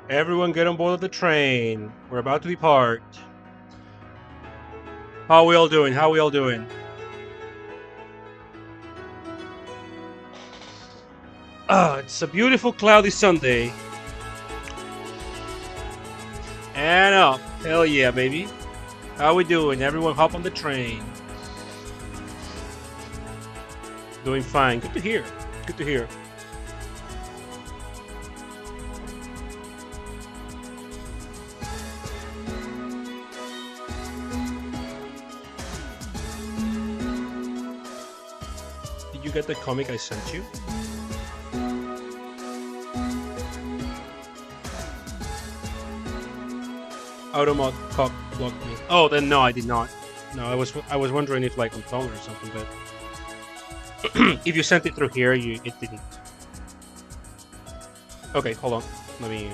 Everyone get on board of the train. We're about to depart. How we all doing? How we all doing? It's a beautiful cloudy Sunday. And up. Hell yeah, baby. How we doing? Everyone hop on the train. Doing fine. Good to hear. Good to hear. Did you get the comic I sent you? Automod cock blocked me. Oh, then no, I did not. No, I was wondering if like on phone or something, but if you sent it through here, it didn't. Okay, hold on. Let me.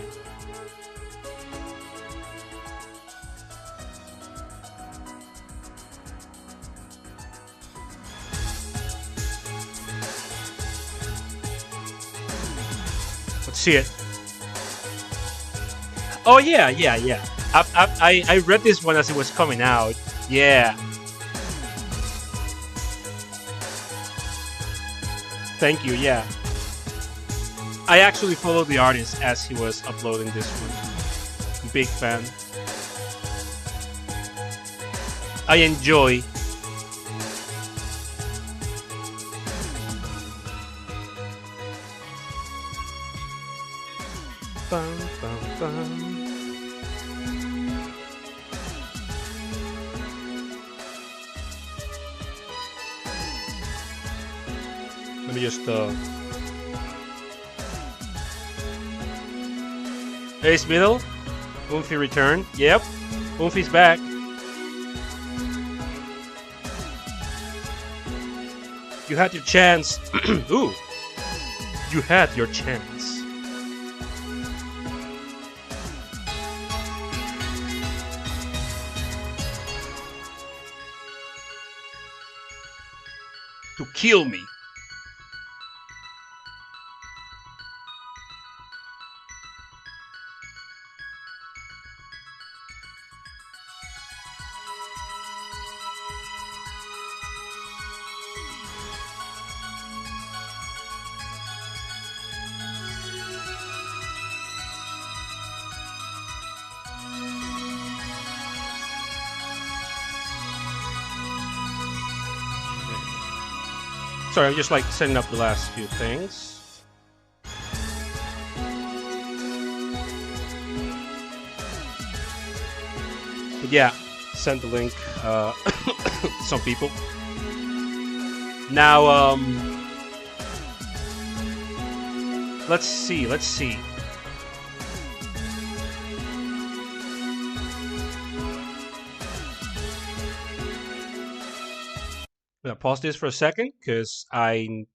Let's see it. Oh yeah, yeah, yeah. I read this one as it was coming out. Yeah. Thank you. Yeah. I actually followed the artist as he was uploading this one. Big fan. I enjoy. Bum, bum, bum. Let me just Ace middle. Oomphy return. Yep. Oomphy's back. You had your chance. Ooh. You had your chance. To kill me. Sorry, I'm just like setting up the last few things. But yeah, send the link. Some people. Now, let's see. Let's see. I'm gonna pause this for a second because we're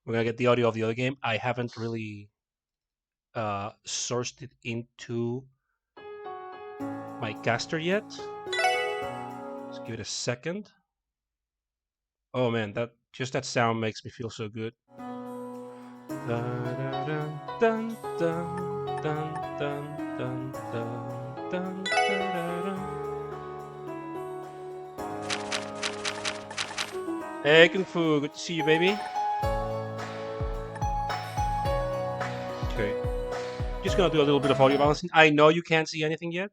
gonna get the audio of the other game. I haven't really sourced it into my caster yet. Let's give it a second. Oh man, that sound makes me feel so good. Dun, dun, dun, dun, dun, dun, dun, dun, dun. Hey Kung Fu, good to see you, baby. Okay, just gonna do a little bit of audio balancing. I know you can't see anything yet.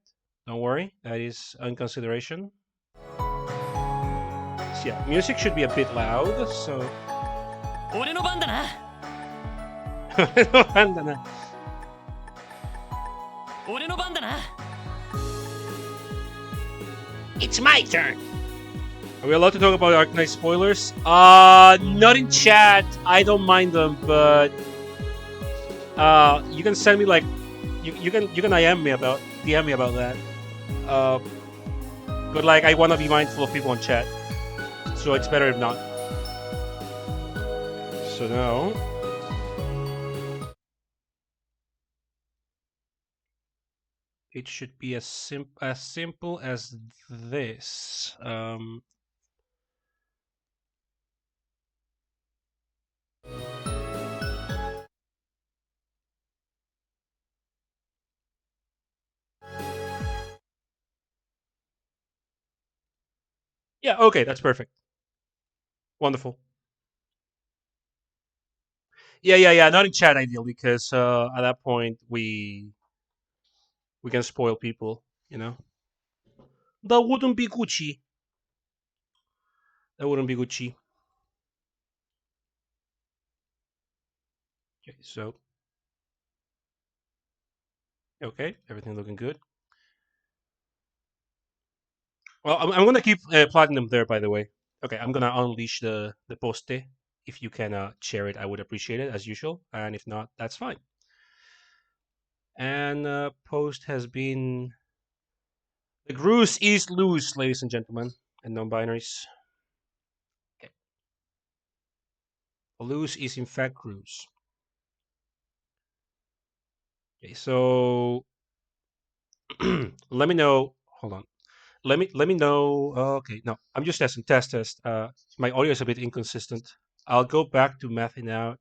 Don't worry, that is on consideration. So yeah, music should be a bit loud, so. 俺の番だな俺の番だな It's my turn. Are we allowed to talk about Arknight spoilers? Not in chat. I don't mind them, but you can send me like, you can DM me about that. But like, I want to be mindful of people in chat, so it's better if not. So now, it should be as simple as this. Yeah, okay, that's perfect. Wonderful. Yeah. Not in chat ideally, because at that point we can spoil people. You know, that wouldn't be Gucci. That wouldn't be Gucci. Okay, so okay, everything looking good. Well, I'm gonna keep platinum there, by the way. Okay, I'm gonna unleash the poste. If you can share it, I would appreciate it as usual. And if not, that's fine. And post has been the Grues is loose, ladies and gentlemen, and non-binaries. Okay. Loose is in fact Grues. Okay, so let me know. Hold on. Let me know. Okay, no, I'm just testing. Test. My audio is a bit inconsistent. I'll go back to mathing out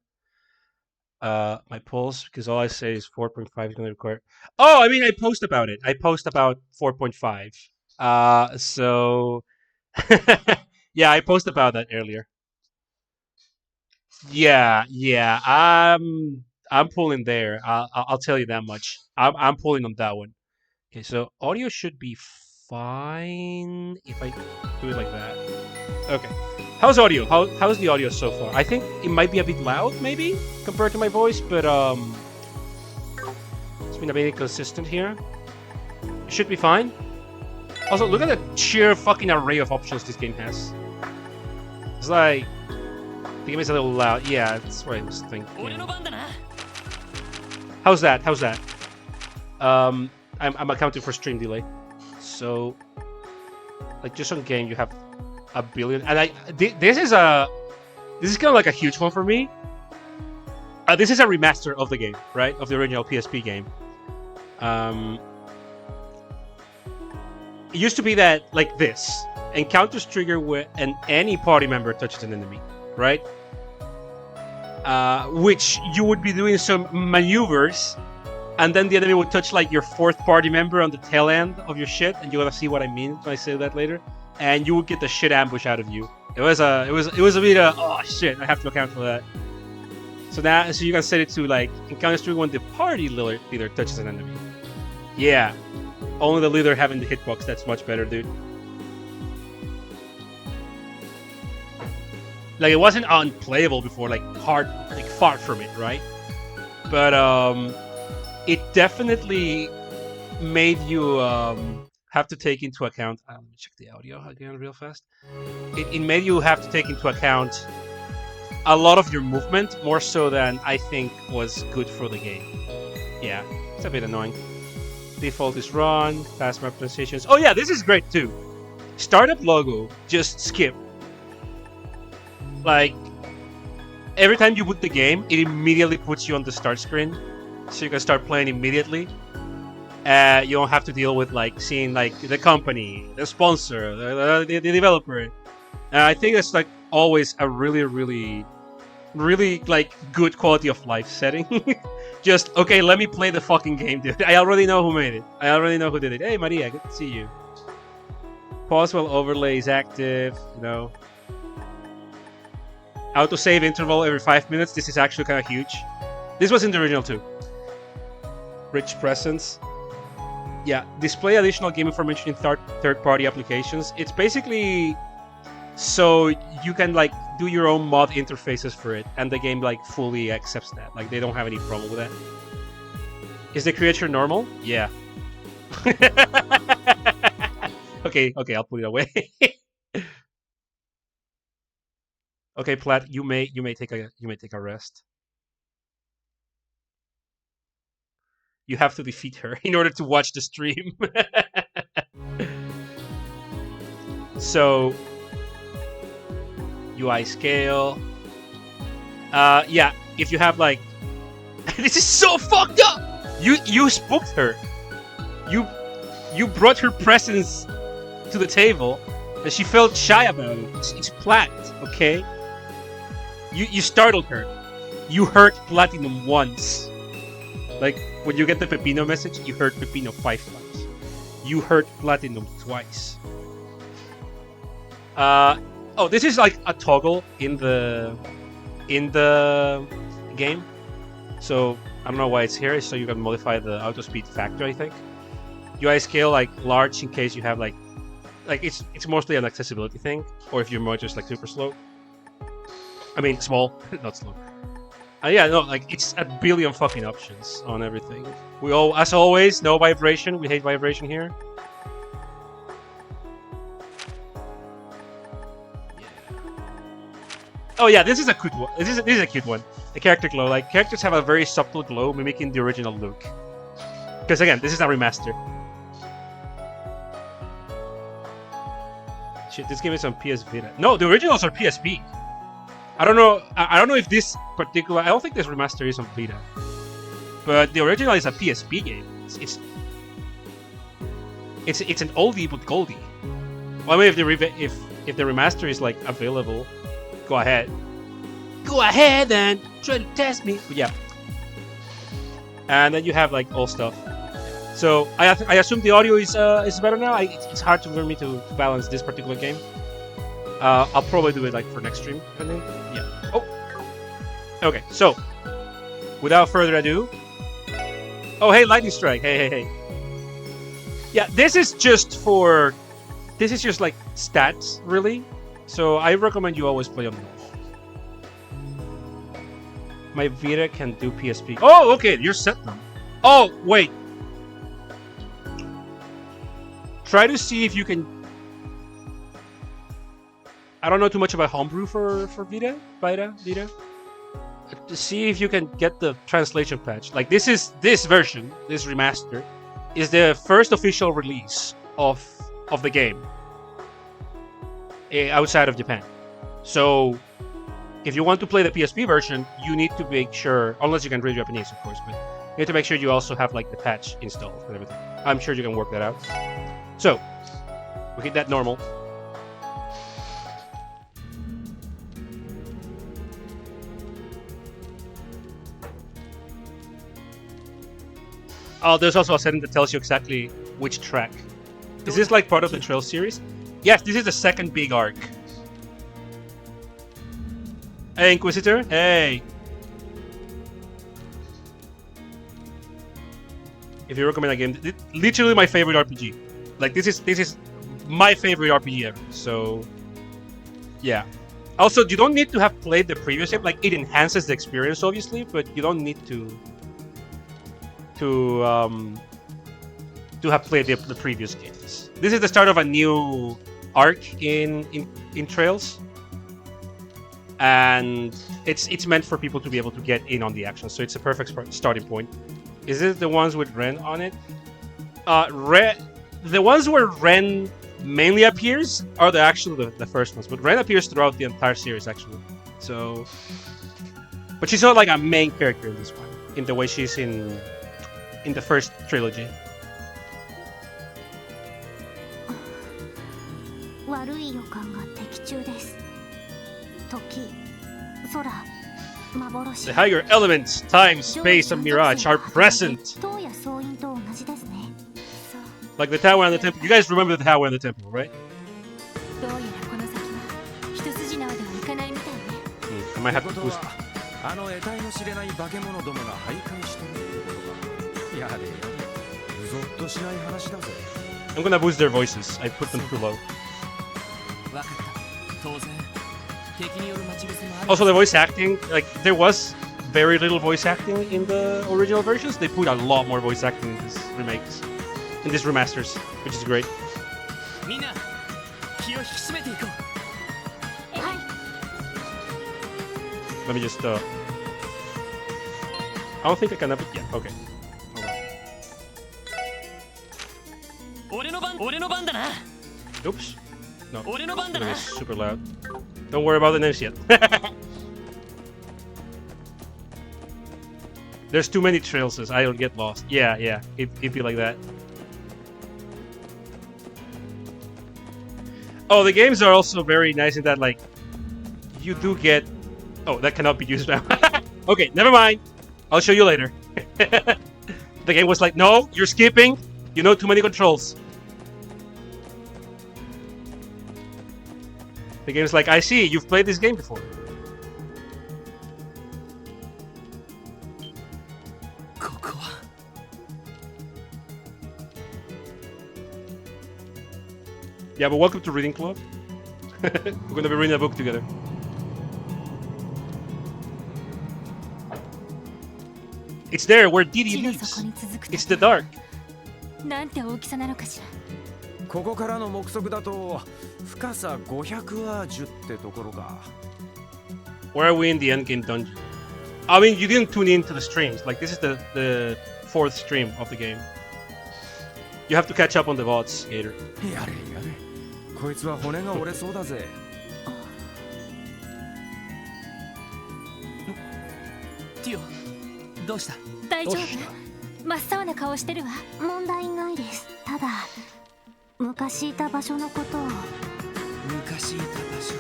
my pulse because all I say is 4.5 is going to require. Oh, I mean, I post about it. I post about 4.5. So yeah, I post about that earlier. Yeah. I'm pulling there. I'll tell you that much. I'm pulling on that one. Okay, so audio should be fine if I do it like that. Okay. How's audio? How's the audio so far? I think it might be a bit loud, maybe, compared to my voice, but it's been a bit inconsistent here. It should be fine. Also, look at the sheer fucking array of options this game has. It's like the game is a little loud. Yeah, that's what I was thinking. 俺の番だな How's that? How's that? I'm accounting for stream delay. So, like, just on game, you have a billion, and this is kind of like a huge one for me. This is a remaster of the game, right? Of the original PSP game. It used to be that like this encounters trigger when any party member touches an enemy, right? Which you would be doing some maneuvers, and then the enemy would touch like your fourth party member on the tail end of your shit, and you're gonna see what I mean when I say that later. And you would get the shit ambush out of you. It was a bit of oh shit, I have to account for that. So now, so you can set it to like encounters trigger when the party leader touches an enemy. Yeah, only the leader having the hitbox. That's much better, dude. Like it wasn't unplayable before, like hard, like far from it, right? But it definitely made you have to take into account. Let me check the audio again real fast. It made you have to take into account a lot of your movement, more so than I think was good for the game. Yeah, it's a bit annoying. Default is run, fast map transitions. Oh yeah, this is great too. Startup logo, just skip. Like, every time you boot the game, it immediately puts you on the start screen, so you can start playing immediately. You don't have to deal with like seeing like the company, the sponsor, the developer. I think it's like always a really like good quality of life setting. Just okay, let me play the fucking game, dude. I already know who made it. I already know who did it. Hey Maria, good to see you. Pause while overlay is active, you know. Autosave interval every 5 minutes. This is actually kind of huge. This was in the original too. Rich presence. Yeah, display additional game information in third-party applications. It's basically so you can like do your own mod interfaces for it, and the game like fully accepts that. Like they don't have any problem with that. Is the creature normal? Yeah. Okay, I'll put it away. Okay, Plat, you may take a rest. You have to defeat her in order to watch the stream. So UI scale. Yeah, if you have like this is so fucked up. You spooked her. You brought her presence to the table, and she felt shy about it. It's Plat, okay? You startled her. You hurt Platinum once. Like, when you get the Pepino message, you hurt Pepino 5 times. You hurt Platinum twice. Oh, this is like a toggle in the game. So I don't know why it's here. So you can modify the auto speed factor, I think. UI scale like large in case you have like it's mostly an accessibility thing, or if your monitor is like super slow. I mean small, not slow. Yeah, no, like it's a billion fucking options on everything. We all, as always, no vibration. We hate vibration here. Oh yeah, this is a cute one. This is a cute one. The character glow. Like characters have a very subtle glow, mimicking the original look. Because again, this is a remaster. Shit, this game is on PS Vita. No, the originals are PSP. I don't know. I don't know if this particular. I don't think this remaster is on Vita. But the original is a PSP game. It's an oldie but goldie. Well, I mean, if the remaster is like available, go ahead. Go ahead and try to test me. But yeah. And then you have like all stuff. So I assume the audio is better now. It's hard for me to balance this particular game. I'll probably do it like for next stream. Yeah. Oh. Okay. So without further ado. Oh hey, lightning strike. Hey. Yeah, this is just like stats really. So I recommend you always play on normal. My Vita can do PSP. Oh, okay, you're set now. Oh, wait. Try to see if you can... I don't know too much about homebrew for Vita. To see if you can get the translation patch. Like this version, this remaster, is the first official release of the game outside of Japan. So if you want to play the PSP version, you need to make sure, unless you can read Japanese, of course, but you need to make sure you also have like the patch installed and everything. I'm sure you can work that out. So we get that normal. Oh, there's also a setting that tells you exactly which track. Is this like part of the Trail series? Yes, this is the second big arc. Hey, Inquisitor. Hey. If you recommend a game, literally my favorite RPG. Like this is my favorite RPG ever. So, yeah. Also, you don't need to have played the previous game. Like it enhances the experience, obviously, but you don't need to have played the previous games. This is the start of a new arc in Trails, and it's meant for people to be able to get in on the action. So it's a perfect starting point. Is it the ones with Ren on it? The ones where Ren mainly appears are the first ones, but Ren appears throughout the entire series actually. So, but she's not like a main character in this one, in the way she's in the first trilogy. 悪い予感が的中です。時、空、幻。 The higher elements, time, space, and mirage are present. 塔や総員と同じですね。そう。 Like the tower and the temple. You guys remember the tower and the temple, right? どうやらこの先は一筋縄ではいかないみたいね。I might have to boost. あの得体の知れない化け物どもが徘徊しているってことか。やれやれ。ゾッとしない話だぜ。 I'm gonna boost their voices. I put them too low. わかった。当然。敵による待ち伏せもある。 Also, the voice acting, like there was very little voice acting in the original versions. They put a lot more voice acting in these remakes, in these remasters, which is great. みんな、気を引き締めていこう。はい。 Let me just I don't think I can have it yet. Okay. 俺の番だな。 Oops. No. 俺の番だな。 It's super loud. Don't worry about the names yet. There's too many trails, I'll get lost. Yeah. It'd be like that. Oh, the games are also very nice in that, like, you do get... Oh, that cannot be used now. Okay, never mind. I'll show you later. The game was like, no, you're skipping. You know too many controls. The game's like, I see, you've played this game before. ここは Yeah, but welcome to Reading Club. We're gonna be reading a book together. It's there where Didi 地の底 lives. に続く It's the dark. なんて大きさなのかしら。ここからの目測だと深さ500アージュってところか。 Where are we in the endgame dungeon? I mean, you didn't tune into the streams. Like, this is the fourth stream of the game. You have to catch up on the VODs, Gator. やれやれ。こいつは骨が折れそうだぜ。ティオどうした？大丈どうした？夫？真っ青な顔してるわ。問題ないです。ただ昔いた場所のことを。昔いた場所。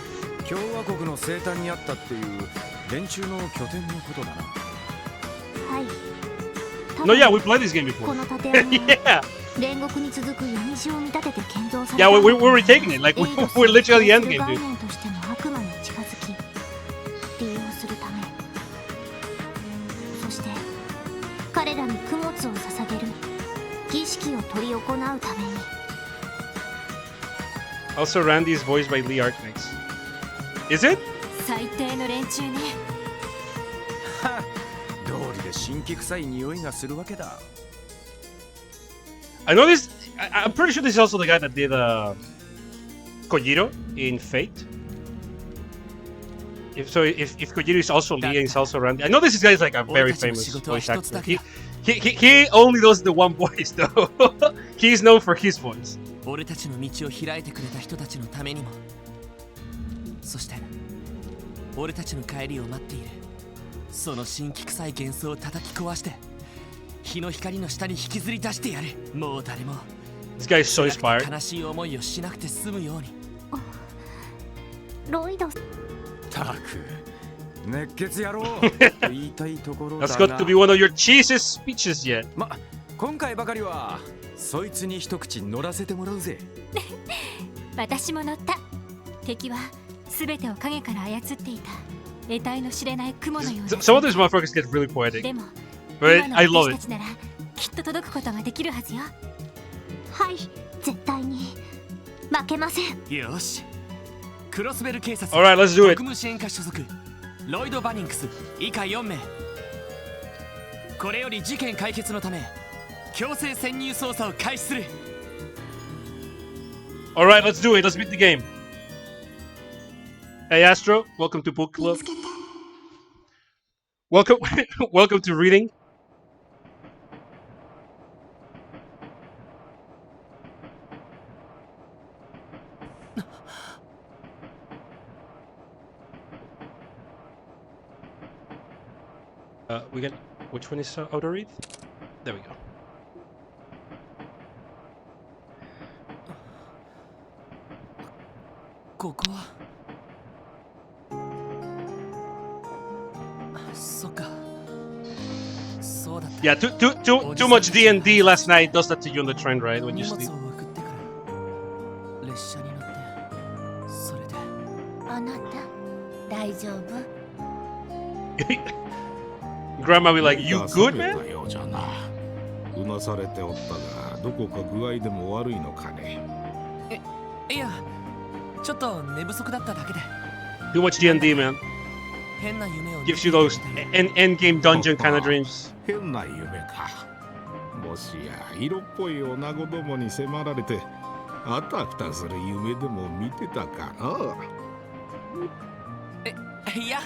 共和国の西端にあったっていう連中の拠点のことだな。はい。 No, yeah, we played this game こ before. の建物は Yeah, 煉獄に続く闇地を見立てて建造された。 yeah, we're retaking it. Like, we're literally the endgame, 概 dude. 念としての悪魔に近づき利用するため、そして彼らに供物を捧げる儀式を執り行うために。 Also, Randy is voiced by Lee Arknex. Is it? 最低の連中ね。道理で神気臭い匂いがするわけだ。 I know this. I'm pretty sure this is also the guy that did Kojiro in Fate. If Kojiro is also Lee and he's also Randy, I know this guy is like a very famous voice actor. He only does the one voice though. He's known for his voice. 俺たちの道を開いてくれた人たちのためにも、そして俺たちの帰りを待っているその神気臭い幻想を叩き壊して日の光の下に引きずり出してやる。もう誰も This guy is so inspired. 悲しい思いをしなくて済むように。ロイド。たく熱血野郎と言いたいところだ That's が got to be one of your cheesiest speeches yet. 今回ばかりはそいつに一口乗らせてもらうぜ。私も乗った。敵は全てを影から操っていた得体の知れない雲のような。 Some of these motherfuckers get really poetic, でも but 今の I love 私 it. たちならきっと届くことができるはずよ。はい、絶対に負けません。よし、クロスベル警察 Alright, let's do 特 it. 務支援課所属ロイド・バニンクス以下4名。これより事件解決のため強制潜入捜査を開始する。 Alright, let's do it. Let's beat the game. Hey Astro, welcome to Book Club. Welcome, welcome to reading. We get which one is auto read? There we go. ここはそっかそうだった。 Yeah, too much D&D last night does that to you on the train, right? When you 荷 sleep. 物を送ってから列車に乗ってそれであなた大丈夫？ Grandma be like, you 目が good, 覚め man? たようじゃな。うなされておったが、どこか具合でも悪いのかね。いやちょっと寝不足だっただけで Too much D&D, man. 変な夢を Gives you those end game dungeon kind of dreams. 変な夢か。もしや色っぽい女子どもに迫られて、あたふたする夢でも見てたかな。いや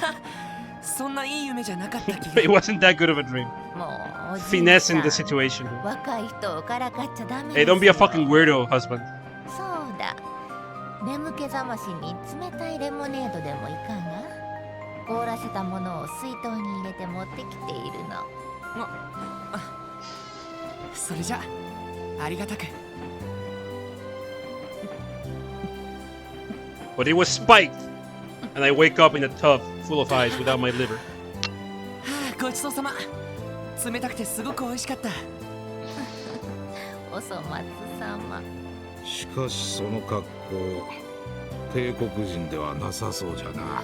そんないい夢じゃなかった気 It が。 wasn't that good of a dream. もうおじい Finessing さ the ん situation. 若い人をからかっちゃダメ Hey, don't be a fucking weirdo, husband. そうだ。眠気覚ましに冷たいレモネードでもいかが？凍らせたものを水筒に入れて持ってきているの。それじゃありがたく。 But it was spiked. And I wake up in a tub full of ice without my liver. はあごちそうさま。冷たくてすごく美味しかった。お粗末様。しかしその格好、帝国人ではなさそうじゃな。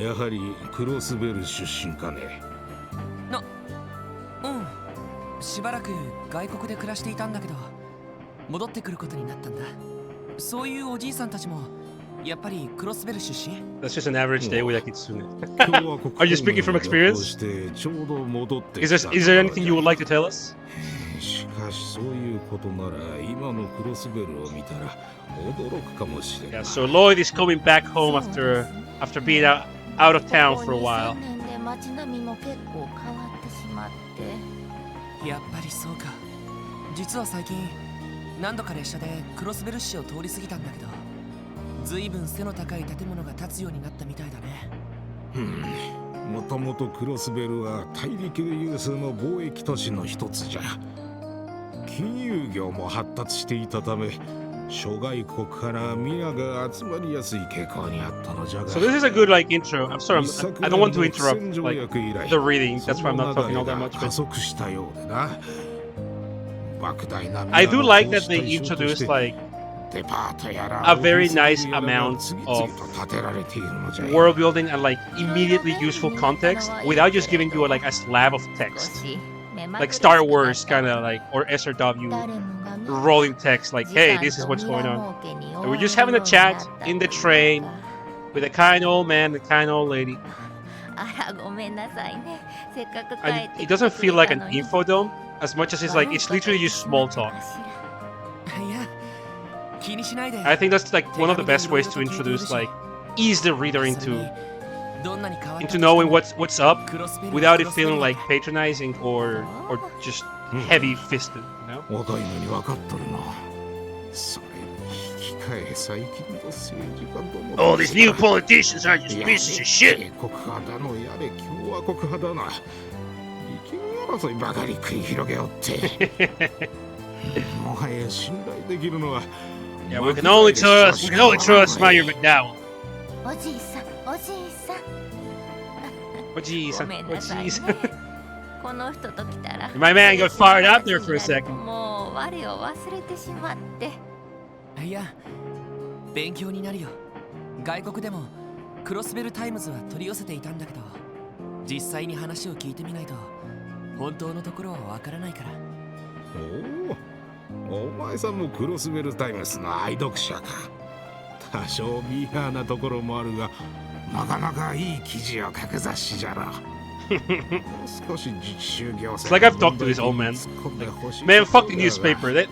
やはりクロスベル出身かね。うん。しばらく外国で暮らしていたんだけど、戻ってくることになったんだ。そういうおじいさんたちもやっぱりクロスベル出身？ That's just an average day with Akitsune. 今日はここ Are you speaking from experience? してちょうど戻ってき Is た there anything you would like to tell us? しかしそういうことなら今のクロスベルを見たら驚くかもしれな Yeah, い。so Lloyd is coming back home after being out of town for a ここ while. 2、3年で街並みも結構変わってしまって。やっぱりそうか。実は最近何度か列車でクロスベル市を通り過ぎたんだけど、ずいぶん背の高い建物が建つようになったみたいだね。もともとクロスベルは大陸有数の貿易都市の一つじゃ。金融業も発達していたため諸外国から皆が集まりやすい傾向にあったのじゃが。 So this is a good like intro. I'm sorry, I don't want to interrupt like the reading. That's why I'm not talking all that much. 加速したようでな。莫大な I do like that they introduced like a very nice amount of world building and like immediately useful context without just giving you like a slab of text. Like Star Wars kind of like, or SRW rolling text like, hey, this is what's going on. And we're just having a chat in the train with a kind old man and a kind old lady. あらごめんなさいね。せっかく帰 And って it doesn't feel like an infodome as much as it's like, it's literally just small talk. いや、気にしないで。 I think that's like one of the best ways to introduce like, ease the reader into knowing what's up without it feeling like patronizing or just heavy-fisted, you know? 若いのに分かっとるな。それに引き換え最近の政治家ども All these new politicians are just pieces of shit. 帝国派だのやれ共和国派だな。意見争いばかり繰り広げおって。もはや信頼できるのは Yeah, we can only trust Mayor McDowell. おじいさん、おじいさん。 Oh jeez, ごめんなさい oh ね jeez. この人と来たら My man got fired up there for a second. もう我を忘れてしまって。いや、勉強になるよ。外国でもクロスベルタイムズは取り寄せていたんだけど、実際に話を聞いてみないと本当のところはわからないから。お前さんもクロスベルタイムスの愛読者か。多少ミーハーなところもあるが、なかなかいい記事を書く雑誌じゃろ。少し実習業 It's like I've talked to this old man. Man, fuck the newspaper. They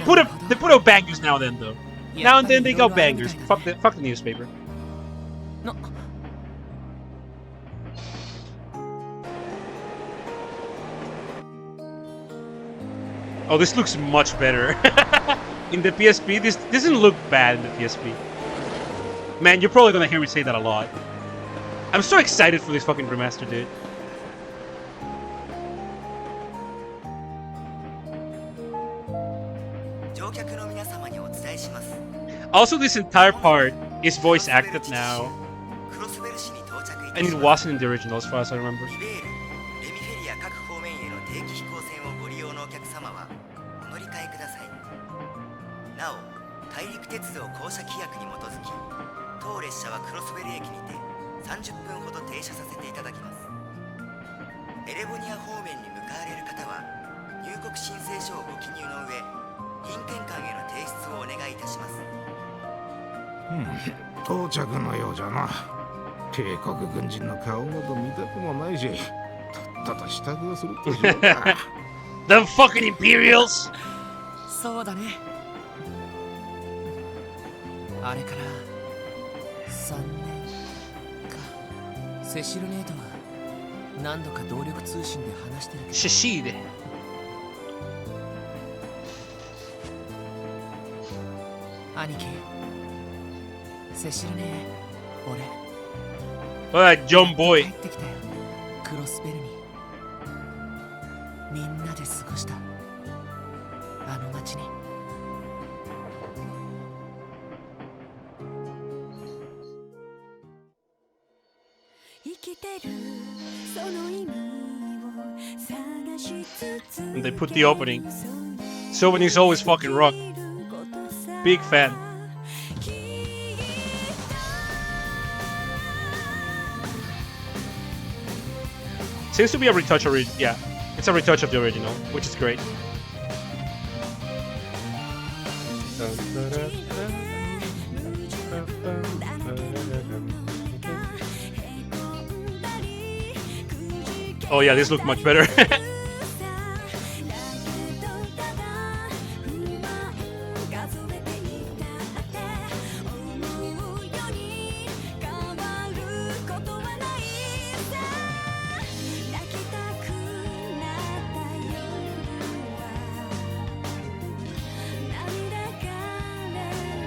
put out bangers now and then though. Now and then they got bangers. Fuck the newspaper. の Oh, this looks much better. In the PSP, this doesn't look bad in the PSP. Man, you're probably gonna hear me say that a lot. I'm so excited for this fucking remaster, dude. Also, this entire part is voice acted now. And it wasn't in the original as far as I remember. なお、大陸鉄道公社規約に基づき、当列車はクロスベル駅にて30分ほど停車させていただきます。エレボニア方面に向かわれる方は、入国申請書をご記入の上、賓券館への提出をお願いいたします。到着のようじゃな。帝国軍人の顔など見たくもないし、とっとと支度をするとしようか。The fucking Imperials! そうだね。あれから3年か。セシルネートは何度か動力通信で話してるけど。Shishide. 兄貴、セシルネ、俺。Alright, John Boy. 帰ってきたよ。クロスベルに。みんなで過ごした。あの街に。And they put the opening. This opening's always fucking rock. Big fan. seems to be a retouch original. Yeah, it's a retouch of the original, which is great. Oh yeah, this looks much better.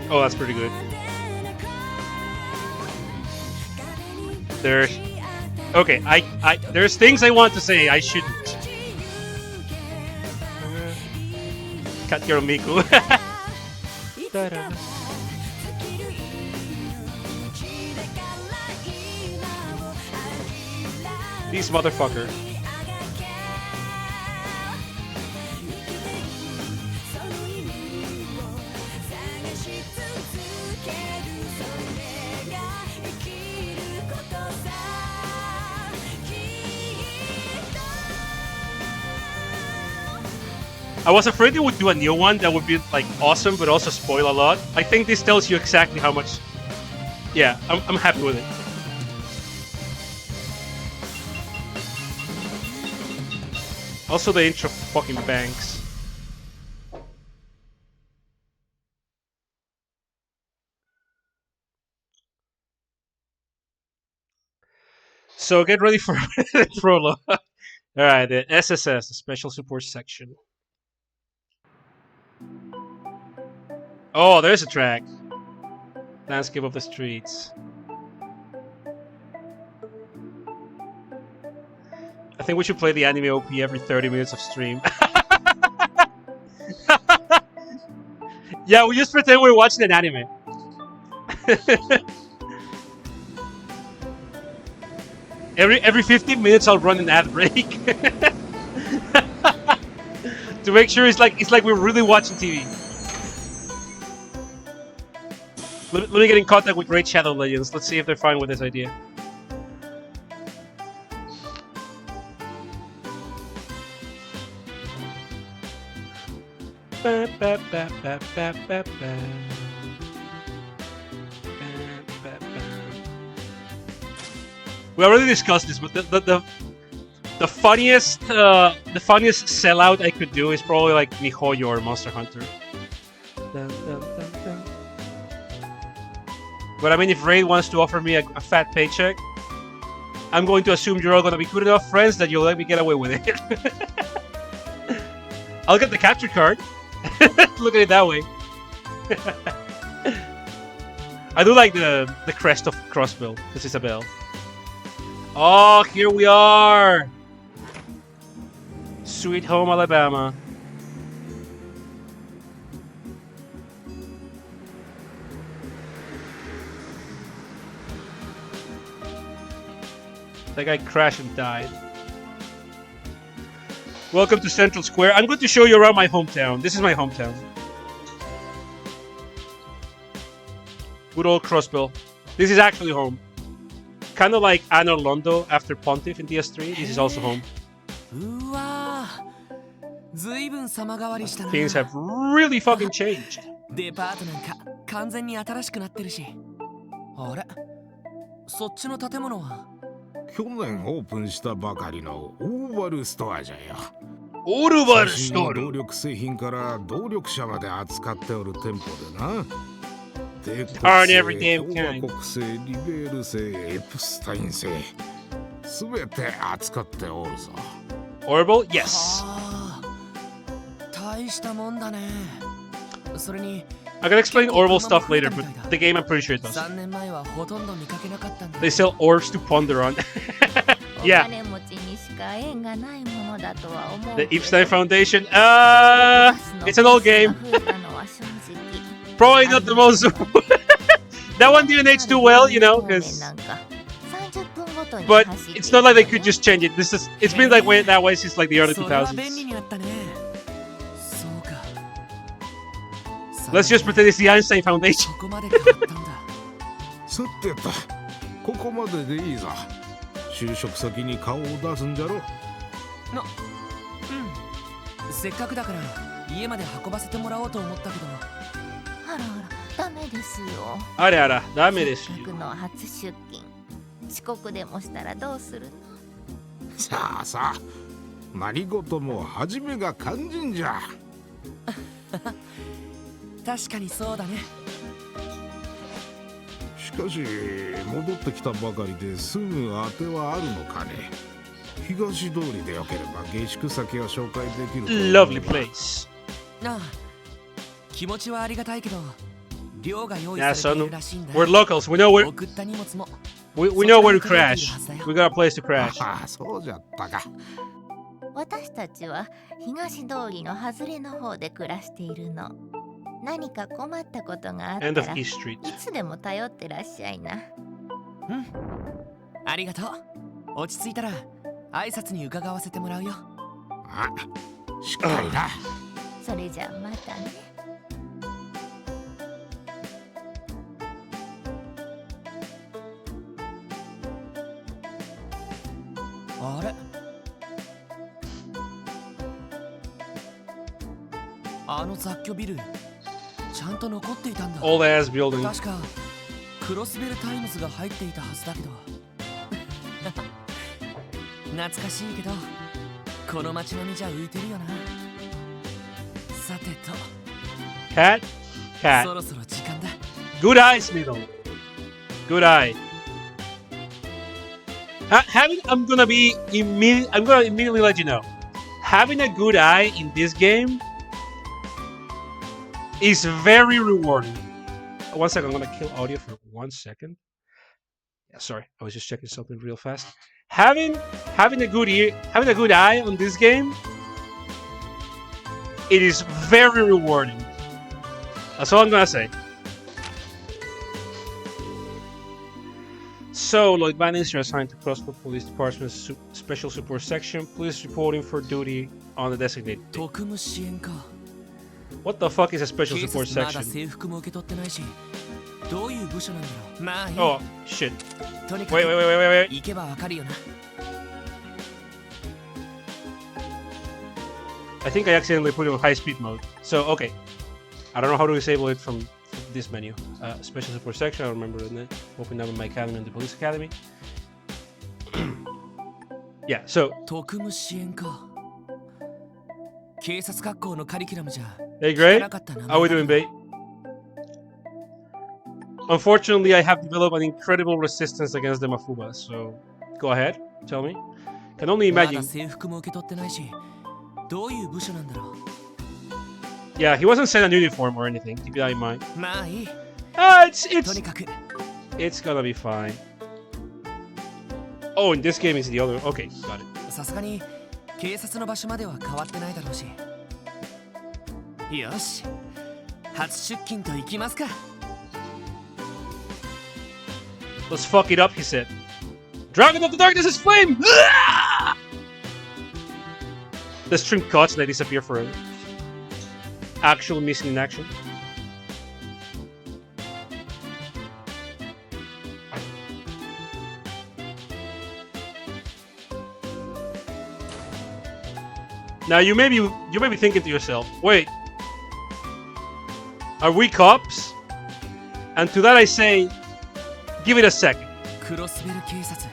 Oh, that's pretty good. There's okay. There's things I want to say. I shouldn't. Katkiro Miku. This motherfucker. I was afraid they would do a new one that would be like awesome, but also spoil a lot. I think this tells you exactly how much. Yeah, I'm happy with it. Also, the intro fucking bangs. So get ready for the prologue. All right, the SSS, the Special Support Section. Oh, there's a track. Landscape of the streets. I think we should play the anime OP every 30 minutes of stream. Yeah, we just pretend we're watching an anime. Every 15 minutes I'll run an ad break. To make sure it's like we're really watching TV. Let me get in contact with Raid Shadow Legends. Let's see if they're fine with this idea. We already discussed this, but the funniest sellout I could do is probably like MiHoYo or Monster Hunter. But I mean, if Raid wants to offer me a fat paycheck, I'm going to assume you're all going to be good enough friends that you'll let me get away with it. I'll get the capture card. Look at it that way. I do like the crest of Crossbill, because it's a bell. Oh, here we are! Sweet home Alabama. That guy crashed and died. Welcome to Central Square. I'm going to show you around my hometown. This is my hometown. Good old Crossbill. This is actually home. Kind of like Anor Londo after Pontiff in DS3. This is also home. Things have really fucking changed. デパートなんか完全に新しくなってるし。あれ？そっちの建物は？去年オープンしたばかりのオーバルストアじゃよ。オーバルストア。動力製品から動力車まで扱っておる店舗でな。Darn every damn kind. 共和国製、リベール製、エプスタイン製、すべて扱っておるぞ。Orbital? Yes. 大したもんだね。それに I can explain Orbital stuff later, but the game I'm pretty sure it does. 3年前はほとんど見かけなかったんだ。 They sell orbs to ponder on. Yeah. The Epstein Foundation. It's an old game. Probably not the most. That one didn't age too well, you know, because. But it's not like they could just change it. It's been like that way since like the early 2000s. Let's just pretend it's the Einstein Foundation. さてと、ここまででいいぞ。就職先に顔を出すんじゃろ。せっかくだから家まで運ばせてもらおうと思ったけど。あらあら、ダメですよ。あれあら、ダメですよ。せっかくの初出勤、遅刻でもしたらどうするの？さあさあ、何事も初めが肝心じゃ。確かにそうだね。しかし戻ってきたばかりですぐ当てはあるのかね。東通りでよければ下宿先を紹介できると思うが。 Lovely place. ああ、気持ちはありがたいけど、寮が用意 Yeah, されてい son. るらしいんだ。 We're locals. We know where 送った荷物も we know where to crash. We got a place to crash. ああ、そうじゃったか。私たちは東通りの外れの方で暮らしているの。何か困ったことがあった End of らい East Street. つでも頼ってらっしゃいな。ありがとう。落ち着いたら挨拶に伺わせてもらうよ。あ、しっかりな。それじゃあまたね。あれ、あの雑居ビルちゃんと残っていたんだ。 Old ass building. 確かクロスベルタイムズが入っていたはずだけど。懐かしいけどこの街並みじゃ浮いてるよな。さてと Cat? そ Cat. ろそろ時間だ。 Good eyes, Middle. Good eye. I'm gonna immediately let you know. Having a good eye in this game is very rewarding. One second, I'm gonna kill audio for 1 second. Yeah, sorry, I was just checking something real fast. Having a good eye on this game, it is very rewarding. That's all I'm gonna say. So, Lloyd Bannis, you're assigned to Crosswood Police Department's Special Support Section. Please reporting for duty on the designated date. 特務支援か。 What the fuck is a special 警 support 察まだ section? 制服も受け取ってないし、どういう部署なんだろう。まあいい。 Oh, shit. とにか Wait, く wait. 行けばわかるよな。 I think I accidentally put it on high speed mode. So, okay. I don't know how to disable it from this menu. Special support section, I remember it. Open up in my academy and the police academy. Yeah, so, 特務支援か。警察学校のカリキュラムじゃ hey, 聞か great. なかった名 How 前 we だ doing, babe? Unfortunately, I have developed an incredible resistance against the Mafuba, so go ahead, tell me. Can only まだ imagine. 制服も受け取ってないし、どういう部署なんだろう。 Yeah, he wasn't sent a uniform or anything. Keep that in mind. まあいい。 It's とにかく it's gonna be fine. Oh, in this game is the other. Okay, got it. さすがに警察の場所までは変わってないだろうし。よし、初出勤と行きますか。 Let's fuck it up, he said. Dragon of the Darkness is flame! The stream cuts, they disappear forever. Actual missing in action. Now you may be thinking to yourself, wait, are we cops? And to that I say, give it a second. クロスベル警察。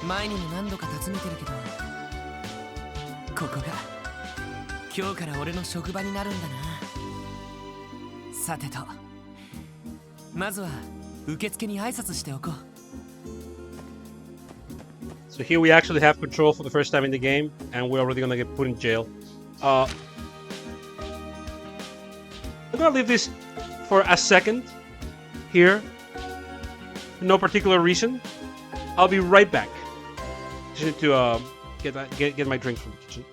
前にも何度か訪ねてるけど、ここが今日から俺の職場になるんだな。さてと、まずは受付に挨拶しておこう。 So here we actually have control for the first time in the game, and we're already gonna get put in jail. I'm gonna leave this for a second here. For no particular reason. I'll be right back. Just need to get my drink from the kitchen.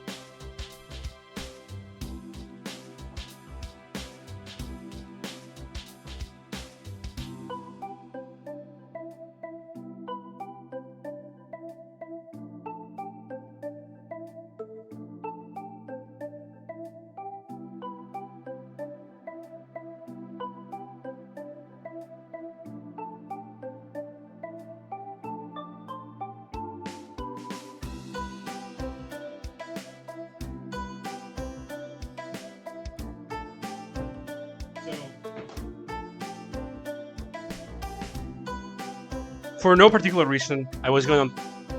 for no particular reason, I was going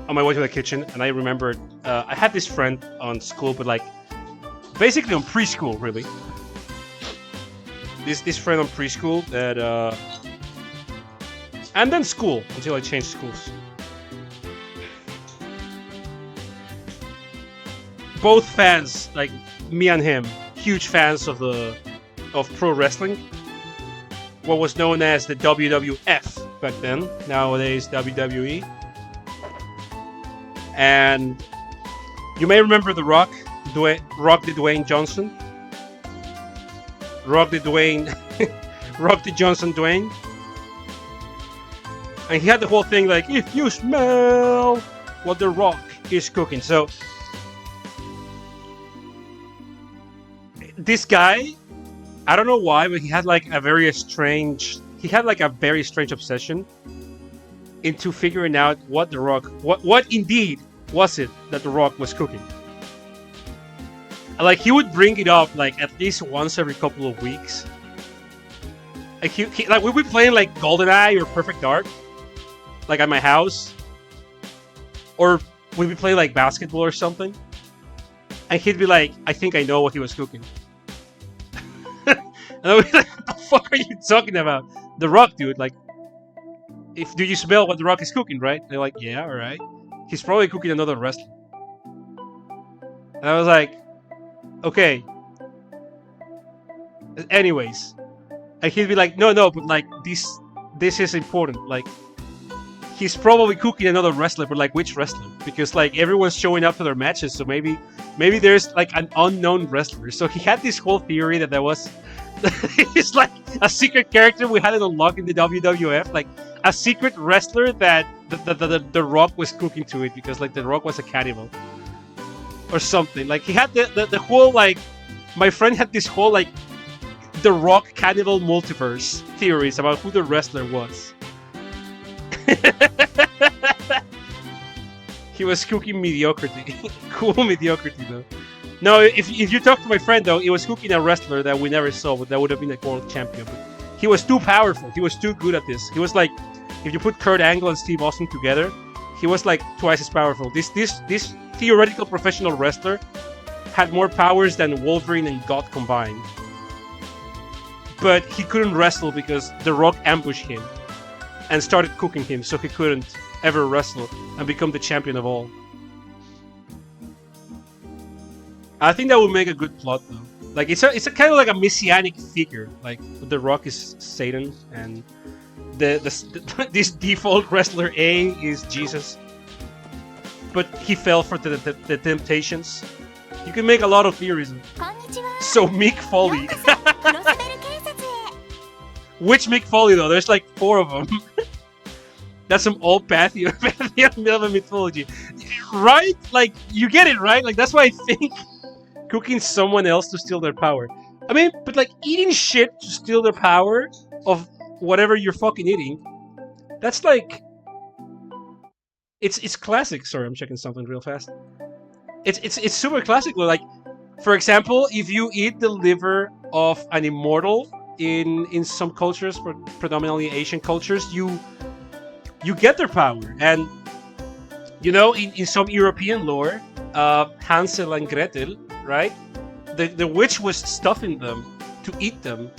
on my way to the kitchen, and I remembered I had this friend on school, but like basically on preschool, really. This friend on preschool that, and then school until I changed schools. Both fans, like me and him, huge fans of pro wrestling. What was known as the WWF back then, nowadays WWE. And you may remember The Rock, Rock the Dwayne Johnson. Rock the Johnson Dwayne. And he had the whole thing like, if you smell what The Rock is cooking. So this guy, I don't know why, but he had like a very strange obsession into figuring out what The Rock, what indeed was it that The Rock was cooking. Like, he would bring it up like at least once every couple of weeks. Like he like we'd be playing like GoldenEye or Perfect Dark, like at my house, or we'd be playing like basketball or something, and he'd be like, "I think I know what he was cooking." And I was like, "What the fuck are you talking about? The Rock, dude! Like, do you smell what The Rock is cooking, right?" And they're like, "Yeah, all right. He's probably cooking another wrestler." And I was like, "Okay." Anyways, and he'd be like, "No, but like this is important. Like, he's probably cooking another wrestler, but like which wrestler? Because like everyone's showing up to their matches, so maybe there's like an unknown wrestler." So he had this whole theory that there was it's like a secret character we hadn't unlocked in the WWF, like a secret wrestler that the Rock was cooking to it because like the Rock was a cannibal or something. Like he had the whole like, my friend had this whole like the Rock cannibal multiverse theories about who the wrestler was. He was cooking mediocrity. Cool mediocrity though. No, if you talk to my friend though, he was cooking a wrestler that we never saw, but that would have been a world champion. But he was too powerful. He was too good at this. He was like, if you put Kurt Angle and Steve Austin together, he was like twice as powerful. This theoretical professional wrestler had more powers than Wolverine and God combined. But he couldn't wrestle because The Rock ambushed him and started cooking him, so he couldn't ever wrestle and become the champion of all. I think that would make a good plot though. Like it's a kind of like a messianic figure. Like The Rock is Satan, and this default wrestler A is Jesus. But he fell for the temptations. You can make a lot of theories. So Mick Foley. Which Mick Foley though? There's like 4 of them. That's some old pantheon mythology, right? Like you get it, right? Like that's why I think cooking someone else to steal their power. I mean, but like eating shit to steal the power of whatever you're fucking eating. That's like, it's classic. Sorry, I'm checking something real fast. It's super classic. Like, for example, if you eat the liver of an immortal in some cultures, predominantly Asian cultures, you get their power. And you know, in some European lore, Hansel and Gretel, right? The witch was stuffing them to eat them,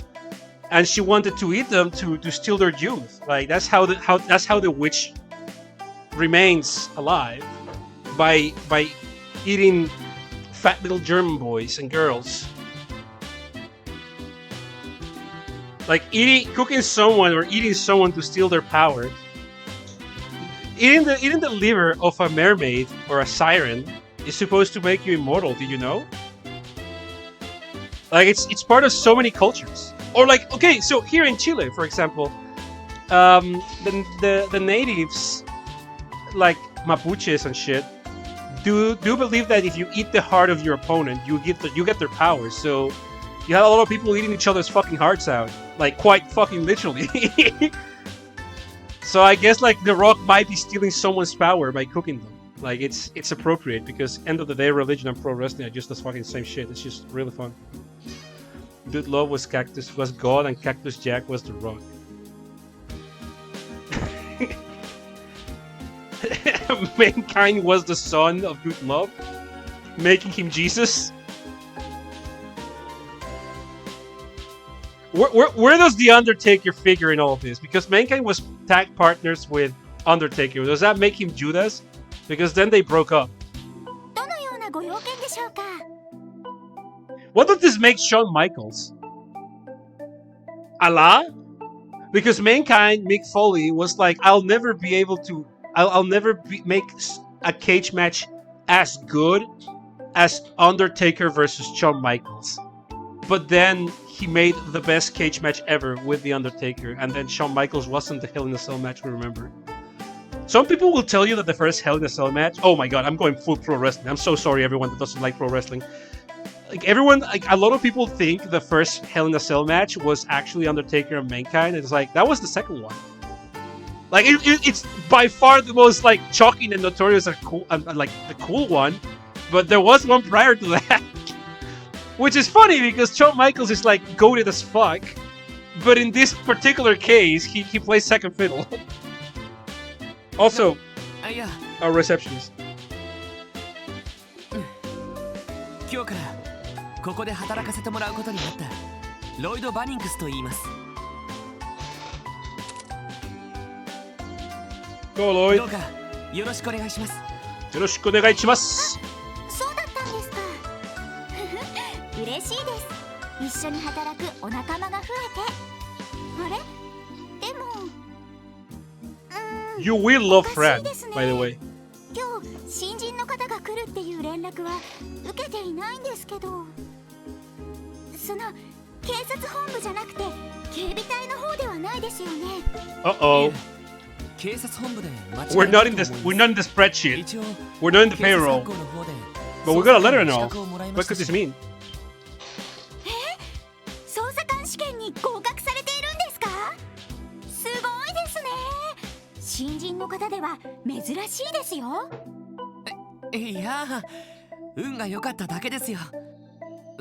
and she wanted to eat them to steal their youth. Like that's how the witch remains alive, by eating fat little German boys and girls. Like cooking someone or eating someone to steal their power. Eating the liver of a mermaid or a siren is supposed to make you immortal. Did you know? Like it's part of so many cultures. Or like, okay, so here in Chile, for example, the natives, like Mapuches and shit, do believe that if you eat the heart of your opponent, you get their powers. So you have a lot of people eating each other's fucking hearts out, like quite fucking literally. So I guess like The Rock might be stealing someone's power by cooking them. Like it's appropriate because end of the day, religion and pro wrestling are just the fucking same shit. It's just really fun. Dude Love was God, and Cactus Jack was The Rock. Mankind was the son of Dude Love, making him Jesus. Where does the Undertaker figure in all of this? Because Mankind was tag partners with Undertaker. Does that make him Judas? Because then they broke up. どのようなご用件でしょうか。 What does this make Shawn Michaels? Allah? Because Mankind, Mick Foley, was like, I'll never be able to... I'll never make a cage match as good as Undertaker versus Shawn Michaels. But then he made the best cage match ever with The Undertaker, and then Shawn Michaels wasn't the Hell in a Cell match we remember. Some people will tell you that the first Hell in a Cell match... Oh my god, I'm going full pro wrestling. I'm so sorry everyone that doesn't like pro wrestling. Like everyone, like a lot of people think the first Hell in a Cell match was actually Undertaker and Mankind. It's like, that was the second one. Like it's by far the most like shocking and notorious and cool, like the cool one. But there was one prior to that. Which is funny because Shawn Michaels is like goated as fuck, but in this particular case, he plays second fiddle. Also, いや our receptionist. 今日からここで働かせてもらうことになったロイド・バニンクスと言います Go, Lloyd. どうかよろしくお願いします Yoroshiku onegaishimasu. そうだったんですか。嬉しいです。一緒に働くお仲間が増えて。あれ？でも、You will love おかし Fran, いですね。 by the way. 今日新人の方が来るっていう連絡は受けていないんですけど、その警察本部じゃなくて警備隊の方ではないですよね。 Uh-oh. 警察本部で間違い We're な not い in と this. 思い We're ま not in the spreadsheet. す一応 We're not in the 警察 payroll. 学校の方で But we got a letter 捜査官の now. 資格をもらいま What した could し this mean? 捜査官試験に合格されているんですか？すごいですね。新人の方では珍しいですよ。いや運が良かっただけですよ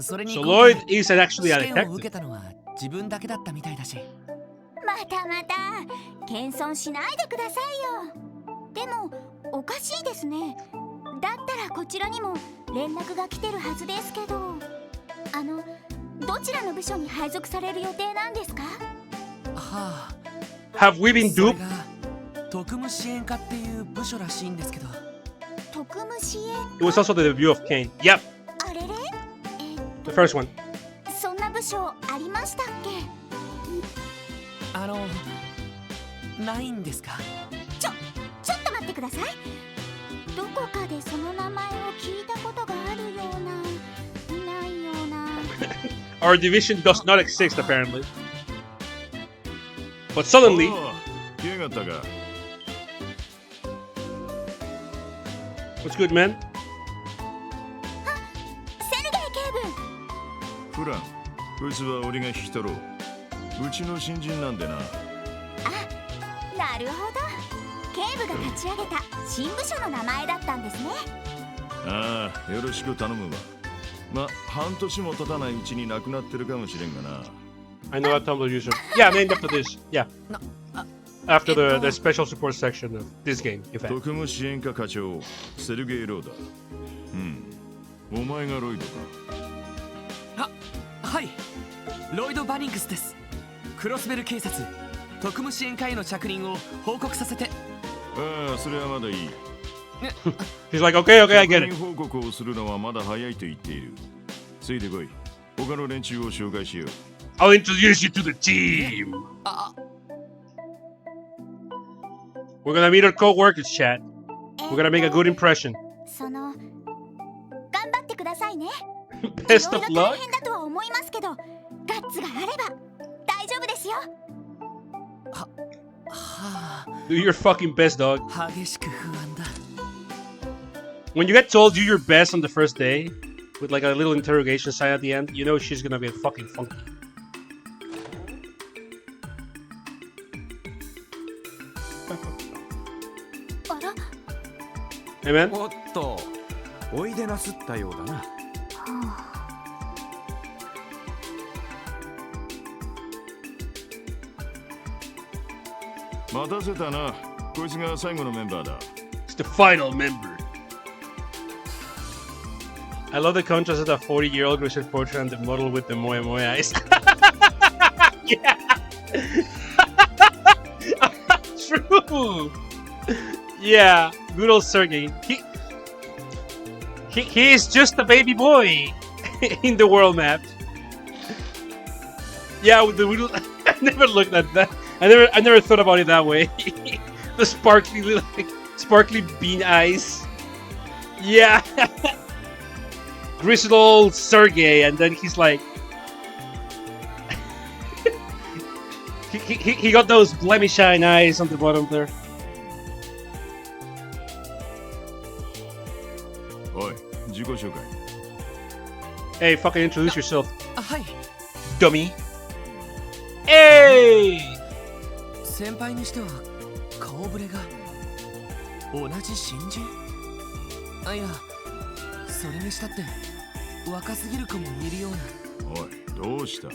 それに So 今回 Lloyd is actually a 試験を受 detective. けたのは自分だけだったみたいだしまたまた謙遜しないでくださいよ。でもおかしいですね。だったらこちらにも連絡が来てるはずですけど、どちらの部署に配属される予定なんですか？はあ Have we been それ duped? が特務支援課っていう部署らしいんですけど特務支援 It was also the debut of Kane. Yep, あれれ the first one. そんな部署ありましたっけ？ないんですかちょっと待ってください。どこかでその名前を聞いたことがあるような、ないような。Our division does not exist apparently. But suddenly, 来やがったか。 what's good, man? セルゲイ警部。フラン、こいつは俺が引き取ろう。うちの新人なんでな。なるほど。警部が立ち上げた新部署の名前だったんですね。ああ、よろしく頼むわ。ま、半年も経たないうちに亡くなってるかもしれんがな。I know that Tumblr user. Yeah, named after this. Yeah. After the special support section of this game, in fact. 特務支援課課長、セルゲイ・ローだ。お前がロイドか。はいロイド・バニンクスですクロスベル警察特務支援課への着任を報告させてああ、それはまだいい。He's like, okay, I get 着 it. 任報告をするのはまだ早いと言っている。ついてこい。他の連中を紹介しよう。I'll introduce you to the team. We're gonna meet our co-workers, chat. We're gonna make a good impression. 頑張ってくださいね。 Best い of ろいろ大 luck. 変だとは思いますけど、ガッツがあれば大丈夫ですよ。はあ Do your fucking best, dog. 激しく不安だ When you get told do your best on the first day, with like a little interrogation sign at the end, you know she's gonna be fucking funky. あら、 Hey, man. おっとおいでなすったようだな待たせたな。こいつが最後のメンバーだ。the final member. I love the contrast of the 40-year-old Richard Porter and the model with the moe moe eyes. Yeah. True. Yeah, good old Sergey. He is just a baby boy in the world map. Yeah, with the I never looked at that. I never thought about it that way. The sparkly bean eyes. Yeah. Grizzled old Sergey, and then he's like he got those blemish eyes on the bottom there. おい、自己紹介。 Hey, fucking introduce yourself, あ、はい。 dummy. Hey! 先輩にしては顔ぶれが同じ新人。あ、いや、それにしたって若すぎる子もいるような。おい、どうした？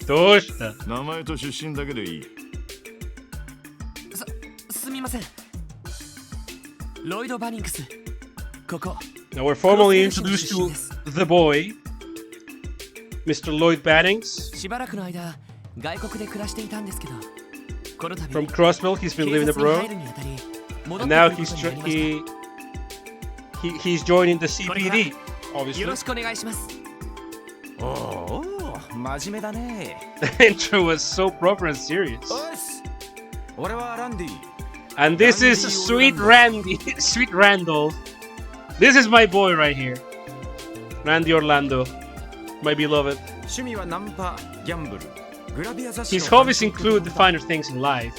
どうした？名前と出身だけでいい。すみません。ロイド・バニングス。ここ。 Now we're formally introduced to the boy, Mr. Lloyd Bannings. しばらくの間、外国で暮らしていたんですけど、この度 From Crossville, he's been living 警察に abroad. 入るにあたり、戻 And って now くることになりました he's joining the CPD, よ obviously. ろしくお願いします。おお、真面目だね。 The intro was so proper and serious. おっす。俺はランディ。 And this is Sweet Randy, Sweet Randall. This is my boy right here. Randy Orlando, my beloved. 趣味はナンパ、ギャンブル、グラビア雑誌の His hobbies include the finer things in life,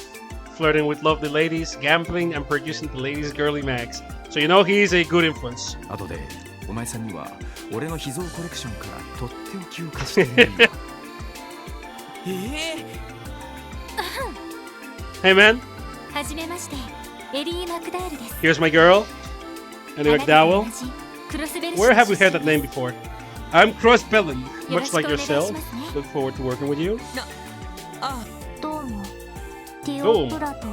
flirting with lovely ladies, gambling, and producing the ladies' girly mags. So you know he is a good influence. 後でお前さんには俺の秘蔵コレクションからとっておきを貸してみるよ。Hey man, はじめまして、エリー・マクダールです。 here's my girl, Ellie あなたと同 McDowell. じクロスベル市 Where の have we 出 heard 身 that name です。 before? I'm Cross Bellin, よろ much しくお like 願いし yourself. ますね。 Look forward to working with you. あ、どうも、ティオ・どうもプラと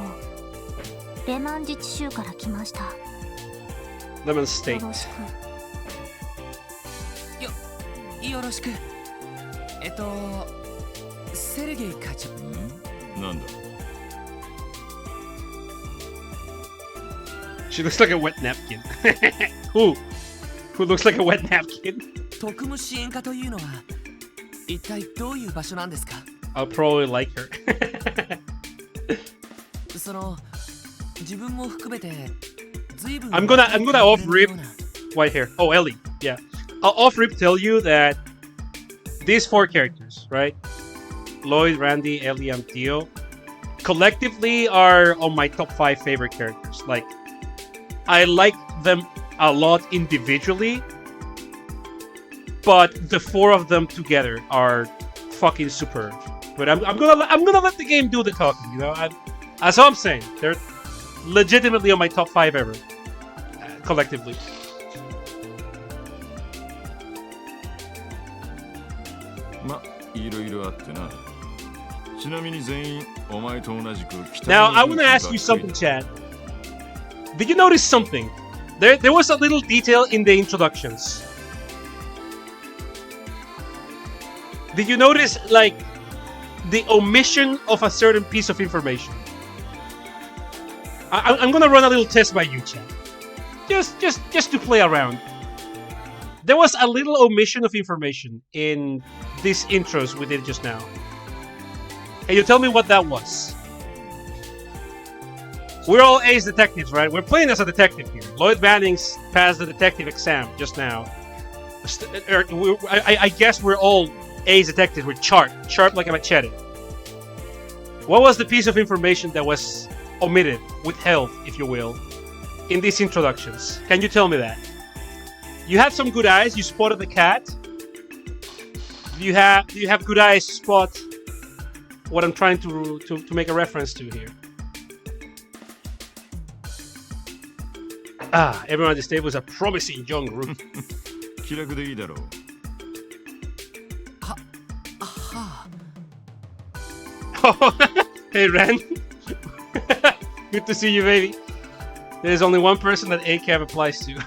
レマン自治州から来ました。 Lemon よ State. ろしく。よろしく。セルゲイ会長。なんだ。 She looks like a wet napkin. Who looks like a wet napkin? 特務支援課というのは一体どういう場所なんですか？ I'll probably like her. その自分も含めて随分 I'm gonna off rip white hair. Oh, Ellie. Yeah. I'll off rip tell you that these four characters, right? Lloyd, Randy, Ellie, and Theo, collectively are on my top 5 favorite characters. Like, I like them a lot individually, but the four of them together are fucking superb. But I'm gonna let the game do the talking. You know, that's all I'm saying. They're legitimately on my top 5 ever, collectively. ま、いろいろあってな。ちなみに全員お前と同じく北 Now, の I want to ask you something, Chad. Did you notice something? There was a little detail in the introductions. Did you notice, like, the omission of a certain piece of information? I'm gonna run a little test by you, Chad. Just to play around. There was a little omission of information in these intros we did just now. Can you tell me what that was? We're all ace detectives, right? We're playing as a detective here. Lloyd Bannings passed the detective exam just now. I guess we're all ace detectives. We're sharp like a machete. What was the piece of information that was omitted, withheld, if you will, in these introductions? Can you tell me that? You had some good eyes. You spotted the cat. Do you have good eyes to spot what I'm trying to make a reference to here? Ah, everyone at this table is a promising young rookie. 気楽でいいだろう。はあ、 Hey, Ren. Good to see you, baby. There's only one person that ACAB applies to.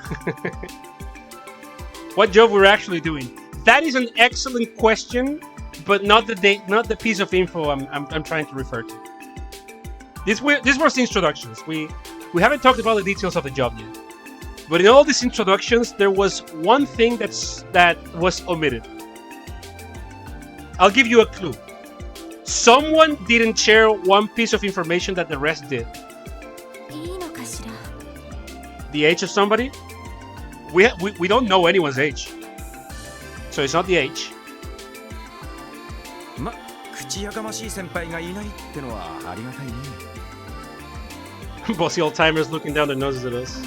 What job we're actually doing? That is an excellent question, but not the piece of info I'm trying to refer to. This was the introductions. We haven't talked about the details of the job yet. But in all these introductions, there was one thing that was omitted. I'll give you a clue. Someone didn't share one piece of information that the rest did. いいのかしら。 The age of somebody? We don't know anyone's age. So it's not the age. ま、口やかましい先輩がいないってのはありがたいね。Bossy old timers looking down their noses at us.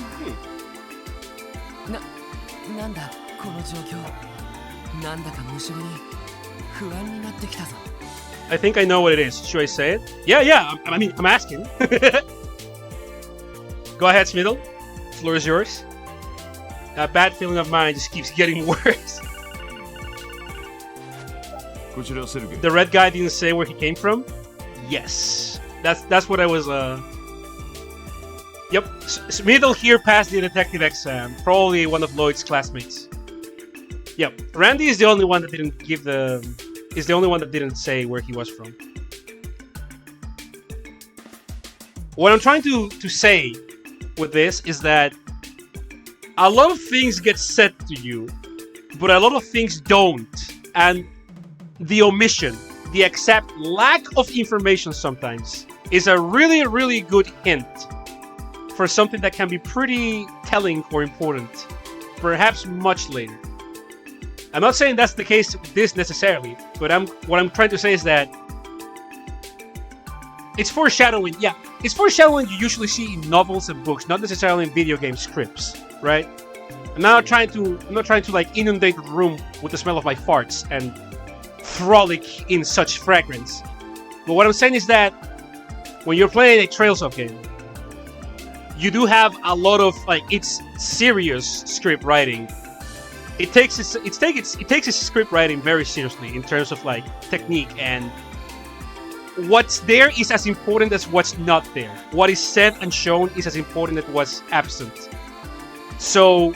なんだこの状況。なんだか無性に不安になってきたぞ。 I think I know what it is. Should I say it? Yeah. I mean, I'm asking. Go ahead, Smiddle. Floor is yours. That bad feeling of mine just keeps getting worse. こちらセルゲイ。 The red guy didn't say where he came from? Yes. That's what I was, Yep. Smiddle here passed the detective exam. Probably one of Lloyd's classmates. Yep. Randy is the only one that didn't is the only one that didn't say where he was from. What I'm trying to say with this is that a lot of things get said to you, but a lot of things don't. And the omission, the exact lack of information sometimes, is a really, really good hint for something that can be pretty telling or important, perhaps much later. I'm not saying that's the case with this necessarily, but what I'm trying to say is that it's foreshadowing. Yeah, it's foreshadowing you usually see in novels and books, not necessarily in video game scripts, right? I'm not trying to like inundate the room with the smell of my farts and frolic in such fragrance. But what I'm saying is that when you're playing a Trailsoft game, you do have a lot of like it's serious script writing. It takes its script writing very seriously in terms of like technique, and what's there is as important as what's not there. What is said and shown is as important as what's absent. So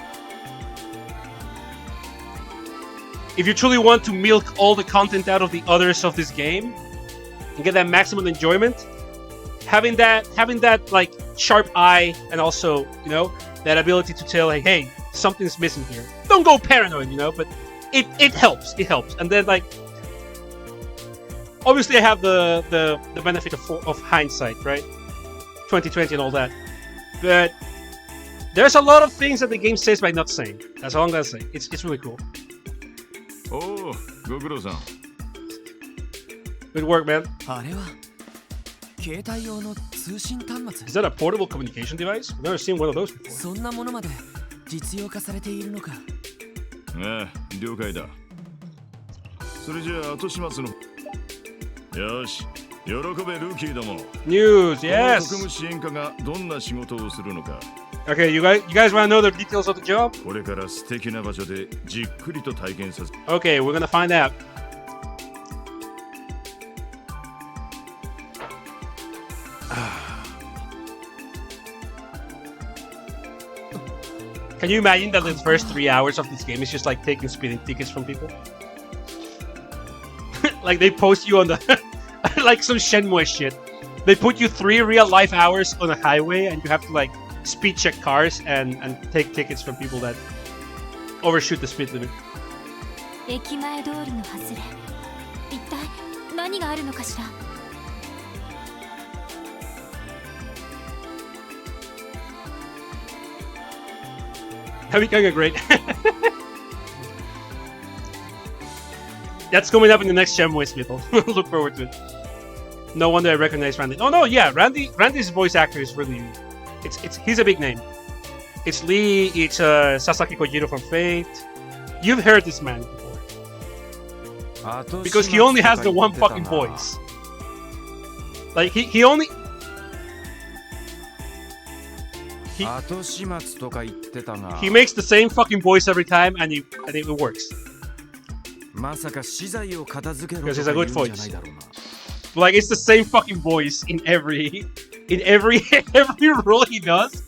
if you truly want to milk all the content out of the others of this game and get that maximum enjoyment, having that like sharp eye and also, you know, that ability to tell like, hey, something's missing here. Don't go paranoid, you know, but it helps. It helps. And then like obviously I have the benefit of hindsight, right? 2020 and all that. But there's a lot of things that the game says by not saying. That's all I'm gonna say. It's really cool. おお、ご苦労さん。 Good work, man. あれは携帯用の通信端末。 Is that a portable communication device? I've never seen one of those before. そんなものまで実用化されているのか。ああ、了解だ。それじゃあ後始末の。よし、喜べルーキーども。 News, この yes. 特務支援課がどんな仕事をするのか。 Okay, you guys want to know the details of the job? これから素敵な場所でじっくりと体験させ。 Okay, we're gonna find out. Can you imagine that the first 3 hours of this game is just like taking speeding tickets from people? Like they post you on the like some Shenmue shit. They put you 3 real life hours on a highway and you have to like speed check cars and take tickets from people that overshoot the speed limit. 駅前通りの外れ。一体何があるのかしら。 That'd be kind of great. That's coming up in the next Shenmue, people. Look forward to it. No wonder I recognize Randy. Oh no, yeah, Randy's voice actor is really, he's a big name. It's Lee. It's Sasaki Kojiro from Fate. You've heard this man before because he only has the one fucking voice. Like he only. 後始末とか言ってたが He makes the same fucking voice every time, and it works. まさか資材を片付けろ Because と he's a か言 good うんじゃないだろうな Like it's the same fucking voice in every in every role he does,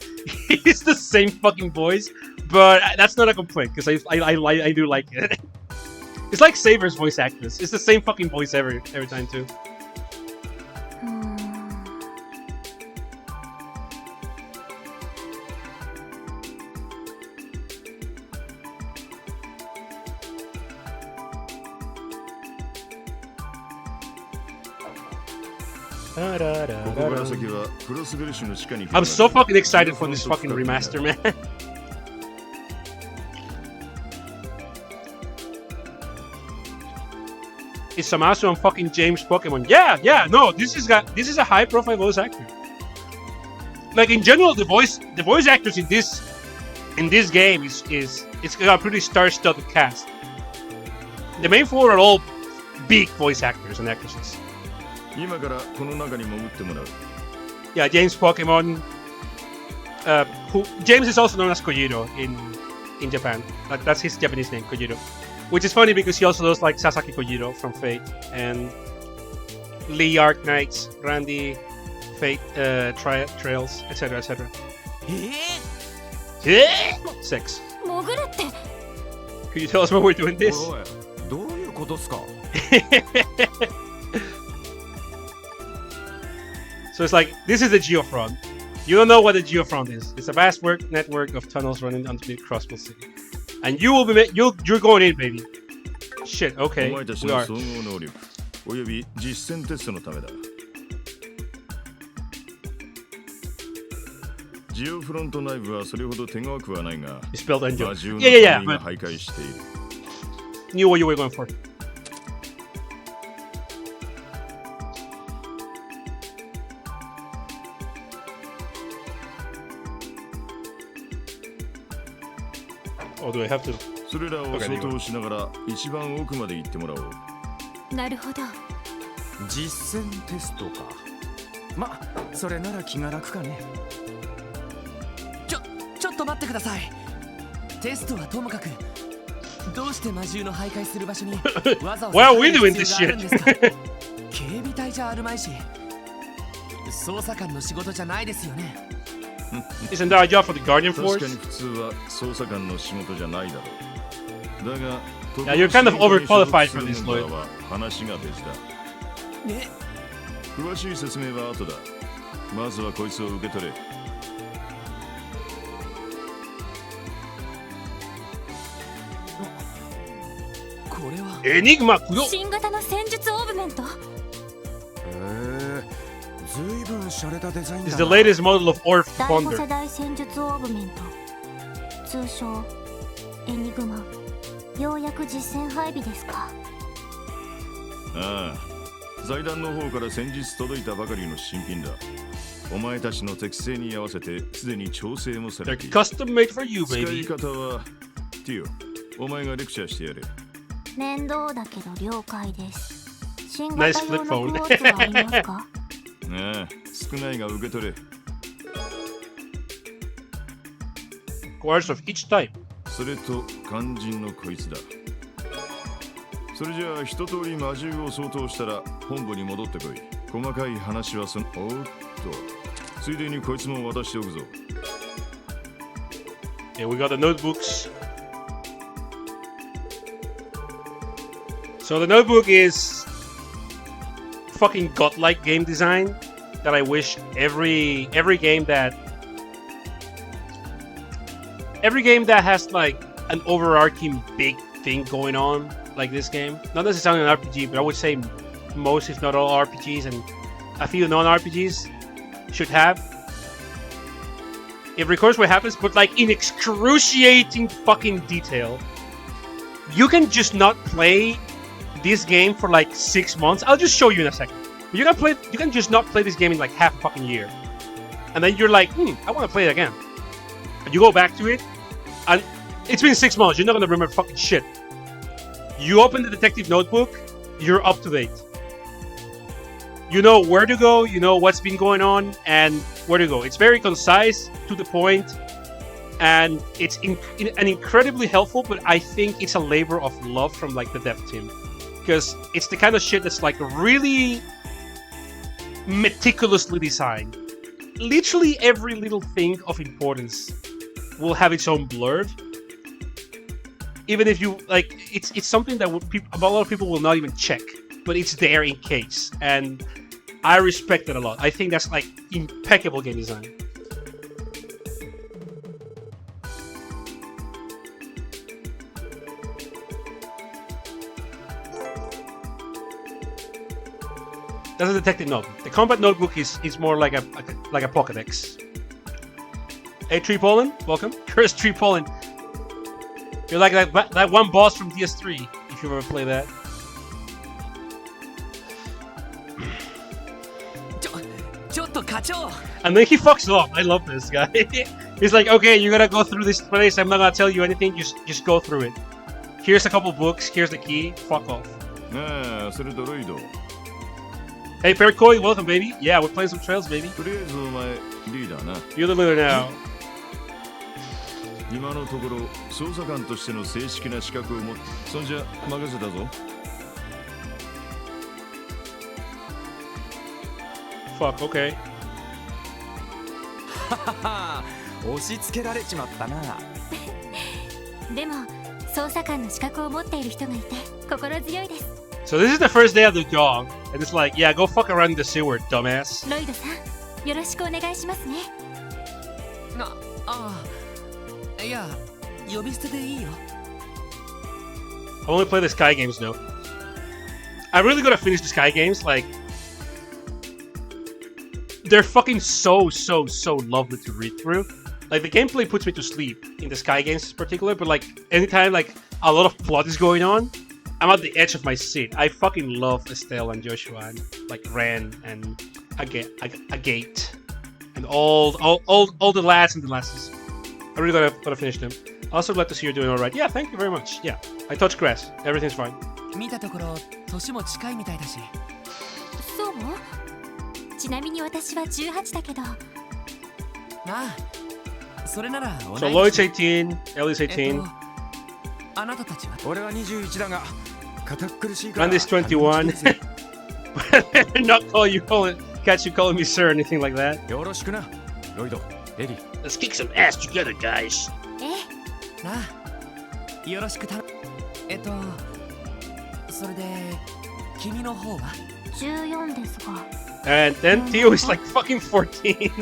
he's the same fucking voice. But that's not a complaint because I do like it. It's like Saber's voice actress. It's the same fucking voice every time too. I'm so fucking excited for this fucking remaster, man. It's Zamasu and fucking James Pokemon. Yeah, no, this is a high profile voice actor. Like in general, the voice actors in this game is it's got a pretty star-studded cast. The main four are all big voice actors and actresses. Yeah, James Pokemon. James is also known as Kojiro in Japan. That's his Japanese name, Kojiro. Which is funny because he also does like Sasaki Kojiro from Fate and Lee Arknights, Randy, Fate Trails, etc. etc. 6. Could you tell us why we're doing this? So it's like, this is the Geofront. You don't know what the Geofront is. It's a vast network of tunnels running underneath Crossville City. And you will be you're going in, baby. Shit, okay. We are. および実践テストのためだ。ジオフロント内部はそれほど手強くはないが、 You spelled engine. 魔獣の Yeah, 範囲が but 徘徊している。 knew what you were going for. Oh, do I have to? それらを相当しながら一番奥まで行ってもらおう。なるほど。実践テストか。ま、それなら気が楽かね。ちょっと待ってください。テストはともかく、どうして魔獣の徘徊する場所にわざわざ Why are we doing this 必要があるんですか？ shit? 警備隊じゃあるまいし、捜査官の仕事じゃないですよね。Isn't that a job for the Guardian 確 Force? かに普通は捜査官の仕事じゃないだろう。だが、 Yeah, you're kind of overqualified for this, ロイ Lloyd. は話が別だ。ね、詳しい説明は後だ。まずはこいつを受け取れ。これは Enigma 新型の戦術オーブメント。ずいぶんシャレたデザイン is だ the な。 latest model of Orf 第5 Thunder. 世代戦術オーブメント。通称エニグマ。ようやく実戦配備ですか。ああ、財団の方から先日届いたばかりの新品だ。お前たちの適性に合わせてすでに調整もさ They're れている。 custom made for you, 使い baby. 方は、ティオ、お前がレクチャーしてやれ。面倒だけど了解です。新 Nice 型用 flip の phone. クォーツはありますか？ああ、少ないが受け取れ。 Quarters of each type. それと肝心のこいつだ。それじゃあ一通り魔獣を相当したら本部に戻ってこい。細かい話はおっと、ついでにこいつも渡しておくぞ。 Yeah, we got the notebooks. So the notebook is fucking godlike game design that I wish every game that has like an overarching big thing going on, like this game. Not necessarily an RPG, but I would say most, if not all, RPGs and a few non-RPGs should have. It records what happens, but like in excruciating fucking detail. You can just not play this game for like 6 months. I'll just show you in a second. You can just not play this game in like half a fucking year. And then you're like, I want to play it again. And you go back to it, and it's been 6 months. You're not gonna remember fucking shit. You open the detective notebook, you're up to date. You know where to go, you know what's been going on, and where to go. It's very concise, to the point, and it's an incredibly helpful, but I think it's a labor of love from like the dev team. Because it's the kind of shit that's like really meticulously designed. literally every little thing of importance will have its own blurb. Even if you like, it's something that a lot of people will not even check, but it's there in case, and I respect it a lot. I think that's like impeccable game design. That's a detective notebook. The combat notebook is more like a Pokédex. Hey, Tree Poland, welcome. Curse Tree Poland. You're like that one boss from DS3, if you ever play that. And then he fucks up. I love this guy. He's like, okay, you're gonna go through this place. I'm not gonna tell you anything. Just go through it. Here's a couple books. Here's the key. Fuck off. Hey, Perkoi, welcome, baby. Yeah, we're playing some Trails, baby. You're the leader now. 今のところ捜査官としての正式な資格を持って、そんじゃ任せたぞ。Fuck, okay. 押し付けられちまったな。でも捜査官の資格を持っている人がいて心強いです。 So this is the first day of the dog, and it's like, yeah, go fuck around in the sewer, dumbass. ロイドさん、よろしくお願いしますね。いや、呼び捨てでいいよ。I only play the Sky games though. I really gotta finish the Sky games. Like, they're fucking so lovely to read through. Like, the gameplay puts me to sleep in the Sky games in particular, but like anytime like a lot of plot is going on, I'm at the edge of my seat. I fucking love Estelle and Joshua and like Ren and Agate and all the lads and the lasses. I really gotta finish them. Also glad to see you're doing alright. Yeah, thank you very much. Yeah, I touched grass. Everything's fine. 見たところ、年も近いみたいだし。そう？ちなみに私は18だけど。それなら同い So Lloyd's 18, Ellie's 18. あなたたちは俺は21だが、堅苦しいから。Randy's 21. Not catch you calling me sir or anything like that. よろしくな、ロイド、エリー。 Let's kick some ass together, guys. よろしくそれで君の方は14ですが。 And then Theo is like fucking 14.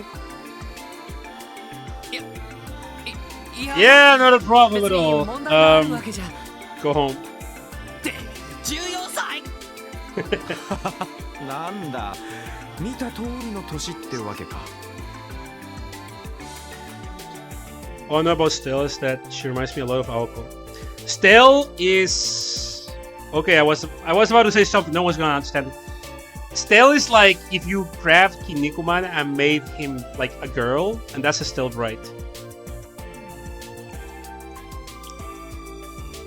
Yeah, not a problem at all. Go home. 14歳なんだ、見た通りの年ってわけか。All I know about Stell is that she reminds me a lot of Aoko. Stell is okay. I was about to say something. No one's gonna understand it. Stell is like if you grabbed Kinnikuman and made him like a girl, and that's a Stell Bright.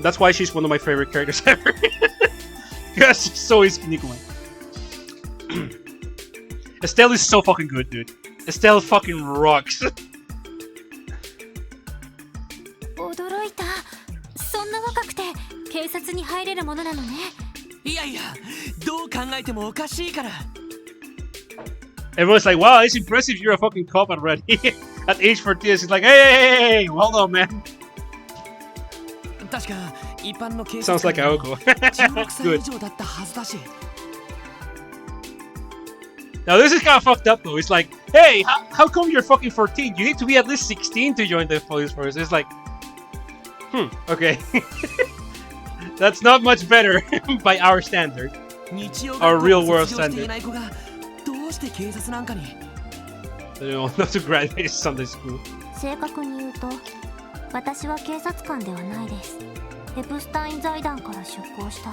That's why she's one of my favorite characters ever. Because so is Kinnikuman. Estelle is so fucking good, dude. Estelle fucking rocks. 驚いた。そんな若くて警察に入れるものなのね。いやいや、どう考えてもおかしいから。Everyone's like, wow, it's impressive you're a fucking cop already. At age 14, he's like, hey, hold on, man. 確か一般の警 Sounds 察 like Aoko. 16歳 Good. 以上だったはずだし。 Now this is kind of fucked up though. It's like, hey, how come you're fucking 14? You need to be at least 16 to join the police force. It's like, okay. That's not much better by our standard. 日曜 Our 学 real 校 world を卒業してい standard. ない子がどうして警察なんかに。 You know, not to graduate Sunday school. 正確に言うと、私は警察官ではないです。エプスタイン財団から出向した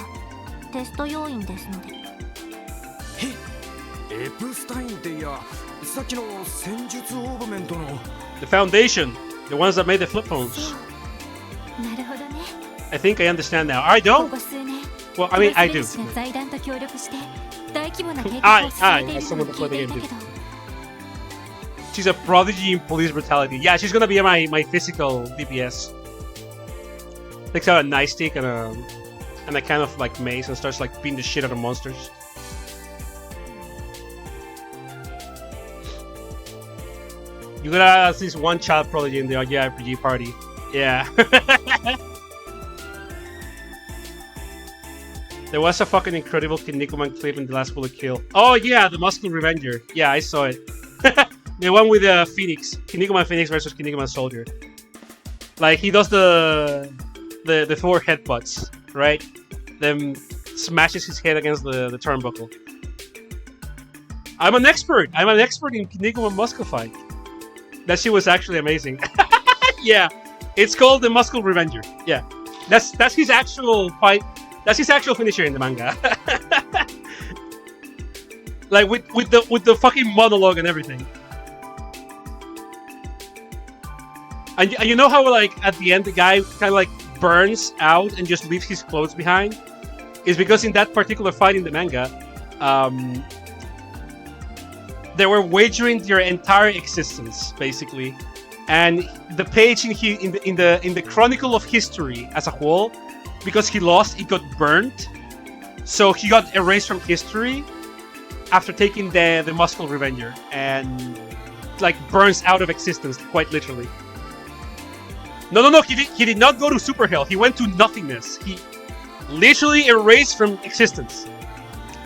テスト要員ですので。エプスタインっていや、さっきの戦術オーブメントの。 The Foundation, the ones that made the flip phones. なるほどね。I think I understand now. I こ don't. こ数年、 Well, I mean, I クロ do. スベル氏が財団と協力して大規模な計画を進めているとも聞いていたけど。 She's a prodigy in police brutality. Yeah, she's gonna be my physical DPS. Takes out a nightstick and a kind of like mace and starts like beating the shit out of monsters. You got at least one child prodigy in the RPG party. Yeah. There was a fucking incredible Kinnikuman clip in the last Bullet Kill. Oh yeah, the Muscle Revenger. Yeah, I saw it. The one with the Phoenix. Kinnikuman Phoenix versus Kinnikuman Soldier. Like, he does the 4 headbutts, right? Then smashes his head against the turnbuckle. I'm an expert in Kinnikuman Muscle Fight. That shit was actually amazing. Yeah, it's called the Muscle Revenger. Yeah, that's his actual fight. That's his actual finisher in the manga. Like with the fucking monologue and everything. And you know how, like, at the end the guy kind of like burns out and just leaves his clothes behind? Is because in that particular fight in the manga, they were wagering their entire existence, basically. And the page in the chronicle of history as a whole, because he lost, it got burnt. So he got erased from history after taking the Muscle Revenger, and like burns out of existence, quite literally. No, he did not go to super hell. He went to nothingness. He literally erased from existence.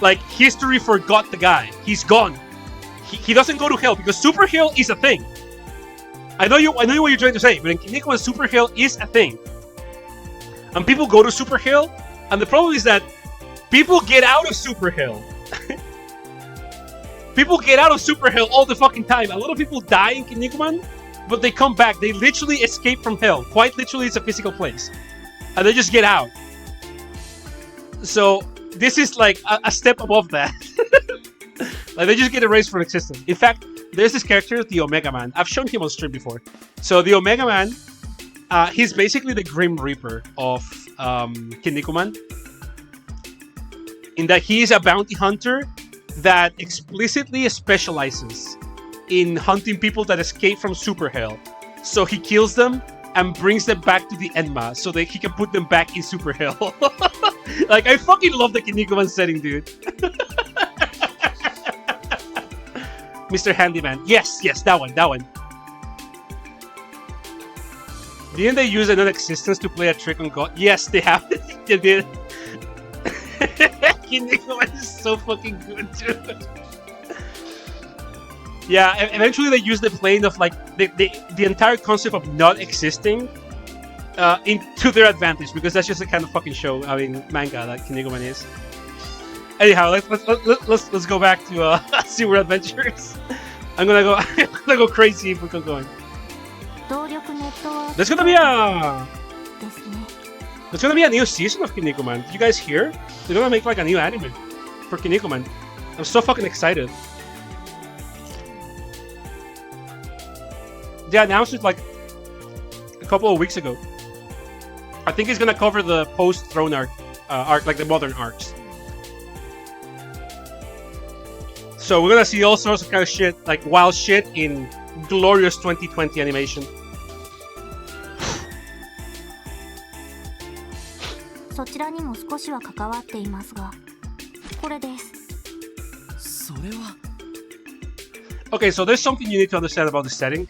Like, history forgot the guy. He's gone. He doesn't go to hell because super hell is a thing. I know what you're trying to say, but in Kinnikuman, super hell is a thing. And people go to super hell, and the problem is that people get out of super hell. People get out of super hell all the fucking time. A lot of people die in Kinnikuman, but they come back. They literally escape from hell. Quite literally, it's a physical place. And they just get out. So, this is like a step above that. Like, they just get erased from existence. In fact, there's this character, the Omega Man. I've shown him on stream before. So, the Omega Man, he's basically the Grim Reaper of Kinnikuman. In that he is a bounty hunter that explicitly specializes in hunting people that escape from super hell. So he kills them and brings them back to the Enma so that he can put them back in super hell. Like, I fucking love the Kinnikuman setting, dude. Mr. Handyman. Yes, that one. Didn't they use a non-existence to play a trick on God? Yes, they have. They did. Kinnikuman is so fucking good, dude. Yeah, eventually they use the plane of, like, the entire concept of not existing into their advantage, because that's just the kind of fucking show, I mean, manga that Kinnikuman is. Anyhow, let's go back to Seaward Adventures. I'm gonna go crazy if we keep going. There's gonna be a new season of Kinnikuman. Did you guys hear? They're gonna make like a new anime for Kinnikuman. I'm so fucking excited. They announced it like a couple of weeks ago. I think it's gonna cover the post-Throne arc, like the modern arcs. So we're gonna see all sorts of kind of shit, like wild shit in glorious 2020 animation. そちらにも少しは関わっていますが、これです。それは Okay, so there's something you need to understand about the setting.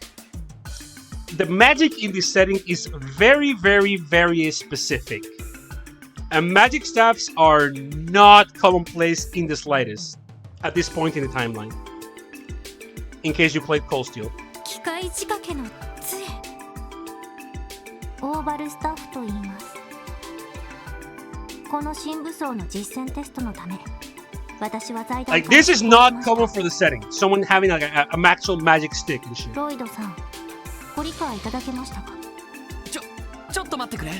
The magic in this setting is very, very, very specific. And magic staffs are not commonplace in the slightest at this point in the timeline. In case you played Cold Steel. 機械仕掛けの杖。オーバルスタッフと言います。この新武装の実践テストのため、私は財団 Like, this is not common for the setting. Someone having like a actual magic stick and shit. ロイドさん、ご理解いただけましたか？ちょっと待ってくれ。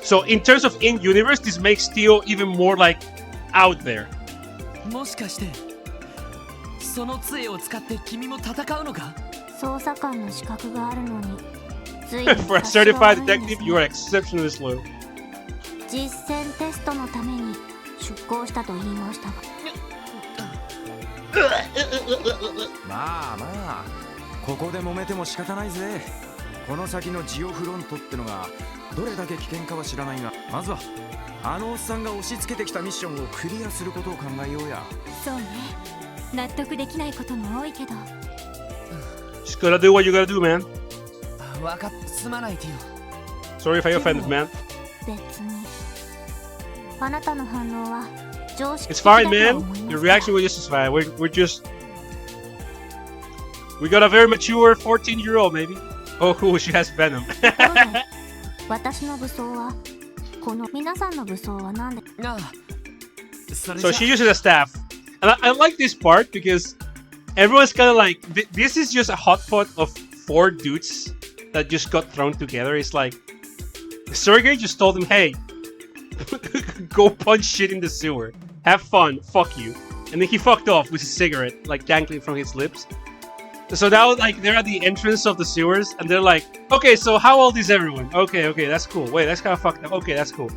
So in terms of in-universe, this makes Steel even more like out there. もしかしてその杖を使って君も戦うのか？捜査官の資格があるのに、For a certified detective, you are exceptionally slow. 実践テストのために出向したと言いましたが。まあここで揉めても仕方ないぜ。この先のジオフロントってのがどれだけ危険かは知らないが、まずはあのおっさんが押し付けてきたミッションをクリアすることを考えようや。そうね、納得できないことも多いけど。Just Gotta do what you gotta do, man. すまないティ Sorry if I offended, man. 別にあなたの反応は常識 It's 的だ fine, と man. 思い Your ます reaction was just fine. We got a very mature 14-year-old, maybe. Oh, cool. She has venom. ところで私の武装はこの皆さんの武装は何でオああそれ So じ she ゃ uses a staff. And I like this part because everyone's kind of like, this is just a hot pot of 4 dudes that just got thrown together. It's like, Sergey just told him, hey, go punch shit in the sewer. Have fun. Fuck you. And then he fucked off with his cigarette, like dangling from his lips. So now, like, they're at the entrance of the sewers, and they're like, okay, so how old is everyone? Okay, that's cool. Wait, that's kind of fucked up. Okay, that's cool.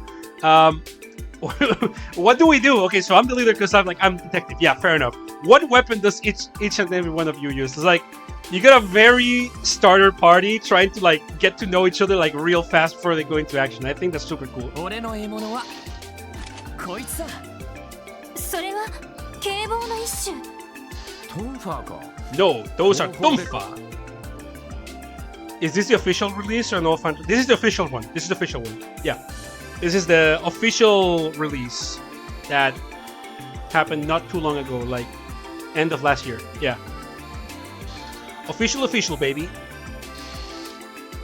What do we do? Okay, so I'm the leader because I'm detective. Yeah, fair enough. What weapon does each and every one of you use? It's like, you got a very starter party trying to, like, get to know each other, like, real fast before they go into action. I think that's super cool. 俺の獲物はこいつだそれは警棒の一種トンファーか No, those are Tonfa. Is this the official release or no? This is the official one. This is the official one. Yeah. This is the official release that happened not too long ago, like end of last year. Yeah. Official, baby.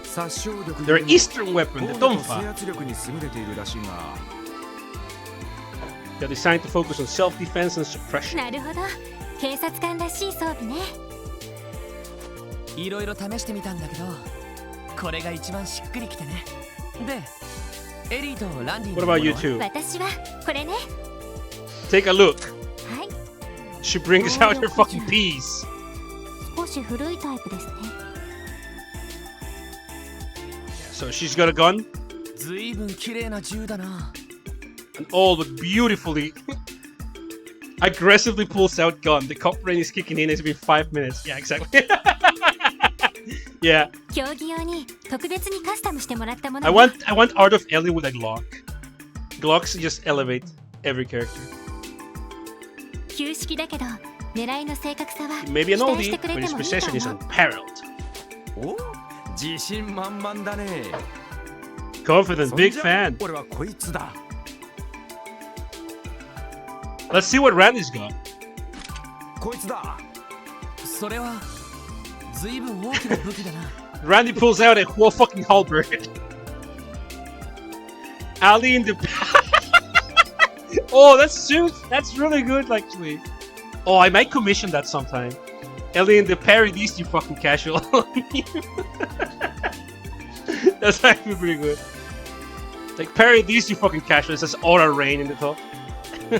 殺傷力 Their Eastern weapon, the 制 Tonfa. 圧力に優れているらしいが They're designed to focus on self-defense and suppression. なるほど警察官らしい装備ねいろいろ試してみたんだけどこれが一番しっくりきてねでエリーとランディ What about you two? 私はこれね Take a look. はい She brings out her fucking peas. 少し古いタイプですね So she's got a gun, ずいぶん綺麗な銃だな an old but beautifully aggressively pulls out gun. The cop brain is kicking in. It's been 5 minutes. Yeah, exactly. Yeah. 競技用に特別にカスタムしてもらったもの I want Art of Ellie with a Glock. Glocks just elevate every character. 旧式だけど狙いの正確さは Maybe an 期待し oldie, てくれ but て its もいい precision is かも unparalleled. お自信満々だね Confident, big そんじゃ fan. 俺はこいつだ Let's see what Randy's got. こいつだそれはずいぶん大きな武器だな Randy pulls out a whole fucking halberd. Ali in the. Oh, that's really good, actually. Oh, I might commission that sometime. Ellie in the parry these you fucking casual. That's actually pretty good. Like parry these you fucking casual. It says Aura Rain in the top.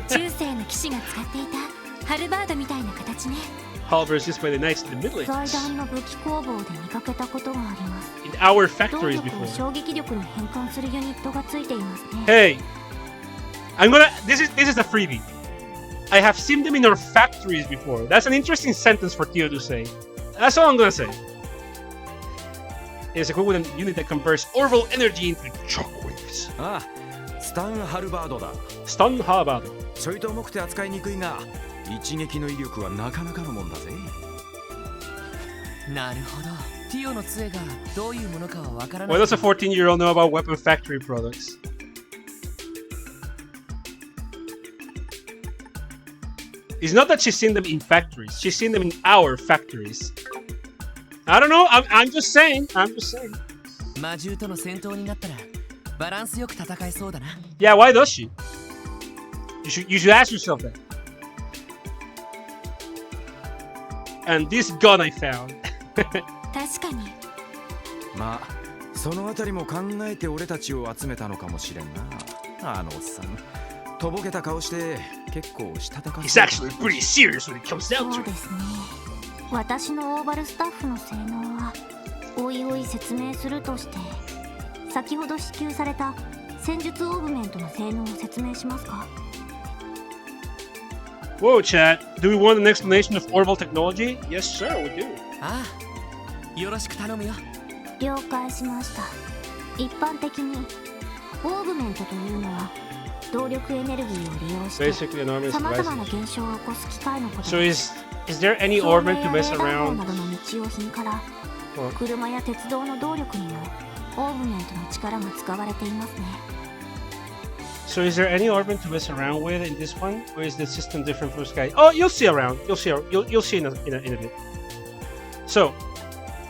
中世の騎士が使っていたハルバードみたいな形ね Halberds used by the knights in the Middle 祭 Ages. 壇の武器工房で見かけたことがあります In our 動 factories 力を before. 衝撃力に変換するユニットがついていますね Hey, This is a freebie. I have seen them in our factories before. That's an interesting sentence for Theo to say. That's all I'm gonna say. It's equipped with a unit that converts orbital energy into shockwaves. ああスタンハルバードだ Stun Halberd. ちょいと重くて扱いにくいが一撃の威力はなかなかのもんだぜなるほどティオの杖がどういうものかはわから What ない does a 14-year-old know about weapon factory products? It's not that she's seen them in factories. She's seen them in our factories. I don't know. I'm just saying. 魔獣との戦闘になったらバランスよく戦えそうだな Yeah, why does she? You should ask yourself that. And this gun I found. 確かにまあそのあたりも考えて俺たちを集めたのかもしれんなあのおっさんとぼけた顔して結構したたか He's actually pretty serious when it comes そ down to う it. ですね私のオーバルスタッフの性能はおいおい説明するとして先ほど支給された戦術オーグメントの性能を説明しますか Whoa, chat. Do we want an explanation of orbital technology? Yes, sir, we do. ああよろしく頼むよ了解しました一般的にオーグメントというのは動力エネルギーを利用して Basically, an army さまざま device. な現象を起こす機械のこと So で he's Is there any 照 orbment 明 to や mess 冷暖房 around? などの日用品から Or- 車や鉄道の動力にもオーグメントの力が使われていますね。 So is there any orbment to mess around with in this one, or is the system different from Sky? Oh, you'll see around. You'll see in a bit. So,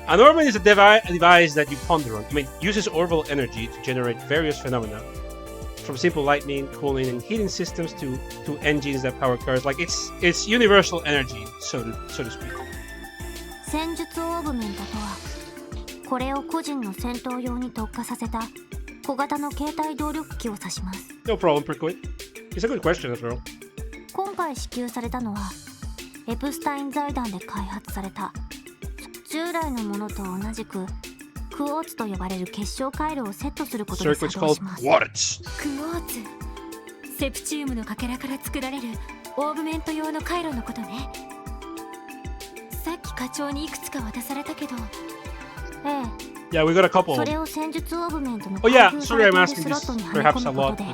an orbment is a device that you ponder on. I mean, uses orbital energy to generate various phenomena, from simple lightning, cooling, and heating systems to engines that power cars. Like it's universal energy, so to speak. 戦術オーグメントとは、これを個人の戦闘用に特化させた小型の携帯動力機を指します。 No problem, Perquit. It's a good question as well. 今回支給されたのはエプスタイン財団で開発された従来のものと同じくクォーツと呼ばれる結晶回路をセットすることで Circuit's 作動 called します。 quartz. クォーツ、セプチウムのかけらから作られるオーグメント用の回路のことね。さっき課長にいくつか渡されたけど、ええ、 Yeah, we got a couple. それを戦術オーグメントの Oh yeah, 開封 sorry, I'm されて asking いるスロ this ットにはめ perhaps 込 a むこ lot. とで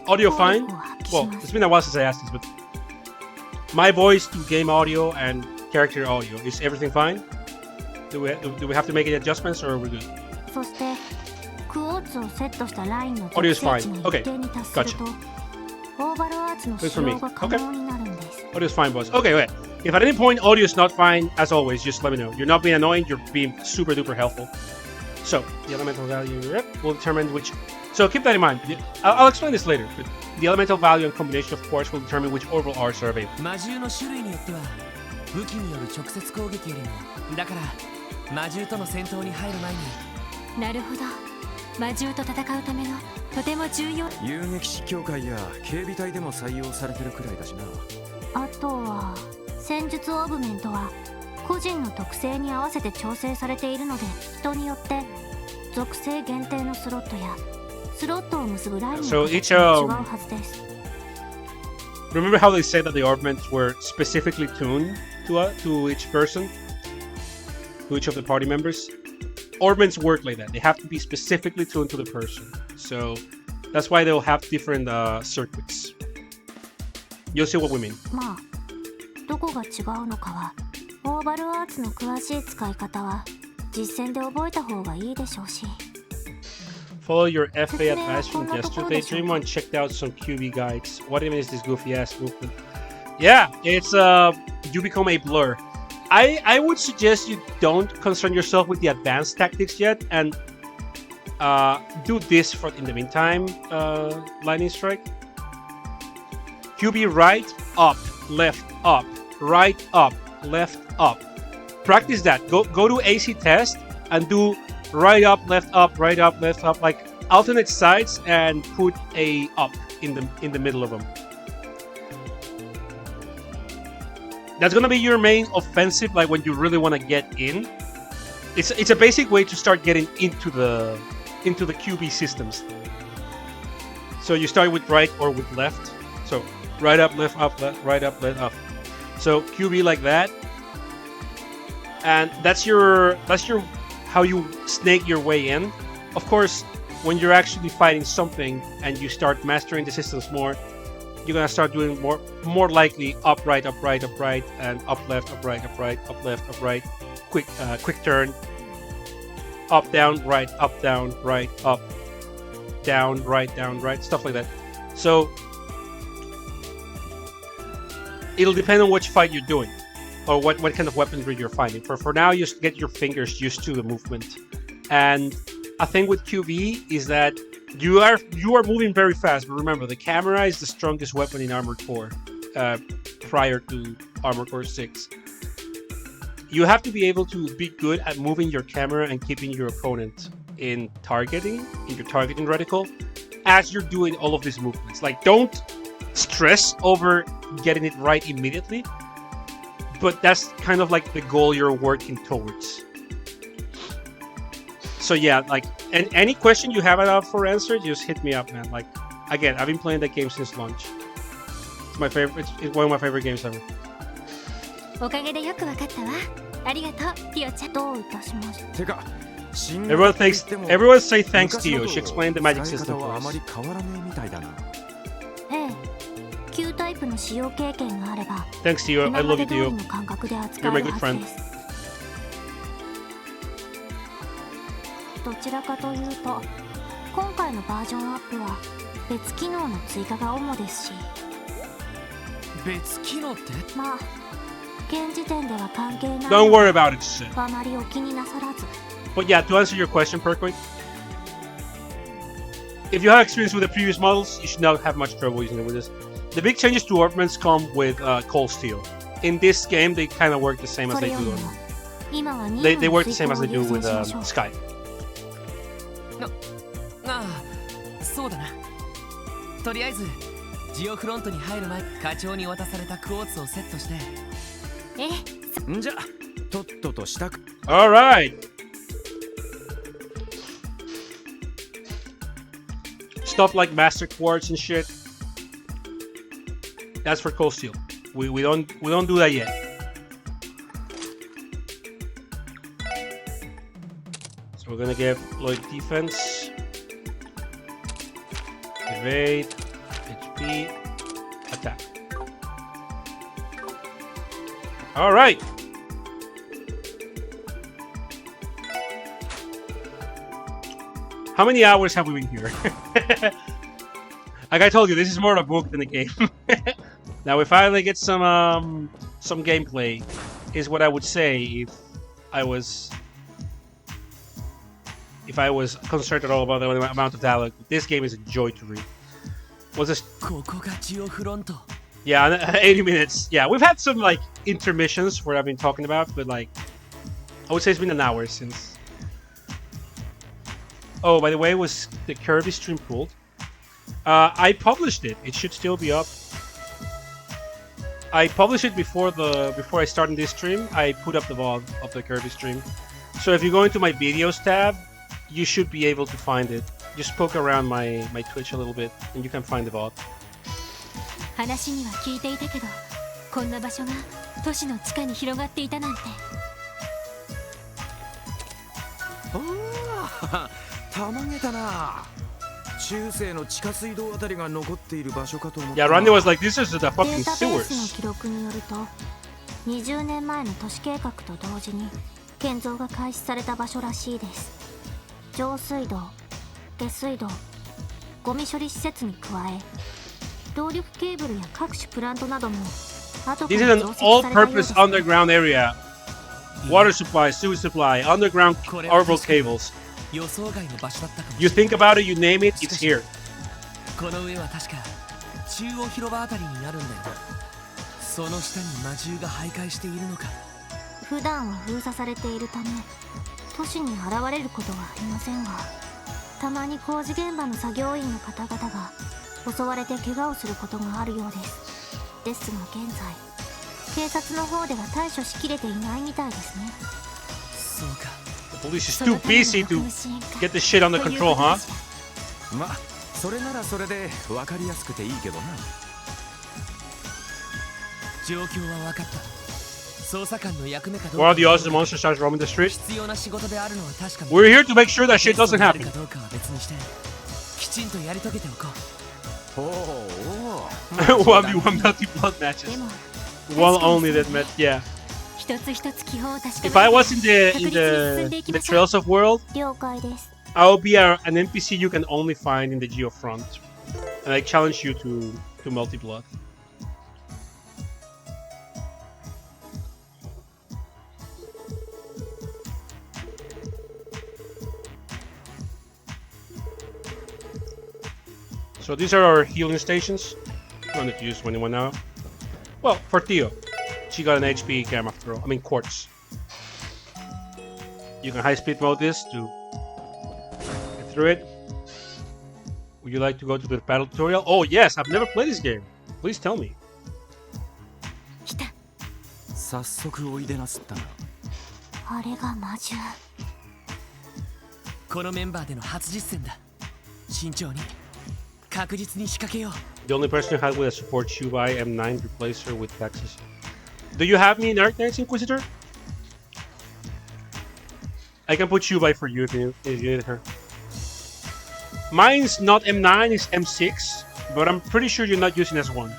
Audio 効 fine? 力を発揮し Well, ま it's す。 been a while since I asked this, but my voice to game audio and character audio, is everything fine? Do we have to make any adjustments, or are we good? そしてクォーツをセットしたラインの Audio 特 is 性 fine. 値の一定に達すると、 Okay, オーバルアーツの Good 使 for me. 用が可能になるんです。 Audio is fine, boss. Okay, wait. If at any point audio is not fine, as always, just let me know. You're not being annoying, you're being super duper helpful. So, the elemental value will determine which... So keep that in mind. I'll explain this later, but the elemental value and combination of course will determine which orbital arts are available. 魔獣の種類によっては武器による直接攻撃よりもだから魔獣との戦闘に入る前になるほど。魔獣と戦うためのとても重要。遊撃士協会や警備隊でも採用されてるくらいだしな。あとは戦術オーグメントは個人の特性に合わせて調整されているので、人によって属性限定のスロットやスロットを結ぶラインの So 形 each が違うはずです。 Remember how they said that the orbments were specifically tuned to each person? To each of the party members? Orbments work like that. They have to be specifically tuned to the person. So that's why they'll have different circuits. You'll see what we mean. まあどこが違うのかはオーバルアーツの詳しい使い方は実戦で覚えた方がいいでしょうし。 Follow your FA advice from yesterday. Dreamon checked out some QB guides. What even is this goofy ass movement? Yeah, it's you become a blur. I would suggest you don't concern yourself with the advanced tactics yet, and do this for in the meantime. Lightning strike. QB right, up, left, up, right, up, left, up. Practice that. Go to AC test and do right up, left up, right up, left up, like alternate sides, and put a up in the middle of them. That's gonna be your main offensive, like when you really want to get in. It's a basic way to start getting into the QB systems. So you start with right or with left. So right up, left, right up, left, up. So QB like that, and that's your how you snake your way in. Of course, when you're actually fighting something and you start mastering the systems more, you're gonna start doing more likely up right, and up left, up right, up left, up right, quick turn, up down, right, up down, right, up, down, right, stuff like that. So it'll depend on which fight you're doing, or what kind of weaponry you're fighting. For now, just get your fingers used to the movement. And a thing with QB is that you are moving very fast, but remember, the camera is the strongest weapon in Armored Core, prior to Armored Core 6. You have to be able to be good at moving your camera and keeping your opponent in your targeting reticle as you're doing all of these movements. Like, don't stress over getting it right immediately, but that's kind of like the goal you're working towards. So yeah, like, and any question you have for answer, just hit me up, man. Like, again, I've been playing that game since launch. It's my favorite. It's one of my favorite games ever. おかげでよくわかったわ。ありがとう、ティオちゃん。どういたしまして。てか、Everyone say thanks to you. She explained the magic system for あ us. まり変わらねえみたいだな。ええ、旧タイプの使用経験があれば Thanks, Tio. 今 I ま love で you, 通り Tio. の感覚で扱 You're え my る good は friend. ずです。どちらかというと今回のバージョンアップは別機能の追加が主ですし、別機能って？まあ現時点では関係ない Don't worry about it, sis. あまりお気になさらず。 But yeah, to answer your question, Perkwood, if you have experience with the previous models, you should not have much trouble using it with this. The big changes to ornaments come with cold steel. In this game, they kind of work the same as それ they より do. も今は They 任 they 務 work の the 遂 same 行 as を they 優 do 先 with しましょう。 Sky. ああ、そうだな。とりあえずジオフロントに入る前、課長に渡されたクォーツをセットして。え、んじゃとっとと支度。 All right. Stuff like master quartz and shit. That's for cold steel. We don't do that yet. So we're gonna give Lloyd defense, evade, HP, attack. All right. How many hours have we been here? Like I told you, this is more of a book than a game. Now we finally get some gameplay, is what I would say if I was concerned at all about the amount of dialogue. This game is a joy to read. Was this? ここがジオフロント。 Yeah, 80 minutes. Yeah, we've had some like intermissions where I've been talking about, but like I would say it's been an hour since. Oh, by the way, was the Kirby stream pulled? I published it. It should still be up. I published it before I started this stream. I put up the VOD of the Kirby stream. So if you go into my videos tab, you should be able to find it. Just poke around my Twitch a little bit, and you can find the VOD. 話には聞いていたけど、こんな場所が都市の地下に広がっていたなんて。おお、たまげたな。中世の地下水道あたりが残っている場所かと思った。 Yeah, Randy was like, "This is the デ fucking ータベースの sewers." 記録によると、20年前の都市計画と同時に建造が開始された場所らしいです。上水道、下水道、ゴミ処理施設に加え、動力ケーブルや各種プラントなども後か This is ら an 増設されたようで all-purpose す。 underground area. Water supply, sewer supply, underground orbital cables. 予想外の場所だったかもし You れない。 think about it, you name it, it's here. この上は確か中央広場あたりになるんだよ。その下に魔獣が徘徊しているのか。普段は封鎖されているため都市に現れることはありませんが、たまに工事現場の作業員の方々が襲われて怪我をすることがあるようです。ですが現在警察の方では対処しきれていないみたいですね。そうか。 The police is そ too のための busy to 空心化 get this shit under という control, こと huh? でした。ま、それならそれで分かりやすくていいけどな。状況は分かった。捜査官の役目かどう What か are the odds the monster starts roaming the street? 必要な仕事であるのは確かに。 We're here to make sure that shit テスト doesn't になる happen. かどうかは別にしてきちんとやり遂げておこう。おおお。 1v1 multi-blood で matches. も One only that met, yeah. 一つ一つ基本を確かめ If I て was in the 確実に進んでいき in the ましょう。 Trails of World, 了解です。 I will be an NPC you can only find in the Geofront, and I challenge you to multi-blood. So these are our healing stations. I don't need to use 21 now. Well, for Theo, she got an HP cam after all. I mean quartz. You can high-speed mode this to get through it. Would you like to go to the battle tutorial? Oh yes, I've never played this game. Please tell me. 来た。早速おいでなすったな。あれが魔獣。このメンバーでの初実践だ。慎重に確実に仕掛けよう。 The only person you had with a support Shubai M9 replace her with Texas. Do you have me in Dark Knights Inquisitor? I can put Shubai for you if you need her. Mine's not M9, it's M6, but I'm pretty sure you're not using S1.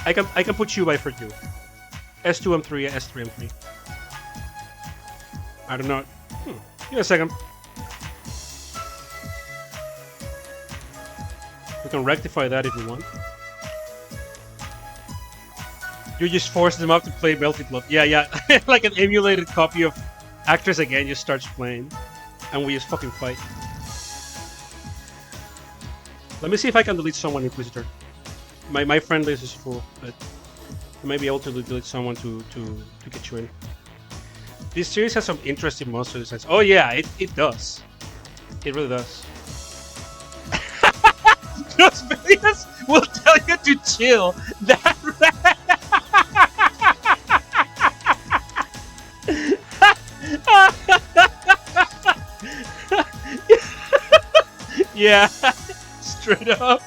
I can put Shubai for you. S2 M3, S3 M3. I don't know. Give me a second. We can rectify that if we want. You just force them up to play Melted Blood. Yeah. Like an emulated copy of Actors Again just starts playing. And we just fucking fight. Let me see if I can delete someone in Inquisitor. My friend list is full, but I may be able to delete someone to get you in. This series has some interesting monster designs. Oh yeah, it does. It really does. Those videos will tell you to chill. Yeah, straight up.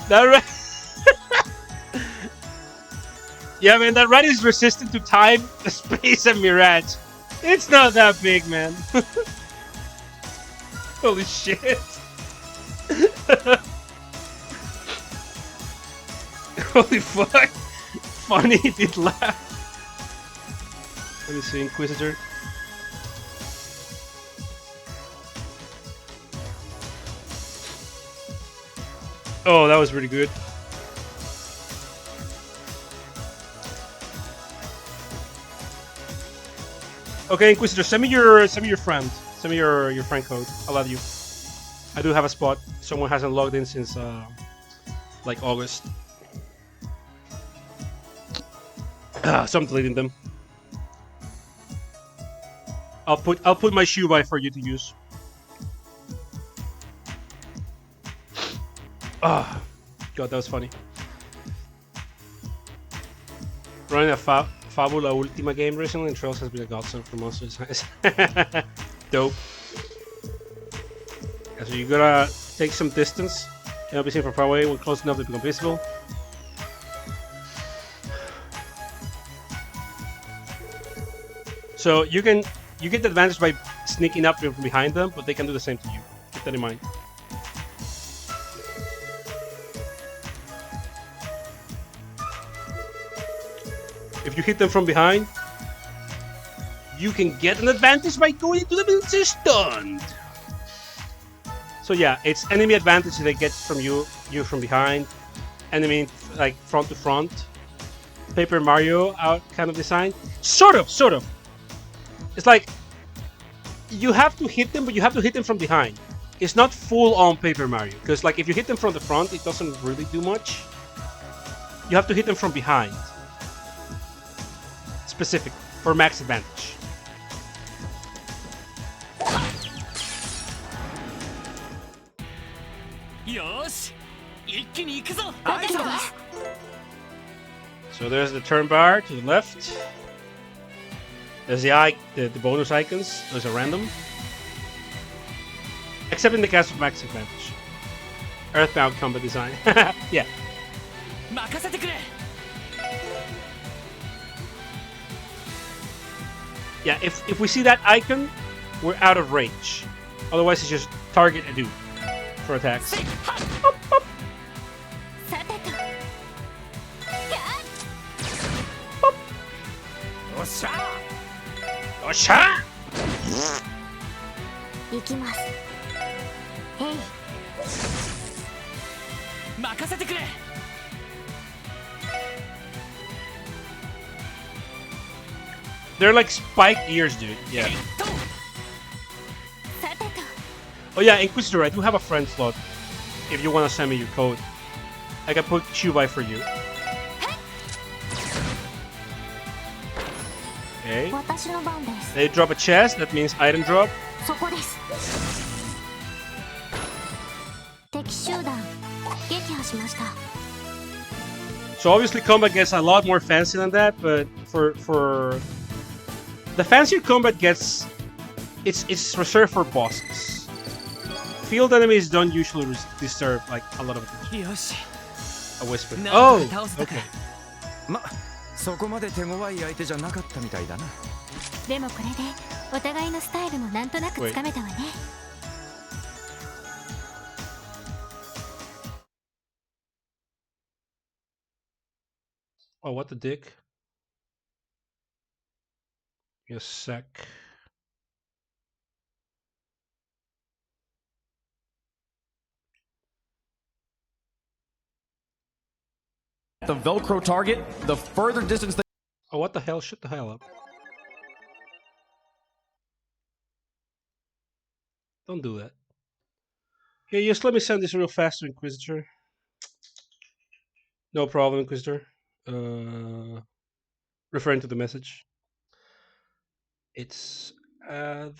That rat. Yeah, man, that rat is resistant to time, space, and mirage. It's not that big, man. Holy shit. Holy fuck. Funny, it did laugh. Let me see, Inquisitor. Oh, that was really good. Okay, Inquisitor, send me your friend. Send me your friend code. I'll add you. I do have a spot. Someone hasn't logged in since like August. So I'm deleting them. I'll put my Shubai for you to use. Ah, God, that was funny. Running a Fabula Ultima game recently, and Trails has been a godsend for monster designs. Dope. Yeah, so you gotta take some distance. Cannot be seen from far away. When close enough, they become visible. So you get the advantage by sneaking up from behind them, but they can do the same to you. Keep that in mind. If you hit them from behind, you can get an advantage by going into them and they're stunned. So yeah, it's enemy advantage that gets from you from behind, enemy like front to front. Paper Mario out kind of design. Sort of. It's like you have to hit them, but you have to hit them from behind. It's not full on Paper Mario, because like if you hit them from the front, it doesn't really do much. You have to hit them from behind. Specific for max advantage. So there's the turn bar to the left. There's the bonus icons. Those are random. Except in the case of max advantage. Earthbound combat design. Yeah. Yeah, if we see that icon, we're out of range. Otherwise, it's just target a dude for attacks. Osha! They're like spiked ears, dude. Yeah. Oh yeah, Inquisitor, I do have a friend slot. If you want to send me your code, I can put Shubai for you. Okay. They drop a chest, that means item drop. So obviously combat gets a lot more fancy than that, but for the fancier combat gets it's reserved for bosses. Field enemies don't usually deserve like a lot of attention. A whisper. Oh, okay. そこまで手強い相手じゃなかったみたいだな。でもこれでお互いのスタイルもなんとなくつかめたわね。Oh, what the dick? Give me a sec. The Velcro target, the further distance they Oh, what the hell? Shut the hell up. Don't do that. Here, just let me send this real fast to Inquisitor. No problem, Inquisitor. Referring to the message. It's add.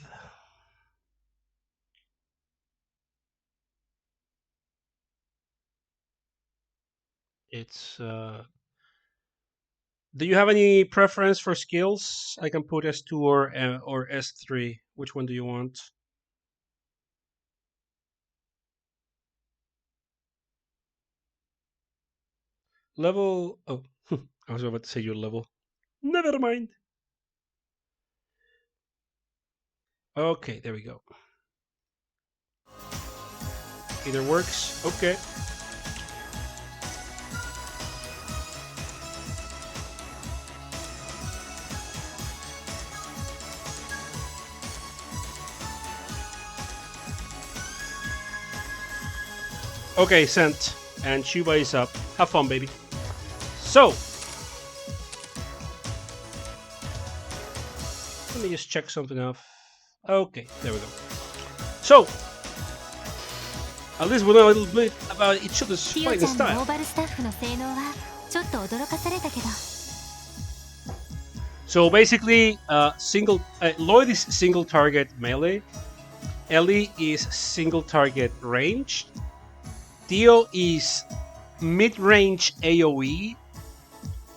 It's do you have any preference for skills? I can put S2 or S3. Which one do you want? Level. Oh, I was about to say your level. Never mind. Okay, there we go. Either works. Okay. Okay, sent. And Shuba is up. Have fun, baby. So, let me just check something off. Okay, there we go. So, at least we know a little bit about each other's キヨ fighting ちゃんのオ style. ーバルスタッフの性能はちょっと驚かされたけど So basically, Lloyd is single target melee, Ellie is single target ranged, Dio is mid-range AoE,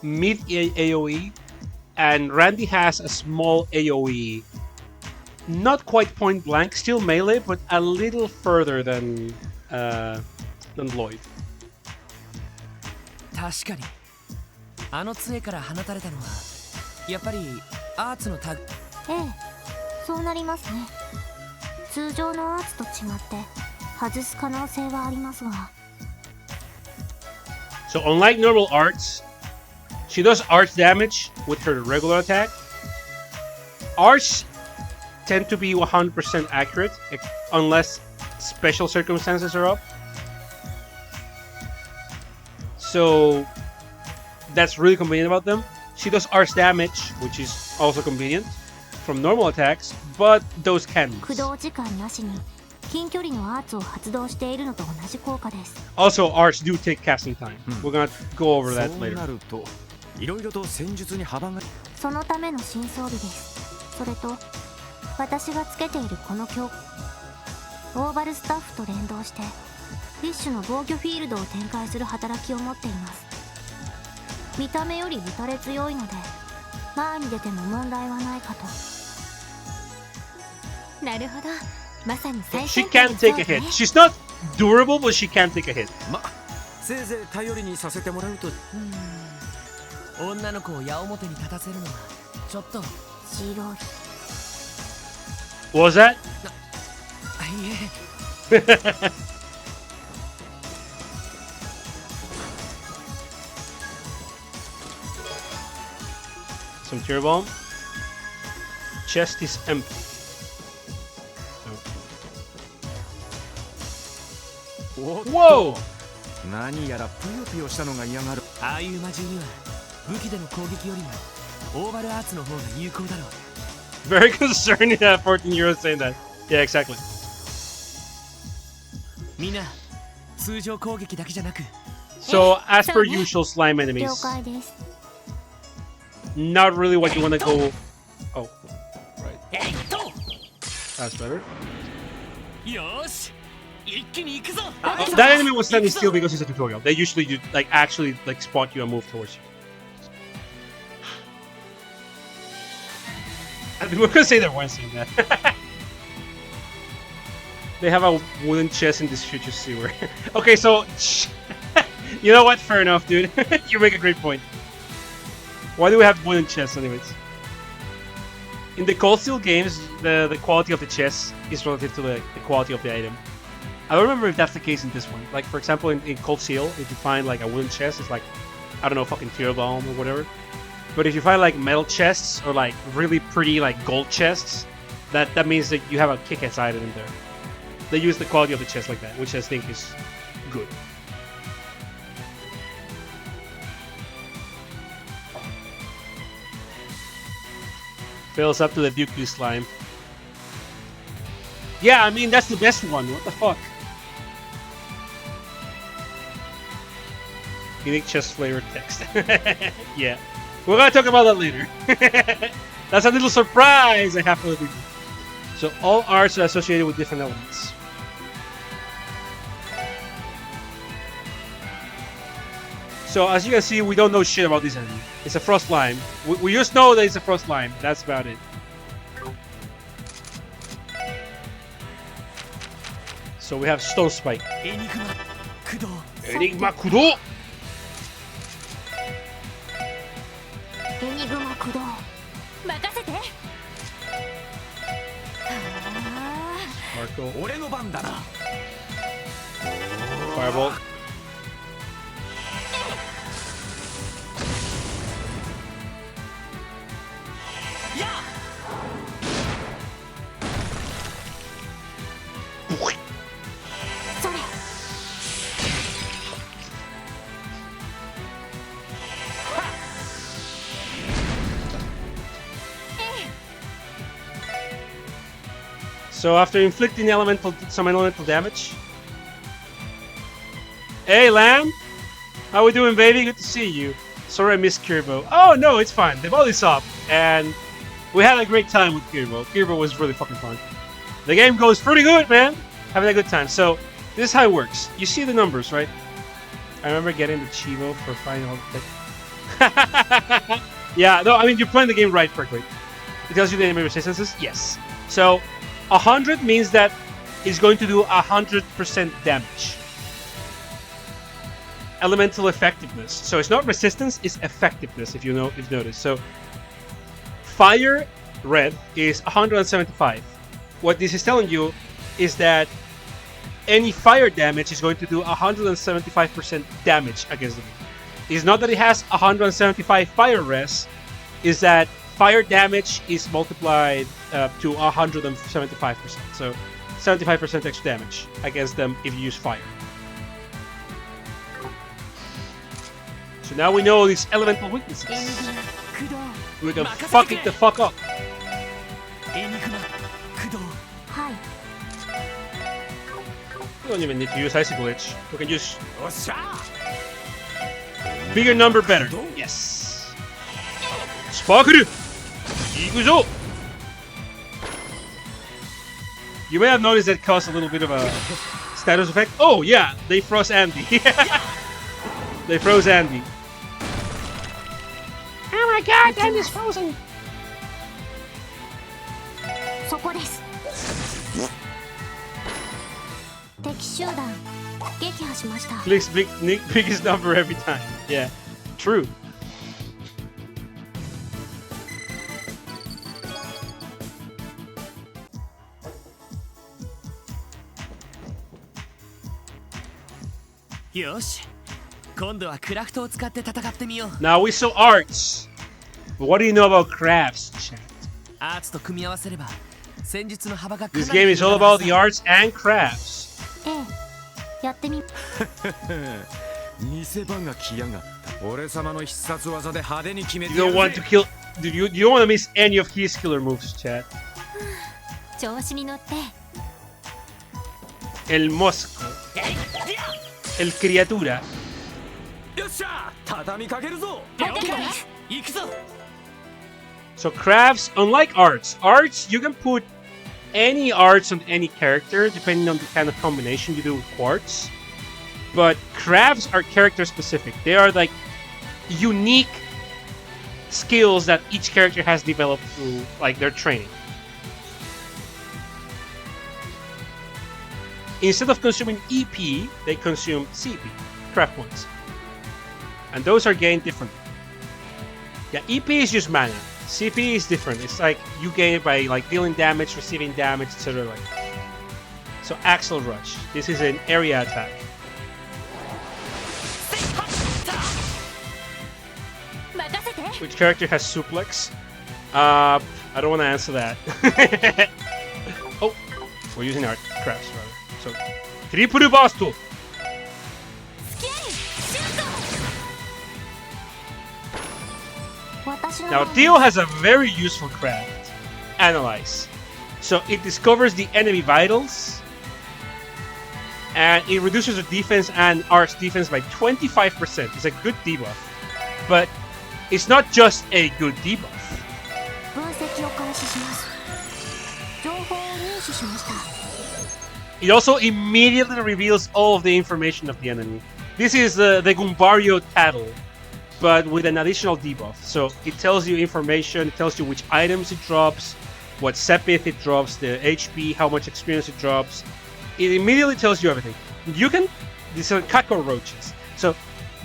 mid AoE, and Randy has a small AoE. Not quite point blank, still melee, but a little further than Lloyd. 確かにあの杖から放たれたのはやっぱりアーツのタグ。ええそうなりますね通常のアーツと違って外す可能性はありますが So unlike normal arts, she does arts damage with her regular attack. Arts tend to be 100% accurate unless special circumstances are up. So that's really convenient about them. She does arts damage, which is also convenient from normal attacks, but those can 駆 miss. 動時間なしに近距離のアーツを発動しているのと同じ効果です Also, arts do take casting time. We're gonna go over そ that う later. なるといろいろと戦術に幅がそのための新装備ですそれと私がつけているこの強オーバルスタッフと連動してフィッシュの防御フィールドを展開する働きを持っています見た目より打たれ強いので前に出ても問題はないかとなるほどまさに最 She 先端 can の take 装 a 備 hit. ね She's not durable, but she can take a hit. ませいぜい頼りにさせてもらうと女の子を矢面に立たせるのはちょっと。白い What was that? いえ Some tear bomb. Chest is empty. Whoa! 何やらぷよぷよしたのが嫌がるああいう魔獣には武器での攻撃よりもオーバルアーツの方が有効だろう。 Very concerning that 14 euros saying that. Yeah, exactly. みんな通常攻撃だけじゃなく So, as per そうね。 usual, slime 了 enemies. 解です Not really what you want to go. Oh, right. えいっと That's better. よーし一気に行くぞ。 Oh, that enemy was standing still because it's a tutorial. They usually do, like, actually, like, spot you and move towards you. I mean, we're gonna say they're saying that. They have a wooden chest in this future sewer. Okay, so you know what? Fair enough, dude. You make a great point. Why do we have wooden chests, anyways? In the Cold Steel games, the quality of the chest is relative to the quality of the item. I don't remember if that's the case in this one. Like, for example, in Cold Steel, if you find like a wooden chest, it's like I don't know, fucking Tear Bomb or whatever. But if you find like metal chests or like really pretty like gold chests, that means that you have a kick-ass item in there. They use the quality of the chest like that, which I think is good. Fills up to the Dooku slime. Yeah, I mean that's the best one. What the fuck? Unique chest flavor text. Yeah. We're gonna talk about that later. That's a little surprise I have for the people. So all arts are associated with different elements. So as you can see, we don't know shit about this enemy. It's a frost slime. We just know that it's a frost slime. That's about it. So we have Stone Spike. Enigma Kudo. Enigma Kudo! エニグマ駆動任せて。はあ Marco. 俺の番だな。 Fireball. Yeah. それ So after inflicting some elemental damage. Hey Lamb! How we doing, baby? Good to see you. Sorry I missed Kirbo. Oh no, it's fine. The volley's up, and we had a great time with Kirbo. Kirbo was really fucking fun. The game goes pretty good, man. Having a good time. So this is how it works. You see the numbers, right? I remember getting the Chivo for final. Yeah, no, I mean you're playing the game right, perfectly. It tells you the enemy resistances. Yes. So 100 means that it's going to do 100% damage. Elemental effectiveness. So it's not resistance, it's effectiveness, if you've noticed. So fire red is 175. What this is telling you is that any fire damage is going to do 175% damage against the enemy. It's not that it has 175 fire res, is that fire damage is multiplied to 175%. So 75% extra damage against them if you use fire. So now we know these elemental weaknesses. エニグマ駆動 We can fuck it the fuck up. エニグマ駆動。はい We don't even need to use Icy Glitch. We can use おっしゃ bigger number better. Yes. Sparkle! Ikuzo! You may have noticed that caused a little bit of a status effect. Oh yeah, they froze Andy. They froze Andy. Oh my god, Andy's frozen! そこです敵集団撃破しました Clicks biggest number every time. Yeah, true. Yoshi. 今度はクラフトを使って戦ってみよう。 Now we saw arts. But what do you know about crafts, chat? アーツと組み合わせれば戦術の幅がかなり This game is all 広がる about the arts and crafts. ええやってみ見せ場が来やがった。俺様の必殺技で派手に決めて You や don't る want ぜ to kill. You don't want to miss any of his killer moves, chat. 調子に乗って El Mosco. El Criatura. よっしゃ畳みかけるぞ。持ってきて行くぞ。 So crafts, unlike arts, you can put any arts on any character depending on the kind of combination you do with quartz. But crafts are character specific. They are like unique skills that each character has developed through like their training. Instead of consuming EP, they consume CP, craft points. And those are gained differently. Yeah, EP is just mana. CP is different. It's like you gain it by like dealing damage, receiving damage, etc. Like so. Axle Rush. This is an area attack. Which character has suplex? I don't want to answer that. Oh, we're using our crafts rather. So, triple Basto. Now, Dio has a very useful craft, Analyze. So it discovers the enemy vitals, and it reduces the defense and Ark's defense by 25%. It's a good debuff, but it's not just a good debuff. It also immediately reveals all of the information of the enemy. This is the Gumbario Tattle, but with an additional debuff. So it tells you information, it tells you which items it drops, what Sepith it drops, the HP, how much experience it drops. It immediately tells you everything. You can, these are cockroaches, so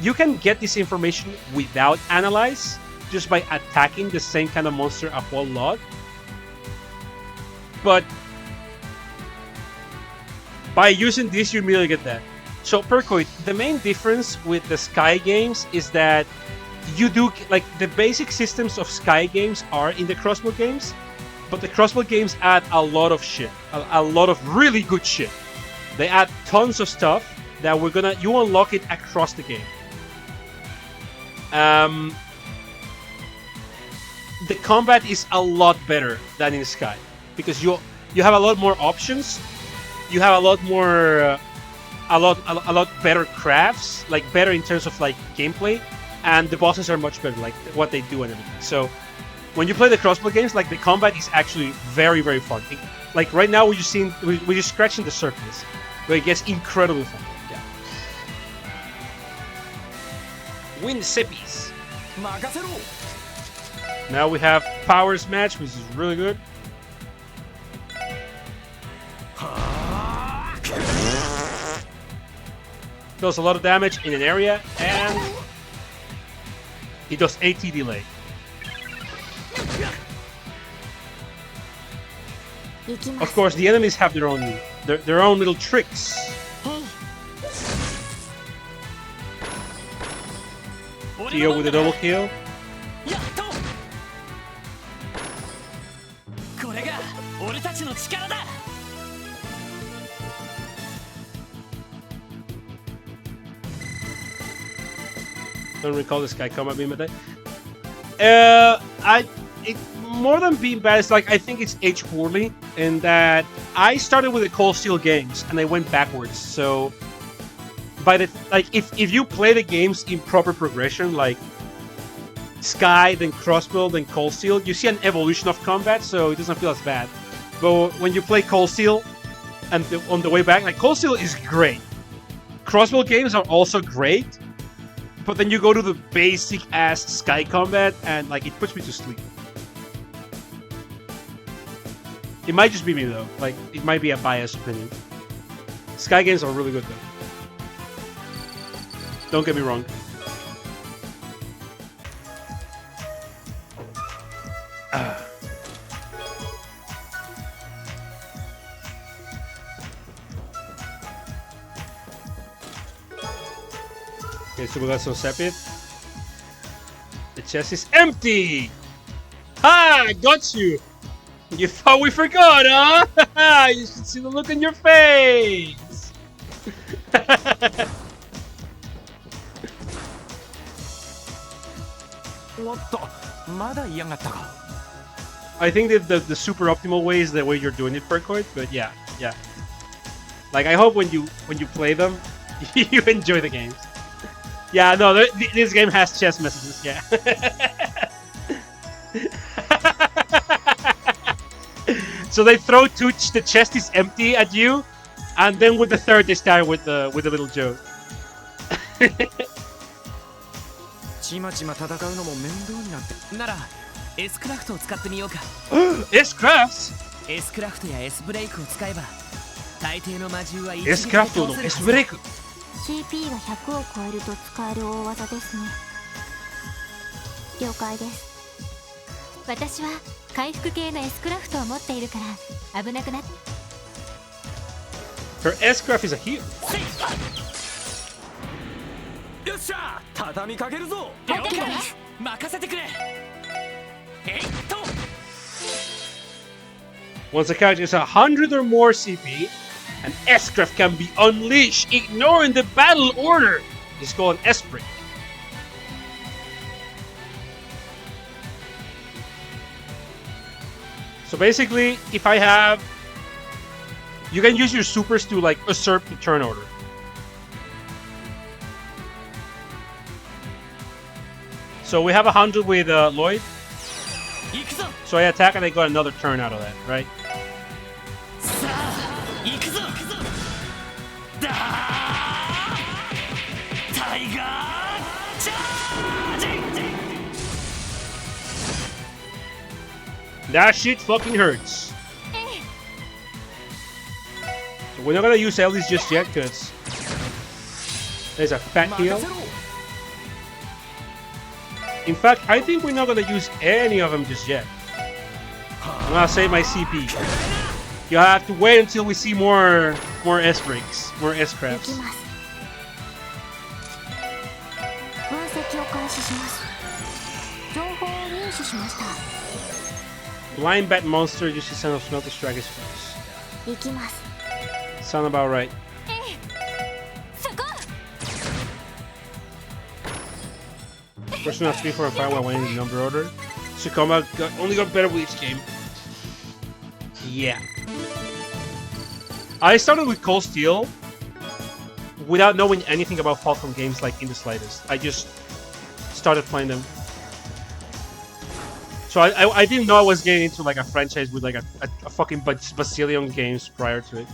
you can get this information without Analyze, just by attacking the same kind of monster a whole lot. But by using this, you immediately get that. So Perkoid, the main difference with the Sky games is that you do, like, the basic systems of Sky games are in the Crossbow games, but the Crossbow games add a lot of shit, a lot of really good shit. They add tons of stuff that you unlock it across the game. The combat is a lot better than in Sky because you have a lot more options. You have a lot more, a lot better crafts, like better in terms of like gameplay, and the bosses are much better, like what they do and everything. So when you play the Crossbow games, like the combat is actually very, very fun. Like right now, we're just scratching the surface, but it gets incredibly fun. Yeah. Win the Seppies. Now we have Powers match, which is really good. Does a lot of damage in an area, and it does AT delay. Of course, the enemies have their own little tricks. Dio with a double kill. Don't recall this guy combat being bad. More than being bad, it's like I think it's aged poorly in that I started with the Cold Steel games and I went backwards. So if you play the games in proper progression, like Sky, then Crossbow, then Cold Steel, you see an evolution of combat, so it doesn't feel as bad. But when you play Cold Steel and on the way back, like Cold Steel is great. Crossbow games are also great. But then you go to the basic ass Sky combat and like it puts me to sleep. It might just be me though. Like it might be a biased opinion. Sky games are really good though. Don't get me wrong. Okay, so we got some Sepith. The chest is empty! Ha! Got you! You thought we forgot, huh? You should see the look on your face! I think that the super optimal way is the way you're doing it, Perkoid, but yeah. Like, I hope when you play them, you enjoy the games. Yeah, no, this game has chest messages, yeah. So they throw two, the chest is empty at you, and then with the third they start with the little joke. S-Craft を使ってみようか。S-Crafts? S-Craft や S-Break を使えば大抵の魔獣は一撃で S-Craft の S-Break。 CP が100を超えると使える大技ですね。了解です。私は回復系の S クラフトを持っているから危なくなって。Her S-Craft is a heal. よっしゃ、畳みかけるぞ。了解です。任せてくれ。えいっと。 Once a character is 100 or more CP, an S-Craft can be unleashed, ignoring the battle order. It's called an S-Break. So basically, if I have... You can use your supers to like usurp the turn order. So we have 100 with Lloyd. So I attack and I got another turn out of that, right? That shit fucking hurts. So we're not gonna use Ellis just yet, because there's a fat heal. In fact, I think we're not gonna use any of them just yet. I'm gonna save my CP. You have to wait until we see more S breaks, more S crafts. 分析を開始します。情報を入手しました。 Blind bat monster uses sound of smell to strike his foes. 行きます。 Sound about right. そこ。 Personnel 3, 4, and 5 while winning in number order. Sukoma only got better with each game. Yeah. I started with Cold Steel without knowing anything about Falcon games, like in the slightest. I just started playing them. So I didn't know I was getting into like a franchise with like a fucking bazillion games prior to it.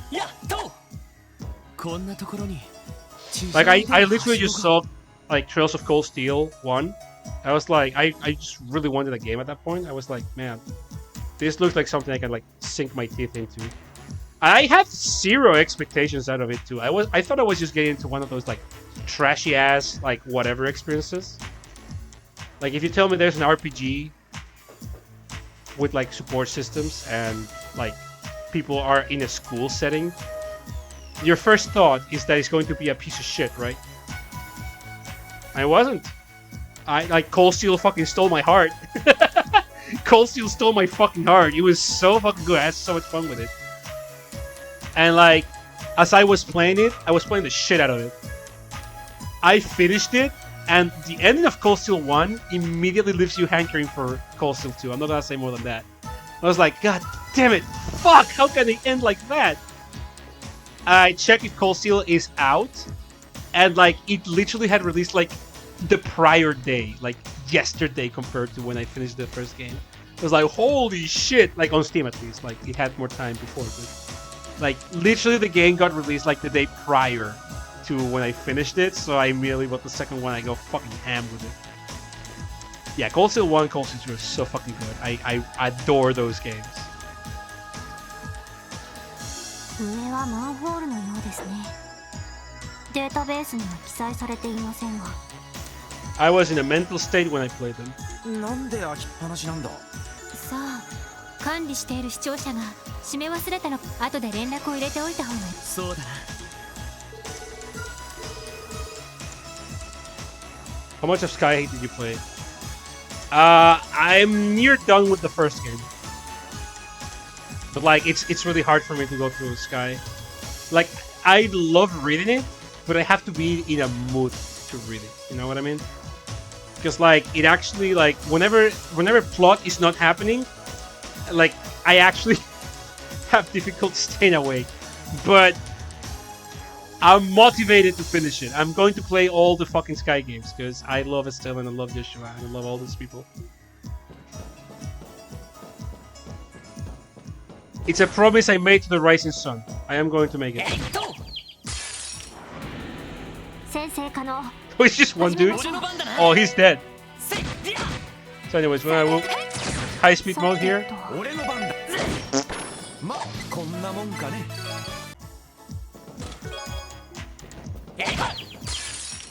Like I literally just saw like Trails of Cold Steel 1. I was like, I just really wanted a game at that point. I was like, man, this looks like something I can like sink my teeth into. I had zero expectations out of it too. I thought I was just getting into one of those like trashy ass like whatever experiences. Like if you tell me there's an RPG with like support systems and like people are in a school setting, your first thought is that it's going to be a piece of shit, right? I wasn't. I like Cold Steel fucking stole my heart. Cold Steel stole my fucking heart. It was so fucking good. I had so much fun with it. And like, as I was playing it, I was playing the shit out of it. I finished it, and the ending of Cold Steel 1 immediately leaves you hankering for Cold Steel 2. I'm not gonna say more than that. I was like, God damn it! Fuck! How can they end like that? I checked if Cold Steel is out, and like, it literally had released like the prior day, like yesterday compared to when I finished the first game. It was like, holy shit! Like on Steam at least, like it had more time before. But, like literally, the game got released like the day prior to when I finished it, so I immediately bought the second one. I go fucking ham with it. Yeah, Cold Steel 1, Cold Steel 2 are so fucking good. I adore those games. 上はマンホールのようですね。データベースには記載されていませんが。I was in a mental state when I played them. なんで開きっぱなしなんだ。さあ、管理している視聴者が閉め忘れたの。後で連絡を入れておいた方がいい。そうだな。 How much of Sky did you play? I'm near done with the first game. But like, it's really hard for me to go through Sky. Like, I love reading it, but I have to be in a mood to read it. You know what I mean? Because like, it actually like, whenever plot is not happening, like, I actually have difficulty staying awake. But I'm motivated to finish it. I'm going to play all the fucking Sky games because I love Estelle and I love Joshua and I love all these people. It's a promise I made to the Rising Sun. I am going to make it. Oh, it's just one dude? Oh, he's dead. So anyways, when I will high speed mode here. ま、こんなもんかね。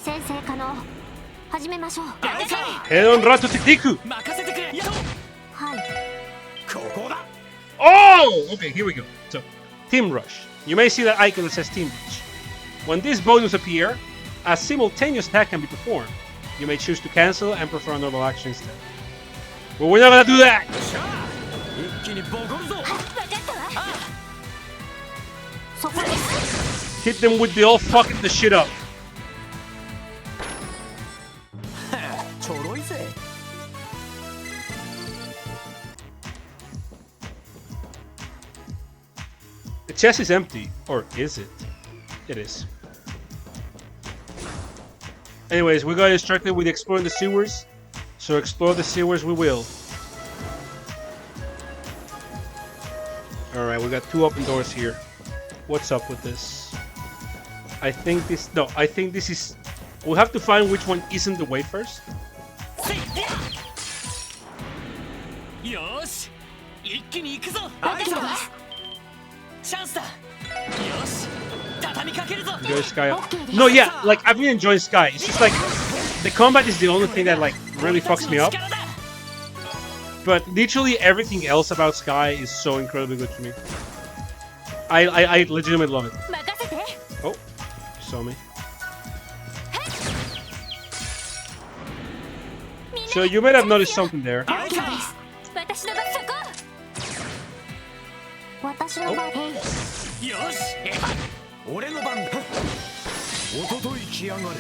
先生可能。始めましょう。Head on Rato Tiku! 任せてくれ。はい。ここだ。 Oh! Okay, here we go. So, Team Rush. You may see that icon that says Team Rush. When these bonus appear, a simultaneous attack can be performed. You may choose to cancel and prefer a normal action instead. But we're not gonna do that! 一気にボコるぞ。分かったわ。そこです。 Hit them with the all fucking the shit up. ちょろいぜ。 The chest is empty. Or is it? It is. Anyways, we got instructed with exploring the sewers. So explore the sewers we will. Alright, we got 2 open doors here. What's up with this? I think this... No, I think this is... We'll have to find which one isn't the way first. よーし、一気に行くぞ。分かったわ。チャンスだ。よし、畳みかけるぞ。 Enjoy Sky. No, yeah, like, I've been enjoying Sky. It's just like... The combat is the only thing that, like, really fucks me up. But literally everything else about Sky is so incredibly good to me. I legitimately love it. 任せて。 Oh, you saw me. So you might have noticed something there. 私の番そこ。私の番。よし、俺の番だ。おととい来やがれ。っ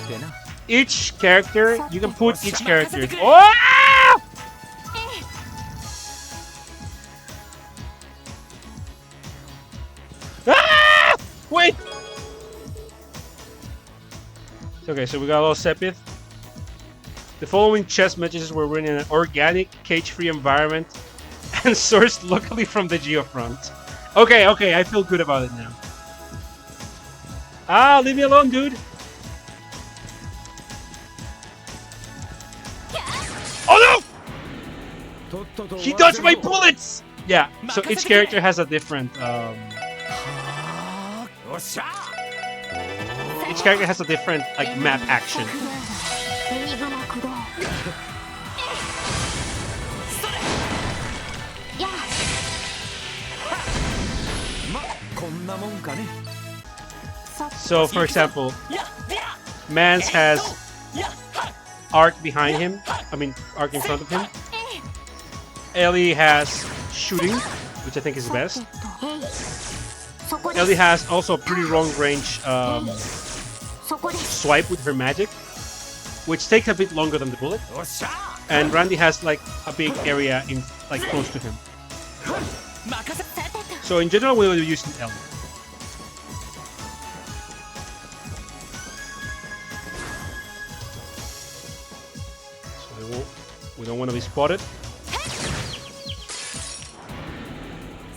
てな。 Each character, you can put each character. Oh! Ah! Wait! Okay, so we got a little Sepith. The following chess matches were written in an organic, cage-free environment and sourced locally from the Geofront. Okay, okay, I feel good about it now. Ah, leave me alone, dude. Oh no! He dodged my bullets! Yeah, so each character has a different, Each character has a different, like, map action. エニグマ駆動。やあ。ま、こんなもんかね。 So, for example, Mans has arc behind him. I mean, arc in front of him. Ellie has shooting, which I think is best. そこです。 Ellie has also a pretty long range そこです。 swipe with her magic, which takes a bit longer than the bullet. And Randy has like a big area in like close to him. So in general, we will be using Ellie. So we don't want to be spotted.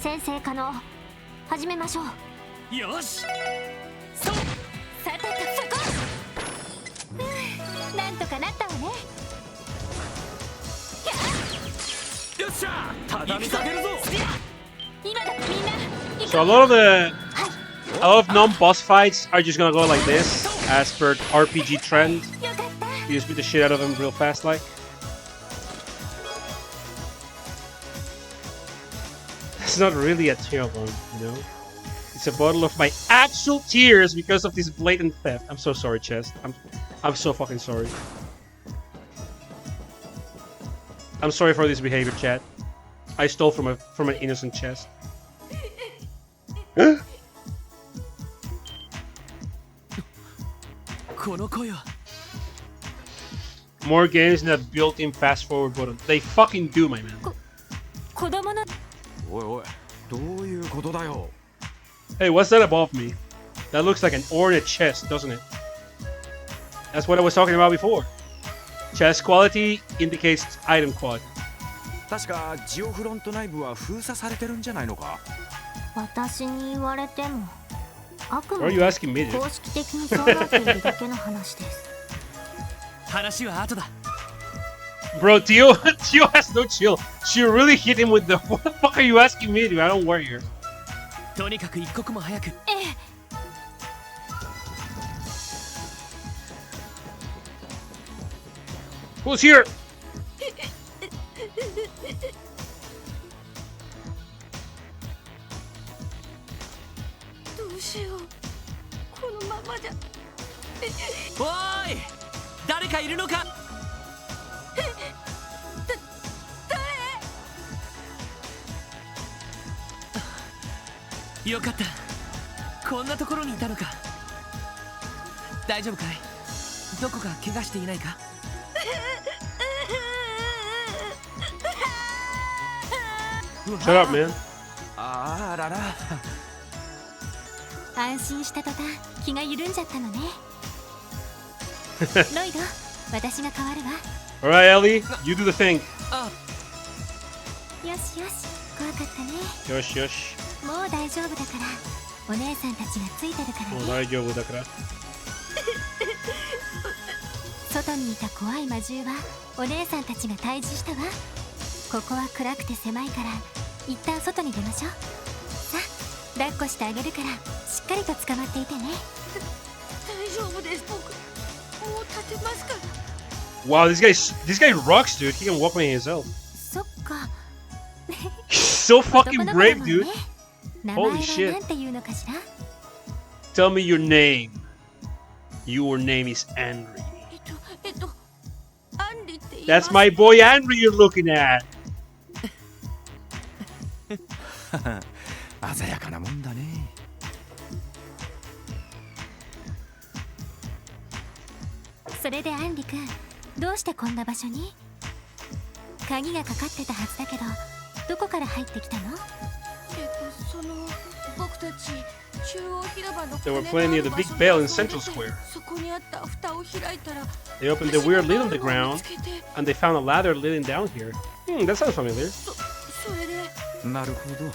先生可能。始めましょう。よし。そう。さてとそこ。なんとかなったわね。よっしゃ、畳みかけるぞ。今だみんな。 So a lot of non-boss fights are just gonna go like this, as per RPG trend. よかった。 You just beat the shit out of them real fast, like. It's not really a tear alone, you know? It's a bottle of my actual tears because of this blatant theft. I'm so sorry, Chest. I'm so fucking sorry. I'm sorry for this behavior, chat. I stole from an innocent Chest. More games than a built-in fast-forward button. They fucking do, my man. 子供の。おいおい、どういうことだよ。 Hey, what's that above me? That looks like an ornate chest, doesn't it? That's what I was talking about before. Chest quality indicates item quality. 確かジオフロント内部は封鎖されてるんじゃないのか。私に言われても。あく Or ま are で you asking me, dude? 公式的にそうなっているだけの話です。話は後だ。 Bro, Tio has no chill. She really hit him with the... What the fuck are you asking me, dude? I don't worry here. とにかく一刻も早く。ええ。 Who's here? どうしよう。このままじゃ。おーい、誰かいるのか。よかった、こんなところにいたのか。大丈夫かい？どこか怪我していないか？Shut up, man. あらら。安心した途端気が緩んじゃったのね。ロイド、私が変わるわ。 Alright, Ellie, you do the thing. あ、よしよし、怖かったね。 Yosh, yosh. もう大丈夫だから、お姉さんたちがついてるからね。 Daijoubu daから. 外にいた怖い魔獣はお姉さんたちが退治したわ。ここは暗くて狭いから一旦外に出ましょう。さあ抱っこしてあげるからしっかりと捕まっていてね。大丈夫です。僕もう立てますから。 Wow, this guy rocks, dude. He can walk by himself. そっか。 He's so 男 fucking の子だも brave, ん dude. ね。名前 Holy は shit. なんていうのかしら。 Tell me your name. Your name is Andri. アンリって言います。 That's my boy Andri you're looking at. 鮮やかなもんだね。それでアンリ君、どうしてこんな場所に？鍵がかかってたはずだけど、どこから入ってきたの？その僕たち中央広場の They were playing near the big bell in Central Square. そこにあった蓋を開いたら They opened the weird lid on the ground, and they found a ladder leading down here. That sounds familiar. それでなるほど。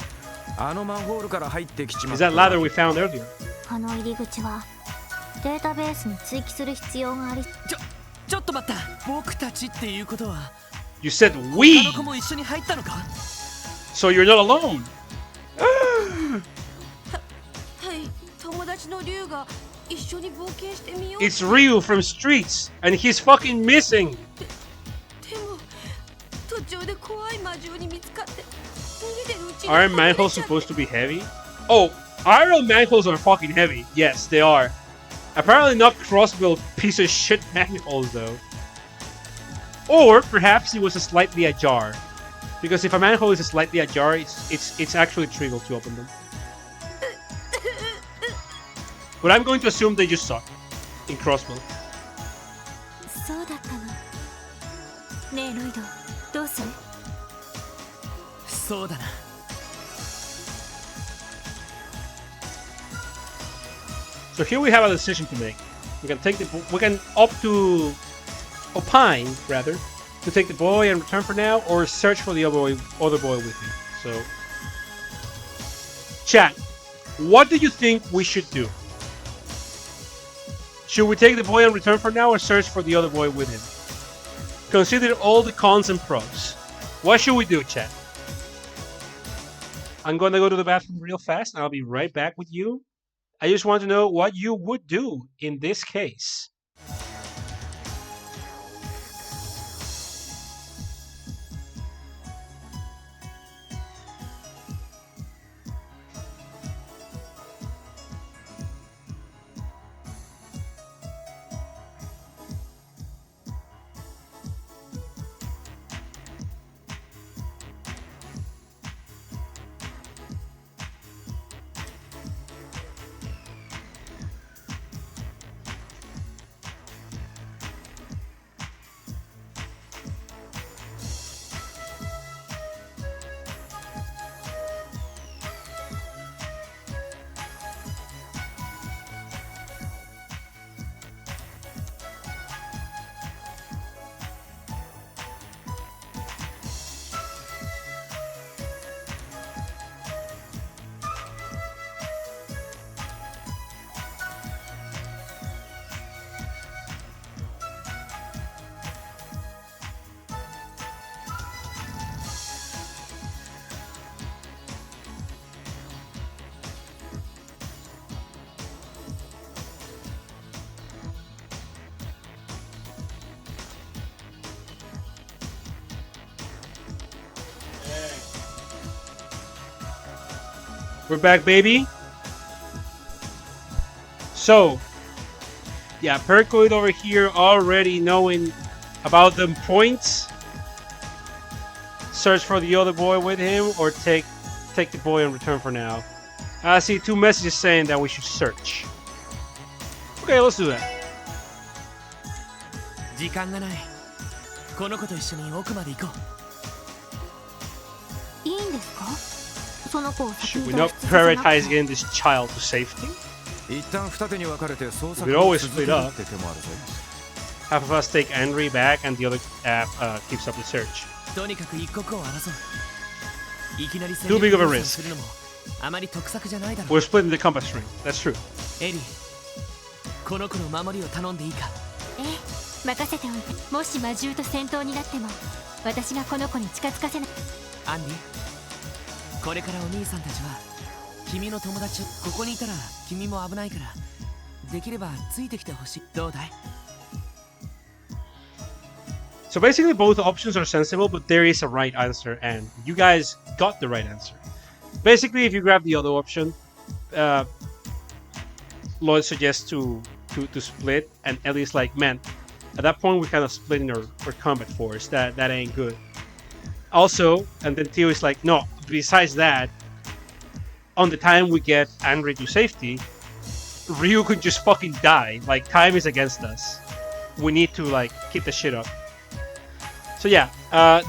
あのマンホールから入ってきちまっ Is た。 that ladder we found earlier? この入り口はデータベースに追記する必要があり。ちょっと待った。僕たちっていうことは You said 他 we, の子も一緒に入ったのか？ so you're not alone. はい友達のリュウが一緒に冒険してみよう。 It's Ryu from Streets, and he's fucking missing. でも途中で怖い魔獣に見つかって逃げてるうちに Aren't manholes supposed to be heavy? Oh, iron manholes are fucking heavy. Yes, they are. Apparently not crossbuilt piece of shit manholes though. Or perhaps it was slightly ajar. Because if a manhole is slightly ajar, it's actually trivial to open them. But I'm going to assume they just suck in crossbuild. そうだったの。ねえロイド、どうする？そうだな。 So here we have a decision to make. We can opt to opine rather to take the boy and return for now, or search for the other boy with him. So, chat, what do you think we should do? Should we take the boy and return for now, or search for the other boy with him? Consider all the cons and pros. What should we do, chat? I'm gonna go to the bathroom real fast, and I'll be right back with you. I just want to know what you would do in this case. We're back, baby. So, Yeah, Perkoid over here already knowing about them points. Search for the other boy with him, or take the boy in return for now. I see 2 messages saying that we should search. Okay, let's do that. 時間がない。この子と一緒に奥まで行こいいんですか？その子を先 Should に we 脱 not 出させなく prioritize て getting this child to safety? 一旦二手に分かれて捜索 We'd を always 続け split る up. って手もあるぜ。 Half of us take Henry back, and the other keeps up the search. う。とにかく一刻を争う。いきなり Too big of a risk. するのもあまり得策じゃないだろう。 We're splitting the compass string. That's true. エリー、この子の守りを頼んでいいか。ええ、任せておいて。もし魔獣と戦闘になっても私がこの子に近づかせない。アンディ、これからお兄さんたちは君の友達をここにいたら君も危ないからできればついてきてほしい。どうだい？ So basically, both options are sensible, but there is a right answer, and you guys got the right answer. Basically, if you grab the other option, Lloyd suggests to split, and Ellie's like, man, at that point we're kind of splitting our combat force. That ain't good. Also, and then Theo is like, no, besides that, on the time we get Andre to safety, Ryu could just fucking die. Like, time is against us. We need to, like, keep the shit up. So yeah,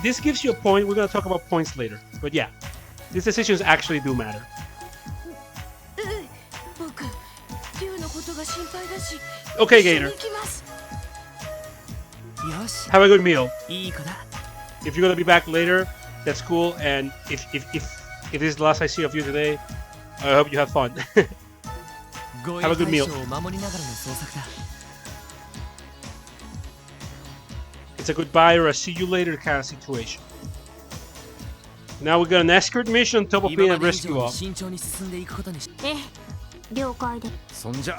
this gives you a point. We're gonna talk about points later. But yeah, these decisions actually do matter. 僕、竜のことが心配だし。 Okay, 一緒に Gator. 行きます。よし、 Have a good meal. いい子だ。 If you're gonna be back later, that's cool. And if this is the last I see of you today, I hope you have fun. 護衛 Have a good 対 meal. 象を守りながらの捜索だ。 It's a goodbye or a see you later kind of situation. Now we got an escort mission on top of 今 being ま a で以上 rescue に op. 慎重に進んでいくことにし。ええ、了解で。そんじゃ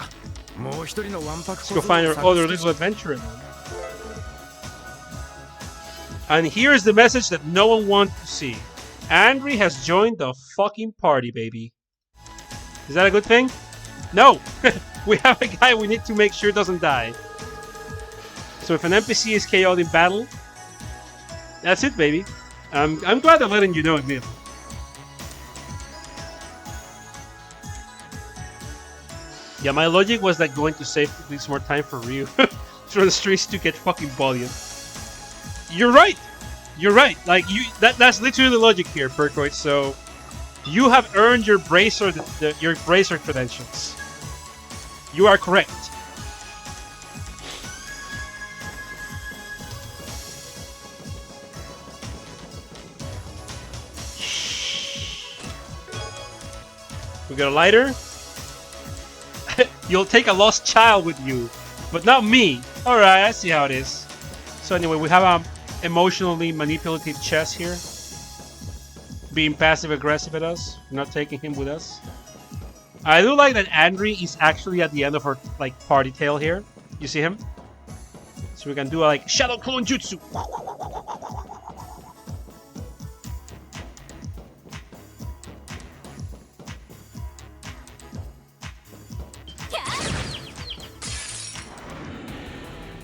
もう一人のわんぱく Let's go find our other little adventurer. And here's the message that no one wants to see. Andre has joined the fucking party, baby. Is that a good thing? No! We have a guy we need to make sure doesn't die. So if an NPC is KO'd in battle, that's it, baby. I'm glad I'm letting you know immediately. Yeah, my logic was that going to save leaves more time for Ryu through the streets to get fucking bullion. You're right. You're right. Like that's literally the logic here, Perkoid. So you have earned your bracer your bracer credentials. You are correct. We got a lighter. You'll take a lost child with you, but not me. Alright, I see how it is. So anyway, we have a emotionally manipulative chess here. Being passive aggressive at us, not taking him with us. I do like that Andre is actually at the end of her like party tail here. You see him? So we can do a like Shadow Clone Jutsu.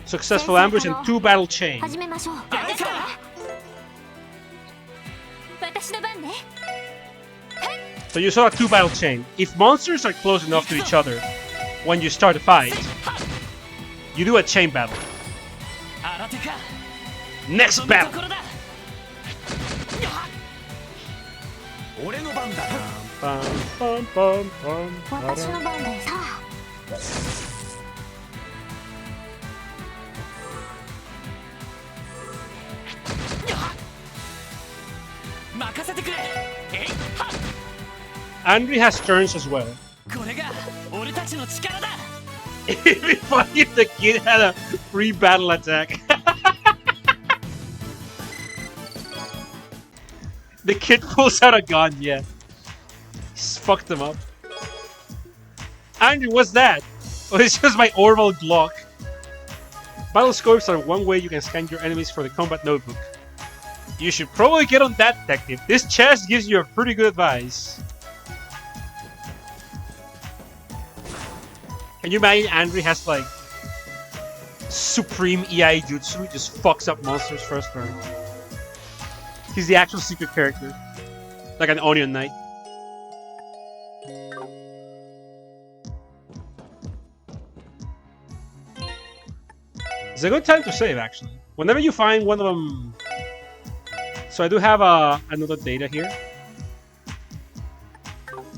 Successful ambush and 2 battle chain. 始めましょう。私から私の番ね。 So you saw a 2 battle chain. If monsters are close enough to each other when you start a fight, you do a chain battle. 新手か。 Next そんなと battle. ころだ。俺の番だ。 Bum, bum, bum, bum, 私の ba-dum. 番でさ。任せてくれ。えいは。 Andre has turns as well. これが俺たちの力だ。 It'd be funny if the kid had a free battle attack. The kid pulls out a gun, yeah. He's fucked them up. Andre, what's that? Oh, it's just my Orval Glock. Battle scopes are one way you can scan your enemies for the combat notebook. You should probably get on that, detective. This chest gives you a pretty good advice. Can you imagine Andre has like supreme EI jutsu. He just fucks up monsters first turn. He's the actual secret character. Like an Onion Knight. It's a good time to save, actually. Whenever you find one of them... So I do have another data here.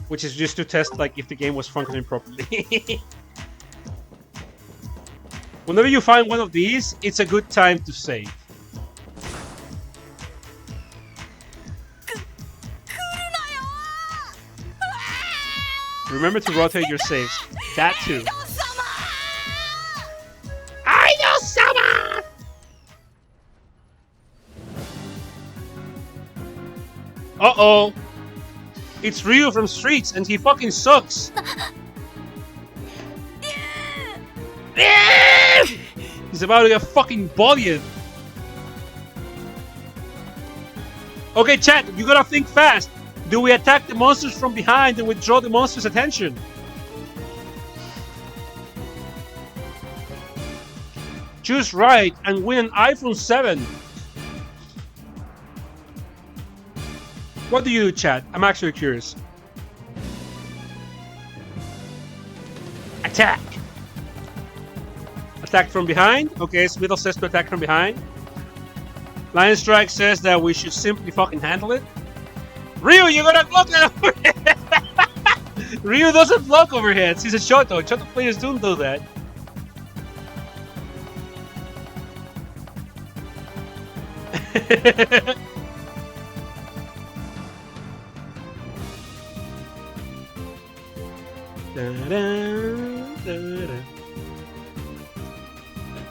Which is just to test like if the game was functioning properly. Whenever you find one of these, it's a good time to save. Remember to rotate your saves. That too. Aido-sama! Uh-oh. It's Ryu from Streets and he fucking sucks. He's about to get fucking bullied. Okay, chat, you gotta think fast. Do we attack the monsters from behind and withdraw the monster's attention? Choose right and win an iPhone 7. What do you do, chat? I'm actually curious. Attack! Attack from behind. Okay, Smithel says to attack from behind. Lion Strike says that we should simply fucking handle it. Ryu, you're gonna block that overhead! Ryu doesn't block overheads. He's a Shoto. Shoto players don't do that.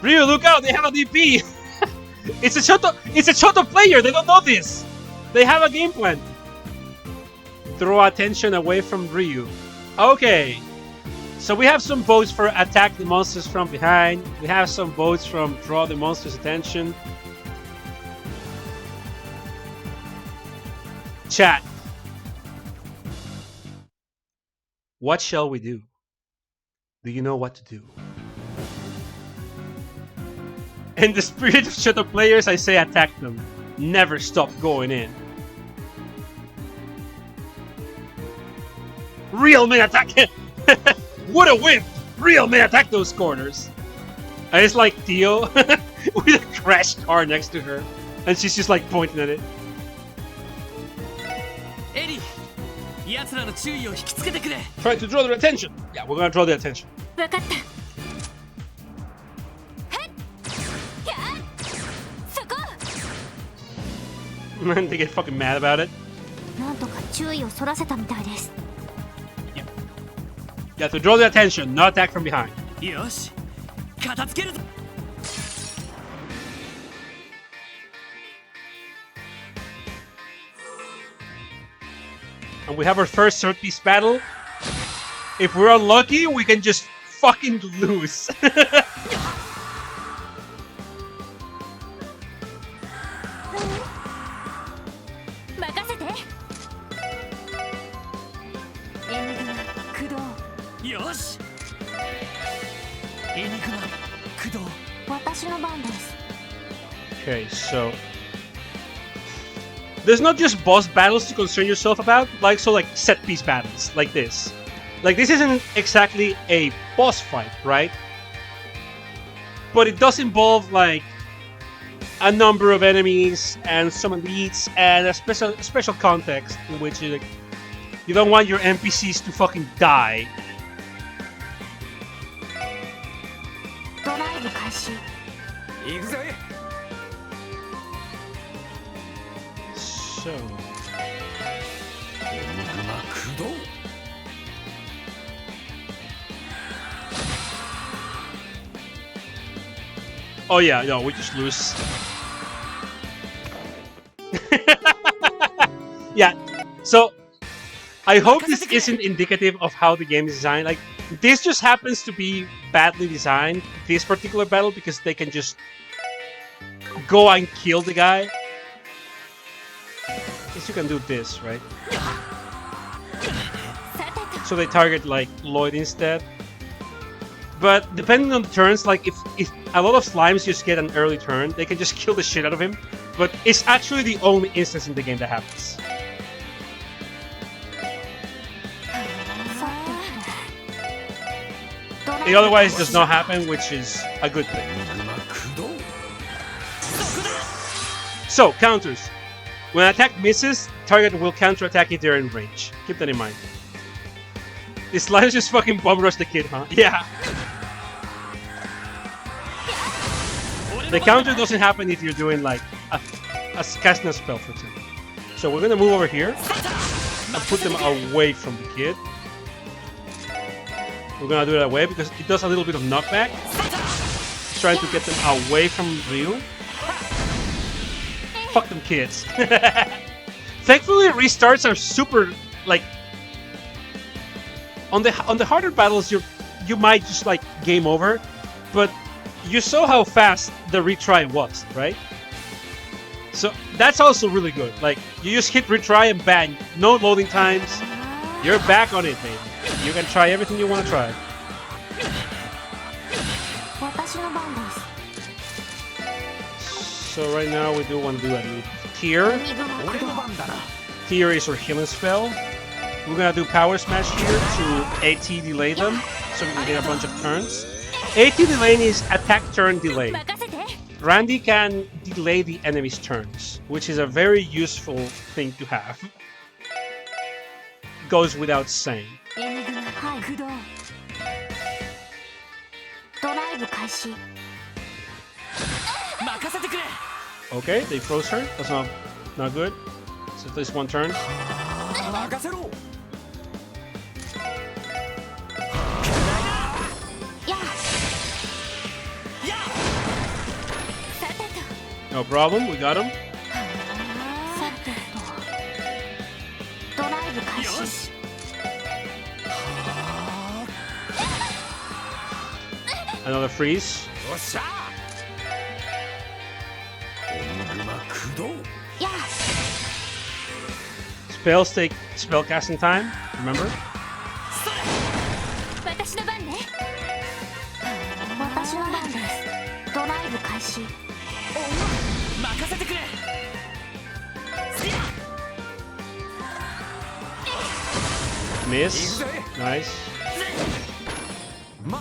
Ryu, look out! They have a DP. It's a Shoto player. They don't know this. They have a game plan. Throw attention away from Ryu. Okay. So we have some votes for attack the monsters from behind. We have some votes from draw the monster's attention. Chat. What shall we do? Do you know what to do? In the spirit of Shoto players, I say attack them. Never stop going in. Real men attack him! What a whip! Real men attack those corners! I just like Theo with a crash car next to her. And she's just like pointing at it. Eddie, Try to draw their attention! Yeah, we're gonna draw their attention. わかった。Man, they get fucking mad about it. なんとか注意をそらせたみたいです。Yeah, to draw their attention, not attack from behind. よし、片付けるぞ。And we have our first third piece battle. If we're unlucky, we can just fucking lose. Okay, so there's not just boss battles to concern yourself about, like set piece battles like this. Like this isn't exactly a boss fight, right? But it does involve like a number of enemies and some elites and a special context in which you don't want your NPCs to fucking die. So oh yeah, no, we just lose. Yeah, so I hope this isn't indicative of how the game is designed. Like, this just happens to be badly designed, this particular battle, because they can just go and kill the guy. I guess you can do this, right? So they target like Lloyd instead. But depending on the turns, like if a lot of slimes just get an early turn, they can just kill the shit out of him. But it's actually the only instance in the game that happens. It otherwise does not happen, which is a good thing. So, counters. When an attack misses, target will counterattack if they're in range. Keep that in mind. This line is just fucking bomb rush the kid, huh? Yeah. The counter doesn't happen if you're doing like a casting a spell, for example. So we're gonna move over here and put them away from the kid. We're gonna do it that way because it does a little bit of knockback. It's trying to get them away from Ryu. Fuck them kids. Thankfully, restarts are super like on the harder battles. You might just like game over, but you saw how fast the retry was, right? So that's also really good. Like you just hit retry and bang, no loading times. You're back on it, baby. You can try everything you want to try. So right now we do want to do a tier. Tier is our healing spell. We're gonna do power smash here to AT delay them, so we can get a bunch of turns. AT delaying is attack turn delay. Randy can delay the enemy's turns, which is a very useful thing to have. Goes without saying. Okay, they froze her. That's not good. So at least one turn. No problem, we got him. Another freeze. Spells take spell casting time, remember? Miss. Nice.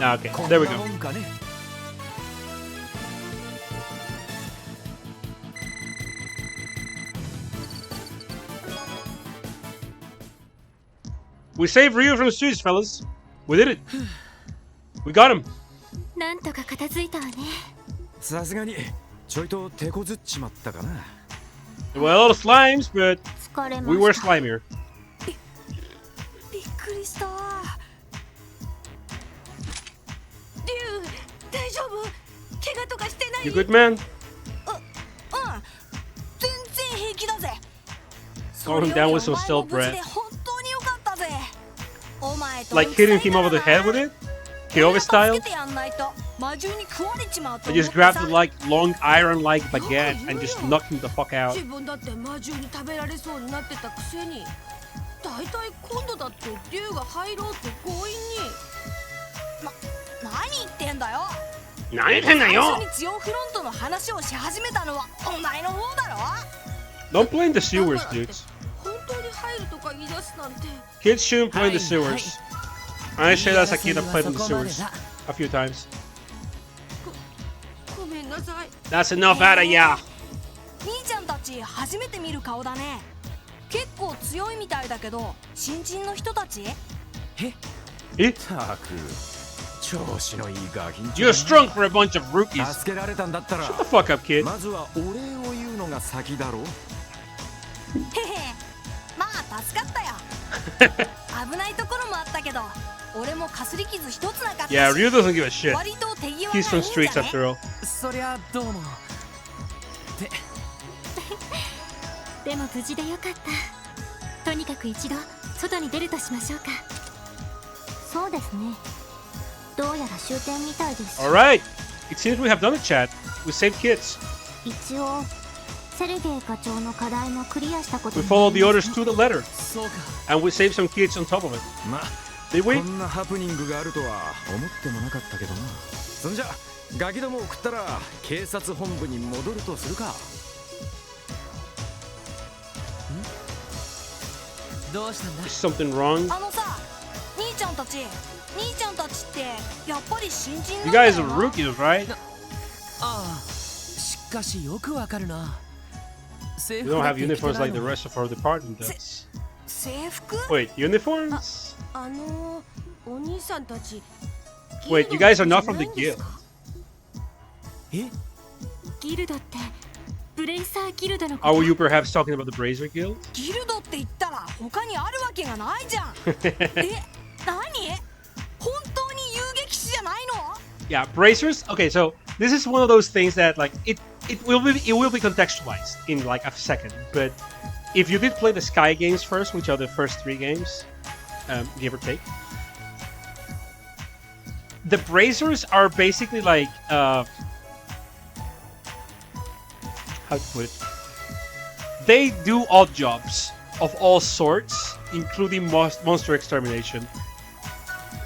Okay, there we go. We saved Ryu from the streets, fellas. We did it. We got him. なんとか片付いたわね。さすがにちょいと手こずっちまったかな。There were a lot of slimes, but we were slimier. びっくりした。リュウ、大丈夫？怪我とかしてない？ You good, man? 全然平気だぜ。 Calm him down with some stealth breath. 本当に良かったぜ。お前と Like hitting him over the head with it? Kyobe style? 魔獣に食われちまうと I just grabbed the like long iron-like baguette and just knocked him the fuck out. 自分だって魔獣に食べられそうになってたくせに、だいたい今度だって竜が入ろうって強引に。何言ってんだよ。何言ってんだよ。最初にジオフロントの話をし始めたのはお前の方だろ。 Don't play in the sewers, dudes. 本当に入るとか言い出すなんて。 Kids shouldn't play in the sewers. I say that as a kid that played in the sewers a few times. ごめんなさい。 That's enough out of ya. 兄ちゃんたち初めて見る顔だね。結構強いみたいだけど、新人の人たち？え？たく調子のいいガキンチョ。 You're strong for a bunch of rookies. 助けられたんだったら Shut the fuck up, kid. まずはお礼を言うのが先だろ。へへ、まあ助かったよ。危ないところもあったけど、俺もかすり傷一つなかったし。 Yeah, Ryu doesn't give a shit. 割と手際がいいんじゃね。 He's from streets after all. そりゃどうも。でも無事でよかった。とにかく一度外に出るとしましょうか。そうですね。どうやら終点みたいです。 Alright. It seems we have done it, chat. We saved kids. 一応セルゲイ課長の課題もクリアしたこと We followed the orders to the letter. そうか。 And we saved some kids on top of it. ま Did we? こんなハプニングがあるとは思ってもなかったけどな。そんじゃガキどもを送ったら警察本部に戻るとするか。どうしたんだ？ Is something wrong? あのさ、兄ちゃんたちってやっぱり新人な You んだ guys よ are な。 rookies, right? ああ、しかしよくわかるな。 We don't have uniforms like the rest of our department does. 制服？ Wait, uniforms? お兄さんたち。 Wait, you guys are not from the guild. え？ギルドってブレイサーギルドのこ Are と？ you perhaps talking about the Brazier Guild? ギルドって言ったら他にあるわけがないじゃん。何？本当に遊撃士じゃないの？ Yeah, bracers. Okay, so this is one of those things that like it will be contextualized in like a second. But if you did play the Sky games first, which are the first 3 games, give or take, the bracers are basically like how to put it? They do odd jobs of all sorts, including monster extermination.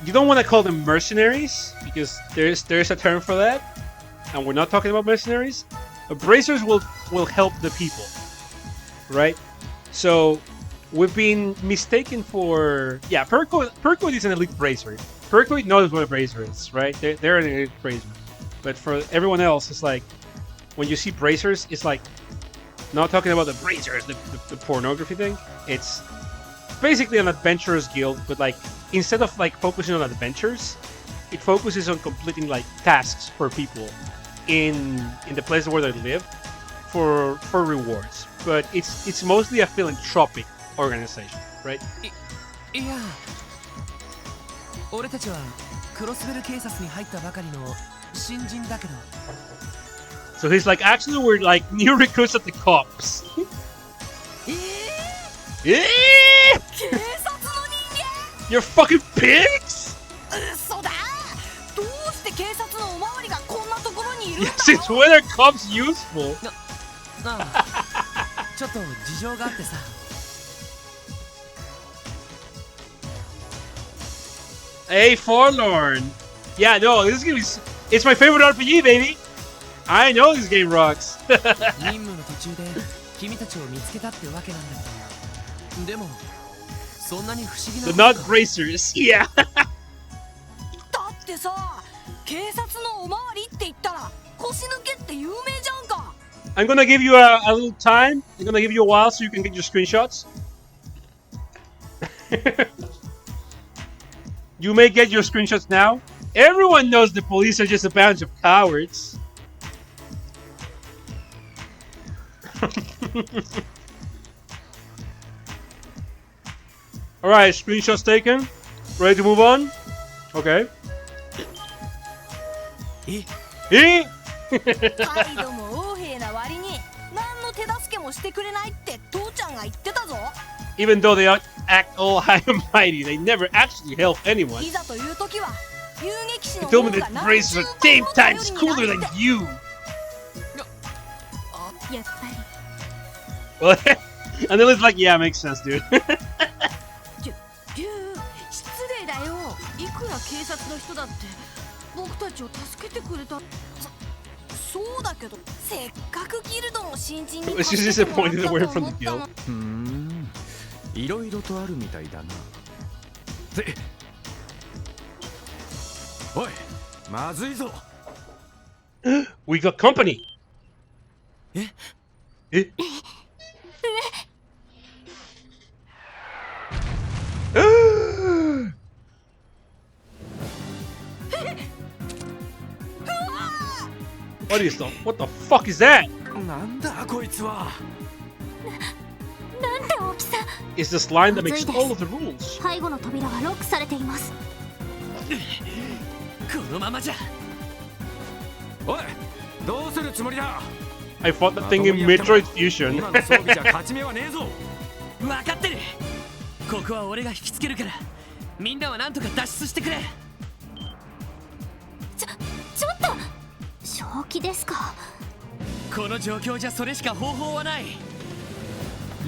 You don't want to call them mercenaries because there's a term for that, and we're not talking about mercenaries. But bracers will help the people, right? So we've been mistaken for Perkoid is an elite bracer. Perkoid knows what a bracer is, right? They're an elite bracer, but for everyone else, it's like when you see bracers, it's like not talking about the bracers, the pornography thing. It's basically an adventurers guild, but like instead of like focusing on adventures, it focuses on completing like tasks for people in the place where they live for rewards. But it's mostly a philanthropic organization, right? いや、俺たちはクロスベル警察に入ったばかりの新人だけど。 So he's like, actually, we're like new recruits at the cops. 警察の人間？ You're fucking pigs! 嘘だ！どうして警察のおまわりがこんなところにいるんだ？ Since when are cops useful? ああ、ちょっと事情があってさ。Hey, Forlorn. Yeah, no, this is gonna be. It's my favorite RPG, baby. I know this game rocks. 任務の途中で君たちを見つけたってわけなんだけど。でも、そんなに不思議な。 The not bracers, yeah. だってさ、警察のおまわりって言ったら腰抜けって有名じゃんか。 I'm gonna give you a little time. I'm gonna give you a while so you can get your screenshots. You may get your screenshots now. Everyone knows the police are just a bunch of cowards. Alright, screenshots taken. Ready to move on? Okay. 態度も横柄な割に何の手助けもしてくれないって父ちゃんが言ってたぞ。 Even though they act all high and mighty, they never actually help anyone. いざという時は遊撃士 They の told 方 me が that 何 bracers 十 are 倍 10 も頼り times に cooler なる than って。 you. やっぱり Well, and then it's like, yeah, makes sense, dude. 竜、失礼だよ。いくら警察の人だって僕たちを助けてくれた。そうだけど、せっかくギルドの新人に She's 助けてもらっ disappointed た that we're と from 思 the った guild. の。いろいろとあるみたいだな。おい、まずいぞ。 We got company. え？ Eh? What the fuck is that? なんだこいつは。なんて大きさ。 It's the slime that makes all of the rules. 背後の扉はロックされています。このままじゃ。おい、どうするつもりだ。 I fought that thing in Metroid Fusion. 今の装備じゃ勝ち目はねえぞ。分かってる。ここは俺が引きつけるから、みんなはなんとか脱出してくれ。ちょっと正気ですか。この状況じゃそれしか方法はない。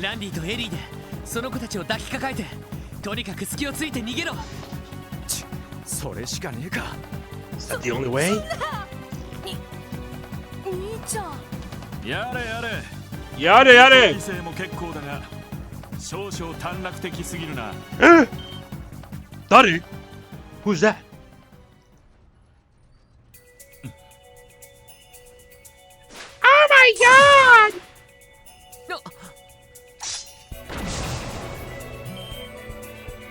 ランディとエリーでその子たちを抱きかかえて、とにかく隙をついて逃げろ。それしかねえか。 Is that the only way? 兄ちゃん。やれやれ。やれやれ。理性も結構だが、少々短絡的すぎるな。誰 Who's that? Oh my god!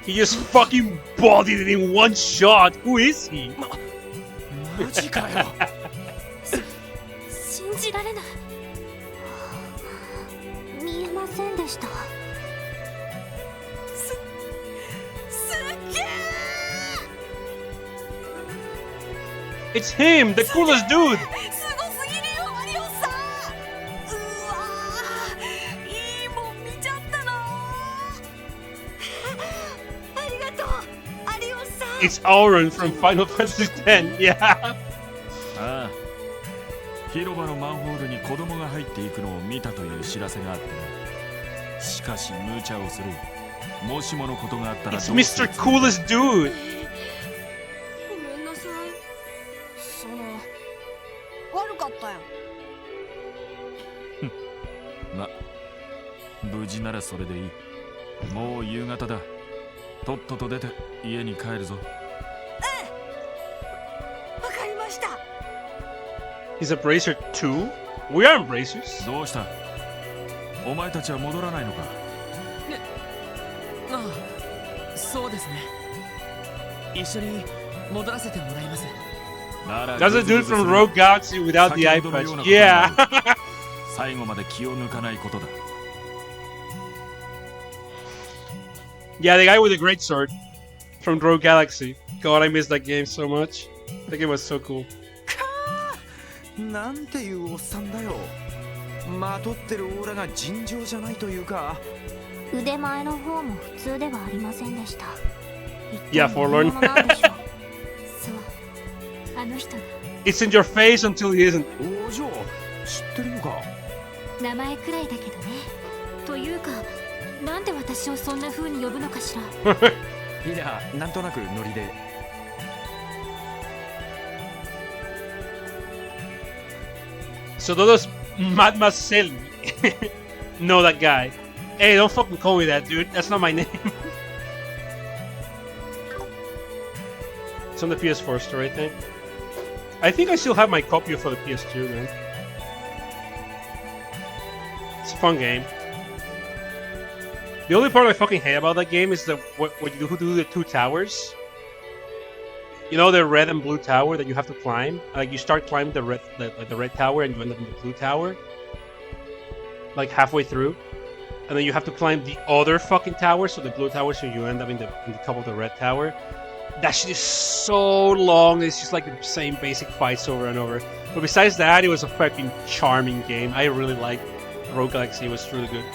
He just fucking bodied it in one shot. Who is he? マジかよ。信じられない。見えませんでした。すっげえ。 It's him, the coolest dude. すごすぎるよマリオさん。うわー、いいもん見ちゃったな。ありがとうマリオさん。 It's Auron from Final Fantasy X. Yeah. ああ、広場のマンホールに子供が入っていくのを見たという知らせがあってな。しかし無茶をする。もしものことがあったら It's Mr. Coolest Dude. ごめんなさい。悪かったよ。ま、無事ならそれでいい。もう夕方だ。とっとと出て家に帰るぞ。わかりました。 He's a Bracer too? We aren't Bracers. どうした？お前たちは戻らないのか？ああ、そうですね。一緒に戻らせてもらいます。なら That's a dude from Rogue Galaxy without the eye patch. Yeah. 最後まで気を抜かないことだ。 Yeah, the guy with the great sword from Rogue Galaxy. God, I miss that game so much. That game was so cool. なんていうおっさんだよ。まとってるオーラが尋常じゃないというか。腕前の方も普通ではありませんでした。 Yeah, Forlorn. そう、あの人が It's in your face until he isn't. お嬢、知ってるのか。名前くらいだけどね。というか、なんで私をそんな風に呼ぶのかしら。いや、なんとなくノリで。So those Mad Marcelli know that guy. Hey, don't fucking call me that, dude. That's not my name. It's on the PS4 store, I think. I think I still have my copy for the PS2, man. It's a fun game. The only part I fucking hate about that game is that what you do the two towers. You know the red and blue tower that you have to climb? Like you start climbing the red tower and you end up in the blue tower. Like halfway through. And then you have to climb the other fucking tower, so the blue tower, so you end up in the top of the red tower. That shit is so long, it's just like the same basic fights over and over. But besides that, it was a fucking charming game. I really liked Rogue Galaxy, it was really good.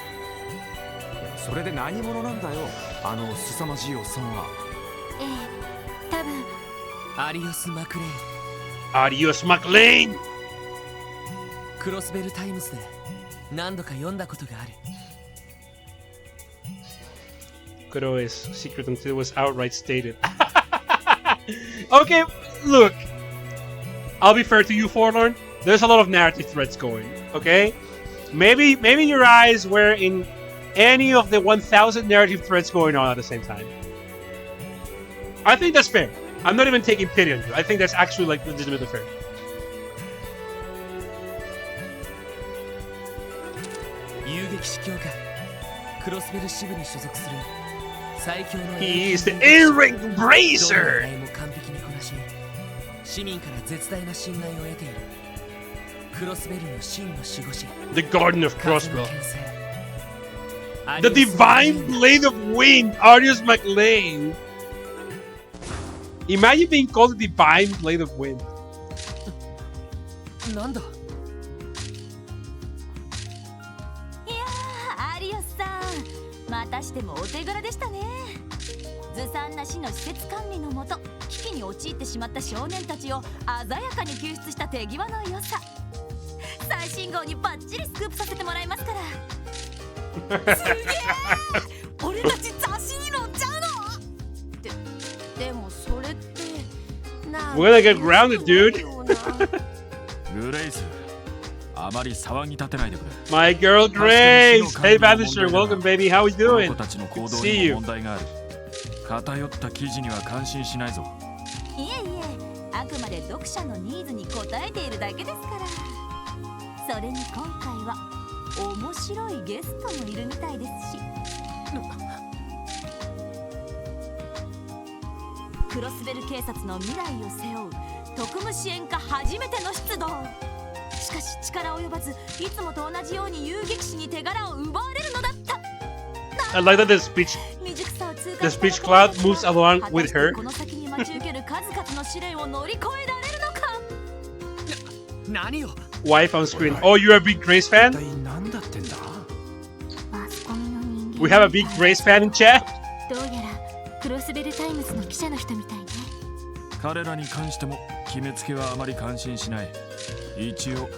それで何者なんだよ、あの凄まじいおっさんは。ええ、多分アリオス・マクレイン。 Adios, McLean! クロスベルタイムズで何度か読んだことがある。Kudo is secret until it was outright stated. Okay, look. I'll be fair to you, Forlorn. There's a lot of narrative threads going, okay? Maybe your eyes were in any of the 1,000 narrative threads going on at the same time. I think that's fair. I'm not even taking pity on you. I think that's actually like legitimately fair. 遊撃士教官クロスベル支部に所属する最強の He is the A-Ring どの狙 Bracer! いも完璧にこなし市民から絶大な信頼を得ているクロスベルの真の守護神 The Garden of 風の Crossbow. 牽制 The Divine Blade of Wind, Arius McLean. Imagine being called the Divine Blade of Wind. なんだいやー、アリオスさん、またしてもお手柄でしたね。ずさんな市の施設管理のもと、危機に陥ってしまった少年たちを鮮やかに救出した手際の良さ。最新号にバッチリスクープさせてもらいますから。すげえ、俺たち雑誌に載っちゃうの？でもそれって We're gonna get grounded, dude. グレイス、あまり騒ぎ立てないでくれ。 My girl Grace. Hey, Vanisher. Welcome, baby. How we この doing? 子たちの行 Good 動 to see に you. も問題がある。偏った記事には感心しないぞ。いえいえ、あくまで読者のニーズに応えているだけですから。それに今回は面白いゲストもいるみたいですし。クロスベル警察の未来を背負う特務支援課初めての出動。しかし力及ばず、いつもと同じように遊撃士に手柄を奪われるのだった。 I like that the speech 未熟さを痛 the 感した speech cloud moves along 果た with して her. この先に待ち受ける数々の試練を乗り越えられるのか。何を Wife on screen. Oh, you're a big Grace fan? 何だってんだ。マスコミの人間 We have a big Grace fan in chat. どうやらクロスベルタイムズの記者の人みたいね。彼らに関しても決めつけはあまり感心しない。一応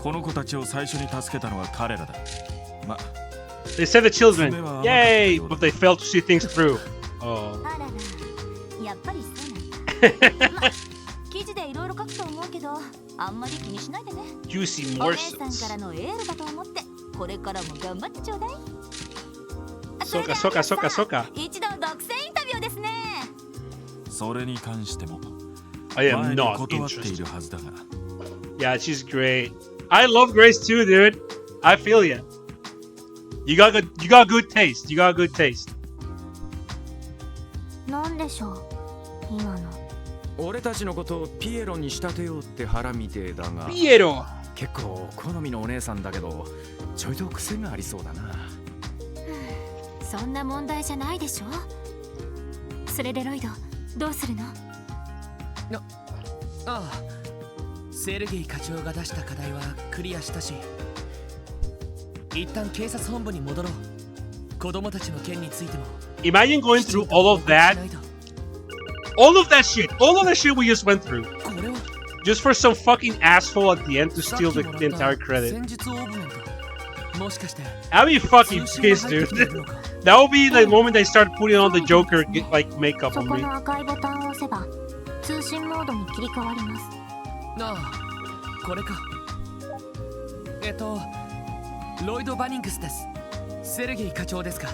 この子たちを最初に助けたのは彼らだ。ま、 They said the children. Yay! But they failed to see things through. Oh. あらら、やっぱりそうなんだ。ま、記事でいろいろ書くと思うけど、あんまり気にしないでね。 Juicy お姉さん morsels. からのエールだと思って、これからも頑張ってちょうだい。そうかそうかそうかそうか。一度独占インタビューですね。それに関しても I 前 am に not 断ってい interested. るはずだが。 Yeah, she's great. I love Grace too, dude. I feel ya. You got good taste. You got good taste. なんでしょう、今の。俺たちのことをピエロに仕立てようって腹みてえだが、 Piero. 結構好みのお姉さんだけど、ちょいと癖がありそうだな。そんな問題じゃないでしょ。それでロイド、どうするの？ああ、セルゲイ課長が出した課題はクリアしたし、一旦警察本部に戻ろう。子供たちの件についても Imagine going through all of that. All of that shit. All of that shit we just went through. これは Just for some fucking asshole at the end to steal the entire credit. 戦術オーブメント、もしかして I'd be fucking pissed, dude. That would be the moment they start putting on the Joker like makeup そ on こ me. の赤いボタンを押せば通信モードに切り替わります。ああ、これか。ロイド・バニングスです。セルゲイ課長ですか。ロ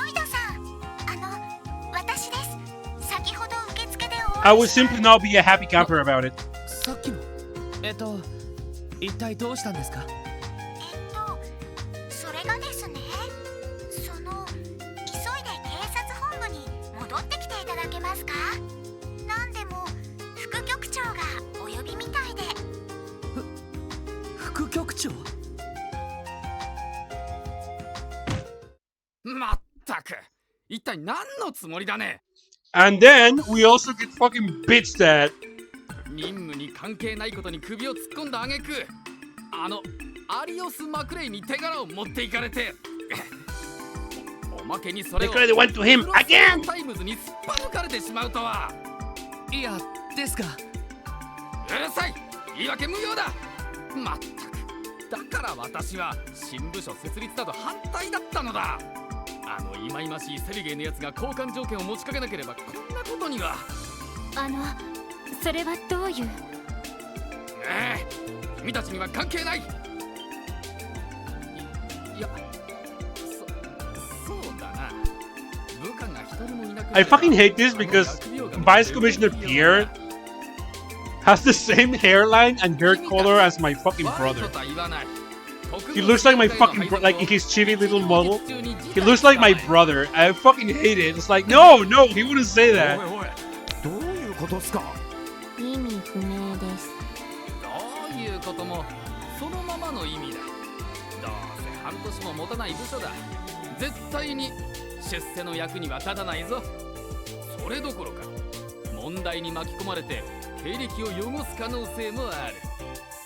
イドさん、私です。先ほど受付でお I 会い would した。 simply not be a happy camper about it. さっきの一体どうしたんですか。それがですね、急いで警察本部に戻ってきていただけますか？なんでも副局長がお呼びみたいで。副局長。まったく、一体何のつもりだね。 And then we also get fucking bitched at. 任務に関係ないことに首を突っ込んだ挙句、アリオス・マクレイに手柄を持っていかれて、おまけにそれ The を credit went to him クロスベル again. タイムズにすっぱ抜かれてしまうとは。いや、ですが。うるさい、言い訳無用だ。まったく、だから私は新部署設立だと反対だったのだ。忌々しいセルゲイのやつが交換条件を持ちかけなければこんなことには。それはどういう？君たちには関係ない。いや、そうだな。部下が一人もいなくな I fucking hate this because Vice Commissioner Pierre has the same hairline and hair color as my fucking brother. He looks like my fucking like in his chibi little model. He looks like my brother. I fucking hate it. It's like no, he wouldn't say that. どういうことっすか？意味不明です。どういうこともそのままの意味だ。どうせ半年も持たない部署だ。絶対に出世の役には立たないぞ。それどころか問題に巻き込まれて経歴を汚す可能性もある。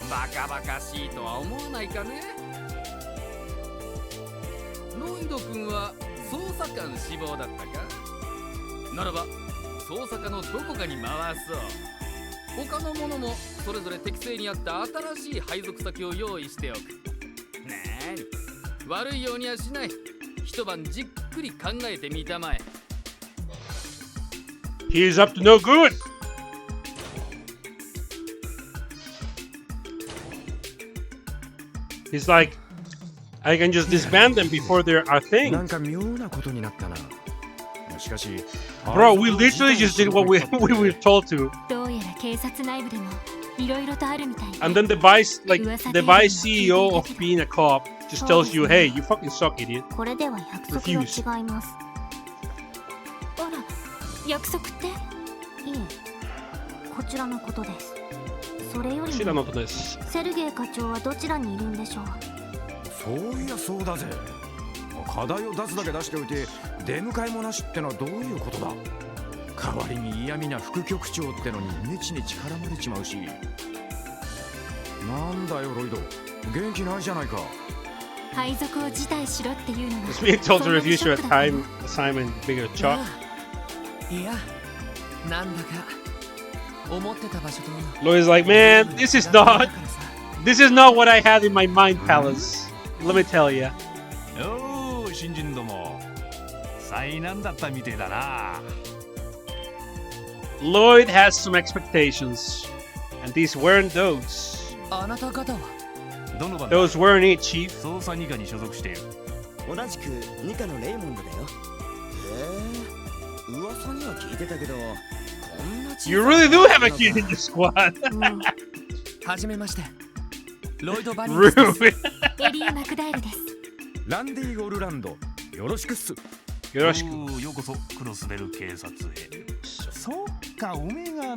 バカバカしいとは思わないかね。ロイド君は捜査官志望だったか？ならば捜査課のどこかに回そう。他の者もそれぞれ適正に合った新しい配属先を用意しておく。なーに、悪いようにはしない。一晩じっくり考えてみたまえ。He's up to no good. He's like, I can just disband them before they're a なん thing. か妙なことになったな。しかし Bro, we literally just did what we were told to. どうやら警察内部でもいろいろとあるみたいね。 And then the vice CEO of being a cop just tells you, hey, you fucking suck, idiot. これでは約束が違います。あら、約束って？いえ、こちらのことです。それよりも、セルゲイ課長はどちらにいるんでしょう？そういやそうだぜ。課題を出すだけ出しておいて出迎えもなしってのはどういうことだ。代わりに嫌味な副局長ってのにネチネチ絡まれちまうし。なんだよロイド、元気ないじゃないか。配属を辞退しろっていうのが It's being told to refuse your time assignment bigger chop. いや、なんだか思ってた場所と Lloyd's like, man, this is not what I had in my mind, Palace. Let me tell you. おお、新人ども災難だったみてえだな。 Lloyd has some expectations, and these weren't those. あなた方はどの番だ。 Those weren't it, Chief. 捜査二課に所属している。同じく二課のレイモンドだよ。へえ、噂には聞いてたけど、こんな小さい You really do have a kid in your squad. はじめまして、ロイド・バニーです。 Rude. エリー・マクダイルです。ランディ・オルランド、よろしくっす。おー、ようこそクロスベル警察へ。そっか、おめえが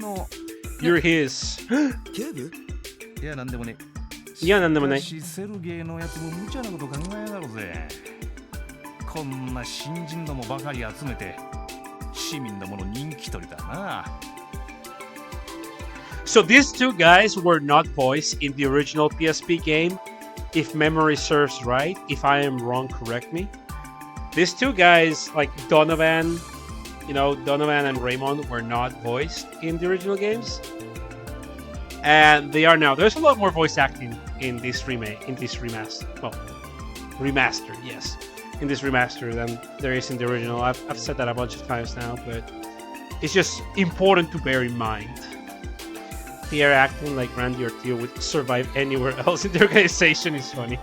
You're his. 警部？いや、なんでもね。いや、なんでもない。しかしセルゲイのやつも無茶なこと考えやがるぜ。こんな新人どもばかり集めて市民どもの人気取りだな。 So these two guys were not voiced in the original PSP game, if memory serves right. If I am wrong, correct me. These two guys, like Donovan, Donovan and Raymond, were not voiced in the original games, and they are now. There's a lot more voice acting in this remaster. Well, remaster, yes, in this remaster than there is in the original. I've said that a bunch of times now, but it's just important to bear in mind. They are acting like Randy Ortega would survive anywhere else in the organization is funny.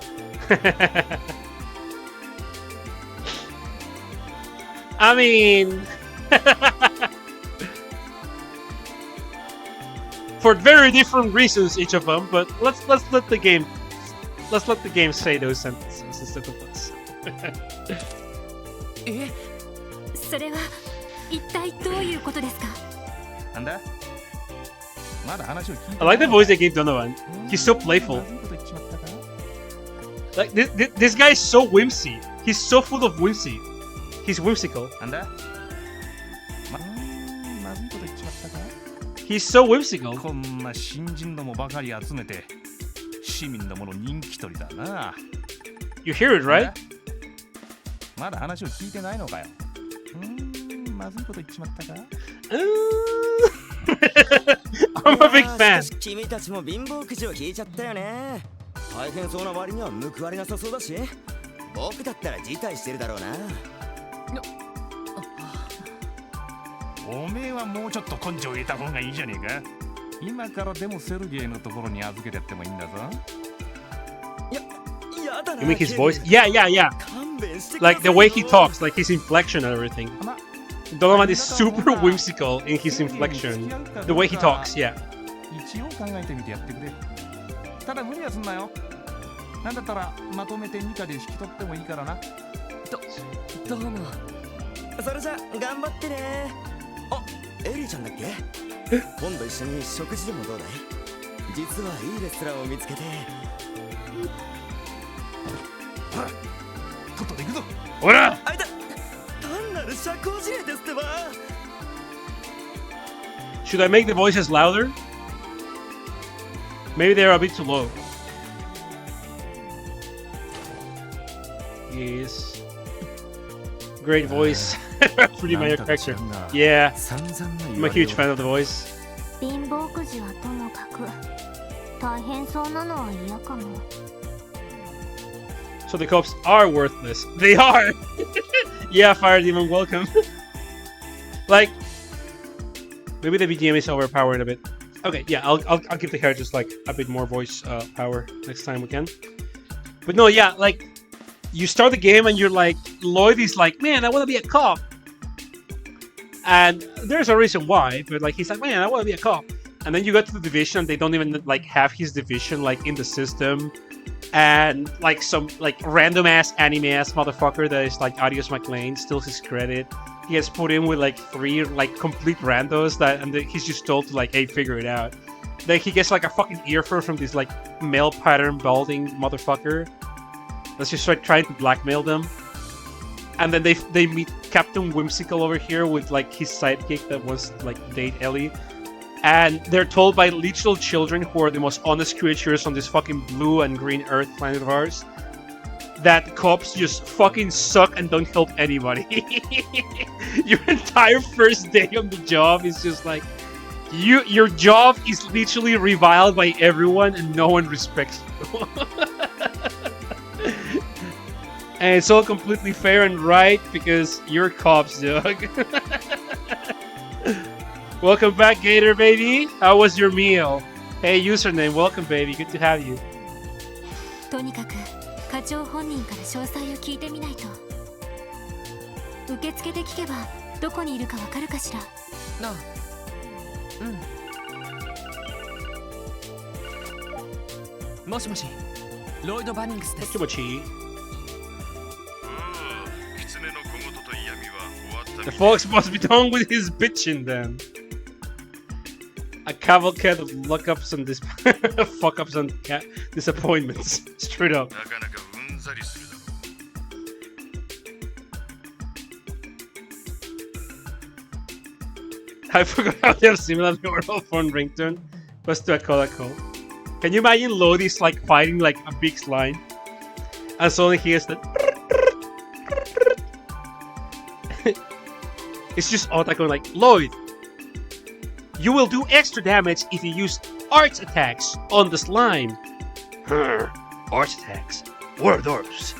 I mean, for very different reasons, each of them. But let's let the game say those sentences instead of us. え、それは一体どういうことですか？なんだ？まだ話を聞いて I like the voice they gave Donovan. He's so playful. Like this guy is so whimsy. He's so full of whimsy. He's whimsical. なんだ？まずいこと言っちまったか？ He's so whimsical. こんな新人どもばかり集めて市民どもの人気取りだな。 You hear it, right? まだ話を聞いてないのかよ。まずいこと言っちまったか？ I'm a big fan. 君たちも貧乏くじを引いちゃったよね。大変そうな割には報われなさそうだし、僕だったら辞退してるだろうな。おめえはもうちょっと根性入れた方がいいじゃねえか。今からでもセルゲイのところに預けてやってもいいんだぞ。やだな。 You mean his voice? Yeah. Like the way he talks, like his inflection and everything. Donovan is super whimsical in his inflection. The way he talks, yeah. 一応考えてみてやってくれ。ただ無理はすんなよ。なんだったらまとめて2課で引き取ってもいいからな。どうも。それじゃ頑張ってね。あ、エリーちゃんだっけ？今度一緒に食事でもどうだい？実はいいレストランを見つけて。とっとと行くぞ。ほら！あいた。単なる社交辞令ですってば。 Should I make the voices louder? Maybe they're a bit too low. Yes. Great voice. Pretty minor character. Yeah. I'm a huge fan of the voice. 貧乏くじはともかく大変そうなのは嫌かも。 So the cops are worthless. They are! Yeah, Fire Demon, welcome. Like, Maybe the BGM is overpowered a bit. Okay, yeah, I'll give the characters like a bit more voice power next time we can. But no, yeah, like you start the game and you're like, Lloyd is like, man, I want to be a cop. And there's a reason why, but like he's like, man, I want to be a cop. And then you go to the division and they don't even like have his division like in the system. And like some like random ass anime ass motherfucker that is like Adios McLean steals his credit. He gets put in with like 3 like complete randos that, and he's just told to like, hey, figure it out. Then he gets like a fucking earful from this like male pattern balding motherfucker that's just like trying to blackmail them. And then they meet Captain Whimsical over here with like his sidekick that was like date Ellie. And they're told by literal children who are the most honest creatures on this fucking blue and green earth planet of ours that cops just fucking suck and don't help anybody. Your entire first day on the job is just like your job is literally reviled by everyone and no one respects you. And it's all completely fair and right because you're cops, dog. Welcome back, Gator baby. How was your meal? Hey, username, welcome baby. Good to have you. とにかく課長本人から詳細を聞いてみないと。受付で聞けばどこにいるかわかるかしら。なあ、うん。もしもし、ロイド・バニングスです。気持ちいい。The folks must be done with his bitching then. A cavalcade of luck-ups and fuck-ups and disappointments. Straight up. I forgot how they have similar mobile phone ringtone. Was to a call. Can you imagine Lodi's like fighting like a big slime? And suddenly he hears that. It's just Otako like, Lloyd, you will do extra damage if you use arts attacks on the slime. Arts attacks? What are those?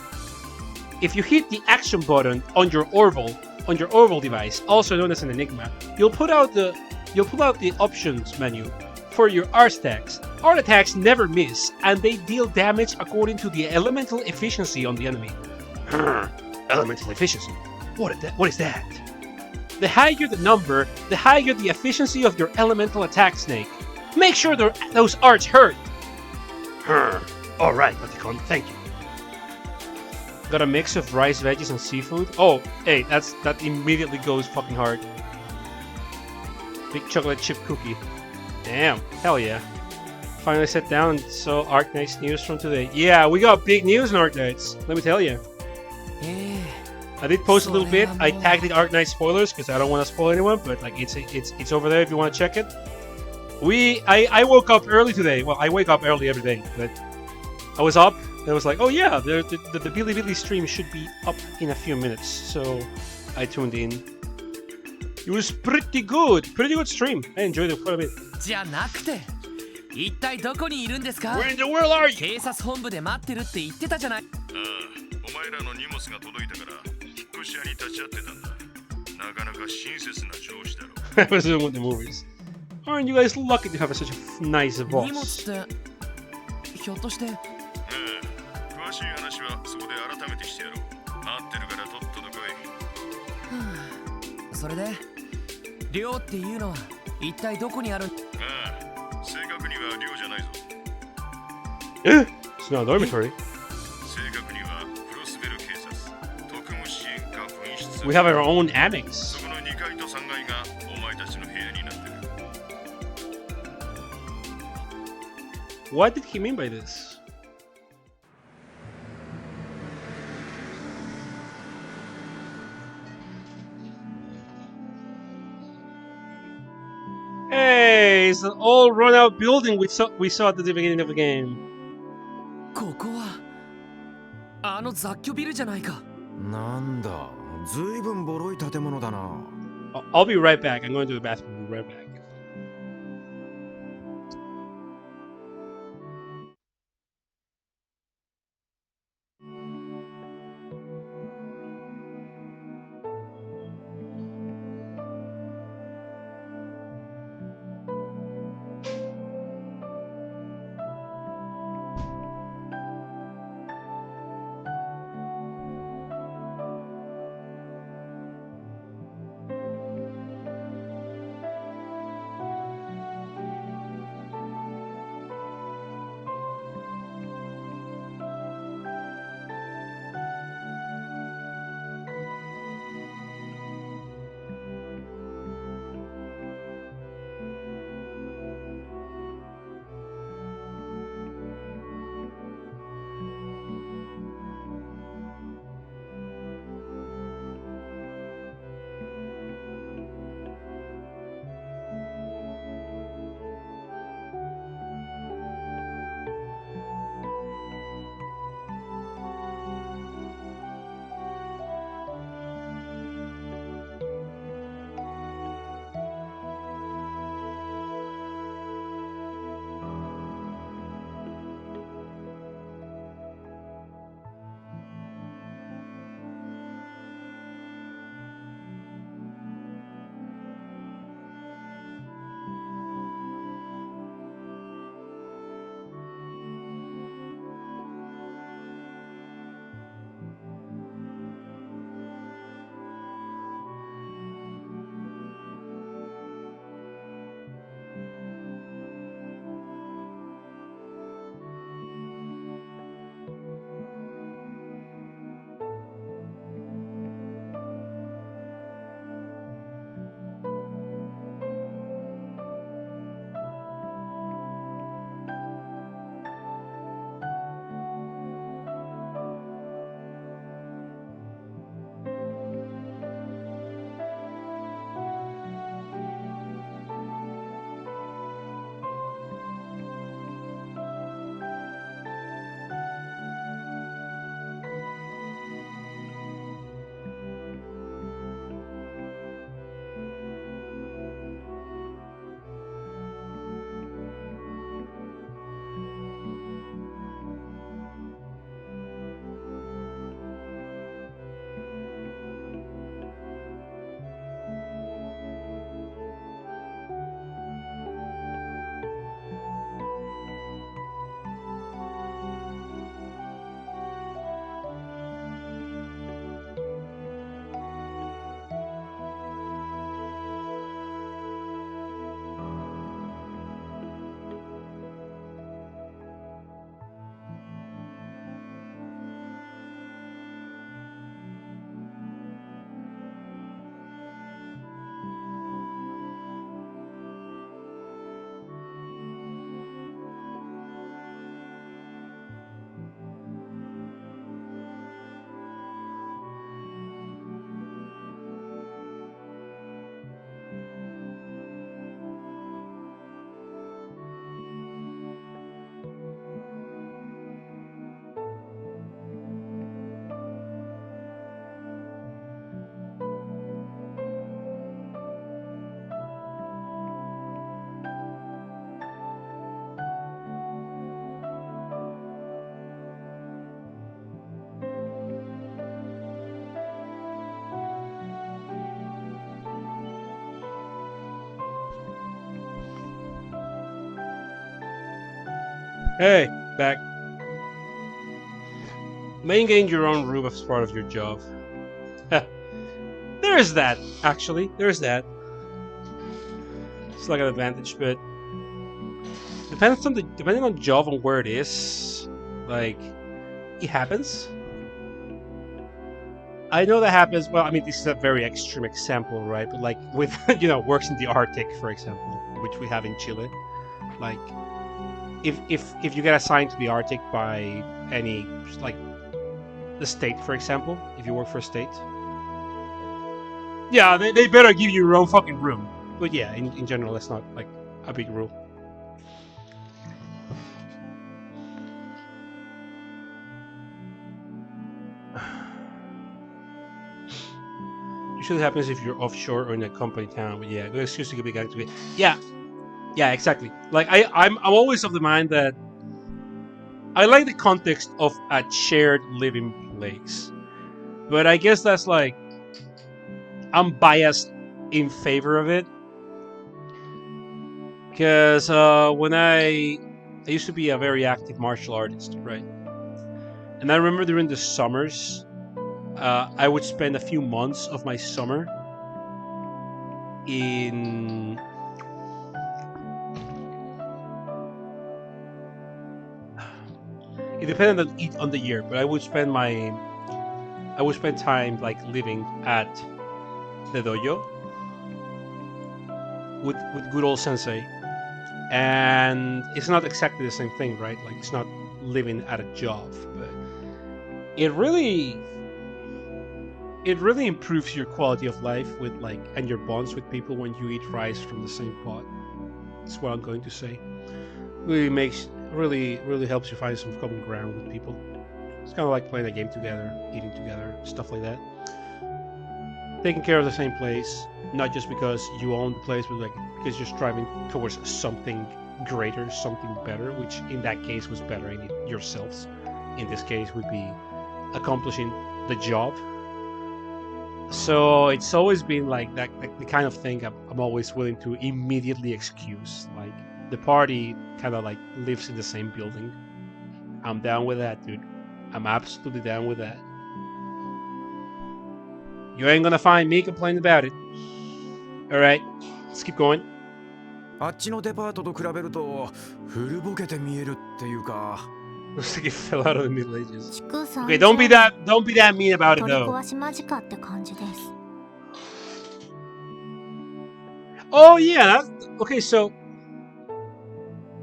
If you hit the action button on your Orville device, also known as an Enigma, you'll pull out the options menu for your art attacks. Art attacks never miss, and they deal damage according to the elemental efficiency on the enemy. Elemental efficiency? What is that? The higher the number, the higher the efficiency of your elemental attack, Snake. Make sure those arts hurt. Alright, Baticon, thank you. Got a mix of rice, veggies, and seafood. Oh, hey, that immediately goes fucking hard. Big chocolate chip cookie. Damn, hell yeah. Finally sat down and saw Arknight's news from today. Yeah, we got big news in Arknights, let me tell you. I did post a little bit. I tagged the Arknight spoilers because I don't want to spoil anyone, but like it's over there if you want to check it. I woke up early today. Well, I wake up early every day, but I was up and I was like, oh yeah, the Bilibili stream should be up in a few minutes. So I tuned in. It was pretty good stream. I enjoyed it quite a bit. じゃなくて、一体どこにいるんですか? Where in the world are you? 警察本部で待ってるって言ってたじゃない。お前らの荷物が届いたから引っ越し屋に立ち会ってたんだ。なかなか親切な上司だろ。I was doing with the movies. Aren't you guys lucky to have such a nice boss? 荷物ってひょっとして。詳しい話はそこで改めてしてやろう。待ってるからとっとと来い。それで、寮っていうのは一体どこにある？正確には寮じゃないぞ。It's not a dormitory. We have our own annex. What did he mean by this? Hey, it's an old run-out building we saw at the beginning of the game. ここはあの雑居ビルじゃないか。なんだ、ずいぶんボロい建物だな。I'll be right back. I'm going to the bathroom. Be right back. Hey, back. Maintain your own room as part of your job. There's that, actually. There's that. It's like an advantage, but depending on the job and where it is, like, it happens. I know that happens. Well, I mean, this is a very extreme example, right? But like with works in the Arctic, for example, which we have in Chile. Like, if you get assigned to the Arctic by any, like, the state, for example, if you work for a state, yeah, they better give you your own fucking room. But yeah, in general, that's not like a big rule. Usually happens if you're offshore or in a company town. But yeah, good excuse to get back to it. Yeah, exactly. Like I'm always of the mind that I like the context of a shared living place, but I guess that's like I'm biased in favor of it because when I used to be a very active martial artist, right? And I remember during the summers, I would spend a few months of my summer in it depended on the year, but I would spend time like living at the dojo with good old sensei, and it's not exactly the same thing, right? Like, it's not living at a job, but it really improves your quality of life with and your bonds with people when you eat rice from the same pot. That's what I'm going to say. Really helps you find some common ground with people. It's kind of like playing a game together, eating together, stuff like that. Taking care of the same place, not just because you own the place, but because you're striving towards something greater, something better, which in that case was bettering it yourselves. In this case would be accomplishing the job. So it's always been like that, the kind of thing I'm always willing to immediately excuse. Like, the party kind of like lives in the same building. I'm down with that, dude. I'm absolutely down with that. You ain't gonna find me complaining about it. Alright, let's keep going. あっちのデパートと比べると古ぼけて見えるっていうか。Looks like it fell out of the Middle Ages. 築 Okay, don't be that mean about it 取り though. 壊し間近って感じです。 Oh yeah, okay, so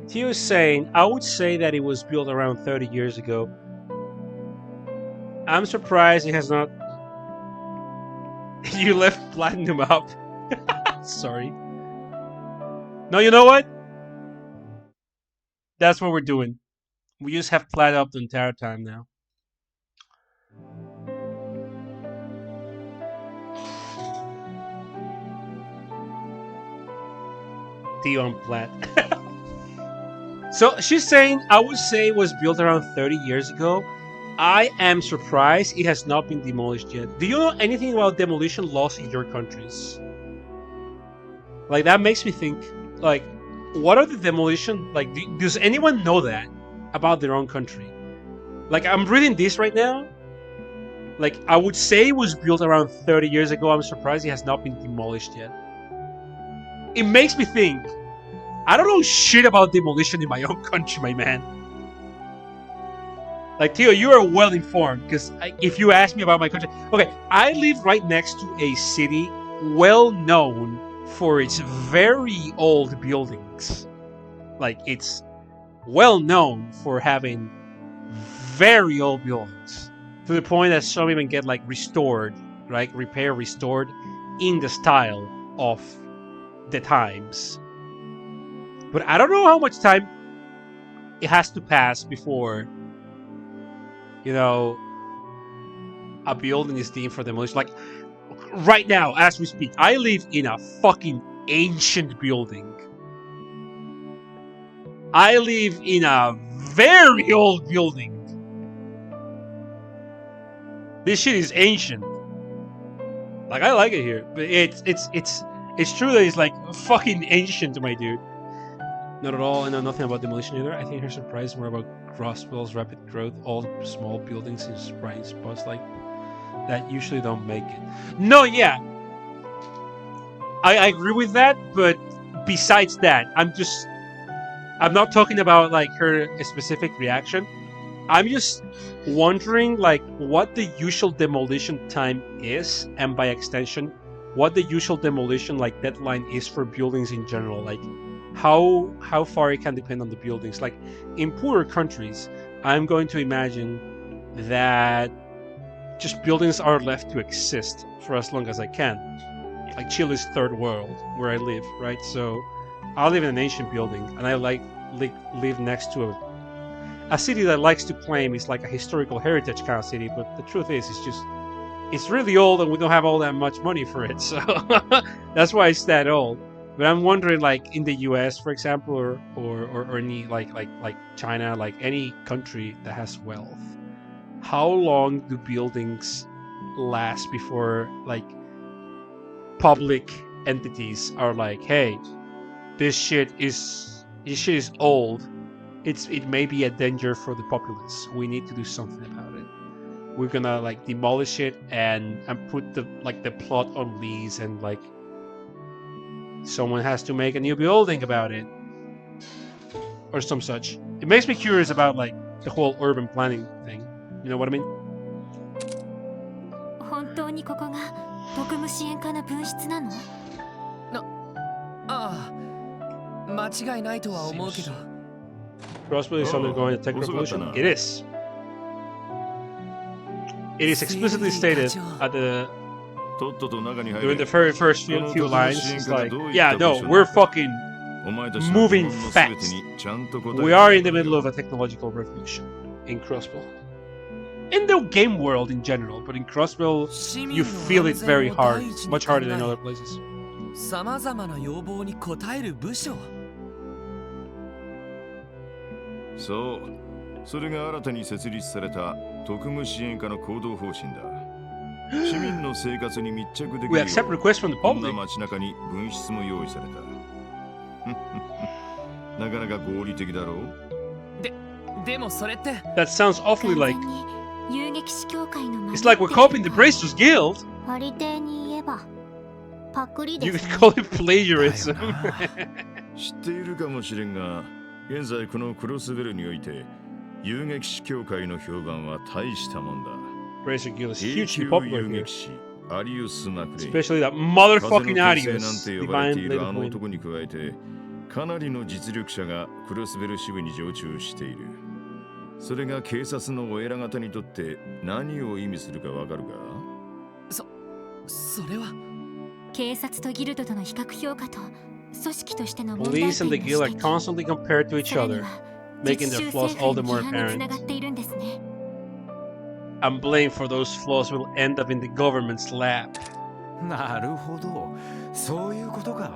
Tio is saying, I would say that it was built around 30 years ago. I'm surprised it has not. You left Platinum up. Sorry. No, you know what? That's what we're doing. We just have Plat up the entire time now. Tio on Plat. So she's saying, I would say it was built around 30 years ago. I am surprised it has not been demolished yet. Do you know anything about demolition laws in your countries? Like, that makes me think, like, what are the demolition, like, does anyone know that about their own country? Like, I'm reading this right now. Like, I would say it was built around 30 years ago. I'm surprised it has not been demolished yet. It makes me think, I don't know shit about demolition in my own country, my man. Like, Tio, you are well informed, because if you ask me about my country... Okay, I live right next to a city well known for its very old buildings. Like, it's well known for having very old buildings. To the point that some even get, like, restored, right? Restored in the style of the times. But I don't know how much time it has to pass before, you know, a building is deemed for demolition. Like, right now, as we speak, I live in a fucking ancient building. I live in a very old building. This shit is ancient. Like, I like it here, but it's true that it's like fucking ancient, my dude. Not at all. I know nothing about demolition either. I think her surprise is more about Crossbell's rapid growth. All small buildings in bright spots like that usually don't make it. No, yeah. I agree with that, but besides that, I'm not talking about like her specific reaction. I'm just wondering like what the usual demolition time is, and by extension, what the usual demolition like deadline is for buildings in general. Like how far it can depend on the buildings. Like in poorer countries, I'm going to imagine that just buildings are left to exist for as long as I can. Like Chile's third world, where I live, right? So I live in an ancient building, and I live next to a city that likes to claim it's like a historical heritage kind of city, but the truth is, it's really old, and we don't have all that much money for it. So that's why it's that old. But I'm wondering, like in the U.S., for example, or any like China, like any country that has wealth, how long do buildings last before like public entities are like, hey, this shit is old. It may be a danger for the populace. We need to do something about it. We're gonna like demolish it and put the plot on lease, and like someone has to make a new building about it or some such. It makes me curious about like the whole urban planning thing. You know what I mean? 本当にここが特務支援課の分室なの？ああ、間違いないとは思うけど。Crossbell is undergoing a tech revolution. It is. It is explicitly stated at during the very first few lines. It's like, yeah, no, we're fucking moving fast. We are in the middle of a technological revolution in Crossbell. In the game world in general, but in Crossbell, you feel it very hard, much harder than other places. さまざまな要望に応える部署。そう、それが新たに設立された特務支援課の行動方針だ。市民の生活に密着できるよう We accept requests from the こんな public. 街中に分室も用意された。なかなか合理的だろう。でもそれって。That sounds awfully like. 完全に遊撃士協会の It's like we're copying the Bracers Guild. ありていに言えばパクリ You です could ね。 call it plagiarism. 知っているかもしれんが、現在このクロスベルにおいて遊撃士協会の評判は大したもんだ。Bracer Guild is 永 hugely 久 popular 遊 here. 撃士アリウス・マクレイ。 Especially that 風の motherfucking 彗星なん Arius. て呼ばれてい Divine るあ Little の Queen. 男に加えて、かなりの実力者がクロスベル支部に常駐している。それが警察のお偉方にとって何を意味するかわかるか？それは警察とギルドとの比較評価と組織としての問題点の Police and the 指 guild are 摘。 constantly compared to each さらに other, は making 実 their 習 flaws 政 all 府 the に more 批判につな apparent. がっているんですね。I'm blamed for those flaws will end up in the government's lap. なるほど、そういうことか。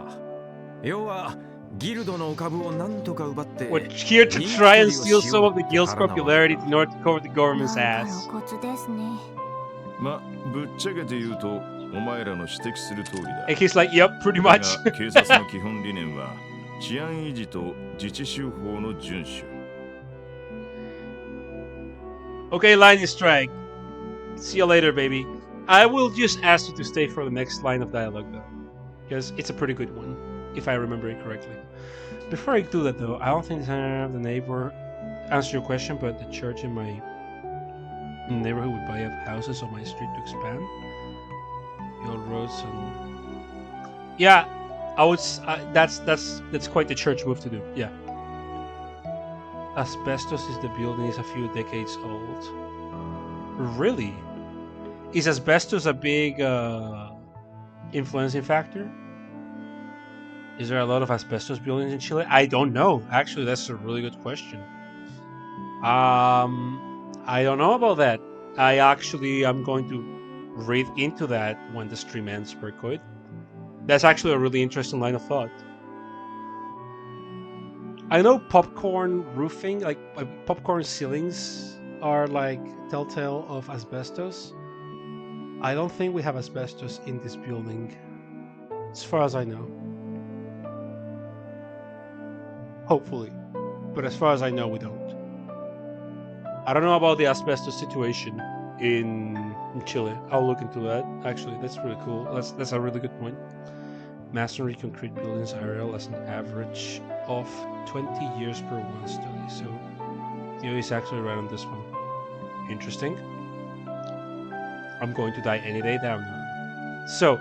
要はギルドの株を何とか奪って We're here to try and steal some of the guild's popularity in order to cover the なん government's か ass. 露骨ですね。ま、ぶっちゃけて言うと、お前らの指摘する通りだ。 And he's like, yep, pretty だ much. が警察の基本理念は治安維持と自治州法の遵守。Okay, lightning strike. See you later, baby. I will just ask you to stay for the next line of dialogue, though, because it's a pretty good one, if I remember it correctly. Before I do that, though, I don't think I have the neighbor answer your question, but the church in my neighborhood would buy up houses on my street to expand. Build roads and yeah, I would. That's quite the church move to do. Yeah. Asbestos is the building is a few decades old. Really? Is asbestos a big influencing factor? Is there a lot of asbestos buildings in Chile? I don't know. Actually, that's a really good question. I don't know about that. I'm going to read into that when the stream ends, Berkoid. That's actually a really interesting line of thought. I know popcorn roofing, like popcorn ceilings, are like telltale of asbestos. I don't think we have asbestos in this building, as far as I know. hopefully. But as far as I know, we don't. I don't know about the asbestos situation in Chile. I'll look into that. Actually, that's really cool. That's a really good point. Masonry concrete buildings aerial as an average of 20 years per one study. So he's actually right on this one. Interesting. I'm going to die any day now. So,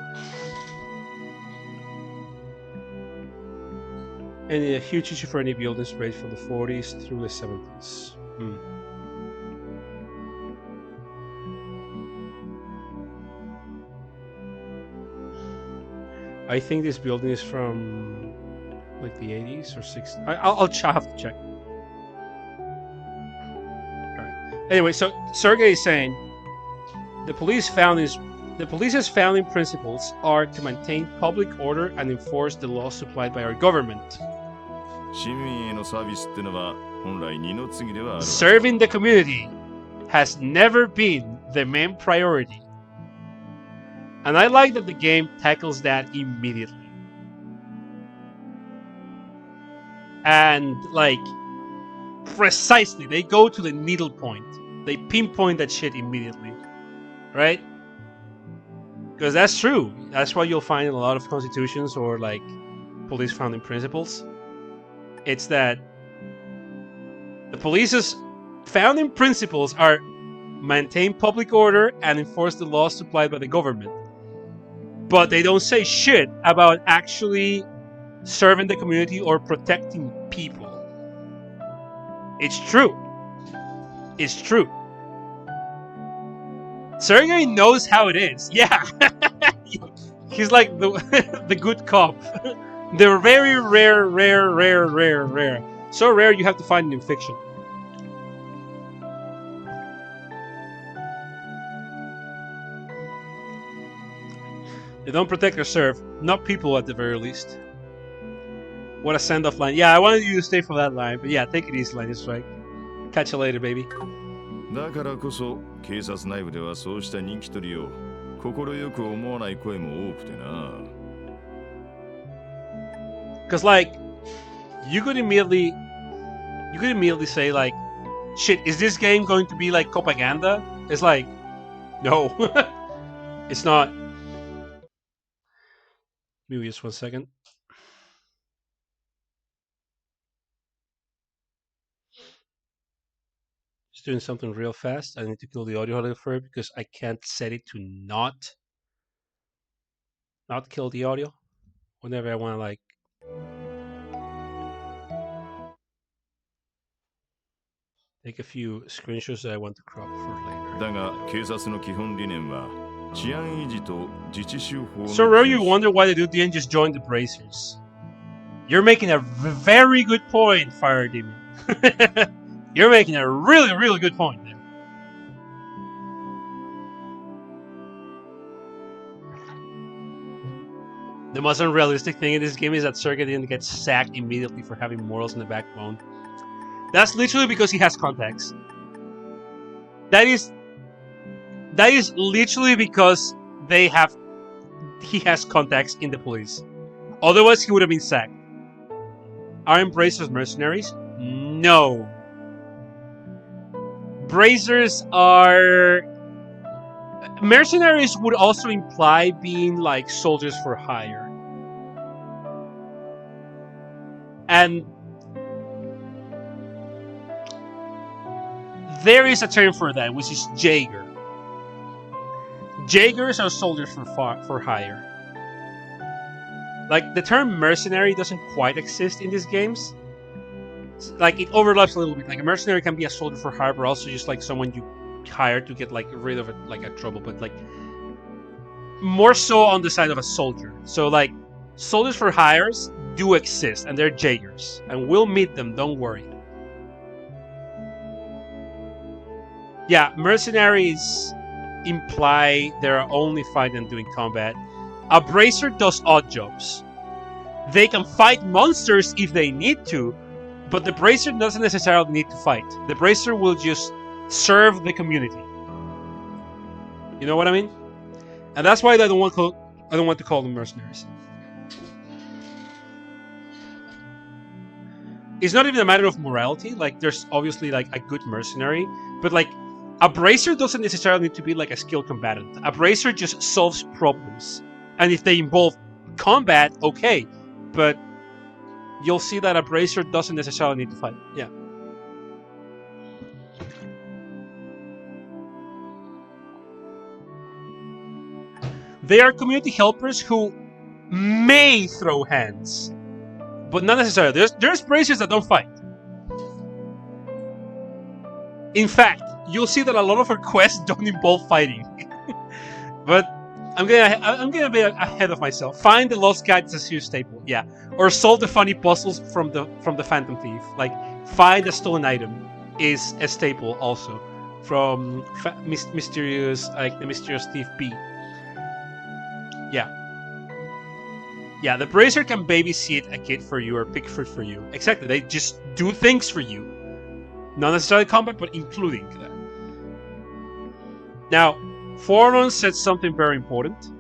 and a huge issue for any buildings raised from the 40s through the 70s. I think this building is from like the 80s or 60s. I'll have to check. Alright. Anyway, so Sergey is saying the police's founding principles are to maintain public order and enforce the laws supplied by our government. Serving the community has never been the main priority. And I like that the game tackles that immediately. And, like, precisely, they go to the needle point. They pinpoint that shit immediately. Right? Because that's true. That's what you'll find in a lot of constitutions or, like, police founding principles. It's that the police's founding principles are maintain public order and enforce the laws supplied by the government. But they don't say shit about actually serving the community or protecting people. It's true. It's true. Sergey knows how it is. Yeah. He's like the good cop. They're very rare. So rare you have to find it in fiction. They don't protect or serve. Not people at the very least. What a send-off line. Yeah, I wanted you to stay for that line. But yeah, take it easy, line is right. Catch you later, baby. だからこそ警察内部ではそうした人気取りを快く思わない声も多くてな。Because like you could immediately say like, shit, is this game going to be like propaganda? It's like, no. It's not. Maybe just 1 second. Just doing something real fast. I need to kill the audio a little for it because I can't set it to not kill the audio whenever I want to like take a few screenshots that I want to crop for later. だが警察の基本理念は So rare you wonder why the dude didn't just join the Bracers. You're making a very good point, Fire Demon. You're making a really, really good point there. The most unrealistic thing in this game is that Sergey didn't get sacked immediately for having morals in the backbone. That's literally because he has contacts. That is literally because he has contacts in the police. Otherwise, he would have been sacked. Are Bracers mercenaries? No. Bracers are... Mercenaries would also imply being like soldiers for hire. And there is a term for that, which is Jaeger. Jaegers are soldiers for hire. Like, the term mercenary doesn't quite exist in these games. Like, it overlaps a little bit. Like, a mercenary can be a soldier for hire, but also just like someone you hire to get like rid of like a trouble, but like more so on the side of a soldier. So like, soldiers for hires do exist, and they're Jaegers, and we'll meet them, don't worry. Yeah, mercenaries imply they're only fighting and doing combat. A Bracer does odd jobs. They can fight monsters if they need to, but the Bracer doesn't necessarily need to fight. The Bracer will just serve the community. You know what I mean? And that's why I don't want to call them mercenaries. it's not even a matter of morality. Like, there's obviously like a good mercenary, but like a bracer doesn't necessarily need to be like a skilled combatant. A bracer just solves problems, and if they involve combat, okay, but you'll see that a bracer doesn't necessarily need to fight. Yeah. They are community helpers who may throw hands, but not necessarily. There's bracers that don't fight. In fact, you'll see that a lot of our quests don't involve fighting. But I'm gonna be ahead of myself. Find the lost guide is a huge staple, yeah. Or solve the funny puzzles from the Phantom Thief. Like, find a stolen item is a staple also from mysterious, like the mysterious thief B. Yeah, the bracer can babysit a kid for you or pick fruit for you. Exactly, they just do things for you. Not necessarily combat, but including that. Now, Forlorn said something very important.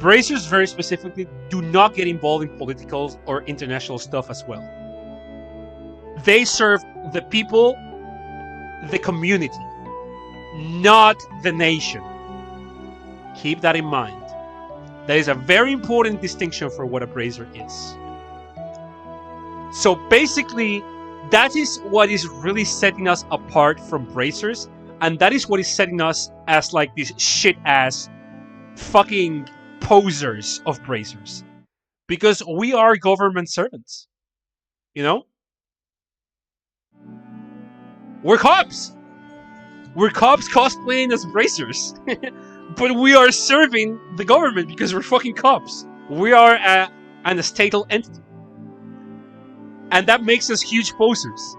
Bracers, very specifically, do not get involved in political or international stuff as well. They serve the people, the community, not the nation. Keep that in mind. That is a very important distinction for what a bracer is. So basically, that is what is really setting us apart from bracers, and that is what is setting us as like these shit-ass fucking posers of bracers. Because we are government servants. You know? We're cops! We're cops cosplaying as bracers. But we are serving the government because we're fucking cops. We are an estatal entity. And that makes us huge posers.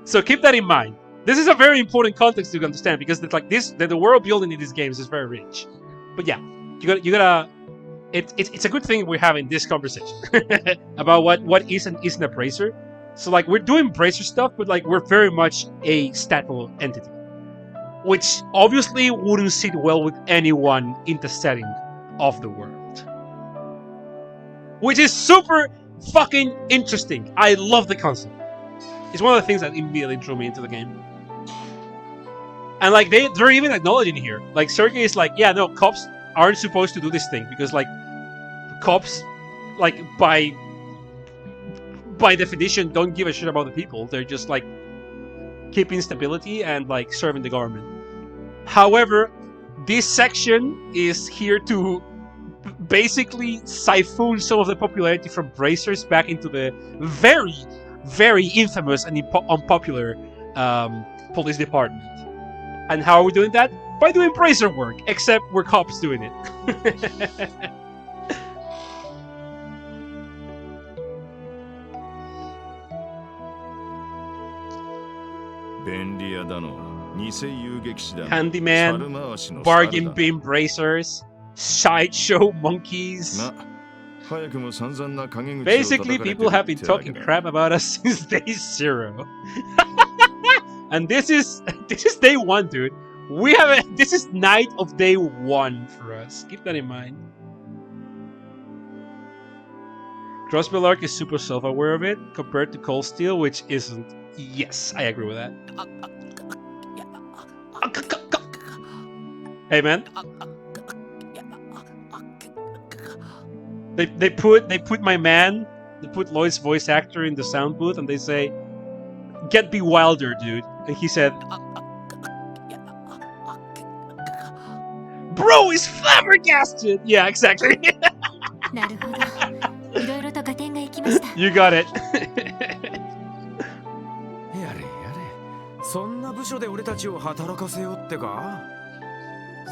So keep that in mind. This is a very important context to understand because it's like this, the world building in these games is very rich. But yeah, you gotta. It's a good thing we're having this conversation about what is and isn't a bracer. So like we're doing bracer stuff, but like we're very much a statal entity, which obviously wouldn't sit well with anyone in the setting of the world. Which is super fucking interesting. I love the concept. It's one of the things that immediately drew me into the game. And like they're even acknowledging here. Like Sergey is like, yeah, no, cops aren't supposed to do this thing because like cops, like by definition, don't give a shit about the people. They're just like keeping stability and like serving the government. However, this section is here to basically siphon some of the popularity from bracers back into the very, very infamous and unpopular police department. And how are we doing that? By doing bracer work, except we're cops doing it. Handyman, bargain bin bracers, sideshow monkeys. Basically, people have been talking crap about us since day 0. And this is day 1, dude. This is night of day 1 for us. Keep that in mind. Crossbellark is super self-aware of it compared to Cold Steel, which isn't. Yes, I agree with that. Hey, man. They put my man, they put Lloyd's voice actor in the sound booth, and they say, "Get be wilder, dude." And he said, "Bro is flabbergasted." Yeah, exactly. You got it. やれやれ、そんな部署で俺たちを働かせようってか？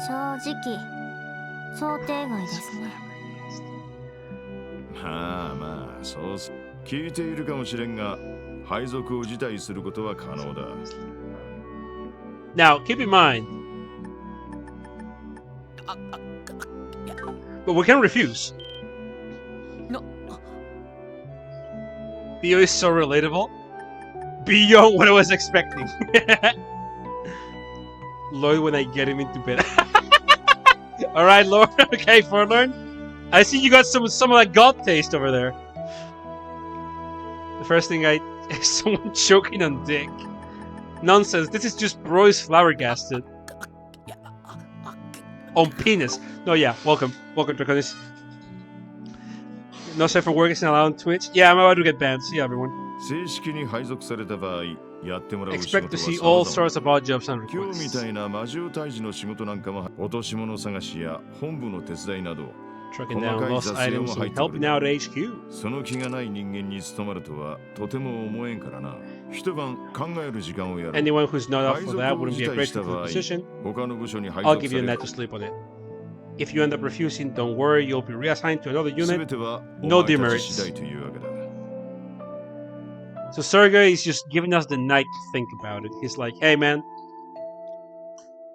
正直、想定外ですね。まあまあ、そう聞いているかもしれんが、配属を辞退することは可能だ。Now, keep in mind, but we can refuse. No. Theo is so relatable. Beyond what I was expecting. Lloyd when I get him into bed. Alright, Lord. Okay, Forlorn. I see you got some of that god taste over there. The first thing I is someone choking on dick. Nonsense. This is just bro is flabbergasted. On penis. No, yeah. Welcome, Draconis. No safe for work is not allowed on Twitch. Yeah, I'm about to get banned. See you, everyone. 正式に配属された場合、やってもらう仕 Expect 事 to は see 様 all 々 sorts of odd jobs on 今日み requests. たいな魔獣退治の仕事なんかも落とし物探しや本部の手伝いなど Tracking down lost items and helping out at HQ. その気がない人間に務まるとはとても思えんからな一晩考える時間をやる Anyone who's not up 配 for 属 that を wouldn't 辞 be a 退 great した fit for 場合 the position. 他の部署に配 I'll 属 give さ you a れ night る to sleep on it. If you end up refusing, don't worry, you'll be reassigned to another 全 unit. てはお No 前た demerits. ち次第というわけだ So Sergey is just giving us the night to think about it. He's like, hey man,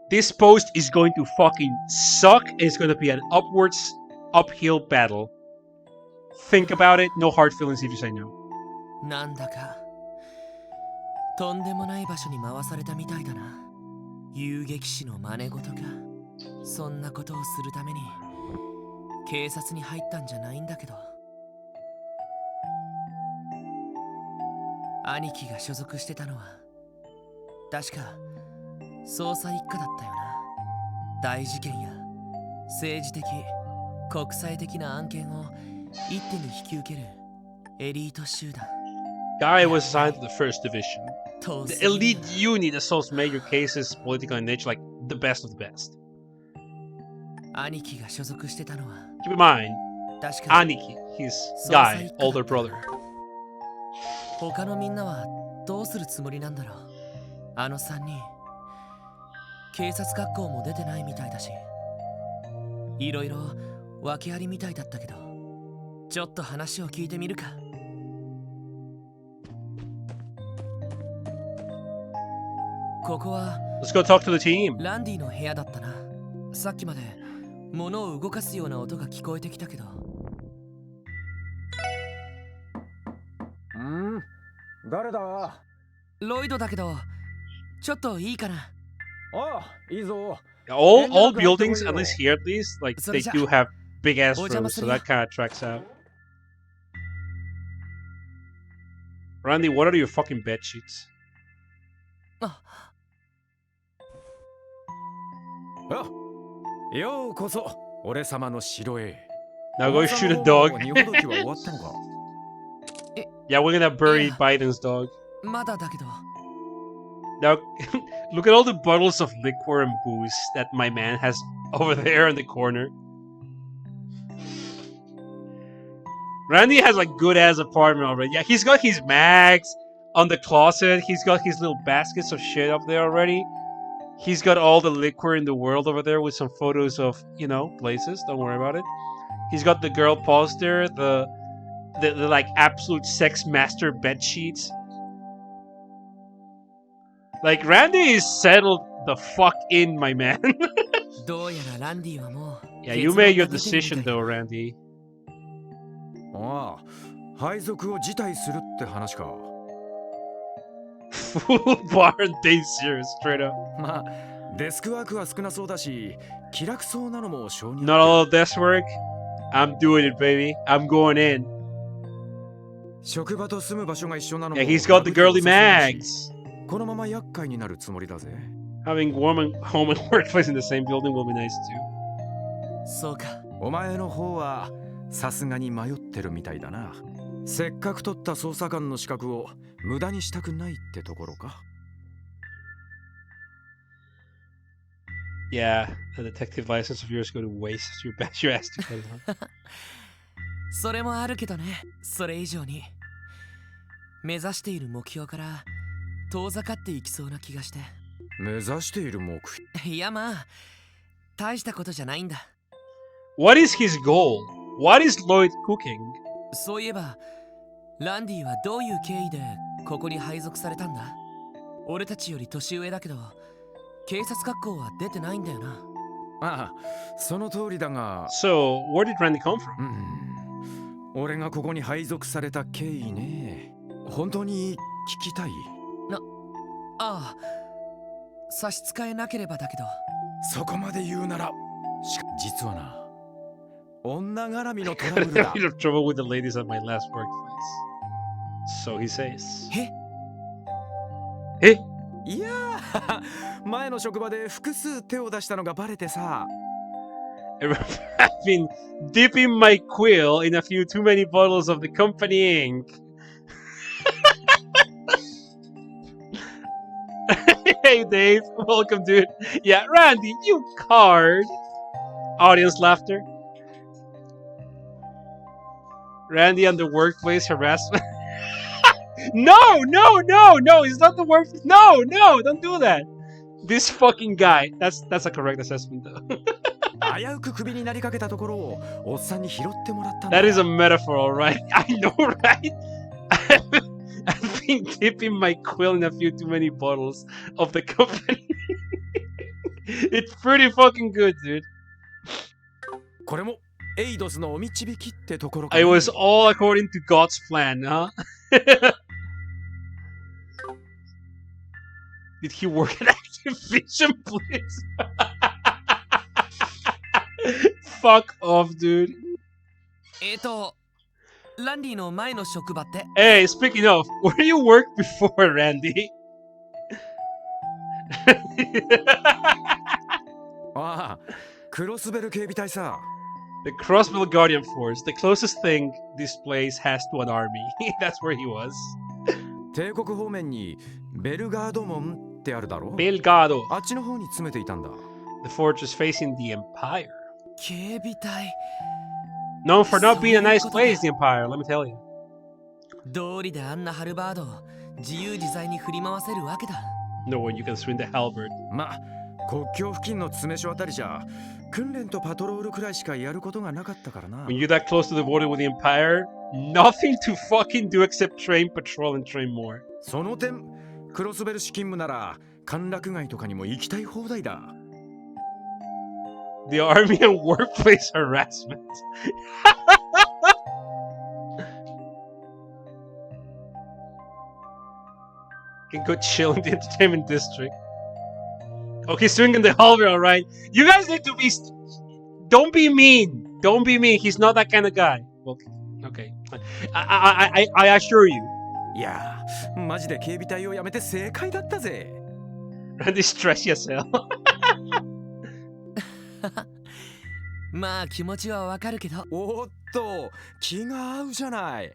this post is going to fucking suck. It's going to be an uphill battle. Think about it. No hard feelings if you say no. なんだかとんでもない場所に回されたみたいだな。遊撃士の真似事か。そんなことをするために警察に入ったんじゃないんだけど。兄貴が所属してたのは確か捜査一課だったよな。大事件や政治的国際的な案件を一手に引き受けるエリート集団。 Guy was assigned to the first division. 遠 The すぎる elite unit that solves major cases, political in nature, like the best of the best. 兄貴が所属してたのは Keep in mind, 確か Aniki, his guy, older brother. 他のみんなはどうするつもりなんだろう。あの3人警察学校も出てないみたいだし、いろいろ訳ありみたいだったけど、ちょっと話を聞いてみるか。ここは Let's go talk to the team. ランディの部屋だったな。さっきまで物を動かすような音が聞こえてきたけど。誰だ？ロイドだけど、ちょっといいかな。ああ、いいぞ。All buildings, at least here at least, like they Sorry, do have big ass Oh, rooms, so Jamasuri. that kind of tracks out. Randy, what are your fucking bed sheets? あ、ようこそ俺様の城へ。 Now go shoot a dog. 荷ほどきは終わったのか。Yeah, we're gonna bury Yeah. Biden's dog. まだだけど。 Now, look at all the bottles of liquor and booze that my man has over there in the corner. Randy has a good ass apartment already. Yeah, he's got his mags on the closet. He's got his little baskets of shit up there already. He's got all the liquor in the world over there with some photos of, you know, places. Don't worry about it. He's got the girl poster, the like absolute sex master bed sheets. Like Randy is settled the fuck in, my man. どうやらランディはもう。 Yeah, you made your 結論が出てるみ decision たい though, Randy. ああ、配属を辞退するって話か。 Aren't they serious, straight up? まあ、デスクワークは少なそうだし、気楽そうなのも承認。 Not all desk work. I'm doing it, baby. I'm going in. 職場と住む場所が一緒なのも。 Yeah, he's got the girly mags. このまま厄介になるつもりだぜ。 Having warm and home and workplace in the same building will be nice too. そうか。お前の方はさすがに迷ってるみたいだな。せっかく取った捜査官の資格を無駄にしたくないってところか。 Yeah, the detective license of yours go to waste. Your ass to get it on. それもあるけどね。それ以上に目指している目標から遠ざかっていきそうな気がして。目指している目標。いやまあ大したことじゃないんだ。 What is his goal? What is Lloyd cooking? そういえばランディはどういう経緯でここに配属されたんだ？俺たちより年上だけど警察学校は出てないんだよな。ああ、その通りだが。 So, where did Randy come from? 俺がここに配属された経緯ね。本当に聞きたい？ああ、差し支えなければだけど。そこまで言うなら。実はな、女絡みのトラブルだ。 I had trouble with the ladies at my last workplace. So he says. えいやー前の職場で複数手を出したのがバレてさ I've been dipping my quill in a few too many bottles of the company ink. Hey Dave, welcome dude. Yeah, Randy, you card. Audience laughter. Randy and the workplace harassment. No, it's not the work. No, don't do that. This fucking guy. That's a correct assessment though. 危うくクビになりかけたところをおっさんに拾ってもらったんだ That is a metaphor, alright? I know, right? I've been dipping my quill in a few too many bottles of the company. It's pretty fucking good, dude. これもエイドスのお導きってところか It was all according to God's plan, huh? Did he work at Activision, please? Fuck off, dude. ランディの前の職場って Hey, speaking of, where do you work before, Randy? ああクロスベル警備隊さ The Crossville Guardian Force, the closest thing this place has to an army. That's where he was. 帝国方面にベルガード門ってあるだろ Belgado, あっちの方に詰めていたんだ the fortress facing the Empire. 警備隊 Known for not being a nice place, the Empire, let me tell you. 道理であんなハルバードを自由自在に振り回せるわけだ No one you can swing the halberd. ま国境付近の詰め所あたりじゃ訓練とパトロールくらいしかやることがなかったからな When you're that close to the border with the Empire, nothing to fucking do except train, patrol, and train more. その点クロスベル市勤務なら歓楽街とかにも行きたい放題だ The army and workplace harassment. Can go chill in the entertainment district. Okay, swinging the halberd, alright. You guys need to be... Don't be mean. Don't be mean. He's not that kind of guy. Well, okay. I assure you. いやマジで警備隊を辞めて正解だったぜ Randy, stress yourself. まあ気持ちはわかるけどおっと気が合うじゃない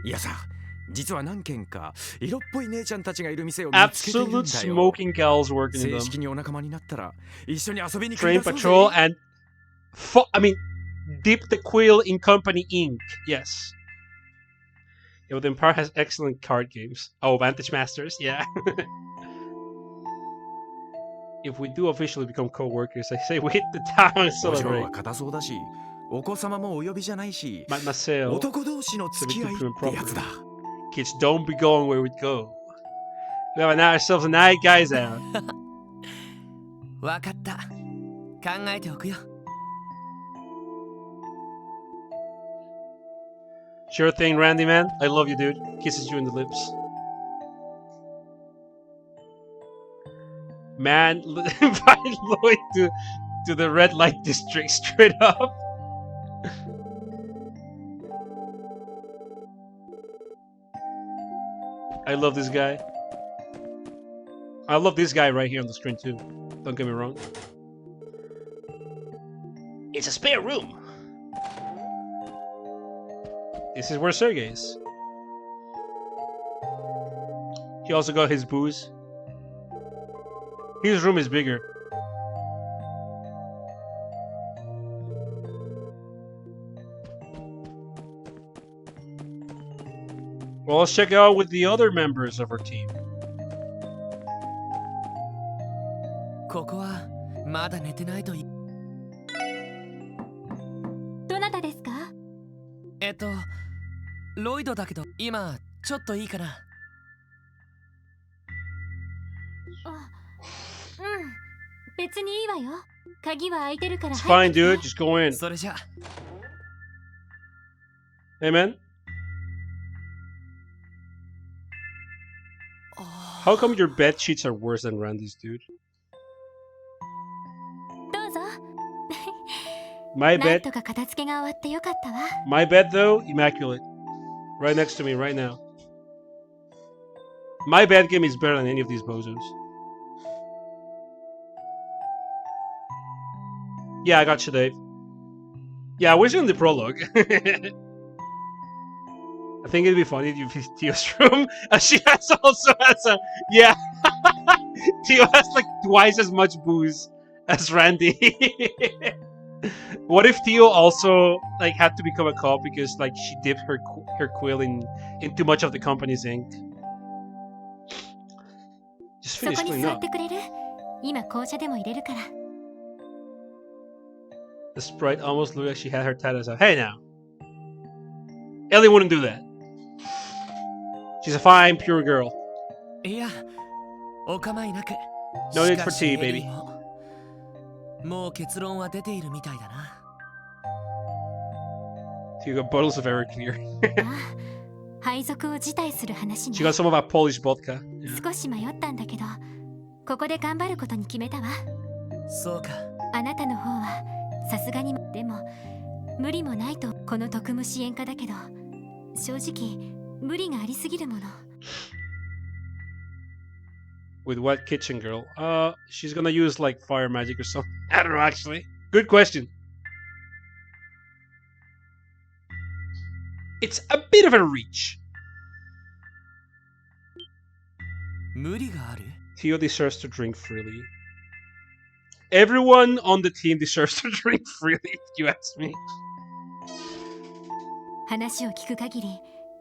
いやさ実は何軒か色っぽい姉ちゃんたちがいる店を見つけているんだ Absolute よ smoking gals working in 正 them. 式にお仲間になったら一緒に遊びに来 Train るだそう patrol ぜ and... I mean, dip the quill in company ink. Yes. Yeah, well, the Empire has excellent card games. Oh, Vantage Masters, yeah. If we do officially become co-workers, I say we hit the town and お嬢 celebrate. は硬そうだしお子様もお呼びじゃないし Mademoiselle, 男同士の付き合いってやつだ kids don't be going where we'd go. We have ourselves a night, guys, out. わかった考えておくよ Sure thing, Randy, man. I love you, dude. Kisses you in the lips. Man, invite Lloyd to the red light district straight up. I love this guy. I love this guy right here on the screen too. Don't get me wrong. It's a spare room. This is where Sergey is. He also got his booze. His room is bigger. Well, let's check it out with the other members of our team. ここはまだ寝てないといどなたですか？ロイドだけど今ちょっといいかな別にいいわよ。鍵は開いてるから It's 入 fine, って dude. Just go in. それじゃ Hey, man. How come your bed sheets are worse than Randy's, dude? どうぞ。 My なん bed, とか片付けが終わってよかったわ。 my bed though, immaculate. Right next to me, right now. My bad game is better than any of these bozos. Yeah, I got you, Dave. Yeah, we're in the prologue. I think it'd be funny if you visit Tio's room. She also has a... Yeah. Tio has like twice as much booze as Randy. What if Tio also like had to become a cop because like she dipped her quill in too much of the company's ink? Just finish cleaning up. The sprite almost looked like she had her tattoos out. Hey now. Ellie wouldn't do that. She's a fine, pure girl. Yeah. No need for tea, baby. もう結論は出ているみたいだな。 You got bottles of Everclear. 配属を辞退する話ね。 She got some of our Polish vodka. 少し迷ったんだけど、ここで頑張ることに決めたわ。そうか。あなたの方はさすがにでも無理もないとこの特務支援課だけど、正直無理がありすぎるもの。 With what kitchen girl? She's gonna use like fire magic or something. I don't know actually. Good question. It's a bit of a reach. 無理がある? Tio deserves to drink freely. Everyone on the team deserves to drink freely, if you ask me. 話を聞く限り、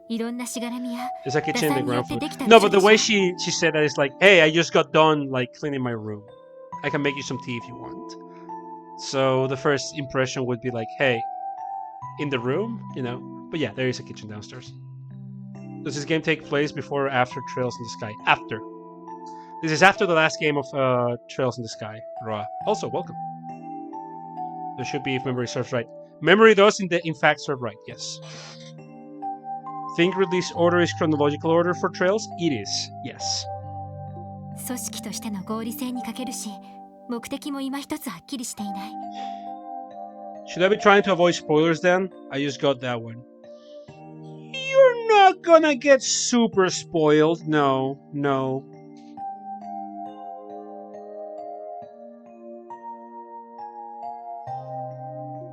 いろんなしがらみや There's a kitchen in the 打算によ ground ってで floor. きた No, but the でしょ way she said that is like, hey, I just got done like cleaning my room. I can make you some tea if you want. So the first impression would be like, hey, in the room, you know. But yeah, there is a kitchen downstairs. Does this game take place before or after Trails in the Sky? After. This is after the last game of Trails in the Sky. Ra. Also, welcome. There should be, if memory serves right. Memory does in fact serve right, yes. Think release order is chronological order for Trails? It is, yes. 組織としての合理性に欠けるし、目的も今一つはっきりしていない。 Should I be trying to avoid spoilers then? I just got that one. You're not gonna get super spoiled. No, no.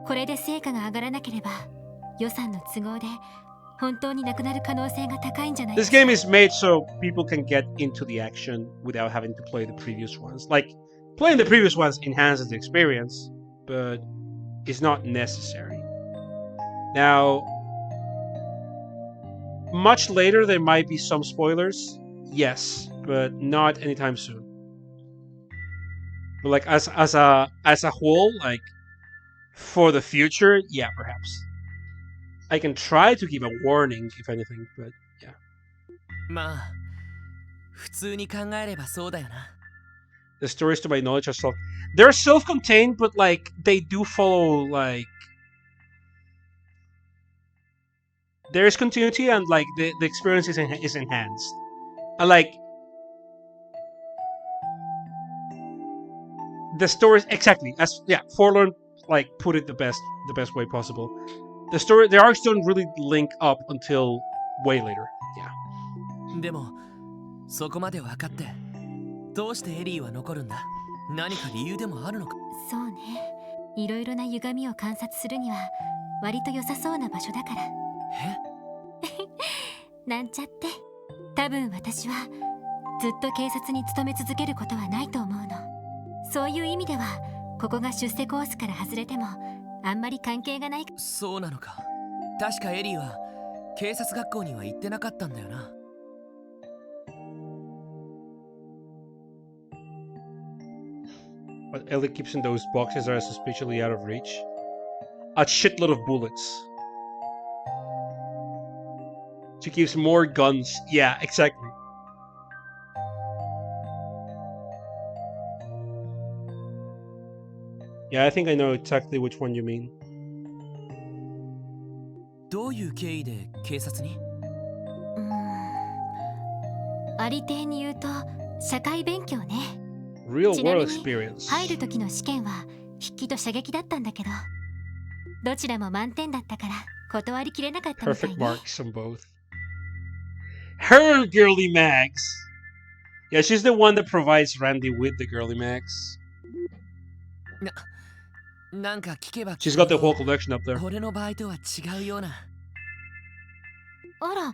これで成果が上がらなければ、予算の都合で本当になくなる可能性が高いんじゃない This game is made so people can get into the action without having to play the previous ones. Like, playing the previous ones enhances the experience, but it's not necessary. Now, much later there might be some spoilers, yes, but not anytime soon. But like as a whole, like for the future, yeah, perhaps. I can try to give a warning, if anything, but yeah. まあ、普通に考えればそうだよな。 The stories, to my knowledge, are they're self-contained, but like they do follow like there is continuity and like the experience is enhanced. And like the stories exactly as Forlorn like put it the best way possible. The arcs don't really link up until way later. Yeah. でも、そこまで分かって、どうしてエリーは残るんだ？何か理由でもあるのか？そうね。いろいろな歪みを観察するには割と良さそうな場所だから。え？なんちゃって。多分私はずっと警察に勤め続けることはないと思うの。そういう意味では、ここが出世コースから外れてもあんまり関係がない。そうなのか。確かエリーは警察学校には行ってなかったんだよな。What Ellie keeps in those boxes are suspiciously out of reach. A shitload of bullets. She keeps more guns. Yeah, exactly. Yeah, I think I know exactly which one you mean. どういう経緯で警察に？ありていに言うと社会勉強ね。 Real ちな world みに experience. 入る時の試験は筆記と射撃だったんだけど、どちらも満点だったから断りきれなかったみたい Perfect ね。 marks on both. Her girly mags. Yeah, she's the one that provides Randy with the girly mags. なんか聞けば She's got the whole collection up there. 俺の場合とは違うような。あら、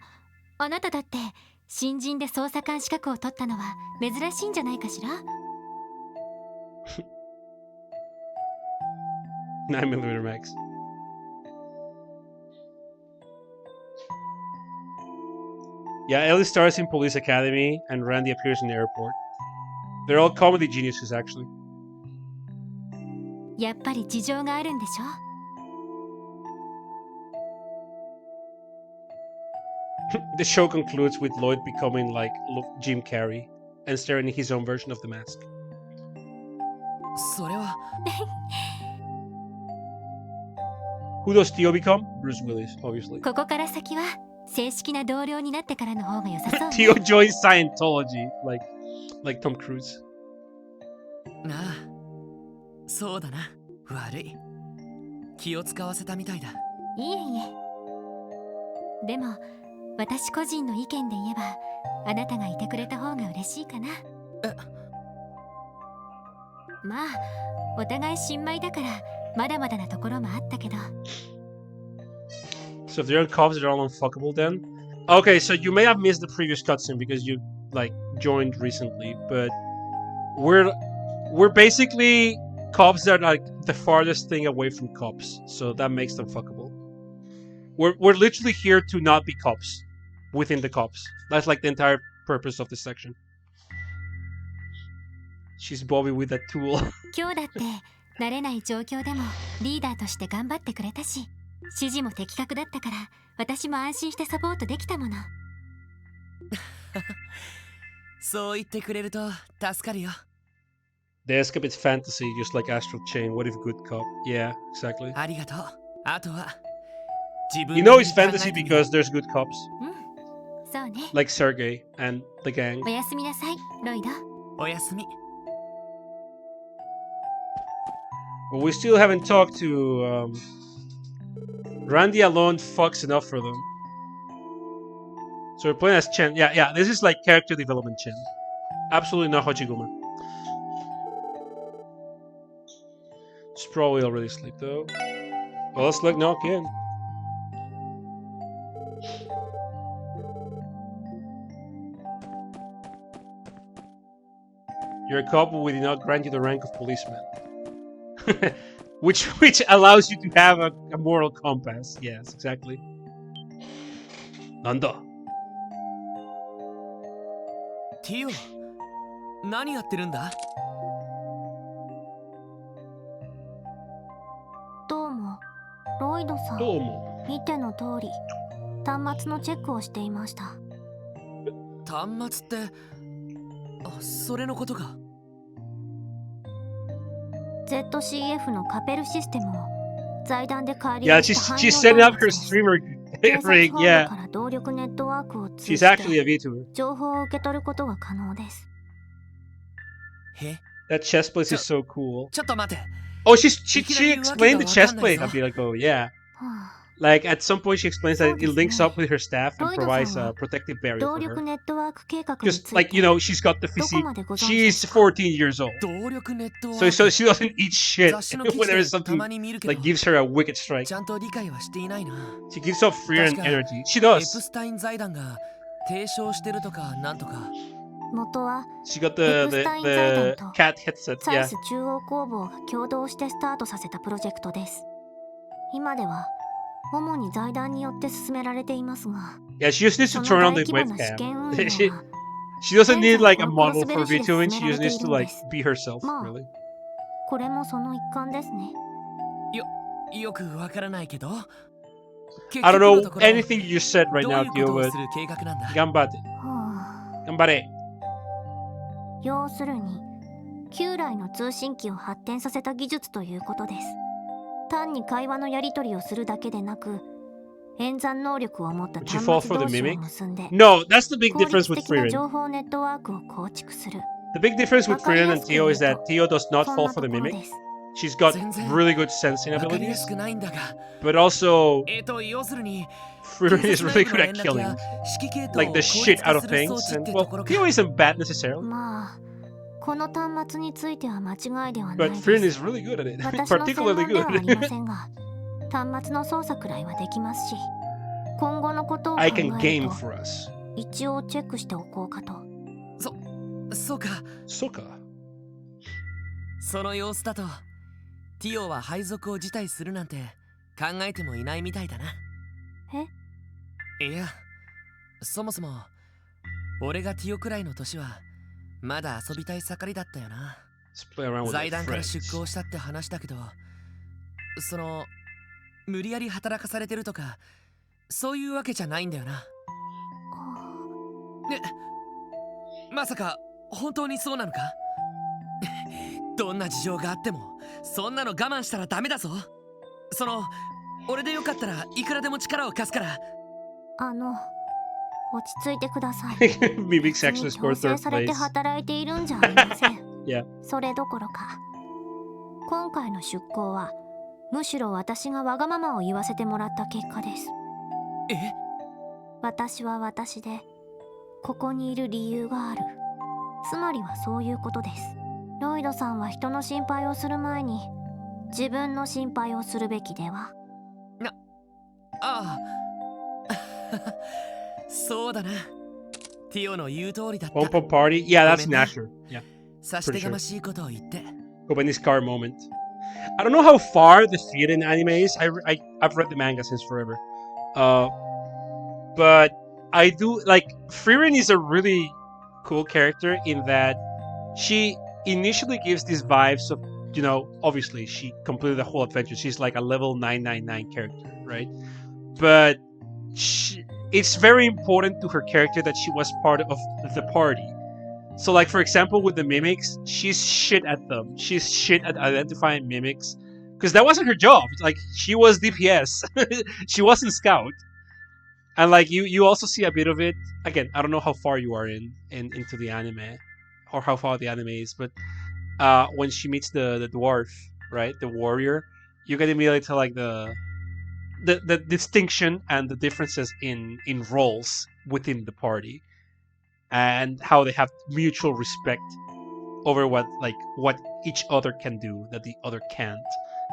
あなただって新人で捜査官資格を取ったのは珍しいんじゃないかしら。9mm mags. Yeah, Ellie stars in Police Academy, and Randy appears in the airport. They're all comedy geniuses, actually. やっぱり事情があるんでしょ。The show concludes with Lloyd becoming like Jim Carrey and starring in his own version of The Mask. それは Who does Theo become? Bruce Willis, obviously. ここから先は正式な同僚になってからの方が良さそうね。Theo joins Scientology, like Tom Cruise. なあ、そうだな。悪い。気を使わせたみたいだ。いえいえ。でも私個人の意見で言えばあなたがいてくれた方が嬉しいかな。まあお互い新米だからまだまだなところもあったけど。 So if they're on cops, they're all unfuckable then? Okay, so you may have missed the previous cutscene because you like joined recently, but we're basically cops that are like the farthest thing away from cops, so that makes them fuckable. We're literally here to not be cops within the cops. That's like the entire purpose of this section. She's Bobby with that tool. 今日だって慣れない状況でもリーダーとして頑張ってくれたし、指示も的確だったから私も安心してサポートできたもの。そう言ってくれると助かるよ。 The escape is fantasy, just like Astral Chain. What if good cop? Yeah, exactly. ありがとう。あとは自分 You know it's fantasy because there's good cops. そうね。 Like Sergey and the gang. おやすみなさい、ロイド。おやすみ。 But we still haven't talked to Randy alone fucks enough for them. So we're playing as Chen. Yeah, this is like character development Chen. Absolutely not Hachiguma. She's probably already asleep though. Well, let's look knock in. You're a cop, but we did not grant you the rank of policeman. which allows you to have a moral compass. Yes, exactly. Nanda. ティオ、何やってるんだ？どうも、ロイドさん。どうも。見ての通り、端末のチェックをしていました。端末って、あ、それのことか。ZCF のカペルシステムを財団で借り Yeah, she's setting up her streamer rig. Yeah. She's actually a VTuber. 情報を受け取ることが可能です。That chest plate is so cool. ちょっと待て。 Oh, she explained the chest plate. I'd be like, oh yeah. Like at some point she explains that it links up with her staff and provides a protective barrier for her. Because like, you know, she's got the physique. She's 14 years old. So she doesn't eat shit whenever something like gives her a wicked strike. She gives off fear and energy. She does. She got the cat headset, yeah. 中央工房が共同してスタートさせたプロジェクトです。今では主に財団によって進められていますが、 Yeah, she just needs to turn on the webcam. she doesn't need like a model for VTubing. She just needs to like be herself, really. これもその一環ですね。よくわからないけど。 I don't know anything you said right now, Theo, but 頑張って。頑張れ。要するに、旧来の通信機を発展させた技術ということです。単に会話のやり取りをするだけでなく、演算能力を持った端末同士を結んで、 No, that's the big difference with 効率的な Frieren. 情報ネットワークを構築する。 The big difference with Frieren and Theo is that Theo does not fall for the mimic. She's got really good sensing abilities, but also Frieren is really good at killing, like the shit out of things. And well, Tio isn't bad necessarily, まあこの端末については間違いではない but で Frieren す is really good at it, 私の専 particularly 門ではありま good. せんが端末の操作くらいはできますし今後のことを考 I え can る game と for us. 一応チェックしておこうかとそうか。 Soka. その様子だとティオは配属を辞退するなんて考えてもいないみたいだな。いや、そもそも俺がティオくらいの年はまだ遊びたい盛りだったよな。 Let's play around with 財 our 団から friends. 出向したって話だけど、その無理やり働かされてるとかそういうわけじゃないんだよな。まさか本当にそうなのか？どんな事情があってもそんなの我慢したらダメだぞ。その俺でよかったらいくらでも力を貸すから。落ち着いてください Mimic's 別 actually に scored 強制 third されて place. 働いているんじゃありません Yeah. それどころか今回の出向はむしろ私がわがままを言わせてもらった結果です。私は私でここにいる理由がある。つまりはそういうことです。ロイドさんは人の心配をする前に自分の心配をするべきでは。ああそうだな。ティオの言う通りだった。 Pom Pom Party? Yeah, that's ごめんな。 Nasher. Yeah. 差し出がましいことを言って。 Kobane's car moment. I don't know how far the Frieren anime is. I've read the manga since forever. But I do like Frieren is a really cool character in that she initially gives these vibes of, you know, obviously she completed the whole adventure. She's like a level 999 character, right? But it's very important to her character that she was part of the party. So, like, for example, with the mimics, she's shit at them. She's shit at identifying mimics. Because that wasn't her job. Like, she was DPS. She wasn't scout. And, like, you also see a bit of it. Again, I don't know how far you are into the anime. Or how far the anime is. But when she meets the dwarf, right? The warrior. You get immediately to, like, the distinction and the differences in roles within the party. And how they have mutual respect over what each other can do that the other can't,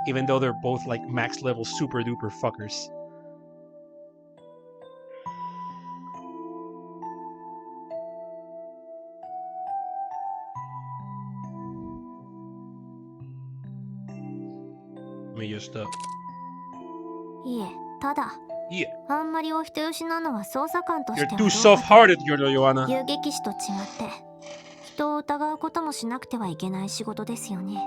even though they're both like max level super duper fuckers. Let me just いえ、ただ yeah. あんまりお人よしなのは捜査官とし You're ては too どうかと。 soft-hearted, Joanna. 遊撃士と違って人を疑うこともしなくてはいけない仕事ですよね。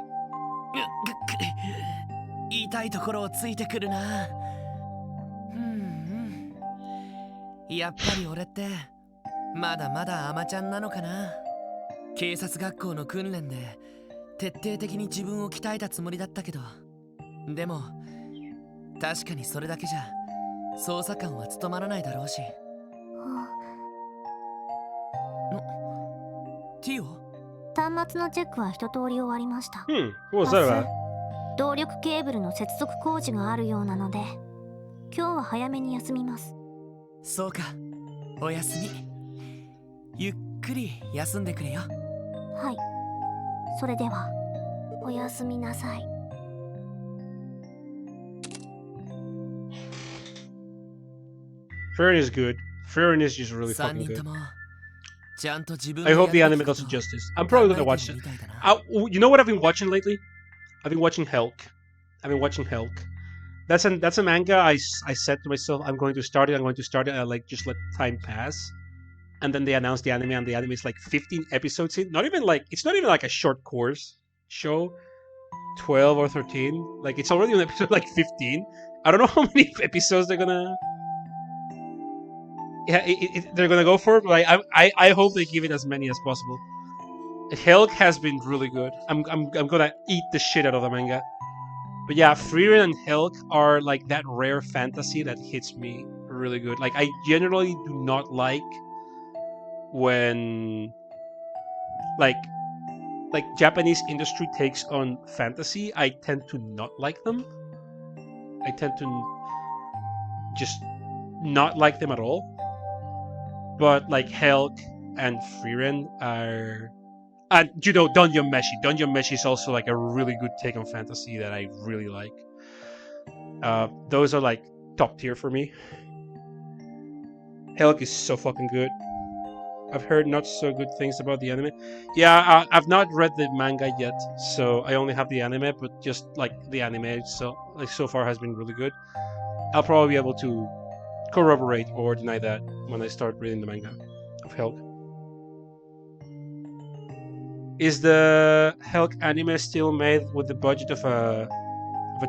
言いたいところをついてくるな。やっぱり俺ってまだまだアマちゃんなのかな。警察学校の訓練で徹底的に自分を鍛えたつもりだったけど、でも確かにそれだけじゃ捜査官は務まらないだろうし。ティオ？端末のチェックは一通り終わりました。What was that about? 動力ケーブルの接続工事があるようなので今日は早めに休みます。そうか、おやすみ。ゆっくり休んでくれよ。はい、それではおやすみなさい。Frieren is good. Frieren is just really 3 fucking 人 good. ともちゃんと自分 I の hope the や anime るべき does こと it justice. I'm probably gonna 考え watch て it. みたいだな。You know what I've been watching lately? I've been watching Helk. I've been watching Helk. That's a manga. I said to myself, I'm going to start it. I like just let time pass, and then they announced the anime, and the anime is like 15 episodes in. It's not even like a short course show, 12 or 13. Like it's already on episode like 15. I don't know how many episodes they're gonna. Yeah, they're gonna go for it, but I hope they give it as many as possible. Helk has been really good. I'm gonna eat the shit out of the manga. But yeah, Frieren and Helk are like that rare fantasy that hits me really good. Like I generally do not like when like Japanese industry takes on fantasy. I tend to not like them. I tend to just not like them at all. But like Helk and Frieren are, and Dungeon Meshi. Dungeon Meshi is also like a really good take on fantasy that I really like. Those are like top tier for me. Helk is so fucking good. I've heard not so good things about the anime. Yeah, I've not read the manga yet, so I only have the anime. But just like the anime, so far has been really good. I'll probably be able to corroborate or deny that when I start reading the manga of Helk. Is the Helk anime still made with the budget of a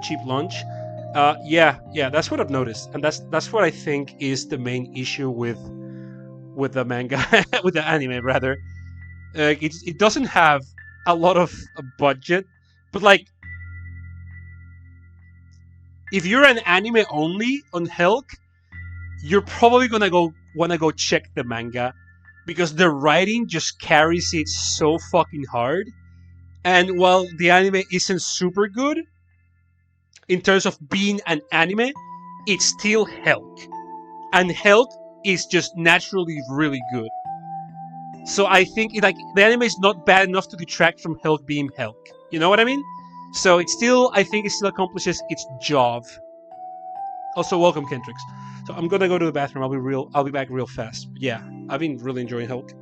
cheap launch? Yeah, that's what I've noticed, and that's what I think is the main issue with the manga, with the anime rather. It doesn't have a lot of a budget, but like if you're an anime only on Helk, you're probably gonna wanna go check the manga because the writing just carries it so fucking hard. And while the anime isn't super good in terms of being an anime, it's still Helk, and Helk is just naturally really good. So I think the anime is not bad enough to detract from Helk being Helk. You know what I mean? So I think it still accomplishes its job. Also, welcome Kentrix. So I'm gonna go to the bathroom. I'll be back real fast. But yeah, I've been really enjoying Helk.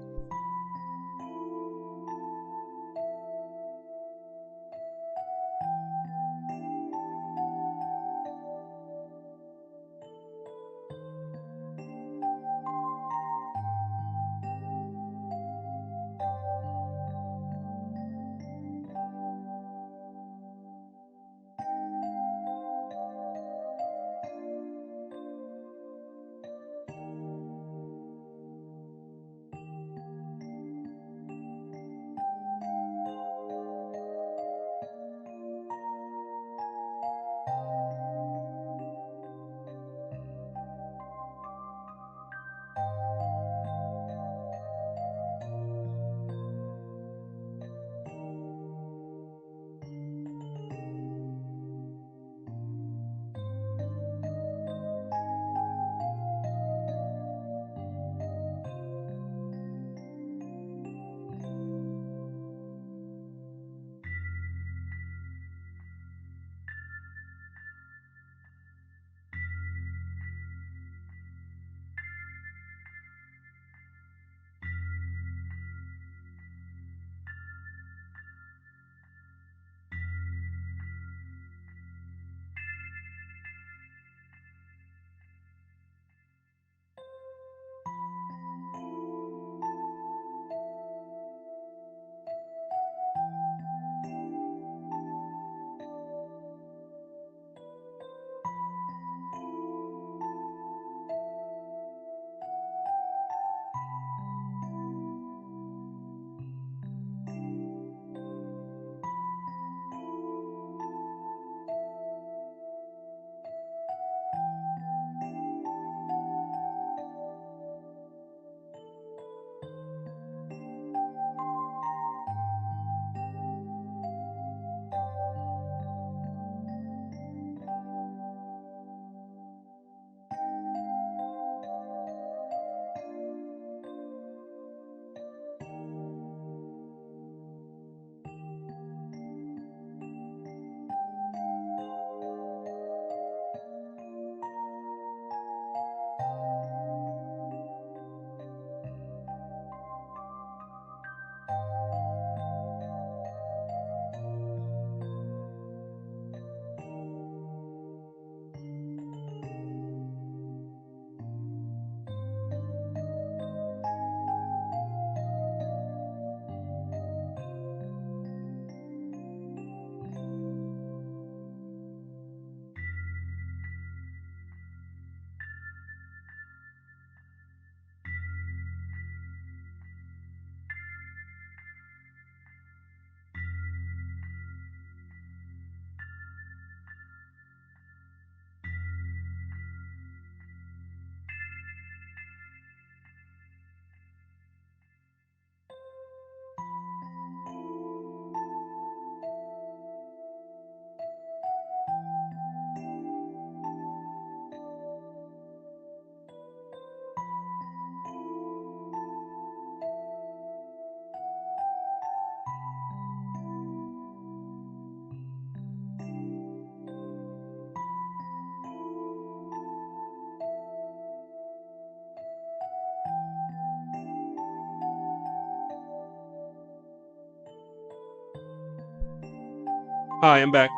Hi, I'm back.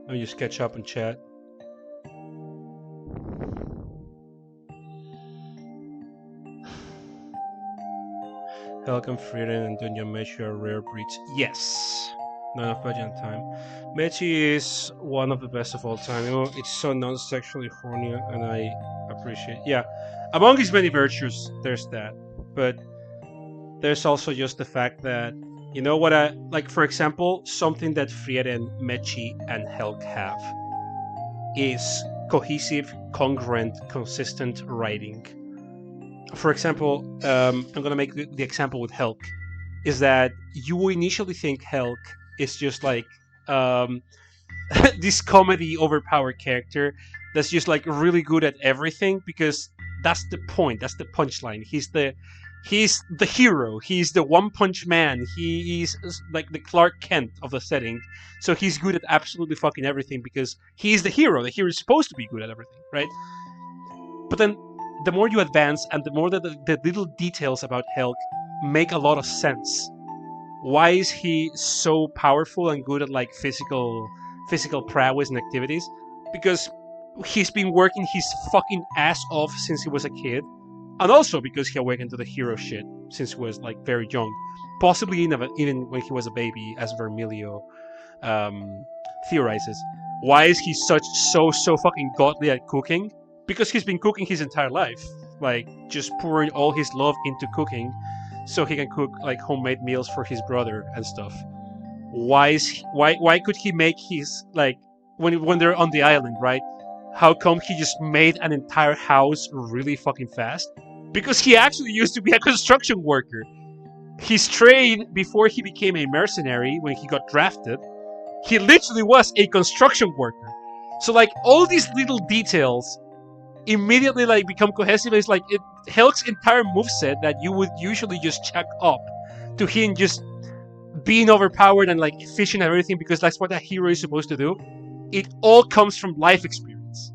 Let me just catch up and chat. Helk and Frieren and Dunya Mechi are rare breeds. Yes. Not enough budget and time. Mechi is one of the best of all time. You know, it's so non-sexually horny, and I appreciate. Yeah, among his many virtues, there's that. But there's also just the fact that, you know what I like. For example, something that Frieren, Mechi, and Helk have is cohesive, congruent, consistent writing. For example, I'm gonna make the example with Helk, is that you initially think Helk is just like this comedy overpowered character that's just like really good at everything, because that's the point, that's the punchline. He's the hero. He's the One Punch Man. He is like the Clark Kent of the setting. So he's good at absolutely fucking everything because he's the hero. The hero is supposed to be good at everything, right? But then the more you advance and the more that the little details about Helk make a lot of sense. Why is he so powerful and good at like physical prowess and activities? Because he's been working his fucking ass off since he was a kid. And also because he awakened to the hero shit since he was like very young. Possibly even when he was a baby, as Vermilio theorizes. Why is he so fucking godly at cooking? Because he's been cooking his entire life. Like, just pouring all his love into cooking so he can cook like homemade meals for his brother and stuff. Why could he make his, like, when they're on the island, right? How come he just made an entire house really fucking fast? Because he actually used to be a construction worker. His trade before he became a mercenary, when he got drafted, he literally was a construction worker. So like all these little details immediately like become cohesive. It's like Helk's entire moveset that you would usually just check up to him just being overpowered and like efficient at everything because that's what a hero is supposed to do. It all comes from life experience.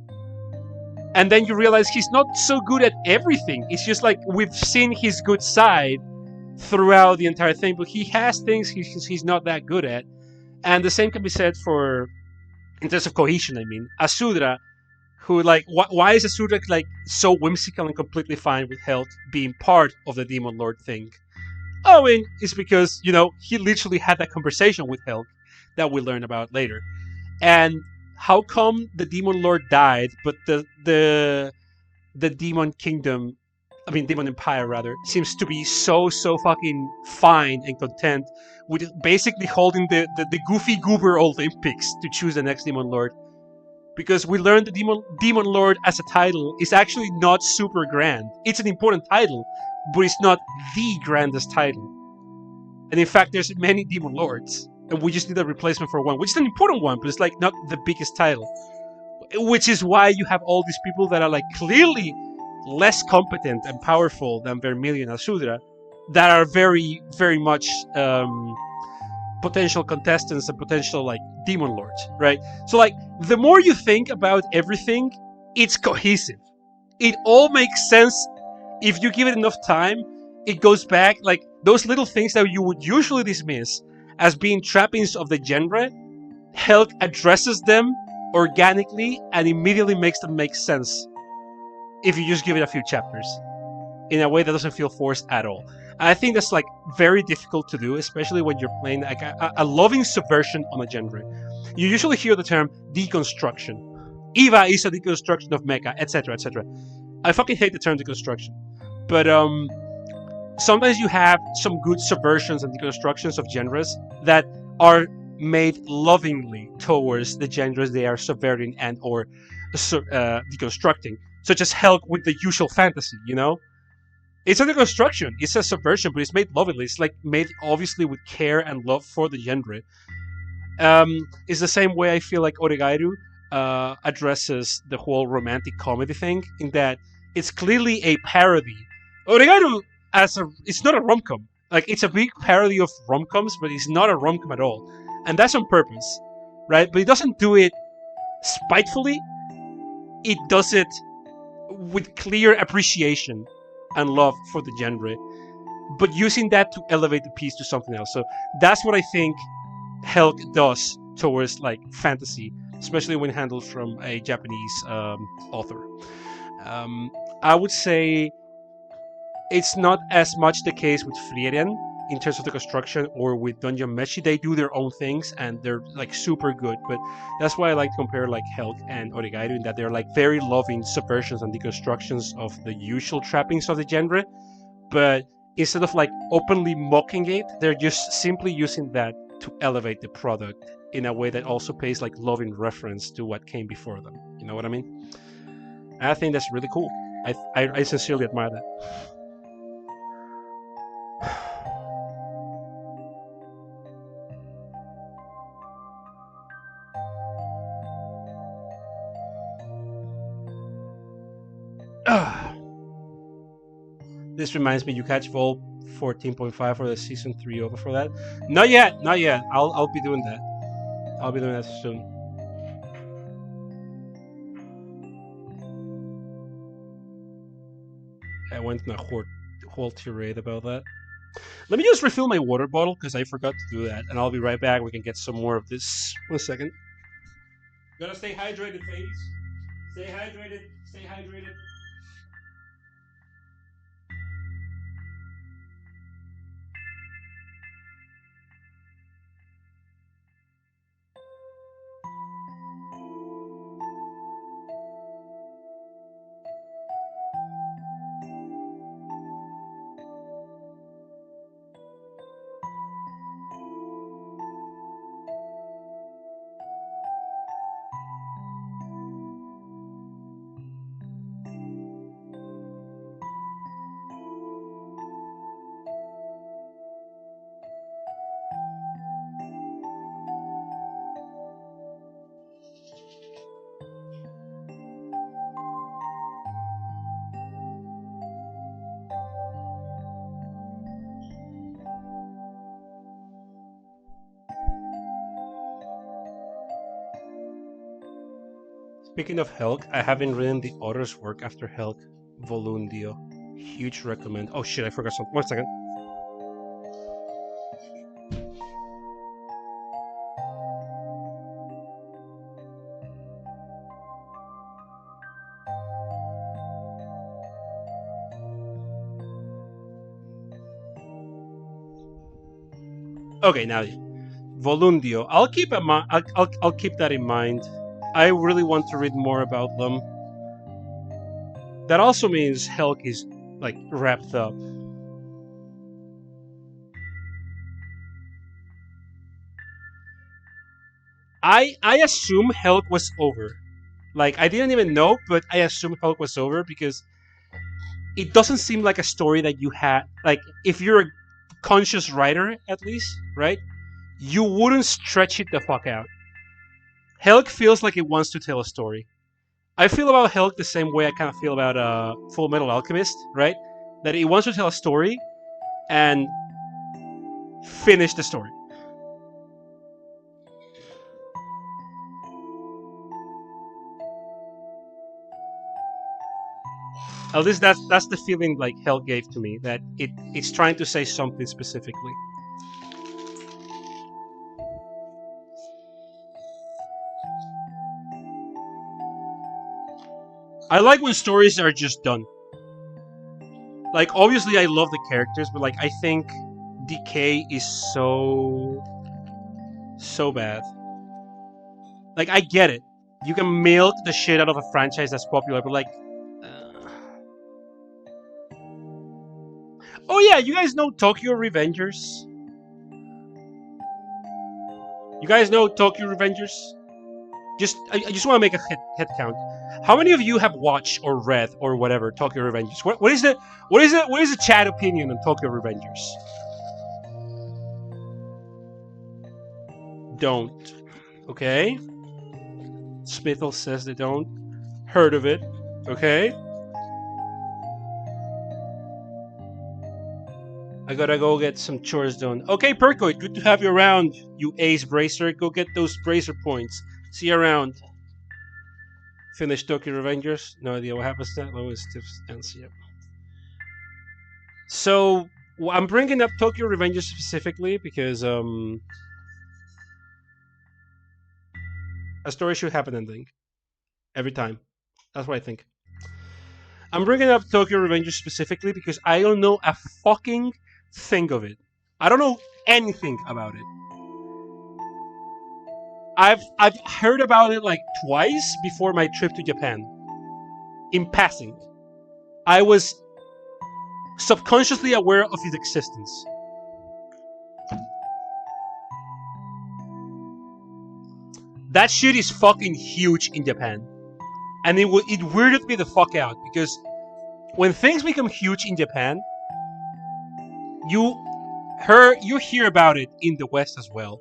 And then you realize he's not so good at everything. It's just like we've seen his good side throughout the entire thing, but he has things he's not that good at. And the same can be said for, in terms of cohesion, I mean, Asudra, who like, why is Asudra like so whimsical and completely fine with Helk being part of the Demon Lord thing? I mean, it's because, you know, he literally had that conversation with Helk that we learn about later. And how come the Demon Lord died, but the Demon Kingdom, I mean Demon Empire rather, seems to be so fucking fine and content with basically holding the goofy goober Olympics to choose the next Demon Lord? Because we learned the Demon Lord as a title is actually not super grand. It's an important title, but it's not the grandest title. And in fact, there's many Demon Lords, and we just need a replacement for one, which is an important one, but it's like not the biggest title. Which is why you have all these people that are like clearly less competent and powerful than Vermilion and Asudra, that are very, very much potential contestants and potential like Demon Lords, right? So like the more you think about everything, it's cohesive. It all makes sense if you give it enough time. It goes back, like those little things that you would usually dismiss as being trappings of the genre, Helk addresses them organically and immediately makes them make sense if you just give it a few chapters in a way that doesn't feel forced at all. And I think that's like very difficult to do, especially when you're playing like a loving subversion on a genre. You usually hear the term deconstruction. Eva is a deconstruction of mecha, etc., etc. I fucking hate the term deconstruction, but sometimes you have some good subversions and deconstructions of genres that are made lovingly towards the genres they are subverting and or deconstructing, such as Helk with the usual fantasy, you know? It's a deconstruction, it's a subversion, but it's made lovingly. It's like made obviously with care and love for the genre. It's the same way I feel like Oregairu addresses the whole romantic comedy thing, in that it's clearly a parody. Oregairu it's not a rom-com. Like, it's a big parody of rom-coms, but it's not a rom-com at all. And that's on purpose, right? But it doesn't do it spitefully. it does it with clear appreciation and love for the genre, but using that to elevate the piece to something else. So that's what I think Helk does towards like fantasy, especially when handled from a Japanese author. I would say it's not as much the case with Frieren in terms of the construction, or with Dungeon Meshi. They do their own things and they're like super good, but that's why I like to compare like Helk and Origairu, in that they're like very loving subversions and deconstructions of the usual trappings of the genre, but instead of like openly mocking it, they're just simply using that to elevate the product in a way that also pays like loving reference to what came before them. You know what I mean? I think that's really cool. I sincerely admire that. This reminds me, you catch Vol 14.5 for the season 3 over for that? Not yet, not yet. I'll be doing that. I'll be doing that soon. I went on a whole tirade about that. Let me just refill my water bottle because I forgot to do that, and I'll be right back. We can get some more of this. 1 second. Gotta stay hydrated, ladies. Stay hydrated. Stay hydrated. Speaking of Helk, I haven't read the author's work after Helk, Volundio. Huge recommend. Oh shit, I forgot something. 1 second. Okay, now Volundio. I'll keep I'll keep that in mind. I really want to read more about them. That also means Helk is like wrapped up. I assume Helk was over. Like, I didn't even know, but I assume Helk was over because it doesn't seem like a story that you had. Like, if you're a conscious writer, at least, right? You wouldn't stretch it the fuck out. Helk feels like it wants to tell a story. I feel about Helk the same way I kind of feel about Full Metal Alchemist, right? That it wants to tell a story and finish the story. At least that's the feeling like Helk gave to me, that it's trying to say something specifically. I like when stories are just done. Like, obviously I love the characters, but like, I think Decay is so bad. Like, I get it. You can milk the shit out of a franchise that's popular, but like... Oh yeah, you guys know Tokyo Revengers? You guys know Tokyo Revengers? I just want to make a head count. How many of you have watched or read or whatever Tokyo Revengers? What is the chat opinion on Tokyo Revengers? Don't. Okay. Smithel says they don't. Heard of it. Okay. I gotta go get some chores done. Okay, Perkoid, good to have you around, you ace bracer. Go get those bracer points. See you around. Finish Tokyo Revengers. No idea what happens to that. Lois tips ends. Yep. So I'm bringing up Tokyo Revengers specifically because a story should have an ending every time. That's what I think. I'm bringing up Tokyo Revengers specifically because I don't know a fucking thing of it. I don't know anything about it. I've heard about it like twice before my trip to Japan. In passing. I was subconsciously aware of its existence. That shit is fucking huge in Japan. And it weirded me the fuck out because when things become huge in Japan, you hear about it in the West as well.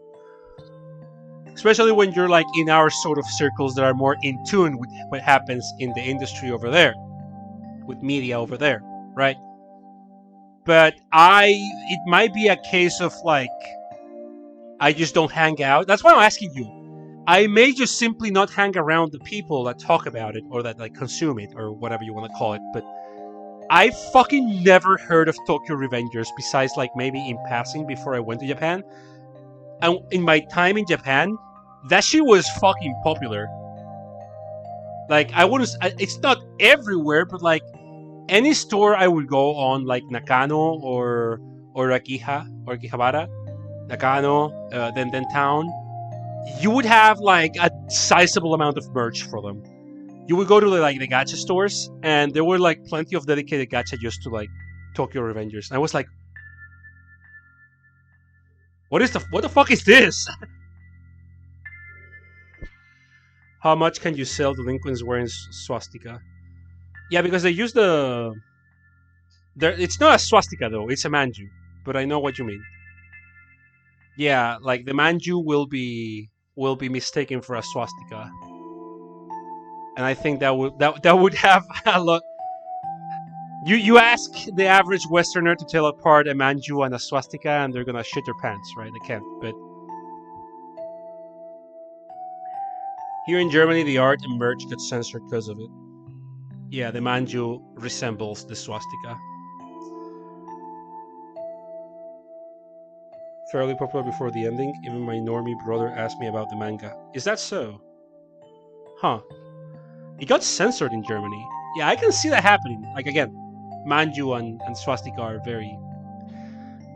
Especially when you're like in our sort of circles that are more in tune with what happens in the industry over there, with media over there, right? But it might be a case of like, I just don't hang out. That's why I'm asking you. I may just simply not hang around the people that talk about it or that like consume it or whatever you want to call it, but I fucking never heard of Tokyo Revengers besides like maybe in passing before I went to Japan. And in my time in Japan, that shit was fucking popular. Like, it's not everywhere, but like, any store I would go on, like Nakano or Akihabara, Nakano, then town, you would have like a sizable amount of merch for them. You would go to the gacha stores, and there were like plenty of dedicated gacha just to like Tokyo Revengers. And I was like, what the fuck is this? How much can you sell delinquents wearing swastika? Yeah, because they use it's not a swastika though, it's a manju. But I know what you mean. Yeah, like the manju will be mistaken for a swastika. And I think that would have a lot. You ask the average Westerner to tell apart a manju and a swastika, and they're gonna shit their pants, right? They can't. But here in Germany, the art and merch got censored because of it. Yeah, the manju resembles the swastika. Fairly popular before the ending. Even my normie brother asked me about the manga. Is that so? Huh. It got censored in Germany. Yeah, I can see that happening. Like, again, manju and swastika are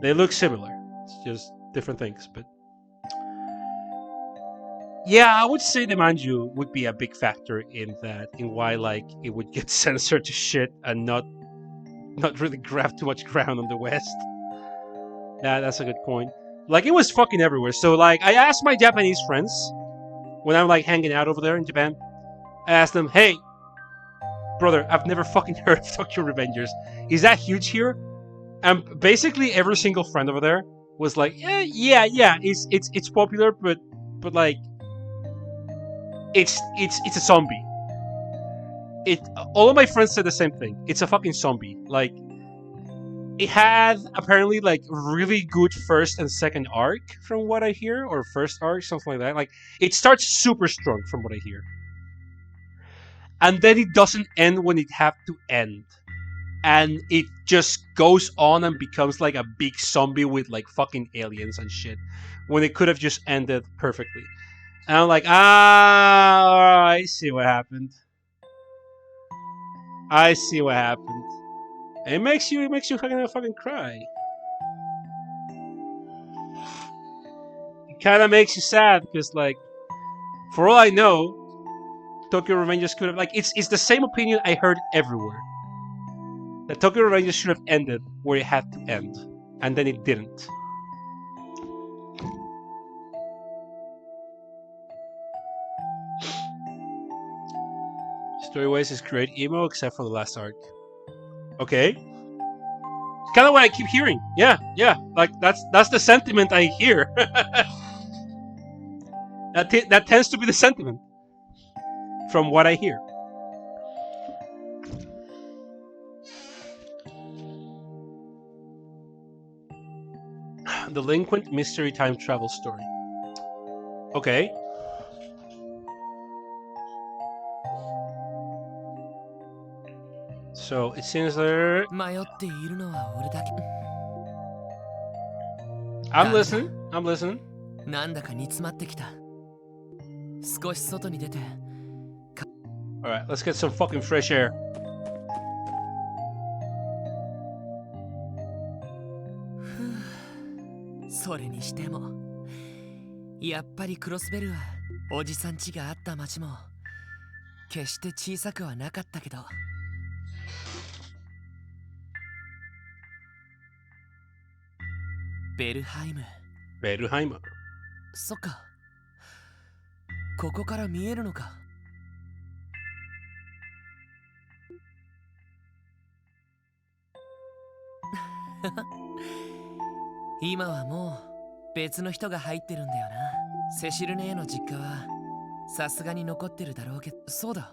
they look similar. It's just different things, but yeah, I would say the manju would be a big factor in why like it would get censored to shit and not really grab too much ground on the West. Yeah, that's a good point. Like, it was fucking everywhere. So like, I asked my Japanese friends when I'm like hanging out over there in Japan. I asked them, hey, brother, I've never fucking heard of Tokyo Revengers. Is that huge here? And basically every single friend over there was like, yeah, it's popular, but like, it's a zombie. All of my friends said the same thing. It's a fucking zombie. Like, it had apparently like really good first and second arc from what I hear, or first arc, something like that. Like, it starts super strong from what I hear. And then it doesn't end when it have to end. And it just goes on and becomes like a big zombie with like fucking aliens and shit. When it could have just ended perfectly. And I'm like, I see what happened. I see what happened. And it makes you fucking cry. It kind of makes you sad because, like, for all I know, Tokyo Revengers could have, like, it's the same opinion I heard everywhere. That Tokyo Revengers should have ended where it had to end, and then it didn't. Story-wise is great emo, except for the last arc. Okay. It's kind of what I keep hearing. Yeah. Like, that's the sentiment I hear. That tends to be the sentiment. From what I hear. Delinquent mystery time travel story. Okay. So it seems they're. 迷っているのは俺だけ。 I'm listening. I'm listening. なんだか煮詰まってきた。少し外に出て。 Alright, let's get some fucking fresh air. それにしても、やっぱりクロスベルはおじさん家があった町も決して小さくはなかったけど。ベルハイム。 Beruheimer. そっか。ここから見えるのか。今はもう別の人が入ってるんだよな。セシル姉の実家はさすがに残ってるだろうけど。そうだ、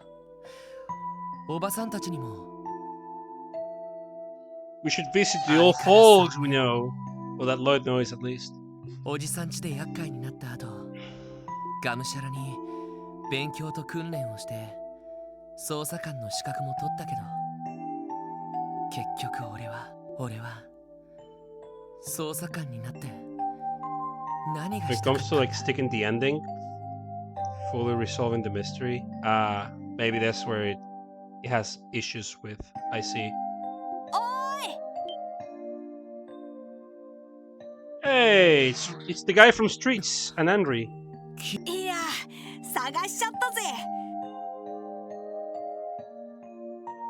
おばさんたちにも。 We should visit the old folks we know. Well, that Lloyd knows at least. おじさん家で厄介になった後、がむしゃらに勉強と訓練をして捜査官の資格も取ったけど、結局俺は捜査官になって何が When し it たか comes to like sticking the ending, fully resolving the mystery, maybe that's where it has issues with. I see. おーい Hey, it's the guy from Streets, Anandri. いや探しちゃったぜ。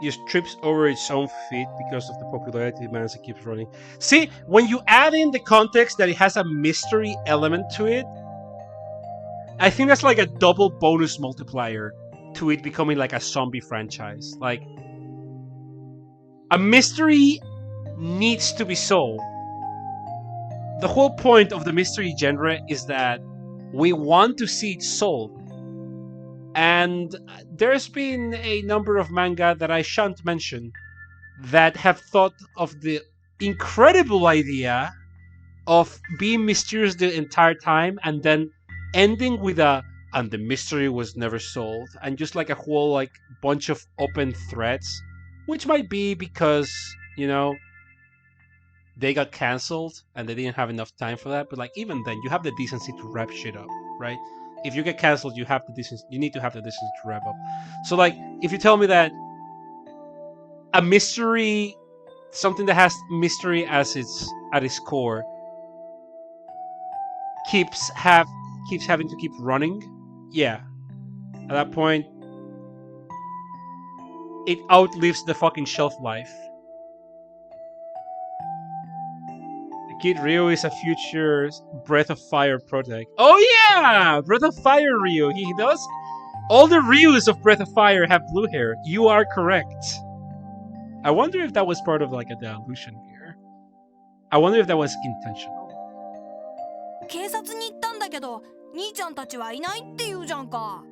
He just trips over its own feet because of the popularity demands it keeps running. See, when you add in the context that it has a mystery element to it, I think that's like a double bonus multiplier to it becoming like a zombie franchise. Like, a mystery needs to be solved. The whole point of the mystery genre is that we want to see it solved. And there's been a number of manga that I shan't mention that have thought of the incredible idea of being mysterious the entire time and then ending with and the mystery was never solved, and just like a whole like bunch of open threads, which might be because, you know, they got cancelled and they didn't have enough time for that. But like even then, you have the decency to wrap shit up, right? If you get cancelled, you need to have the decency to wrap up. So like, if you tell me that a mystery, something that has mystery at its core, keeps having to keep running, yeah. At that point, it outlives the fucking shelf life. Kid Ryo is a future Breath of Fire protect. Oh yeah! Breath of Fire Ryo. He does. All the Ryus of Breath of Fire have blue hair. You are correct. I wonder if that was part of like a dilution here. I wonder if that was intentional. 警察に行ったんだけど、兄ちゃんたちはいないって言うじゃんか。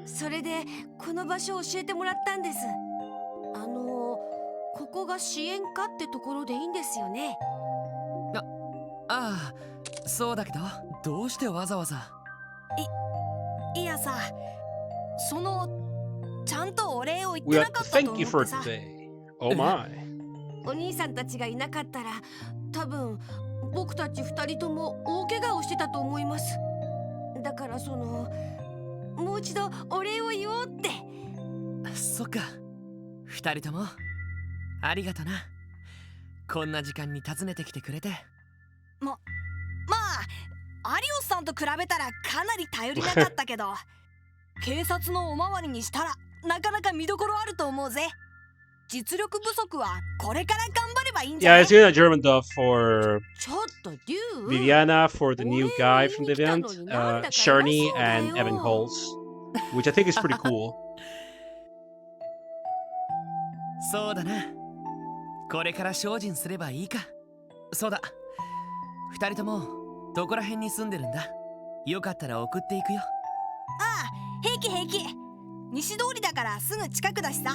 それでこの場所を教えてもらったんです。ここが支援課ってところでいいんですよね。ああ、そうだけど、どうしてわざわざ。いやさ、ちゃんとお礼を言ってなかったと思ってさ。Oh my. お兄さんたちがいなかったら、多分僕たち二人とも大怪我をしてたと思います。だからもう一度お礼を言おうって。そっか、二人ともありがとな。こんな時間に訪ねてきてくれて。まあアリオスさんと比べたらかなり頼りなかったけど警察のおまわりにしたらなかなか見どころあると思うぜ。実力不足はこれから頑張ればいいんじゃない？ Yeah, it's doing a German dub for ちょっとデュー Viviana, for the new guy from the event, Sherney and Evan Holtz, which I think is pretty cool. そうだな。これから精進すればいいか。そうだ。二人ともどこら辺に住んでるんだ？よかったら送っていくよ。ああ、平気平気。西通りだからすぐ近くだしさ。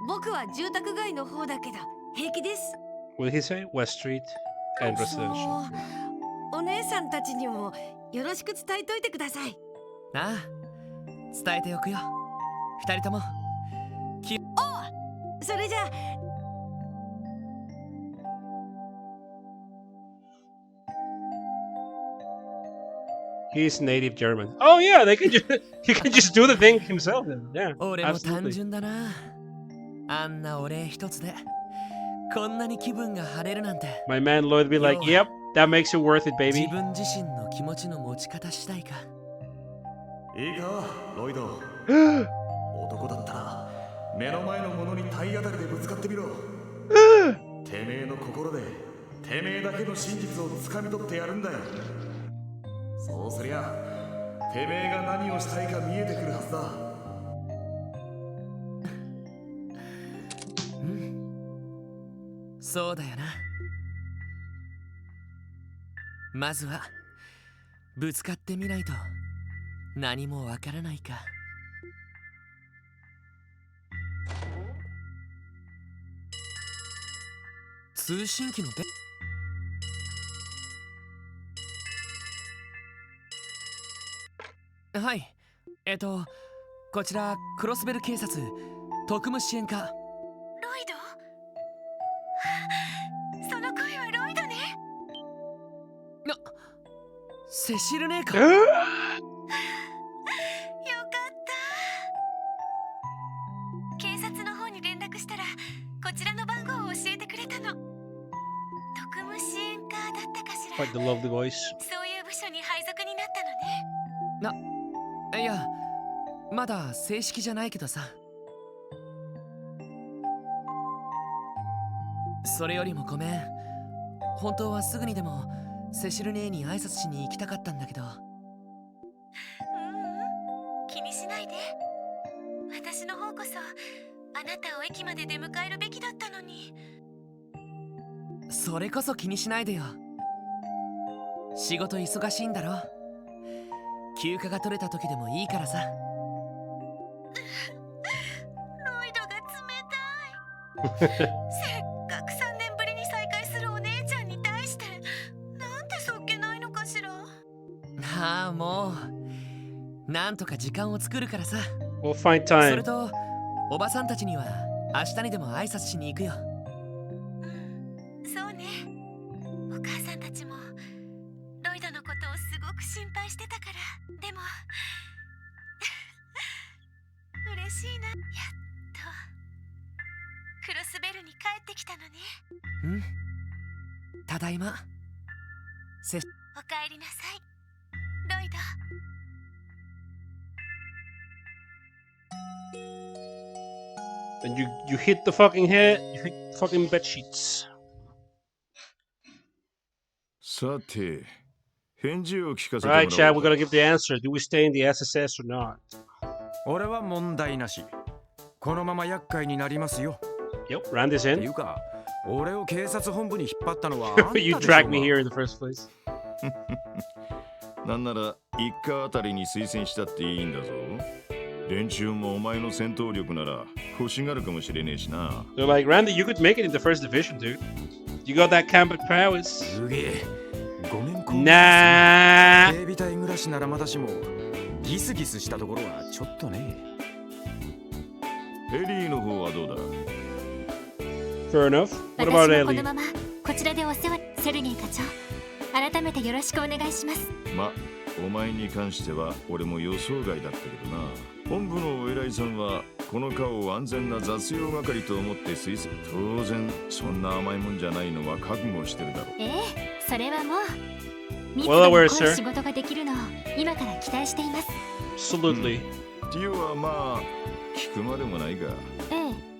僕は住宅街の方だけど平気です。What did he say? West Street and residential. お姉さんたちにもよろしく伝えといてください。ああ、伝えておくよ。二人ともそれじゃあ He's native German. Oh yeah, they can just he can just do the thing himself. Then. Yeah, 俺も単 absolutely. 純だな。あんなお礼一つでこんなに気分が晴れるなんて。 My man Lloyd would be like, "Yep, that makes it worth it, 自 baby." 分自身の気持ちの持ち方次第か。いいかロイド男だったら目の前のものに体当たりでぶつかってみろてめえの心でてめえだけの真実をつかみ取ってやるんだよそうすりゃてめえが何をしたいか見えてくるはずだそうだよな。まずはぶつかってみないと何もわからないか。通信機のはい、こちらクロスベル警察特務支援課。ロイドその声はロイドね。セシル姉か。よかった。警察の方に連絡したらこちらの番号を教えてくれたの。特務支援課だったかしら。 Quite the lovely voice. そういう部署に配属になったのね。いや、まだ正式じゃないけどさ。それよりもごめん。本当はすぐにでもセシル姉に挨拶しに行きたかったんだけど。気にしないで。私の方こそあなたを駅まで出迎えるべきだったのに。それこそ気にしないでよ。仕事忙しいんだろ。休暇が取れた時でもいいからさ。ロイドが冷たい。せっかく3年ぶりに再会するお姉ちゃんに対してなんてそっけないのかしら。ああ、もうなんとか時間を作るからさ。 We'll find そ time. れとおばさんたちには明日にでも挨拶しに行くよ。そうね。お母さんたちもロイドのことをすごく心配してたから。でも嬉しいな。やっとクロスベルに帰ってきたのね。ただいま。おかえりなさい、ロイド。And you hit the fucking head. You hit the fucking bed sheets. さて、返事を聞かせてもらお Right, う Chad. We're か gonna give the answer. Do we stay in the SSS or not? 俺は問題なし。このまま厄介になりますよ。 Yep. Randy's ってい in. うか、俺を警察本部に引っ張ったのはあんたでし You ょう dragged が me here in the first place. なんなら一家あたりに推薦したっていいんだぞ。連中もお前の戦闘力なら欲しがるかもしれねえしな。 They're like, Randy, you could make it in the first division, dude. You got that combat prowess. すげえ。ごめんこ Nah. 警備隊暮らしならまだしもギスギスしたところはちょっとね。エリーの方はどうだ？ Fair enough. 私 What about もこ Ellie? のままこちらでお世話。セルゲイ課長、改めてよろしくお願いします。ま、お前に関しては俺も予想外だったけどな。本部のお偉いさんはこの課を安全な雑用係と思って推薦。当然そんな甘いもんじゃないのは覚悟してるだろう。それはもう密 Well 度の aware, 濃い sir. 仕事ができるのを今から期待しています。 Absolutely. ティオはまあ聞くまでもないが。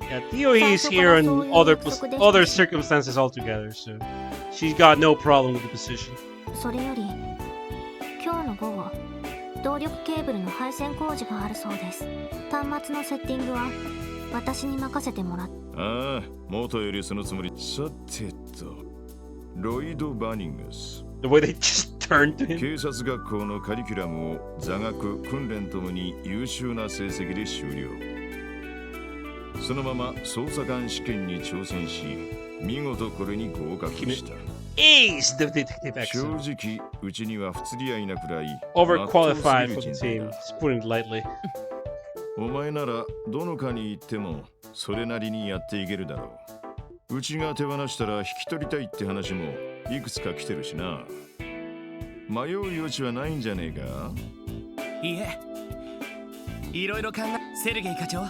Yeah, Theo is here in other circumstances altogether, so she's got no problem with the position. それより今日の午後動力ケーブルの配線工事があるそうです。端末のセッティングは私に任せてもらっ。ああ、元よりそのつもり。さてと、ロイド・バニングス。 The way they just turned to him. 警察学校のカリキュラムを座学、訓練ともに優秀な成績で終了。そのまま捜査官試験に挑戦し、見事これに合格した。Ace the detective 正 excellent. 直、うちには不釣り合いなくらい Overqualified for 全う the すぎる team. 人材だ。 Just putting it lightly. お前ならどの科に行ってもそれなりにやっていけるだろう。うちが手放したら引き取りたいって話もいくつか来てるしな。迷う余地はないんじゃねえか？いいえ、いろいろ考え、セルゲイ課長。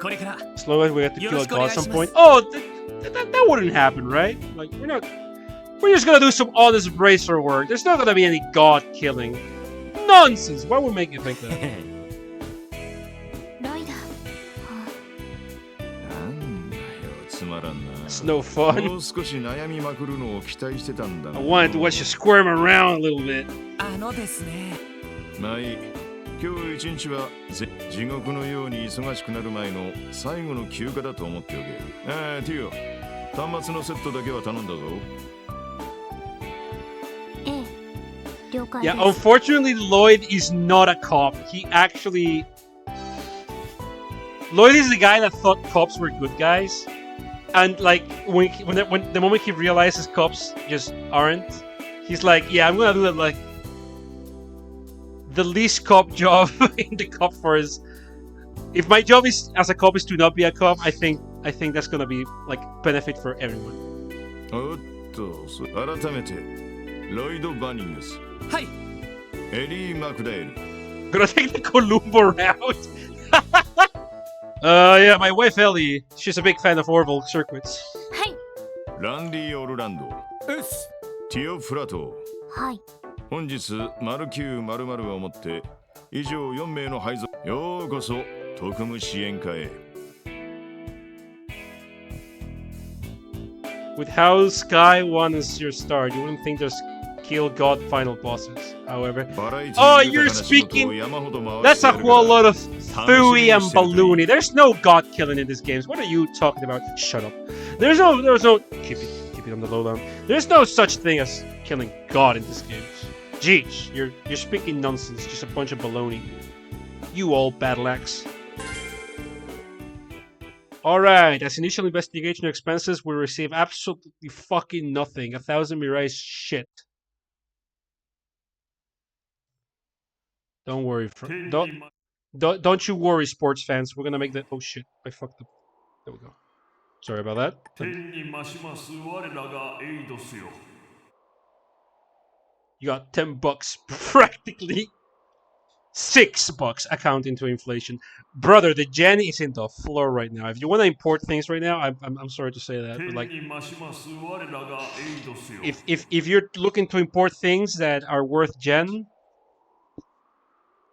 これから As long as we have to よ kill ろ a しくお god 願 at いし some ま point. す。 Oh, that wouldn't happen, right? Like we're just gonna do some honest bracer work. There's not gonna be any god killing. Nonsense. Why would make you think that? ロイド。なんだよ、つまらんな。 It's no も fun. う少し悩みまくるのを期待してたんだが。 I wanted to watch you squirm around a little bit. ですね。まあいい。今日一日は地獄のように忙しくなる前の最後の休暇だと思っておけ。ティオ、端末のセットだけは頼んだぞ。ええ、了解 Yeah, です。 unfortunately, Lloyd is not a cop. Lloyd is the guy that thought cops were good guys, and like when the moment he realizes cops just aren't, he's like, yeah, I'm gonna do like the least cop job in the cop force. If my job is as a cop is to not be a cop, I think that's gonna be like benefit for everyone. おっと、改めてロイド・バニングス。はい。エリー・マクダエル。 Gonna take the Columbo route. Yeah, my wife Ellie, she's a big fan of Orville circuits. はい。ランディ・オルランド。ティオ・フラトー。はい。本日、0900をもって以上4名の配属。ようこそ特務支援課へ。With how Sky One is your start, you wouldn't think there's kill god final bosses. However, oh, you're speaking. That's a whole lot of fooey and balloony. There's no god killing in these games. What are you talking about? Shut up. There's no. Keep it on the lowdown. There's no such thing as killing god in this game. Jeez, you're speaking nonsense. Just a bunch of baloney. You old battle axe. Alright, as initial investigation expenses, we receive absolutely fucking nothing. 1,000 Mirai shit. Don't worry. Don't you worry, sports fans. We're gonna make that. Oh shit, I fucked up. There we go. Sorry about that. You got $10, practically $6 accounting to inflation. Brother, the yen is in the floor right now. If you want to import things right now, I'm sorry to say that, but like, if you're looking to import things that are worth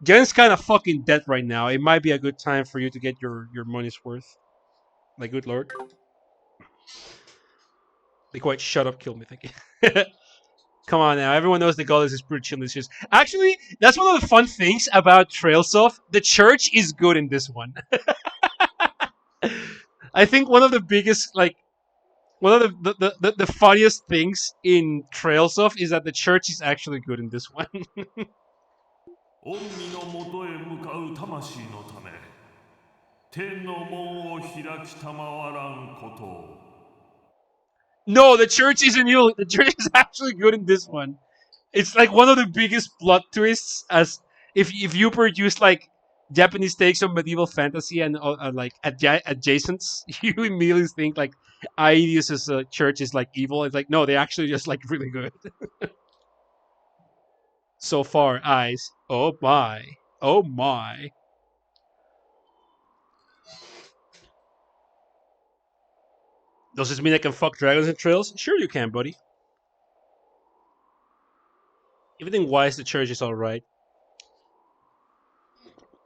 yen's kind of fucking dead right now. It might be a good time for you to get your money's worth. My good lord. Be quiet, shut up, kill me, thank you. Come on now, everyone knows the goddess is pretty chillicious. Actually, that's one of the fun things about Trails of. The church is good in this one. I think one of the biggest, like, one of the funniest things in Trails of is that the church is actually good in this one. No, the church isn't evil. The church is actually good in this one. It's like one of the biggest plot twists. As if you produce like Japanese takes on medieval fantasy and like adjacents, you immediately think like Aedeus's church is like evil. It's like no, they're actually just like really good. So far, eyes. Oh my. Oh my. Does this mean I can fuck dragons and trails? Sure you can, buddy. Everything Wise the church is alright.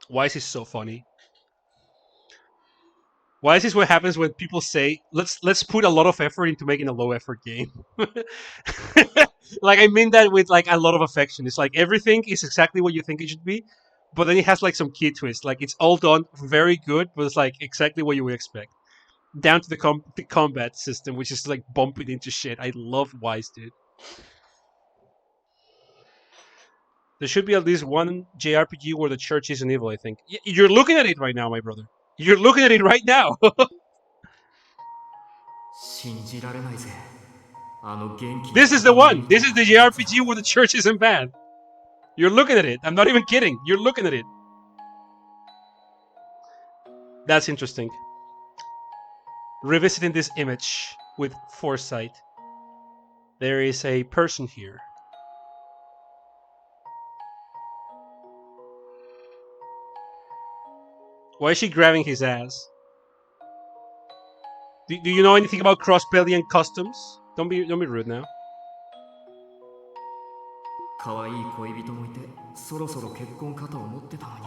Wise is so funny. Wise is what happens when people say, let's put a lot of effort into making a low effort game. Like I mean that with like a lot of affection. It's like everything is exactly what you think it should be, but then it has like some key twist. Like it's all done very good, but it's like exactly what you would expect. Down to the combat system, which is like bumping into shit. I love Wise, dude. There should be at least one JRPG where the church isn't evil, I think. You're looking at it right now, my brother. You're looking at it right now. This is the one. This is the JRPG where the church isn't bad. You're looking at it. I'm not even kidding. You're looking at it. That's interesting. Revisiting this image with foresight. There is a person here. Why is she grabbing his ass? Do you know anything about cross-Bellian customs? Don't be rude now. 可愛い恋人もいてそろそろ結婚かと思ってたのに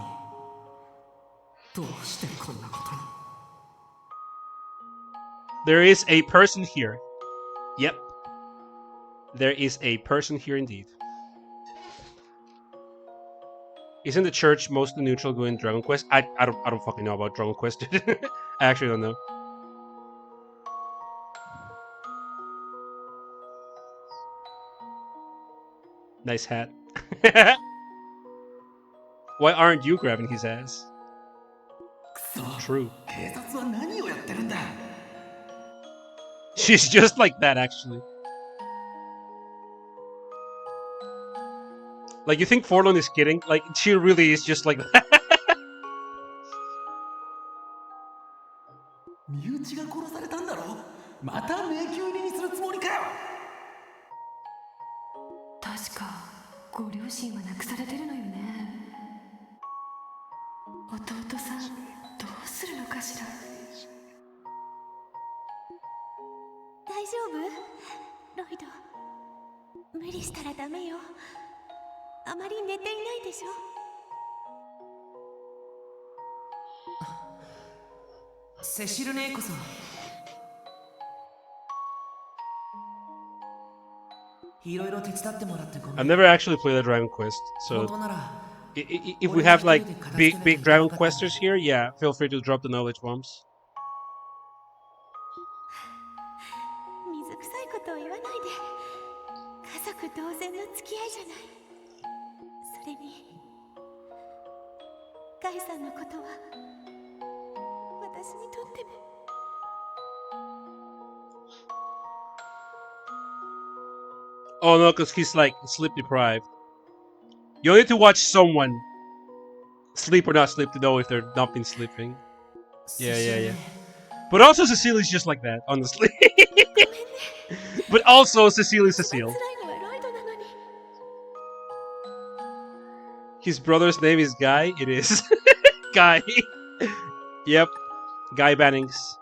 どうしてこんなことに There is a person here. Yep. There is a person here indeed. Isn't the church mostly neutral going Dragon Quest? I don't fucking know about Dragon Quest. I actually don't know. Nice hat. Why aren't you grabbing his ass? True. She's just like that, actually. Like, you think Forlorn is kidding? Like, she really is just like that. 身内が殺されたんだろまた迷宮入りにするつもりかよ確かご両親は亡くされてるのよね。弟さんどうするのかしら。大丈夫？ロイド。無理したらダメよ。あまり寝ていないでしょ。セシル姉こそいろいろ手伝ってもらってごめん。 I've never actually played a Dragon Quest, so 本当なら if we have like big Dragon Questers here, yeah, feel free to drop the knowledge bombs. 水臭いことを言わないで。家族同然の付き合いじゃない。それにガイさんのことは私にとっても。Oh no, because he's like sleep deprived. You need to watch someone sleep or not sleep to know if they're not been sleeping. Yeah. But also Cecile is just like that, honestly. But also Cecile is Cecile. His brother's name is Guy. It is. Guy. Yep. Guy Bannings.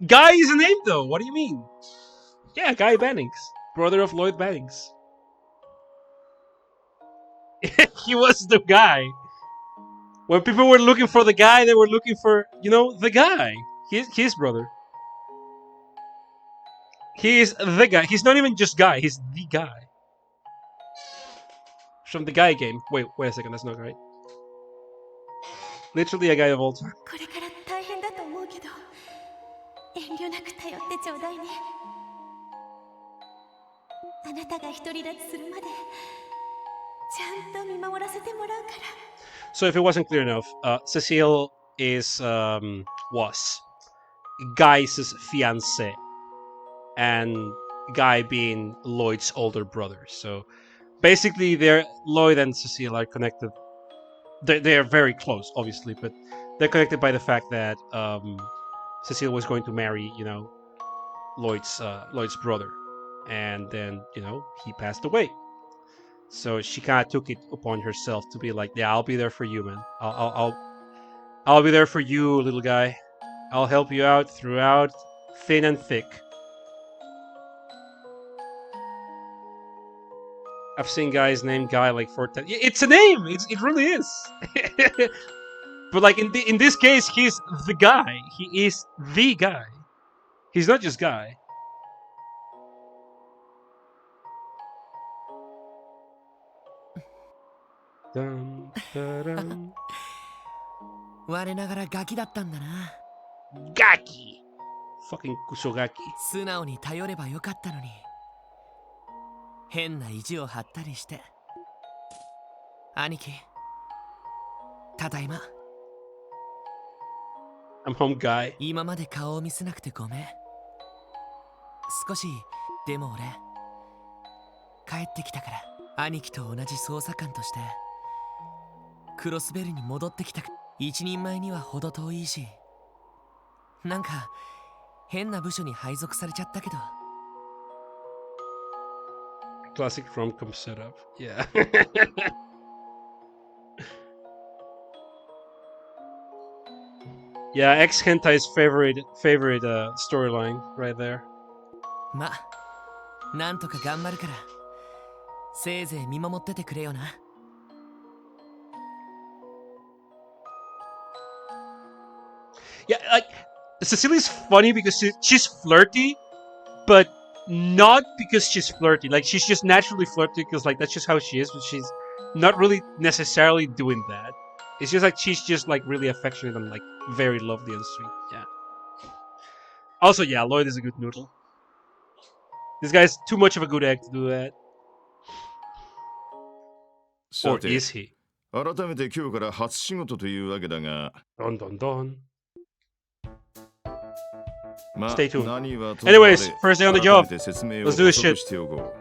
Guy is a name though. What do you mean? Yeah, Guy Bannings. Brother of Lloyd Bannings. He was the guy. When people were looking for the guy, they were looking for, you know, the guy. His brother. He is the guy. He's not even just Guy. He's the guy. From the Guy game. Wait a second. That's not right. Literally a guy of all time. これから大変だと思うけど、遠慮なく頼ってちょうだいね。あなたが独り立ちするまで、ちゃんと見守らせてもらうから。So if it wasn't clear enough, Cecile is was Guy's fiance, and Guy being Lloyd's older brother. So basically, Lloyd and Cecile are connected. They are very close, obviously, but they're connected by the fact that Cecile was going to marry, you know, Lloyd's brother, and then he passed away. So she kind of took it upon herself to be like, yeah, I'll be there for you, man. I'll be there for you, little guy. I'll help you out throughout thin and thick. I've seen guys named Guy like 4 times. It's a name. It really is. But like in this case, he's the guy. He is the guy. He's not just Guy. Dun, dun. 我ながらガキだったんだな。ガキ Fucking Kusogaki. 素直に頼ればよかったのに。変な意地を張ったりして。兄貴、ただいま。I'm home, Guy. 今まで顔を見せなくてごめん。少し、でも俺、帰ってきたから、兄貴と同じ捜査官として、クロスベルに戻ってきた。一人前には程遠いし、なんか変な部署に配属されちゃったけど。Classic rom-com setup. Yeah. Yeah, ex hentai's favorite storyline right there. ま、なんとか頑張るから、せいぜい見守っててくれよな。Yeah, like Cecily's funny because she's flirty, but not because she's flirty. Like she's just naturally flirty because like that's just how she is, but she's not really necessarily doing that. It's just like she's just like really affectionate and like very lovely and sweet. Yeah. Also, yeah, Lloyd is a good noodle. This guy's too much of a good egg to do that. Or さて is he? 改めて今日から初仕事というわけだが Dun dun dun. まあ Stay tuned. 何はともあれ Anyways, first day on the 改 job. めて説明を Let's do this 補足 shit. しておこ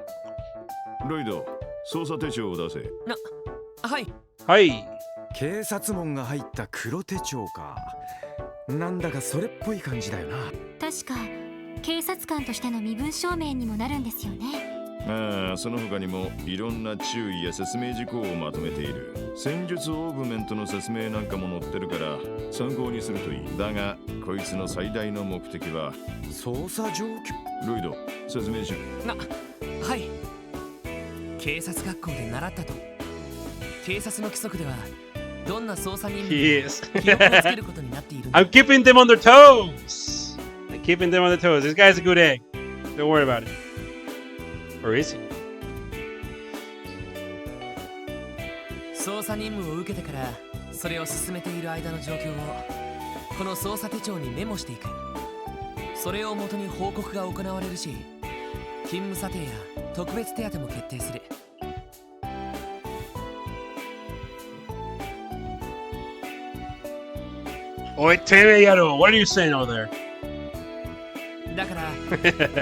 うロイド捜査手帳を出せはい。Hi. 警察門が入った黒手帳か。なんだかそれっぽい感じだよな。確か警察官としての身分証明にもなるんですよね。まあその他にもいろんな注意や説明事項をまとめている戦術オーグメントの説明なんかも載ってるから参考にするといい。だがこいつの最大の目的は捜査状況。ロイド説明しろ。はい。警察学校で習ったと。警察の規則ではどんな捜査任務 He にも is. 記憶をつけることになっているんだ。 I'm keeping them on their toes. I'm keeping them on their toes. This guy's a good egg. Don't worry about it. Or is he? 捜査任務を受けてからそれを進めている間の状況をこの捜査手帳にメモしていく。それをもとに報告が行われるし、勤務査定や特別手当も決定する。Oi, Temeyaru, what are you saying over there? だから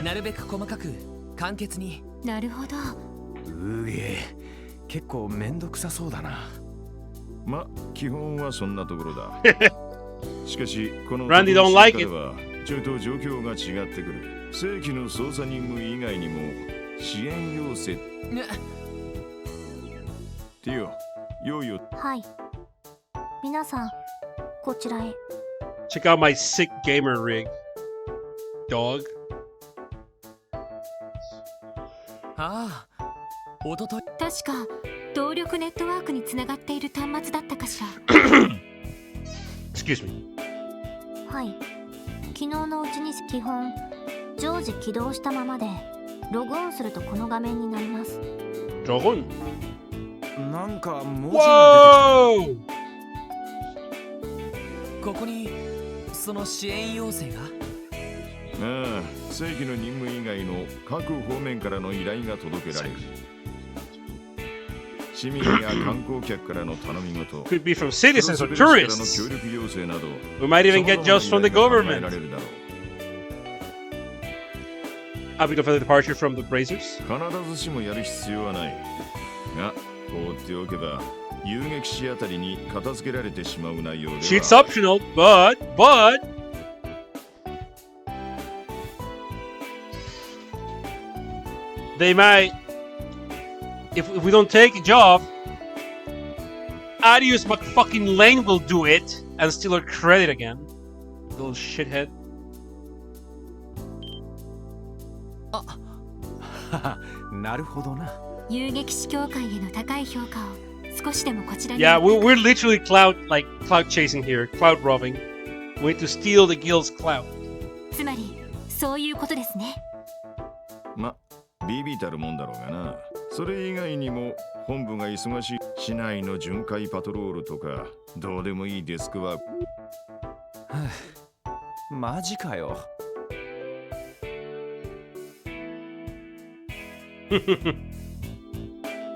なるべく細かく簡潔に。なるほど。うげえ、結構めんどくさそうだな。ま基本はそんなところだしかしこの Randy don't like it. ではちょっと状況が違ってくる。正規の捜査任務以外にも支援要請ティオ用意を。はい。皆さんこちらへ。 Check out my sick gamer rig. Dog. ああ、おととい。確か動力ネットワークにつながっている端末だったかしら。Excuse me. はい。昨日のうちに基本常時起動したままでログオンするとこの画面になります。 Dragon. なんか文字が出てきた。 Whoa! ここにその支援要請が。ああ正規の任務以外の各方面からの依頼が届けられる。市民や観光客からの頼み事 Could be from citizens or クロスベル tourists. スからの協力要請など We might even get jobs from the 様々な依頼 government. が考えられるだろう。 I'll be for the departure from the Brazers. 必ずしもやる必要はないが放っておけば遊撃士あたりに片付けられてしまう内容では Cheats optional, but they might, if we don't take a job, Adios McFucking Lane will do it and steal our credit again. Little shithead. なるほどな。遊撃士協会への高い評価を少しでもこちらに。 Yeah, we're literally cloud chasing here, cloud robbing. We need to steal the guild's clout. つまりそういうことですね。まビビたるもんだろうがな。それ以外にも本部が忙しい市内の巡回パトロールとかどうでもいいデスクワーク。マジかよ。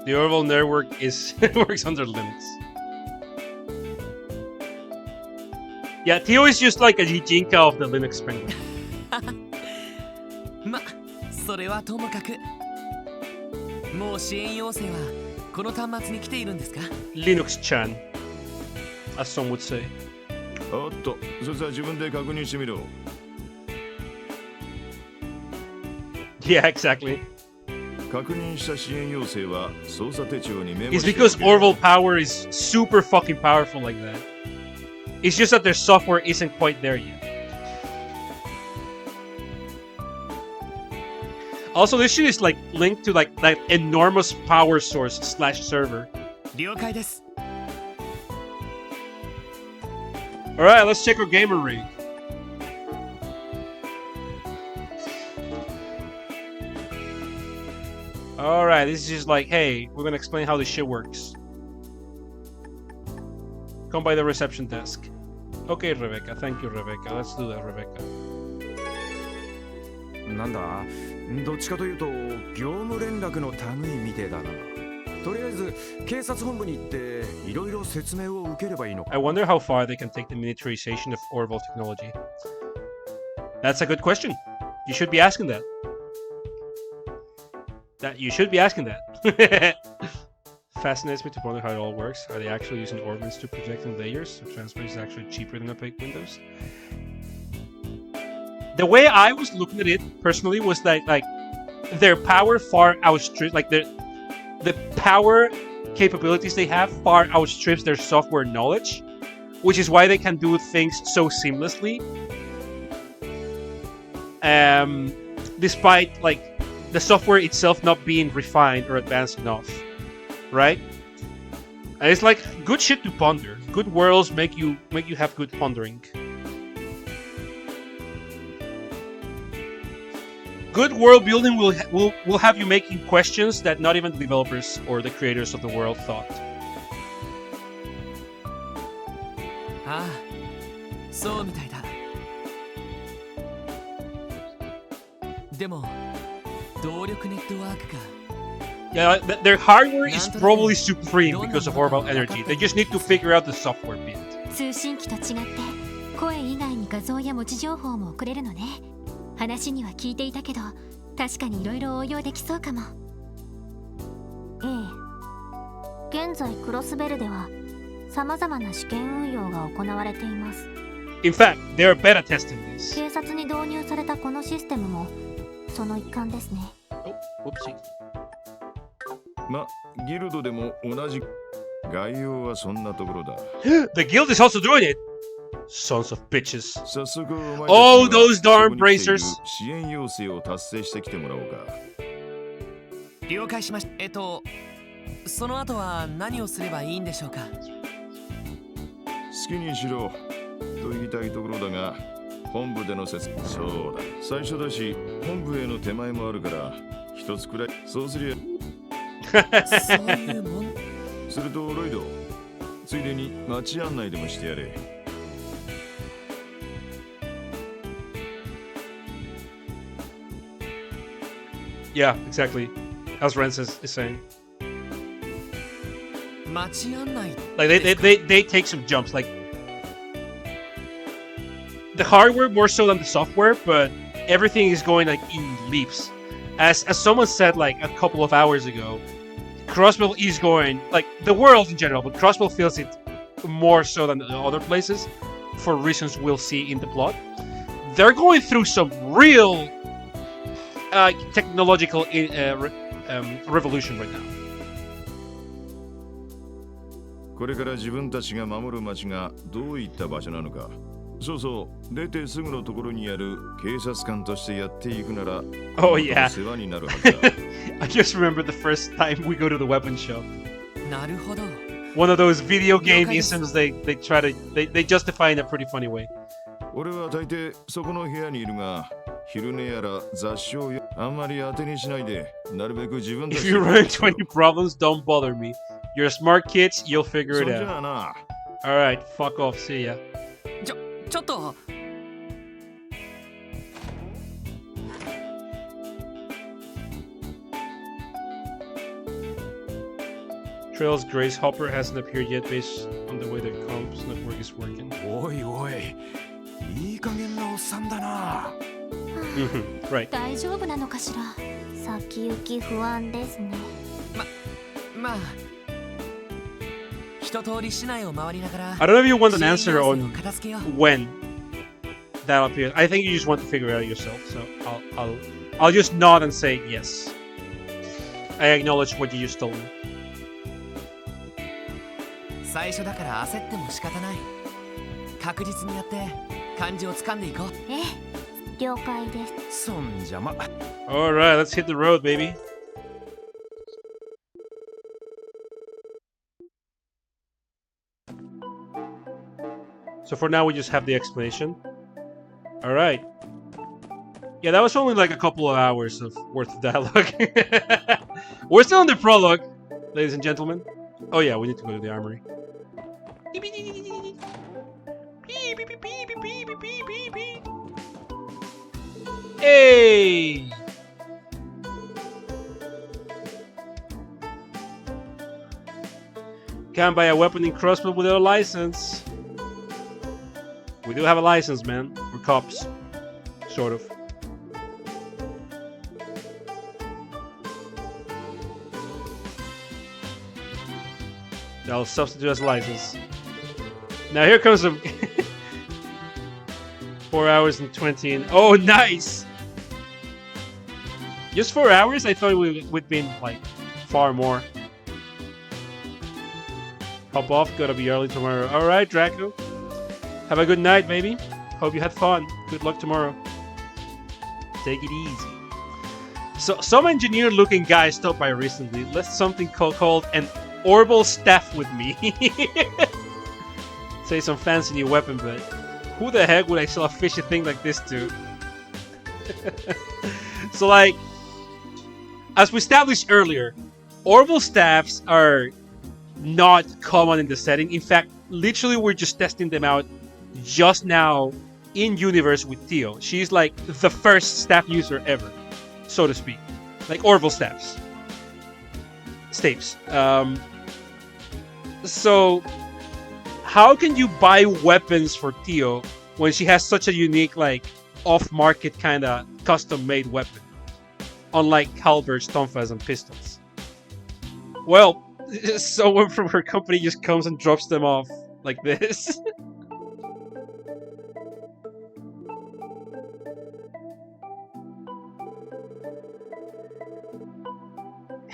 The Orville network is works under Linux. Yeah, Theo is just like a Jijinka of the Linux penguin. ま、それはともかく。もう支援要請はこの端末に来ているんですか？ Linux-chan. as some would say. おっと、それじゃ自分で確認してみろ。Yeah, exactly. 確認した支援要請は操作手帳にメモ It's して because おければ Orville power is super fucking powerful like that. It's just that their software isn't quite there yet. Also, this shit is like linked to like that enormous power source / server. 了解です。 Alright, let's check our gamer rig. Alright, this is just like, hey, we're gonna explain how this shit works. Come by the reception desk. Okay, Rebecca. Thank you, Rebecca. Let's do that, Rebecca. なんだ、どっちかというと業務連絡の類みてえだな。とりあえず警察本部に行っていろいろ説明を受ければいいのか。 I wonder how far they can take the miniaturization of Orville technology. That's a good question. You should be asking that. You should be asking that. Fascinates me to wonder how it all works. Are they actually using Orvins to project in layers? So transfer is actually cheaper than opaque windows. The way I was looking at it personally was that like their power far outstrips like the power capabilities they have far outstrips their software knowledge, which is why they can do things so seamlessly. Despite like the software itself not being refined or advanced enough, right? And it's like good shit to ponder. Good worlds make you have good pondering. Good world building will have you making questions that not even the developers or the creators of the world thought. ああ、そうみたいだ。でも、動力ネットワークか。Yeah, their hardware is probably supreme because of Orville energy. They just need to figure out the software bit. 通信機と違って声以外に画像や文字情報も送れるのね。話には聞いていたけど、確かにいろいろ応用できそうかも。ええ。現在クロスベルでは様々な試験運用が行われています。In fact, they are beta testing this. 警察に導入されたこのシステムもその一環ですね。Oh, whoopsie. ま、ギルドでも同じ概要はそんなところだ。The guild is also doing it. Sons of bitches. 早速お前たちには Oh, those darn ここに来ている bracers. 支援要請を達成してきてもらおうか。了解しました。その後は何をすればいいんでしょうか。好きにしろと言いたいところだが、本部での説明。そうだ。最初だし、本部への手前もあるから、一つくらい。そうすりゃ。そういうもん。するとロイド、ついでに街案内でもしてやれ。Yeah, exactly. As Renz is saying. 街案内。 Like they take some jumps. Like the hardware more so than the software, but everything is going like in leaps. As someone said like a couple of hours ago, Crossbill is going like the world in general, but Crossbill feels it more so than the other places for reasons we'll see in the plot. They're going through some real technological revolution right now. これから自分たちが守る街がどういった場所なのか。そうそう、出てすぐのところにある警察官としてやっていくなら、Oh yeah. 世話になるはずだ。I just remember the first time we go to the weapon shop. なるほど。 One of those video game instances they justify in a pretty funny way. 俺は大抵そこの部屋にいるが、昼寝やら雑誌をあんまり当てにしないで、なるべく自分たち If you run into any problems, don't bother me. You're smart kids, you'll figure そ it んじ out. ゃあな。 Alright, fuck off, see ya. ちょっと。Trails Grace Hopper hasn't appeared yet based on the way the comps network is working. おいおい、いい加減なおっさんだな。Right. 大丈夫なのかしら。先行き不安ですね。まあ一通り市内を回りながら I don't know if you want an 支援 answer 要請を on 片付けよう when that appears. I think you just want to figure it out yourself. So I'll just nod and say yes. I acknowledge what you just told me. 最初だから焦っても仕方ない。確実にやって感じをつかんでいこう。ええ、了解です。そんじゃま。 All right, let's hit the road, baby. So for now, we just have the explanation. All right. Yeah, that was only like a couple of hours of worth of dialogue. We're still in the prologue, ladies and gentlemen. Oh yeah, we need to go to the armory. Hey! Can't buy a weapon in Crossbow without a license. We do have a license, man. We're cops. Sort of. I'll substitute as license. Now here comes some 4 hours and 20 in. Oh, nice! Just 4 hours? I thought we'd been like far more. Hop off, gotta be early tomorrow. Alright, Draco. Have a good night, baby. Hope you had fun. Good luck tomorrow. Take it easy. So, some engineer-looking guy stopped by recently. Left something called an Orbital Staff with me. Say some fancy new weapon, but who the heck would I sell a fishy thing like this to? So, like, as we established earlier, Orbital Staffs are not common in the setting. In fact, literally, we're just testing them out just now in universe with Theo. She's like the first staff user ever, so to speak. Like Orbital Staffs. Staves. So, how can you buy weapons for Theo when she has such a unique, like, off-market kind of custom-made weapon? Unlike halberds, tonfas, and pistols. Well, someone from her company just comes and drops them off like this.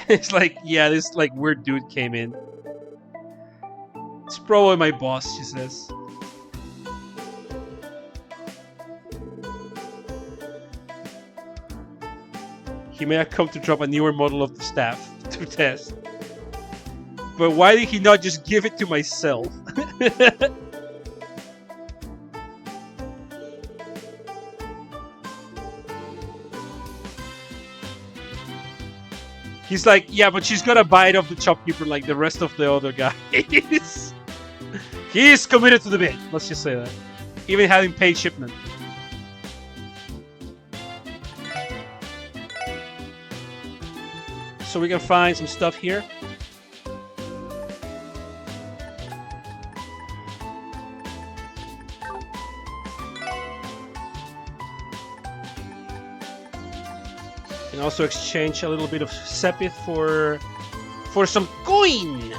It's like, yeah, this like weird dude came in. It's probably my boss, she says. He may have come to drop a newer model of the staff to test. But why did he not just give it to myself? He's like, yeah, but she's gonna buy it off the shopkeeper like the rest of the other guys. He's committed to the bid, let's just say that. Even having paid shipment. So we can find some stuff here. And also exchange a little bit of Sepith for some coin.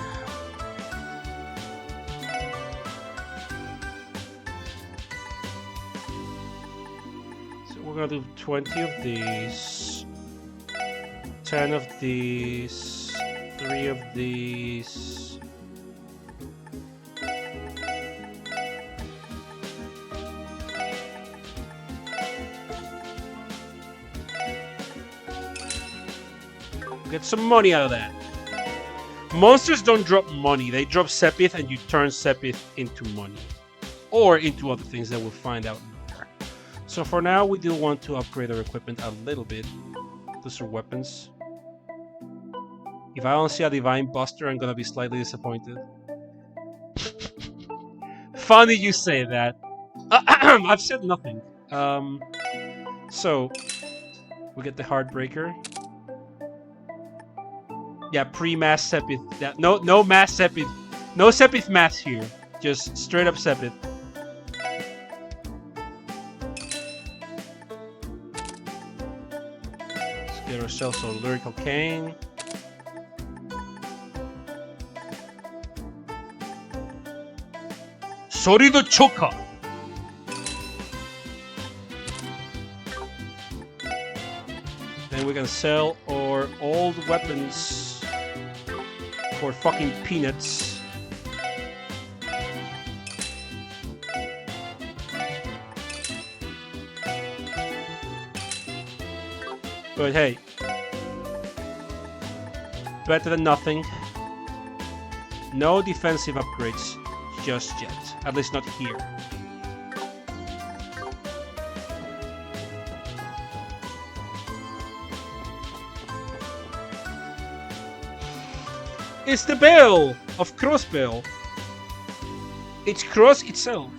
So we're gonna do 20 of these, 10 of these, 3 of these. Get some money out of that. Monsters don't drop money, they drop Sepith and you turn Sepith into money. Or into other things that we'll find out later. So for now, we do want to upgrade our equipment a little bit. Those are weapons. If I don't see a Divine Buster, I'm gonna be slightly disappointed. Funny you say that. I've said nothing. So, we get the Heartbreaker. Yeah, pre-mass Sepith. Yeah, no mass Sepith. No Sepith mass here. Just straight up Sepith. Let's get ourselves a Lyrical Cane. Sorido Choka. Then we can sell our old weapons for fucking peanuts. But hey, better than nothing. No defensive upgrades just yet. At least not here. It's the bell of Crossbell. It's Cross itself.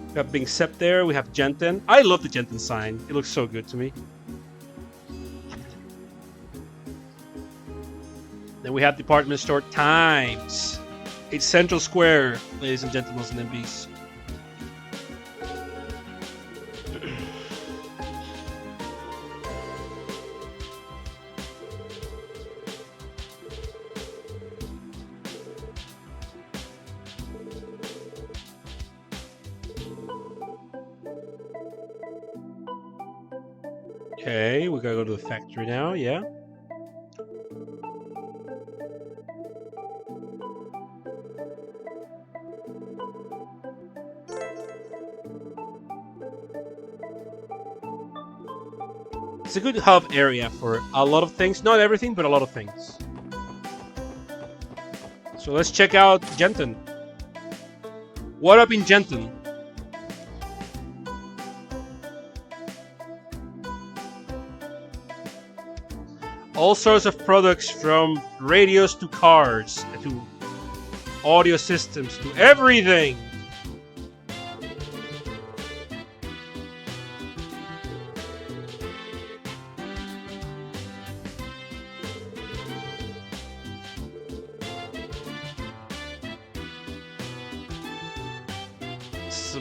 We have Bing Sept there. We have Genten. I love the Genten sign. It looks so good to me. Then we have department store Times. It's Central Square, ladies and gentlemen and MBs. Okay, we gotta go to the factory now, yeah. It's a good hub area for a lot of things. Not everything, but a lot of things. So let's check out Genten. What up in Genten? All sorts of products, from radios to cars, to audio systems, to everything.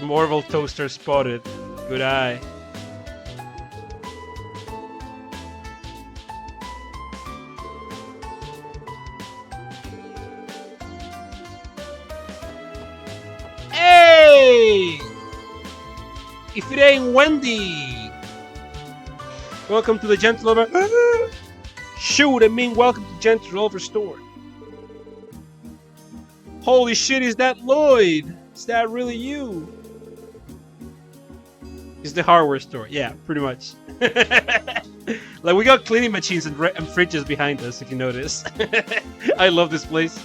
Marvel toaster spotted. Good eye. Hey! If it ain't Wendy! Welcome to the Gentle Over. Shoot, I mean, welcome to Gentle Over store. Holy shit, is that Lloyd? Is that really you? It's the hardware store. Yeah, pretty much. Like, we got cleaning machines and fridges behind us, if you notice. I love this place.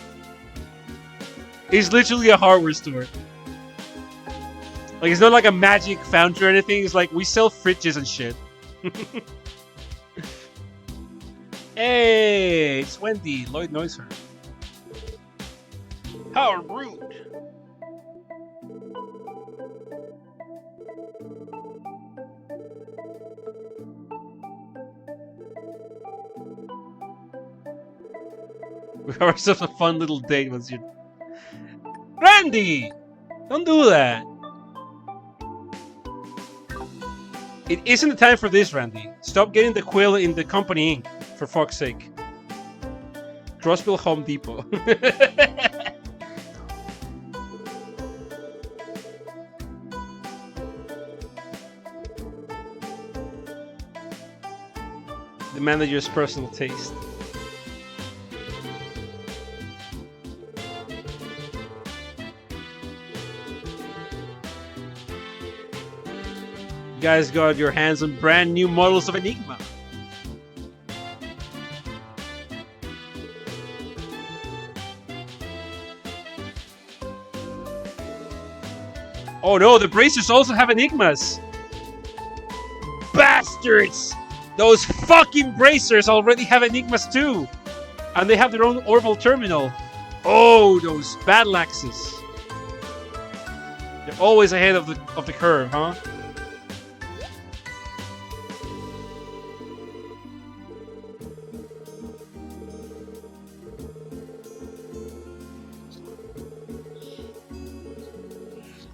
It's literally a hardware store. Like, it's not like a magic foundry or anything. It's like, we sell fridges and shit. Hey, it's Wendy. Lloyd knows her. How rude. We have ourselves a fun little date once you... Randy! Don't do that! It isn't the time for this, Randy. Stop getting the quill in the company ink, for fuck's sake. Crossville Home Depot. The manager's personal taste. You guys got your hands on brand new models of Enigma. Oh no, the bracers also have Enigmas! Bastards! Those fucking bracers already have Enigmas too! And they have their own orbital terminal. Oh, those battle axes. They're always ahead of the curve, huh?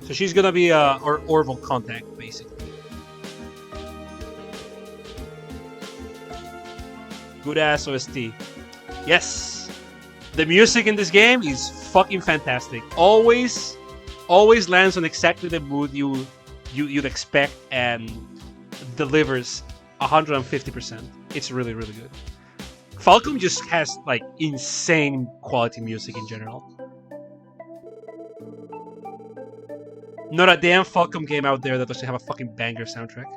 So she's gonna be our Orville contact, basically. Good ass OST. Yes! The music in this game is fucking fantastic. Always lands on exactly the mood you'd expect and delivers 150%. It's really, really good. Falcom just has like insane quality music in general. Not a damn Falcom game out there that doesn't have a fucking banger soundtrack.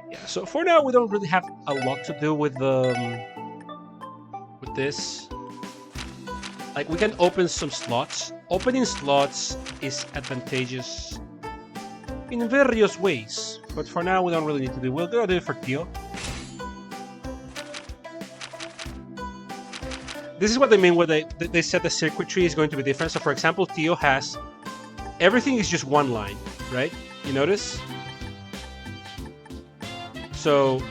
Yeah, so for now we don't really have a lot to do with this. Like, we can open some slots. Opening slots is advantageous in various ways, but for now we don't really need to do it. We're gonna do it for Tio. This is what they mean when they said the circuitry is going to be different. So for example, Tio has everything is just one line, right? You notice? So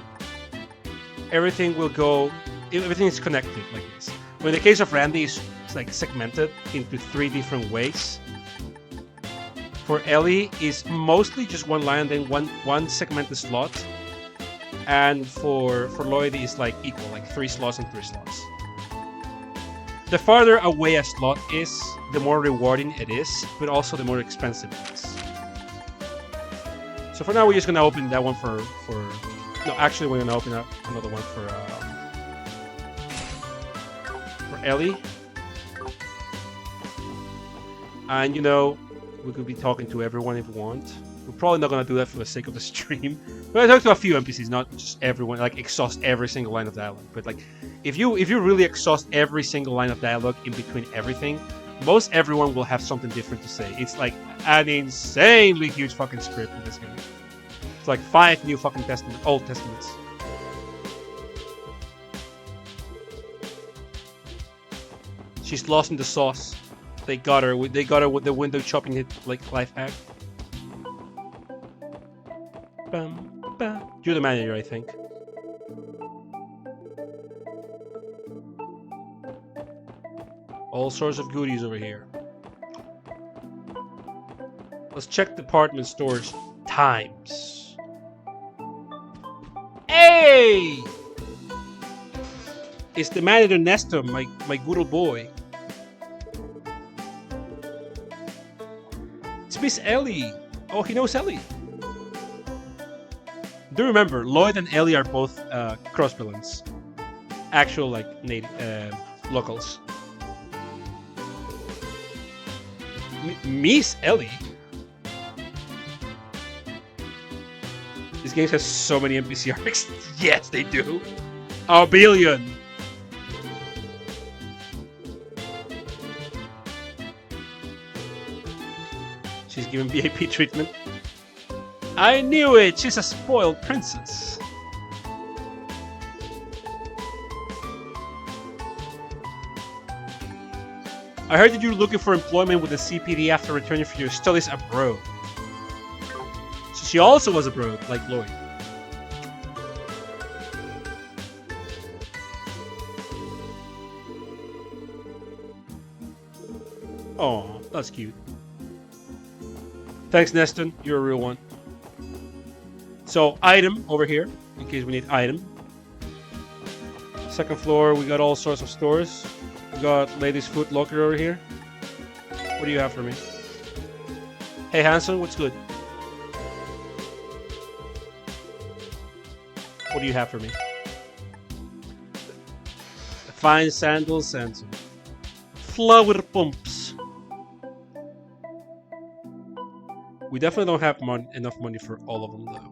everything is connected like this. But in the case of Randy, it's like segmented into 3 different ways. For Ellie, is mostly just one line, then one segmented slot. And for Lloyd, it's like equal, like 3 slots and 3 slots. The farther away a slot is, the more rewarding it is, but also the more expensive it is. So for now, we're just gonna open that one for no, actually, we're gonna open up another one for Ellie. And you know, we could be talking to everyone if we want. We're probably not gonna do that for the sake of the stream. But I talk to a few NPCs, not just everyone. Like exhaust every single line of dialogue. But like, if you really exhaust every single line of dialogue in between everything, most everyone will have something different to say. It's like an insanely huge fucking script in this game. It's like 5 new fucking Old Testaments. She's lost in the sauce. They got her with the window chopping hit like life hack. Bam, bam. You're the manager, I think. All sorts of goodies over here. Let's check department stores times. Hey! It's the manager Nestor, my good old boy. It's Miss Ellie. Oh, he knows Ellie. Do remember, Lloyd and Ellie are both cross villains. Actual, like, native locals. Miss Ellie? This game has so many NPC arcs. Yes, they do. A billion. She's given VIP treatment. I knew it! She's a spoiled princess. I heard that you're looking for employment with the CPD after returning from your studies abroad. So she also was abroad, like Lloyd. Oh, that's cute. Thanks, Neston. You're a real one. So, item over here, in case we need item. Second floor, we got all sorts of stores. We got Ladies' Foot Locker over here. What do you have for me? Hey, Hanson, what's good? What do you have for me? Fine sandals and some flower pumps. We definitely don't have enough money for all of them, though.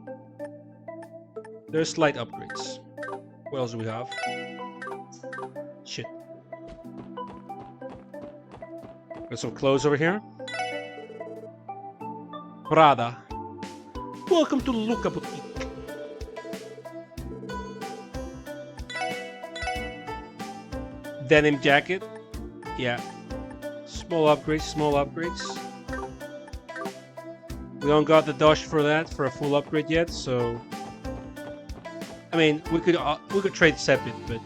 There's slight upgrades. What else do we have? Shit. Got some clothes over here. Prada. Welcome to Luca Boutique. Denim jacket. Yeah. Small upgrades, small upgrades. We don't got the Dodge for that, for a full upgrade yet, so... I mean, we could trade Sepit, but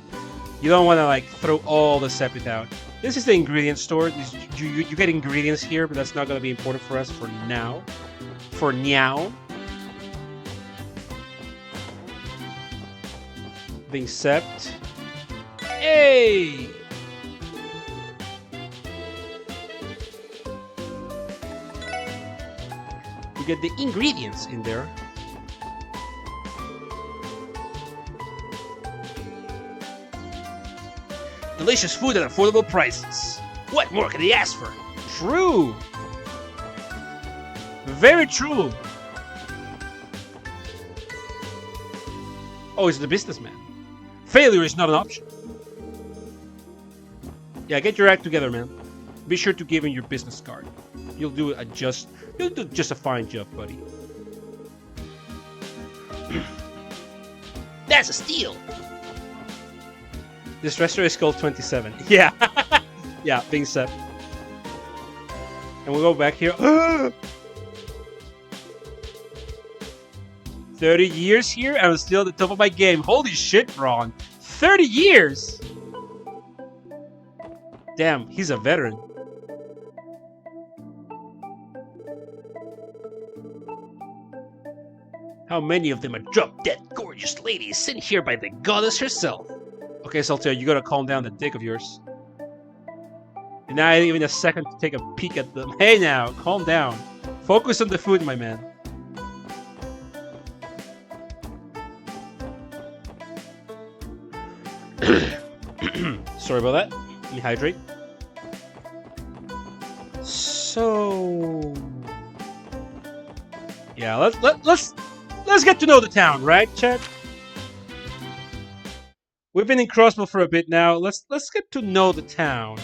you don't want to like throw all the Sepit out. This is the ingredient store. You get ingredients here, but that's not going to be important for us for now. For now. Being sept. Hey! We get the ingredients in there. Delicious food at affordable prices. What more can they ask for? True. Very true. Oh, he's the businessman. Failure is not an option. Yeah, get your act together, man. Be sure to give him your business card. You'll do just a fine job, buddy. That's a steal. This restaurant is called 27. Yeah. Yeah, being said. And we'll go back here. 30 years here, and I'm still at the top of my game. Holy shit, Ron. 30 years! Damn, he's a veteran. How many of them are drop-dead gorgeous ladies sent here by the goddess herself? Okay, Saltaire, you gotta calm down that dick of yours. And not even a second to take a peek at them. Hey now, calm down. Focus on the food, my man. Sorry about that. Let me hydrate. So... yeah, let's get to know the town, right, Chad? We've been in Crossbow for a bit now. Let's get to know the town.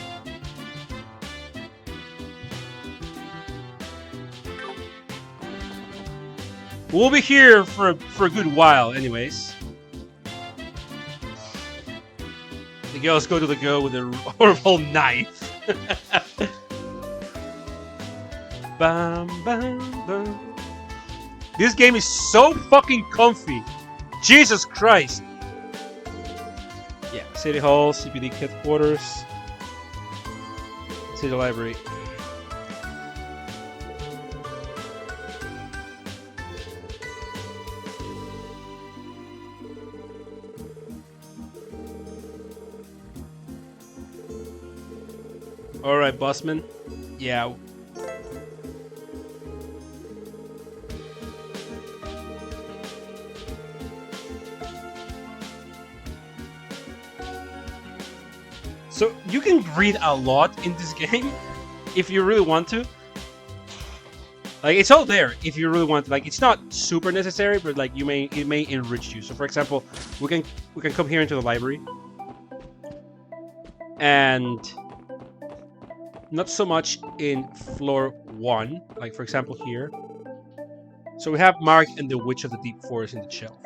We'll be here for a good while, anyways. The girls go to the girl with a horrible knife. Bam, bam, bam. This game is so fucking comfy. Jesus Christ. Yeah, City Hall, CPD headquarters, City Library. Alright, Bossman. Yeah. So you can read a lot in this game if you really want to. Like, it's all there if you really want to. Like, it's not super necessary, but like it may enrich you. So for example, we can come here into the library. And not so much in floor 1, like for example here. So we have Mark and the Witch of the Deep Forest in the shelf.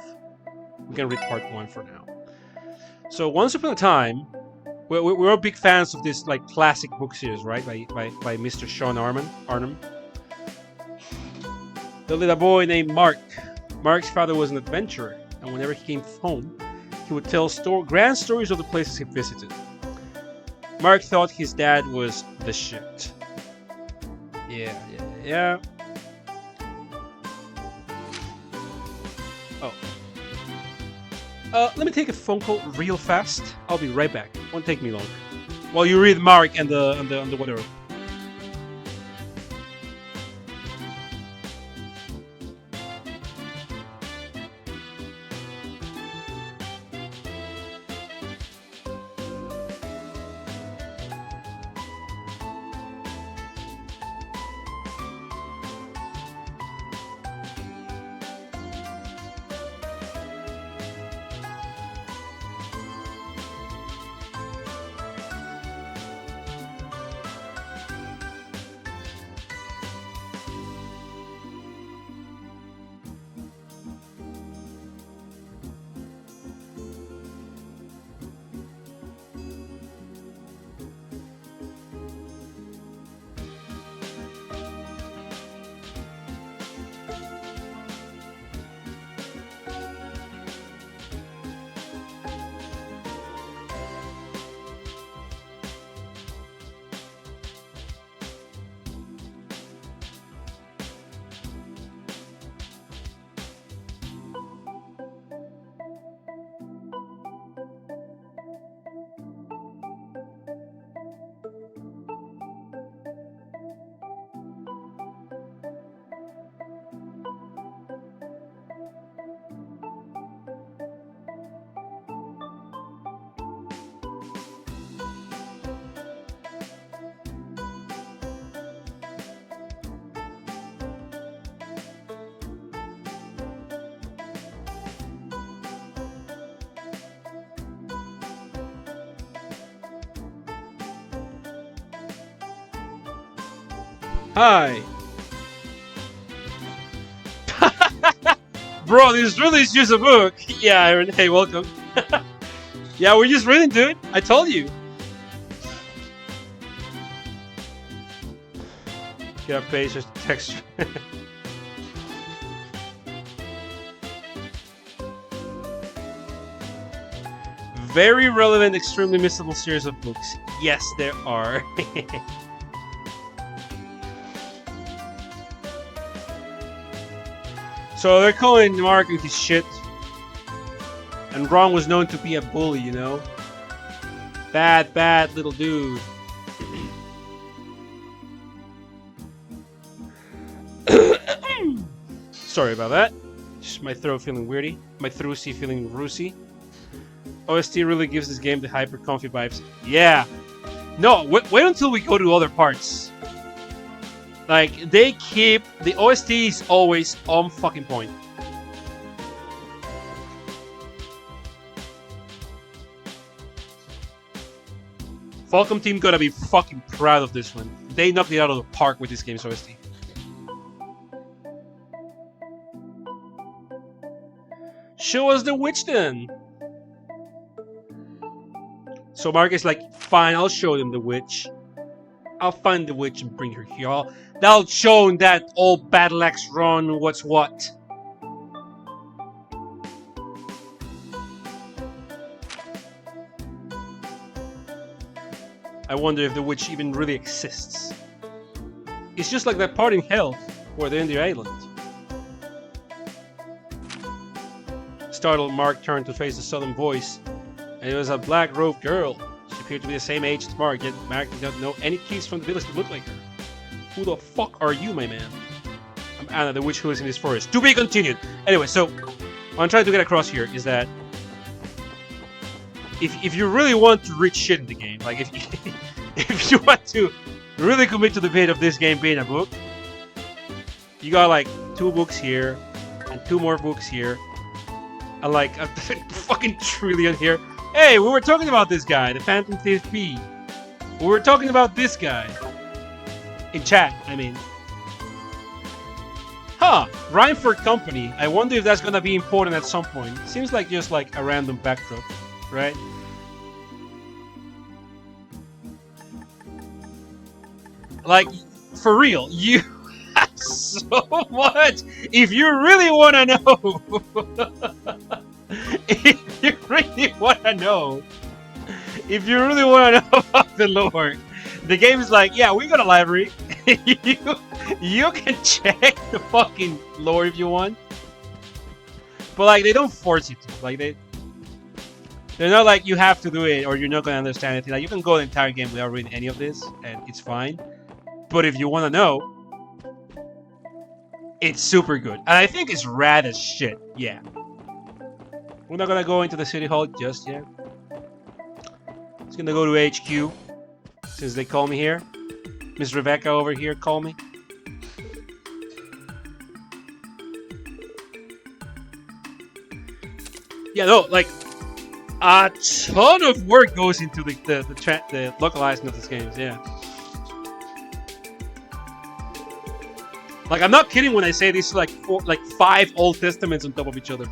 We can read part 1 for now. So once upon a time, we're all big fans of this like classic book series, right? By Mr. Sean Arnhem. There lived a boy named Mark. Mark's father was an adventurer, and whenever he came home, he would tell grand stories of the places he visited. Mark thought his dad was the shit. Yeah. Oh. Let me take a phone call real fast. I'll be right back. Won't take me long. While you read Mark and the whatever. Hi. Bro, this really is just a book. Yeah, Aaron. Hey, welcome. Yeah, we're just reading, dude. I told you. Get a page just text. Very relevant, extremely missable series of books. Yes, there are. So they're calling Mark with his shit. And Ron was known to be a bully, you know? Bad, bad little dude. Sorry about that. Just my throat feeling weirdy. My throaty feeling roosy. OST really gives this game the hyper comfy vibes. Yeah. No, wait until we go to other parts. Like, they keep... The OST is always on fucking point. Falcom team gotta be fucking proud of this one. They knocked it out of the park with this game's OST. Show us the witch then! So Mark is like, fine, I'll show them the witch. I'll find the witch and bring her here. That'll show that old battle axe Ron what's what. I wonder if the witch even really exists. It's just like that part in Hell, where they're in the island. Startled, Mark turned to face the southern voice, and it was a black-robed girl. She appeared to be the same age as Mark, yet Mark did not know any kids from the village that looked like her. Who the fuck are you, my man? I'm Anna, the witch who lives in this forest. To be continued! Anyway, so, what I'm trying to get across here is that if you really want to reach shit in the game, like if you want to really commit to the bit of this game being a book, you got like 2 books here, and 2 more books here, and like a fucking trillion here. Hey, we were talking about this guy, the Phantom Thief P. We were talking about this guy. In chat, I mean. Huh, Rhineford Company. I wonder if that's gonna be important at some point. Seems like just like a random backdrop, right? Like, for real, you have so much. If you really want to know, if you really want to know about the lore, the game is like, yeah, we got a library. you can check the fucking lore if you want, but like they don't force you to. Like they're not like you have to do it or you're not gonna understand anything. Like you can go the entire game without reading any of this, and it's fine. But if you want to know, it's super good. And I think it's rad as shit. Yeah. We're not gonna go into the city hall just yet. It's gonna go to HQ, since they call me here. Miss Rebecca over here called me. Yeah, no, like a ton of work goes into the localizing of these games. Yeah. Like, I'm not kidding when I say this is like 5 Old Testaments on top of each other.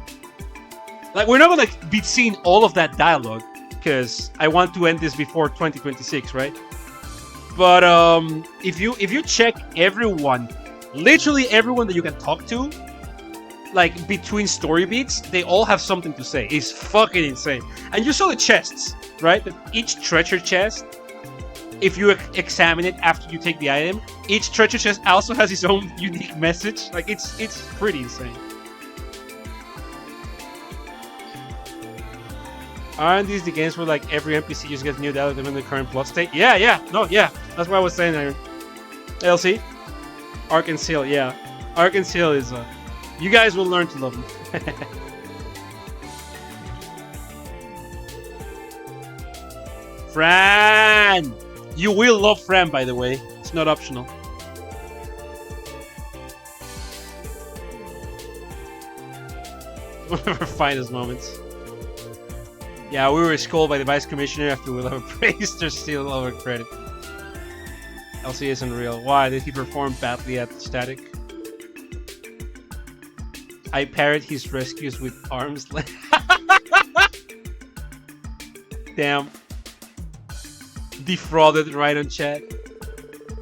Like, we're not gonna be seeing all of that dialogue, because I want to end this before 2026, right? But if you check everyone, literally everyone that you can talk to, like between story beats, they all have something to say. It's fucking insane. And you saw the chests, right? Each treasure chest, if you examine it after you take the item, each treasure chest also has its own unique message. Like, it's pretty insane. Aren't these the games where like every NPC just gets new dialogue in the current plot state? Yeah. No, yeah. That's what I was saying there. LC? Ark and Seal, yeah. Ark and Seal is you guys will learn to love them. Fran! You will love Fran, by the way. It's not optional. One of our finest moments. Yeah, we were scolded by the Vice Commissioner after we praised her steal over credit. LC isn't real. Why? Did he perform badly at static? I parrot his rescues with arms length. Damn. Defrauded right on chat.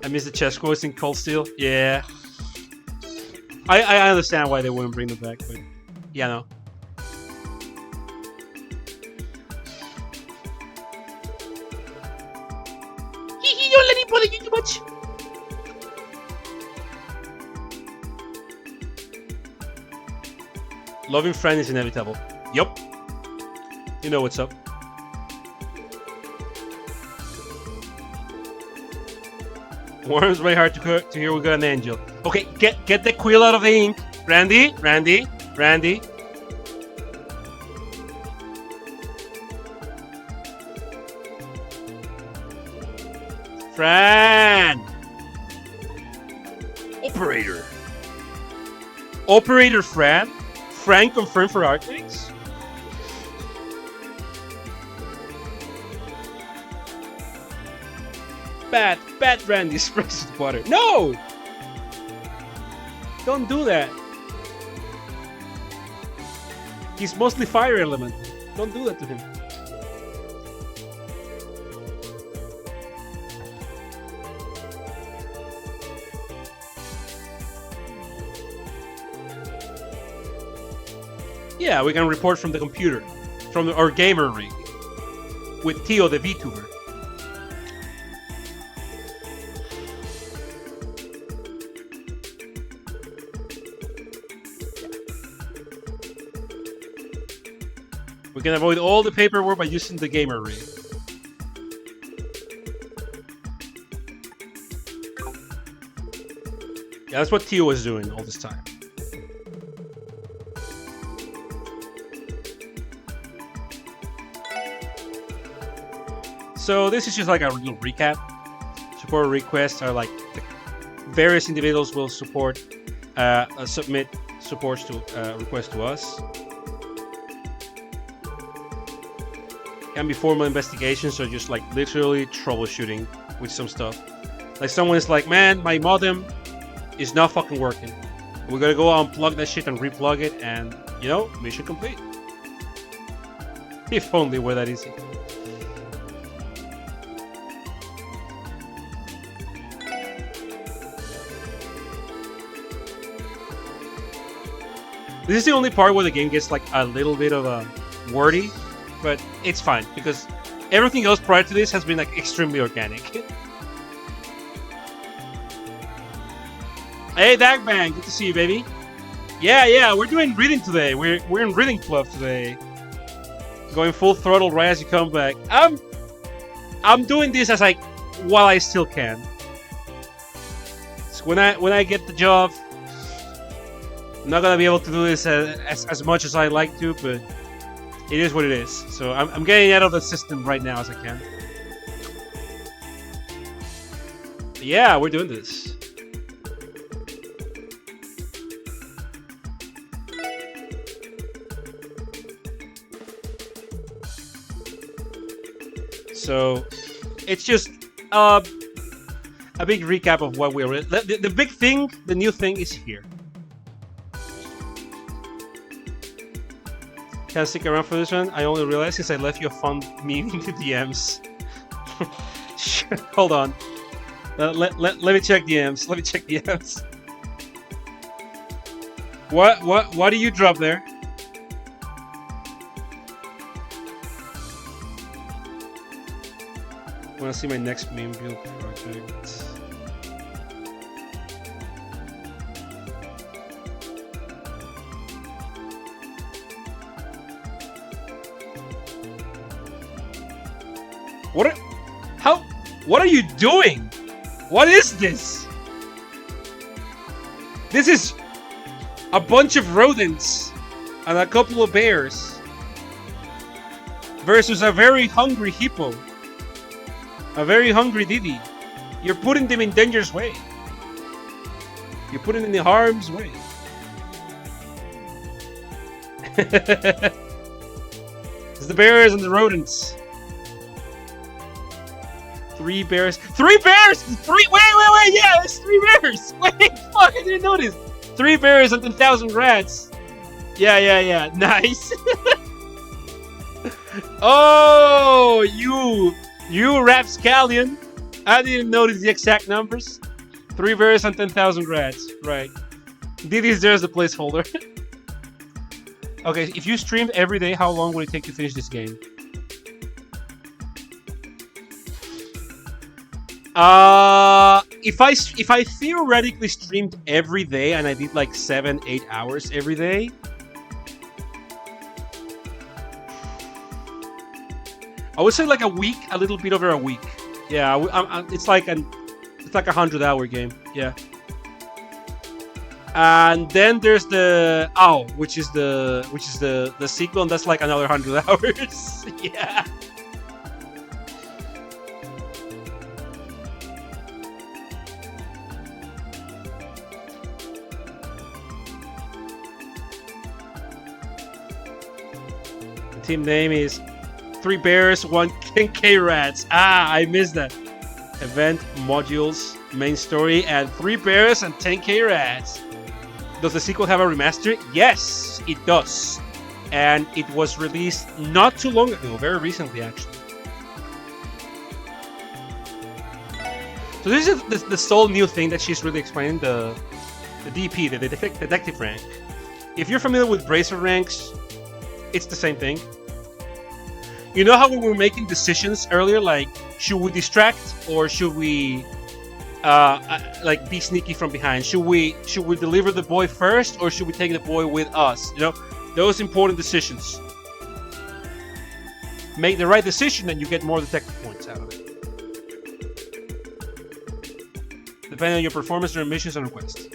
I missed the chess quotes in Cold Steel. Yeah. I understand why they wouldn't bring them back, but yeah, no. Don't let him bother you too much. Loving friend is inevitable. Yup. You know what's up. Worms very hard to hear. We got an angel. Okay, get the quill out of the ink. Randy. Fran. Operator Fran. Fran confirmed for Arctics. Bad Randy sprays with water. No! Don't do that. He's mostly fire element. Don't do that to him. Yeah, we can report from the computer, from our gamer rig, with Tio the VTuber. We can avoid all the paperwork by using the gamer rig. Yeah, that's what Tio was doing all this time. So this is just like a little recap. Support requests are like the various individuals will support submit supports to requests to us. Can be formal investigations or just like literally troubleshooting with some stuff. Like someone is like, man, my modem is not fucking working. We're gonna go unplug that shit and replug it, and you know, mission complete. If only were that easy. This is the only part where the game gets like a little bit of a wordy, but it's fine because everything else prior to this has been like extremely organic. Hey Dagbang, good to see you, baby. Yeah, we're doing reading today. We're in reading club today. Going full throttle right as you come back. I'm doing this as while I still can. So when I get the job, I'm not gonna be able to do this as much as I'd like to, but it is what it is. So I'm getting out of the system right now as I can. But yeah, we're doing this. So it's just a big recap of what we're. The big thing, the new thing is here. Can't stick around for this one. I only realized since I left you a fun meme in the DMs. Hold on. Let me check DMs. Let me check DMs. What do you drop there? I want to see my next meme build project. What are you doing? What is this? This is a bunch of rodents and a couple of bears versus a very hungry hippo. A very hungry Didi. You're putting them in danger's way. You're putting them in harm's way. It's the bears and the rodents. 3 bears. 3 bears! 3. Wait! Yeah, it's 3 bears. Wait, fuck! I didn't notice. 3 bears and 10,000 rats. Yeah. Nice. Oh, you rapscallion. I didn't notice the exact numbers. 3 bears and 10,000 rats. Right. Diddy's there as a placeholder. Okay, if you streamed every day, how long would it take to finish this game? If I theoretically streamed every day and I did like 7-8 hours every day, I would say like a week, a little bit over a week. Yeah, it's like a 100-hour game. Yeah. And then there's the which is the sequel, and that's like another 100 hours. Yeah. The team name is 3 bears, 1 10K rats. I missed that. Event modules, main story, and 3 bears and 10K rats. Does the sequel have a remaster? Yes, it does. And it was released not too long ago, very recently actually. So this is the sole new thing that she's really explaining, the DP, the detective rank. If you're familiar with Bracer ranks, it's the same thing. You know how we were making decisions earlier, like should we distract or should we like be sneaky from behind? Should we deliver the boy first or should we take the boy with us? You know, those important decisions. Make the right decision and you get more detective points out of it. Depending on your performance during missions and requests.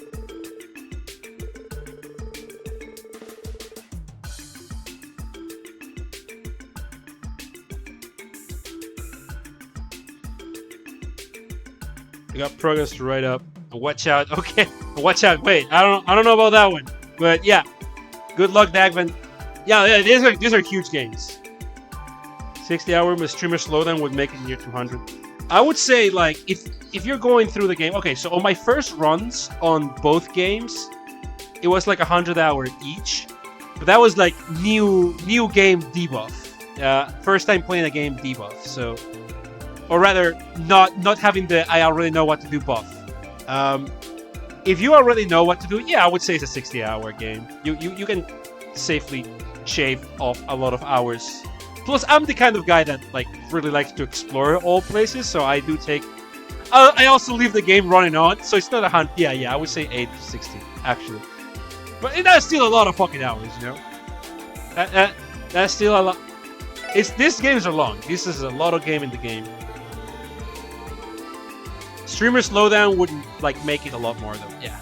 I got progress to write up. Watch out. Okay. Watch out. Wait. I don't know about that one. But yeah. Good luck, Dagman. Yeah, these are huge games. 60-hour with streamer slowdown would make it near 200. I would say like if you're going through the game. Okay, so on my first runs on both games, it was like 100-hour each. But that was like new game debuff. First time playing a game debuff. So, or rather, not having the I already know what to do buff. If you already know what to do, yeah, I would say it's a 60-hour game. You can safely shave off a lot of hours. Plus, I'm the kind of guy that like really likes to explore all places, so I do take. I also leave the game running on, so it's not 100. Yeah, I would say 8 to 60 actually. But that's still a lot of fucking hours, you know. That's still a lot. These games are long. This is a lot of game in the game. Streamer slowdown wouldn't like make it a lot more though. Yeah.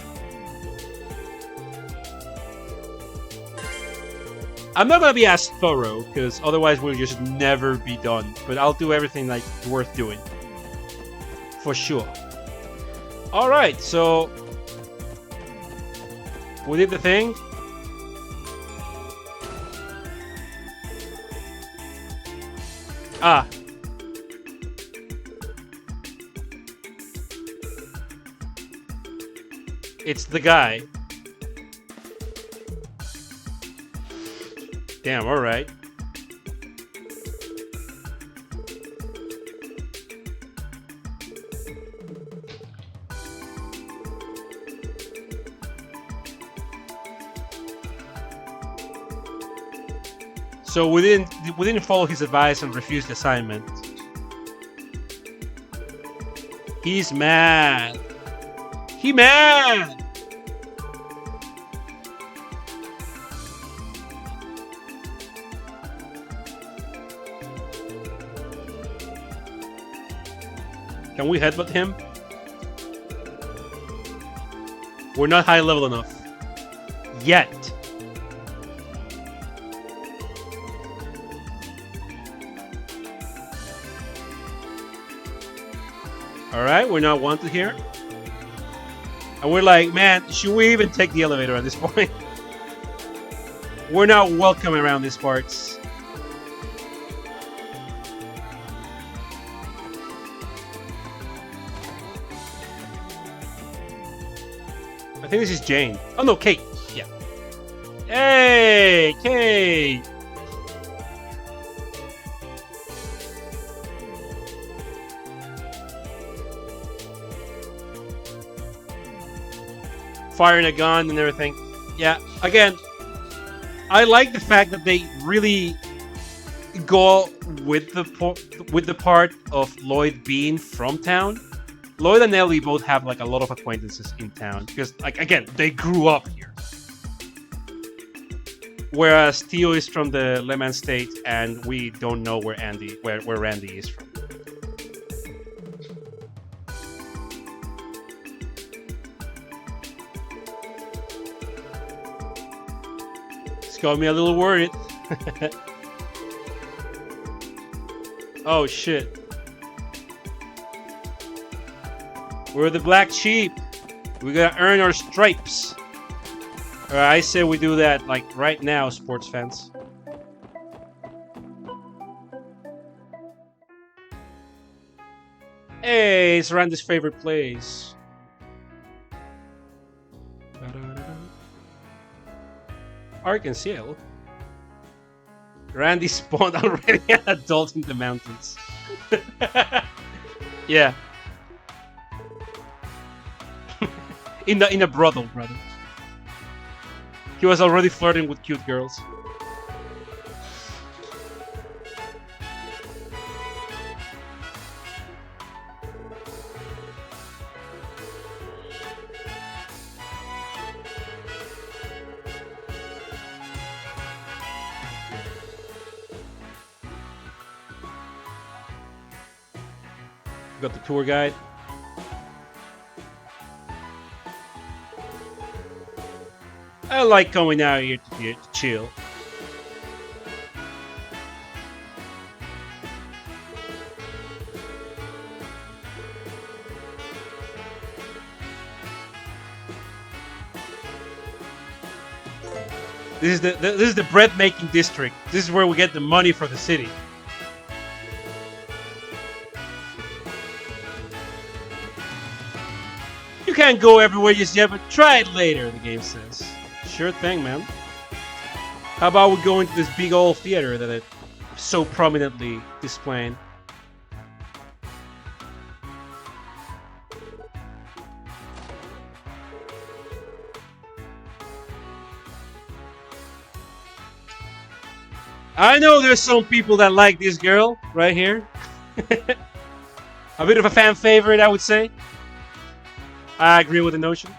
I'm not gonna be as thorough because otherwise we'll just never be done. But I'll do everything like worth doing. For sure. Alright, so we did the thing. It's the guy. Damn, alright. So we didn't follow his advice and refused the assignment. He's mad. He mad. Can we headbutt him? We're not high level enough. Yet. Alright, we're not wanted here. And we're like, man, should we even take the elevator at this point? We're not welcome around these parts. think this is Jane. Oh no, Kate. Yeah. Hey, Kate. Firing a gun and everything. Yeah, again, I like the fact that they really go with the part of Lloyd being from town. Lloyd and Ellie both have like a lot of acquaintances in town because, like, again, they grew up here. Whereas Theo is from the Le Mans state, and we don't know where Randy is from. It's got me a little worried. Oh shit. We're the black sheep. We gotta earn our stripes. Alright, I say we do that like right now, sports fans. Hey, it's Randy's favorite place. Arkansas. Randy spawned already an adult in the mountains. Yeah. in a brothel, brother. He was already flirting with cute girls. Got the tour guide. I like coming out here to chill. This is the bread making district. This is where we get the money for the city. You can't go everywhere just yet, but try it later, the game says. Sure thing, man. How about we go into this big old theater that it so prominently displaying? I know there's some people that like this girl right here. A bit of a fan favorite, I would say. I agree with the notion.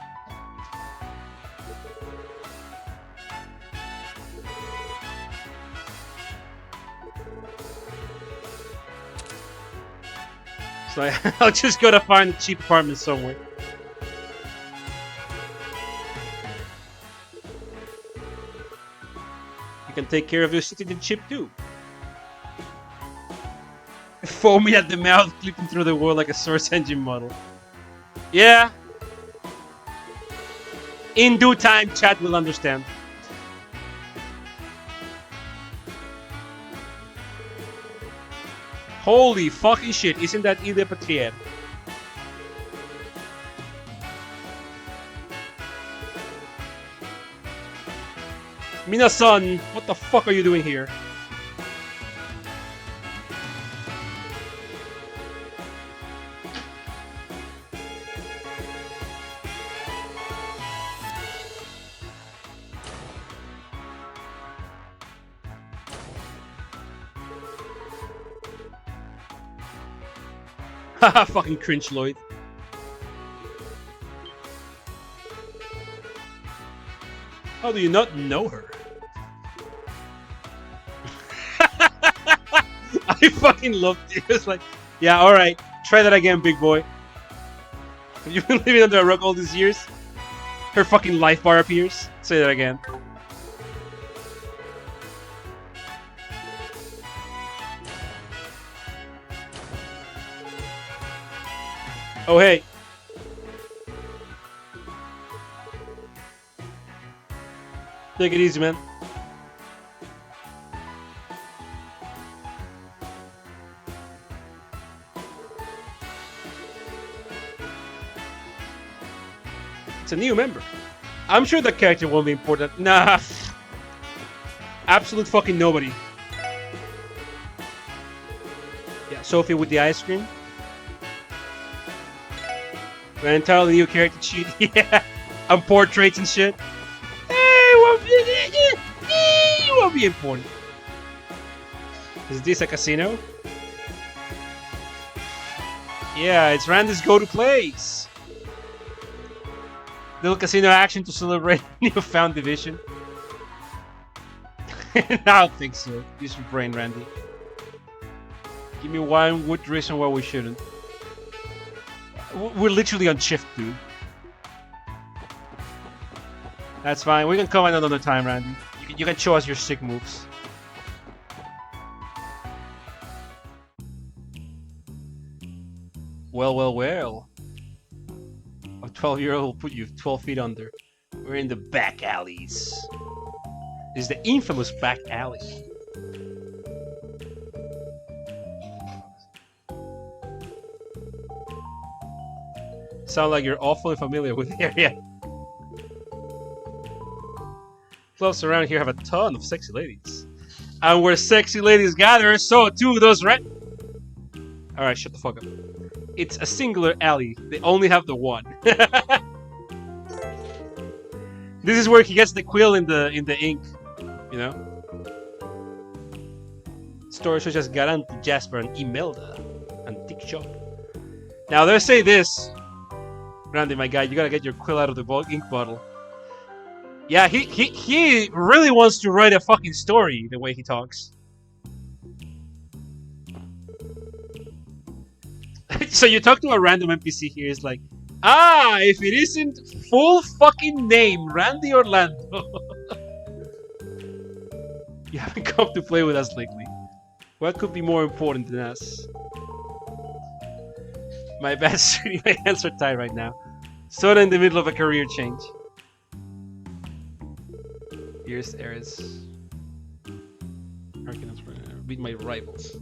So I'll just gotta find a cheap apartment somewhere. You can take care of your citizenship too. Foamy at the mouth, clipping through the wall like a Source Engine model. Yeah. In due time, chat will understand. Holy fucking shit, isn't that Ile Patriere? Minasan, what the fuck are you doing here? Haha, fucking cringe, Lloyd. How do you not know her? I fucking loved it. It was like, yeah, alright, try that again, big boy. Have you been living under a rock all these years? Her fucking life bar appears. Say that again. Oh, hey. Take it easy, man. It's a new member. I'm sure that character won't be important. Nah. Absolute fucking nobody. Yeah, Sophie with the ice cream. An entirely new character sheet. Yeah. And portraits and shit. It won't be important. Is this a casino? Yeah, it's Randy's go-to place. Little casino action to celebrate newfound division. I don't think so. Use your brain, Randy. Give me one good reason why we shouldn't. We're literally on shift, dude. That's fine. We can come in another time, Randy. You can show us your sick moves. Well. A 12-year-old will put you 12 feet under. We're in the back alleys. This is the infamous back alley. Sound like you're awfully familiar with the area. Clubs around here have a ton of sexy ladies. And where sexy ladies gather, so too does Red. Alright, shut the fuck up. It's a singular alley. They only have the one. This is where he gets the quill in the ink. You know? Stores such as Garante, Jasper, and Imelda. Antique shop. Now, they say this. Randy, my guy, you gotta get your quill out of the ink bottle. Yeah, he really wants to write a fucking story the way he talks. So you talk to a random NPC here, it's like, if it isn't full fucking name, Randy Orlando. You haven't come to play with us lately. What could be more important than us? My bad, sweetie, my hands are tied right now. Sort of in the middle of a career change. Here's Ares. Arcanums beat my rivals.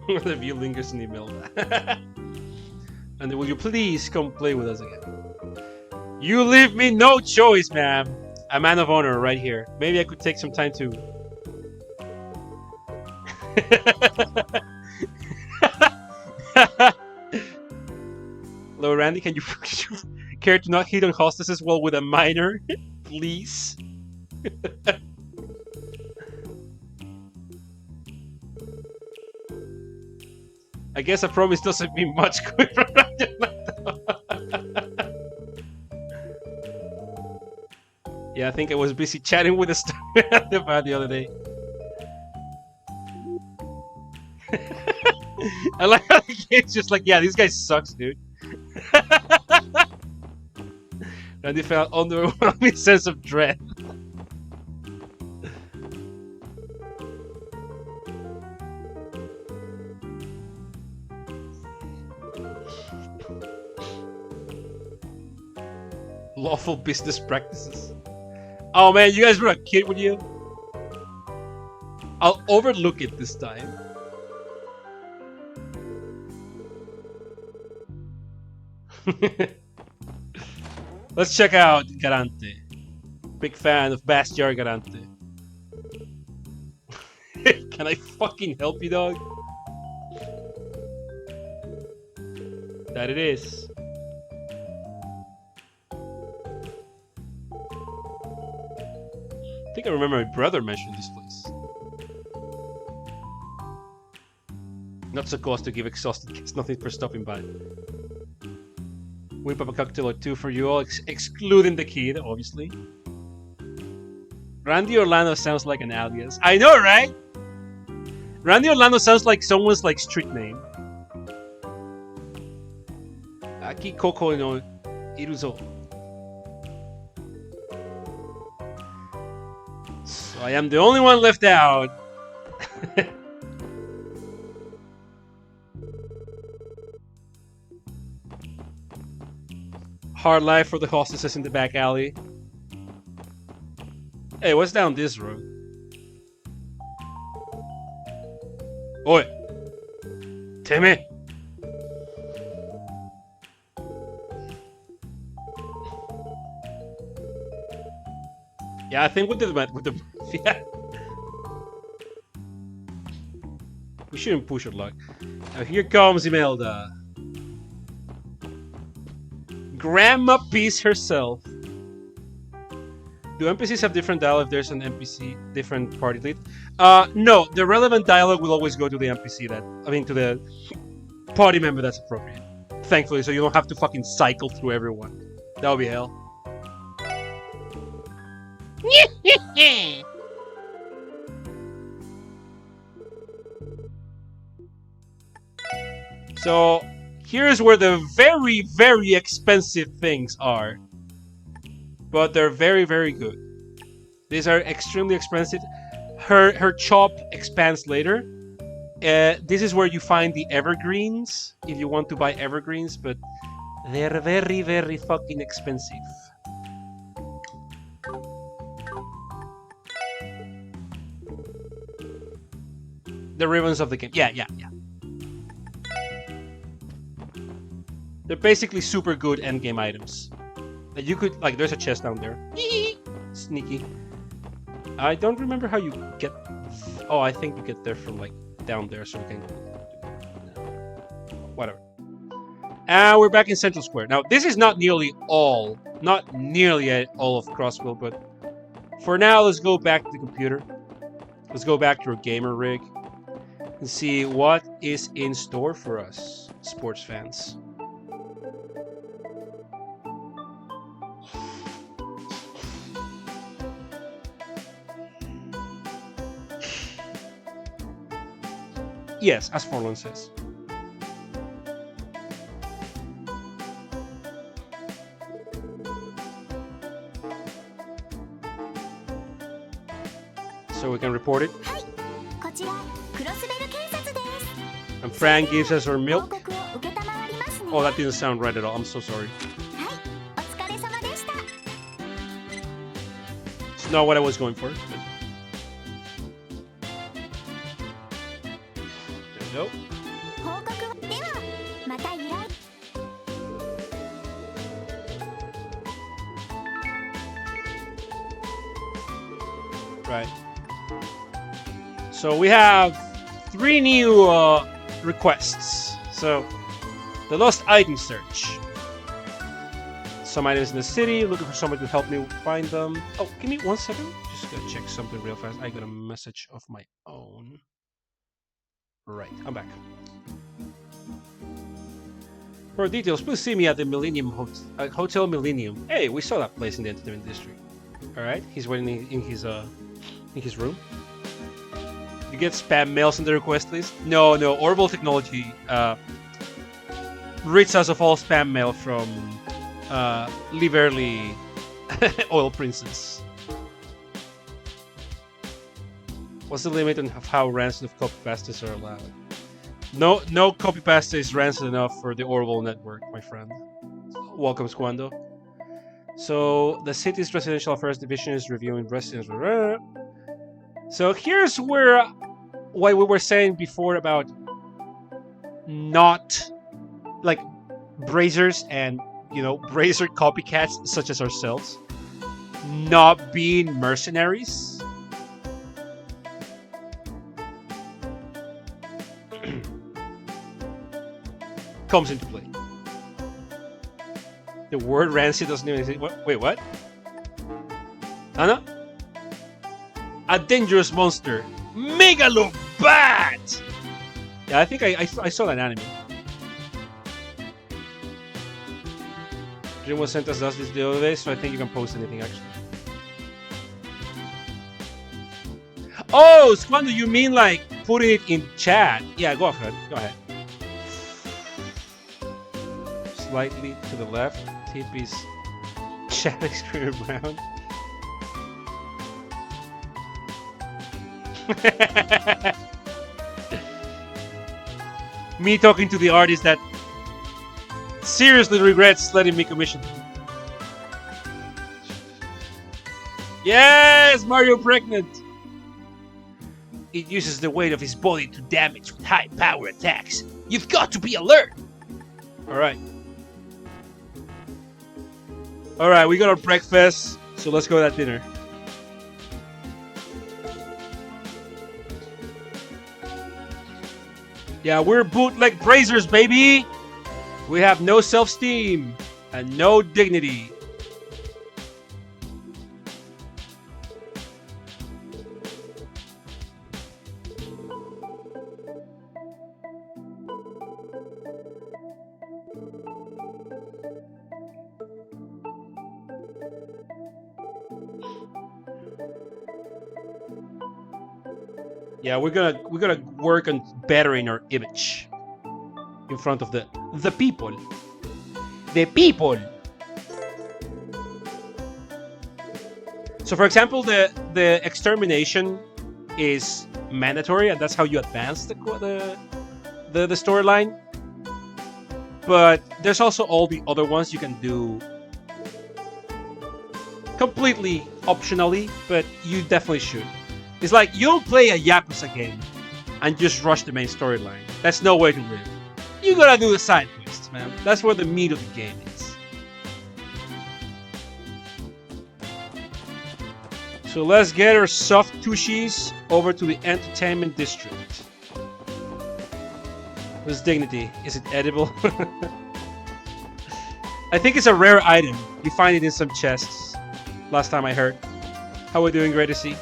The view lingers in the middle. And will you please come play with us again? You leave me no choice, ma'am. A man of honor right here. Maybe I could take some time to... Hello, Randy. Can you care to not hit on hostesses while with a minor? Please? I guess a promise doesn't mean much going from Yeah, I think I was busy chatting with a star about the other day. I like how the game's just like, yeah, these guys sucks, dude. Randy felt underwhelming sense of dread. Lawful business practices. Oh man, you guys brought a kid with you? I'll overlook it this time. Let's check out Garante. Big fan of Bastiar Garante. Can I fucking help you, dog? That it is. I think I remember my brother mentioned this place. Not so close to give exhausted kids nothing for stopping by. Whip up a cocktail or two for you all, excluding the kid, obviously. Randy Orlando sounds like an alias. I know, right? Randy Orlando sounds like someone's like street name. Aki Koko no Iruzo. So I am the only one left out. Hard life for the hostesses in the back alley. Hey, what's down this road? Oi! Teme! Yeah, I think with the yeah. We shouldn't push our luck. Now here comes Imelda. Grandma Peace herself. Do NPCs have different dialogue if there's an NPC, different party lead? No, the relevant dialogue will always go to the NPC to the party member that's appropriate. Thankfully, so you don't have to fucking cycle through everyone. That would be hell. So, here's where the very, very expensive things are. But they're very, very good. These are extremely expensive. Her chop expands later. This is where you find the evergreens, if you want to buy evergreens, but they're very, very fucking expensive. The ribbons of the game. Yeah. They're basically super good endgame items. That you could, like, there's a chest down there. Sneaky. I don't remember how you get... Oh, I think you get there from, like, down there, so we can... Whatever. And we're back in Central Square. Now, this is not nearly all of Crossville, but for now, let's go back to the computer. Let's go back to our gamer rig and see what is in store for us, sports fans. Yes, as Forlorn says. So we can report it. And Fran gives us her milk. Oh, that didn't sound right at all. I'm so sorry. It's not what I was going for. But... there we go. Right. So we have 3 new requests. So, the lost item search. Some items in the city, looking for someone to help me find them. Oh, give me 1 second. Just gotta check something real fast. I got a message of my own. Right, I'm back. For details, please see me at the Millennium Hotel Millennium. Hey, we saw that place in the entertainment district. Alright, he's waiting in his room. You get spam mails on the request list? No, Orbital Technology rids us of all spam mail from Liverly Oil Princess. What's the limit on how rancid of copypastas are allowed? No copypasta is rancid enough for the Orbital network, my friend. Welcome, Squando. So, the city's residential affairs division is reviewing residents. So here's where what we were saying before about not like Brazers and Brazer copycats such as ourselves not being mercenaries. Comes into play. The word rancid doesn't even say. Wait, what? Anna? A dangerous monster. Megalobat! Yeah, I think I saw that anime. Dreamworld sent us this the other day, so I think you can post anything actually. Oh, Squando, you mean like putting it in chat? Yeah, go ahead. Go ahead. Slightly to the left. Tip is chat screen around. Me talking to the artist that seriously regrets letting me commission. Yes, Mario pregnant. It uses the weight of his body to damage with high power attacks. You've got to be alert. Alright, we got our breakfast, so let's go to that dinner. Yeah, we're bootleg brazers, baby. We have no self-esteem and no dignity. Yeah, we're gonna work on bettering our image in front of the people. The people. So, for example, the extermination is mandatory, and that's how you advance the storyline. But there's also all the other ones you can do completely optionally, but you definitely should. It's like you don't play a Yakuza game and just rush the main storyline. That's no way to live. You gotta do the side quests, man. That's where the meat of the game is. So let's get our soft tushis over to the entertainment district. What's dignity? Is it edible? I think it's a rare item. You find it in some chests. Last time I heard. How are we doing, Great to see?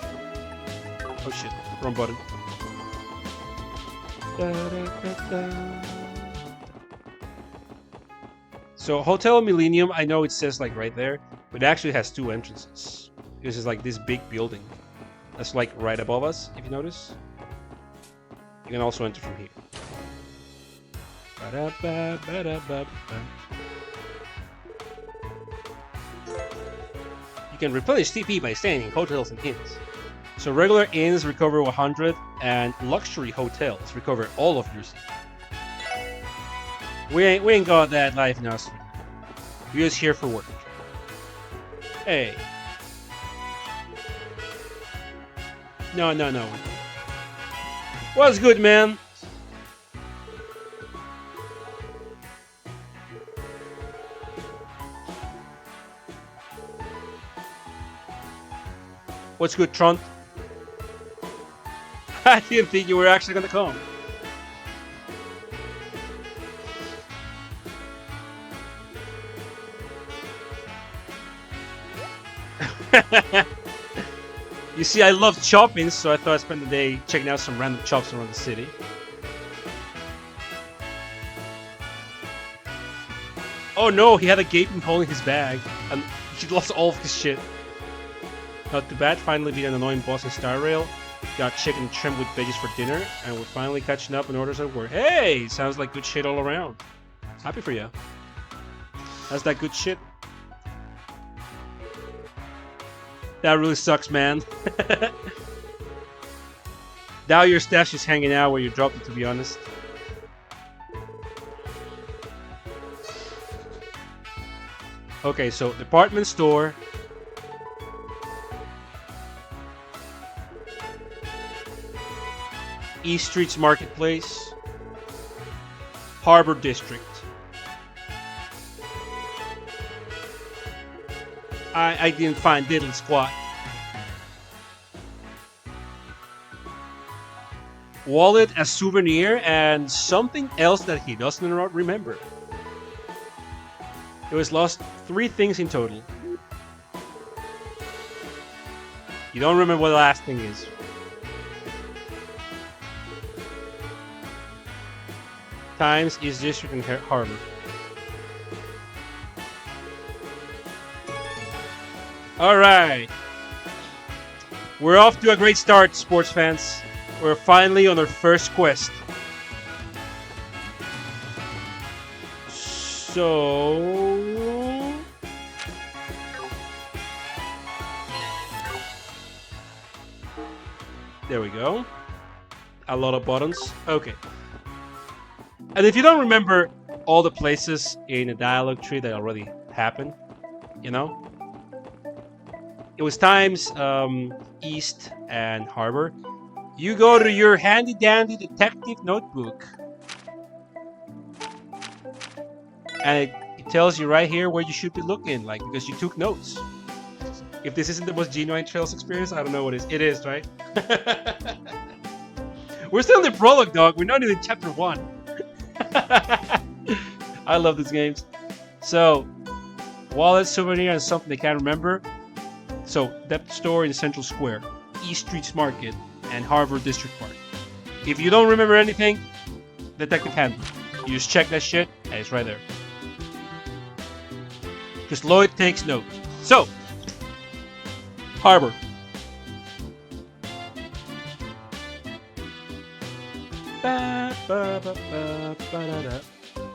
Oh shit, wrong button. So Hotel Millennium, I know it says like right there, but it actually has two entrances. This is like this big building that's like right above us, if you notice. You can also enter from here. You can replenish TP by staying in hotels and inns. So regular inns recover 100, and luxury hotels recover all of your stuff. We ain't got that life in us. We're just here for work. Hey. No. What's good, man? What's good, Trump? I didn't think you were actually gonna come. You see, I love shopping, so I thought I'd spend the day checking out some random shops around the city. Oh no, he had a gaping hole in his bag, and he lost all of his shit. Not too bad, finally beat an annoying boss in Star Rail. Got chicken trimmed with veggies for dinner, and we're finally catching up on orders at work. Hey, sounds like good shit all around. Happy for you. How's that good shit? That really sucks, man. Now your stash is hanging out where you dropped it, to be honest. Okay, so department store. East Streets Marketplace, Harbor District. I didn't find diddly squat. Wallet, a souvenir, and something else that he doesn't remember. It was lost 3 things in total. You don't remember what the last thing is. Times East District and Harbor. Alright. We're off to a great start, sports fans. We're finally on our first quest. So... there we go. A lot of buttons. Okay. And if you don't remember all the places in a dialogue tree that already happened, you know? It was Times, East, and Harbor. You go to your handy-dandy detective notebook. And it tells you right here where you should be looking, like, because you took notes. If this isn't the most genuine Trails experience, I don't know what it is. It is, right? We're still in the prologue, dog. We're not even in chapter 1. I love these games. So, wallet, souvenir, and something they can't remember. So, Depth Store in Central Square, East Streets Market, and Harvard District Park. If you don't remember anything, Detective Handbook. You just check that shit, and it's right there. Because Lloyd takes notes. So, Harbor.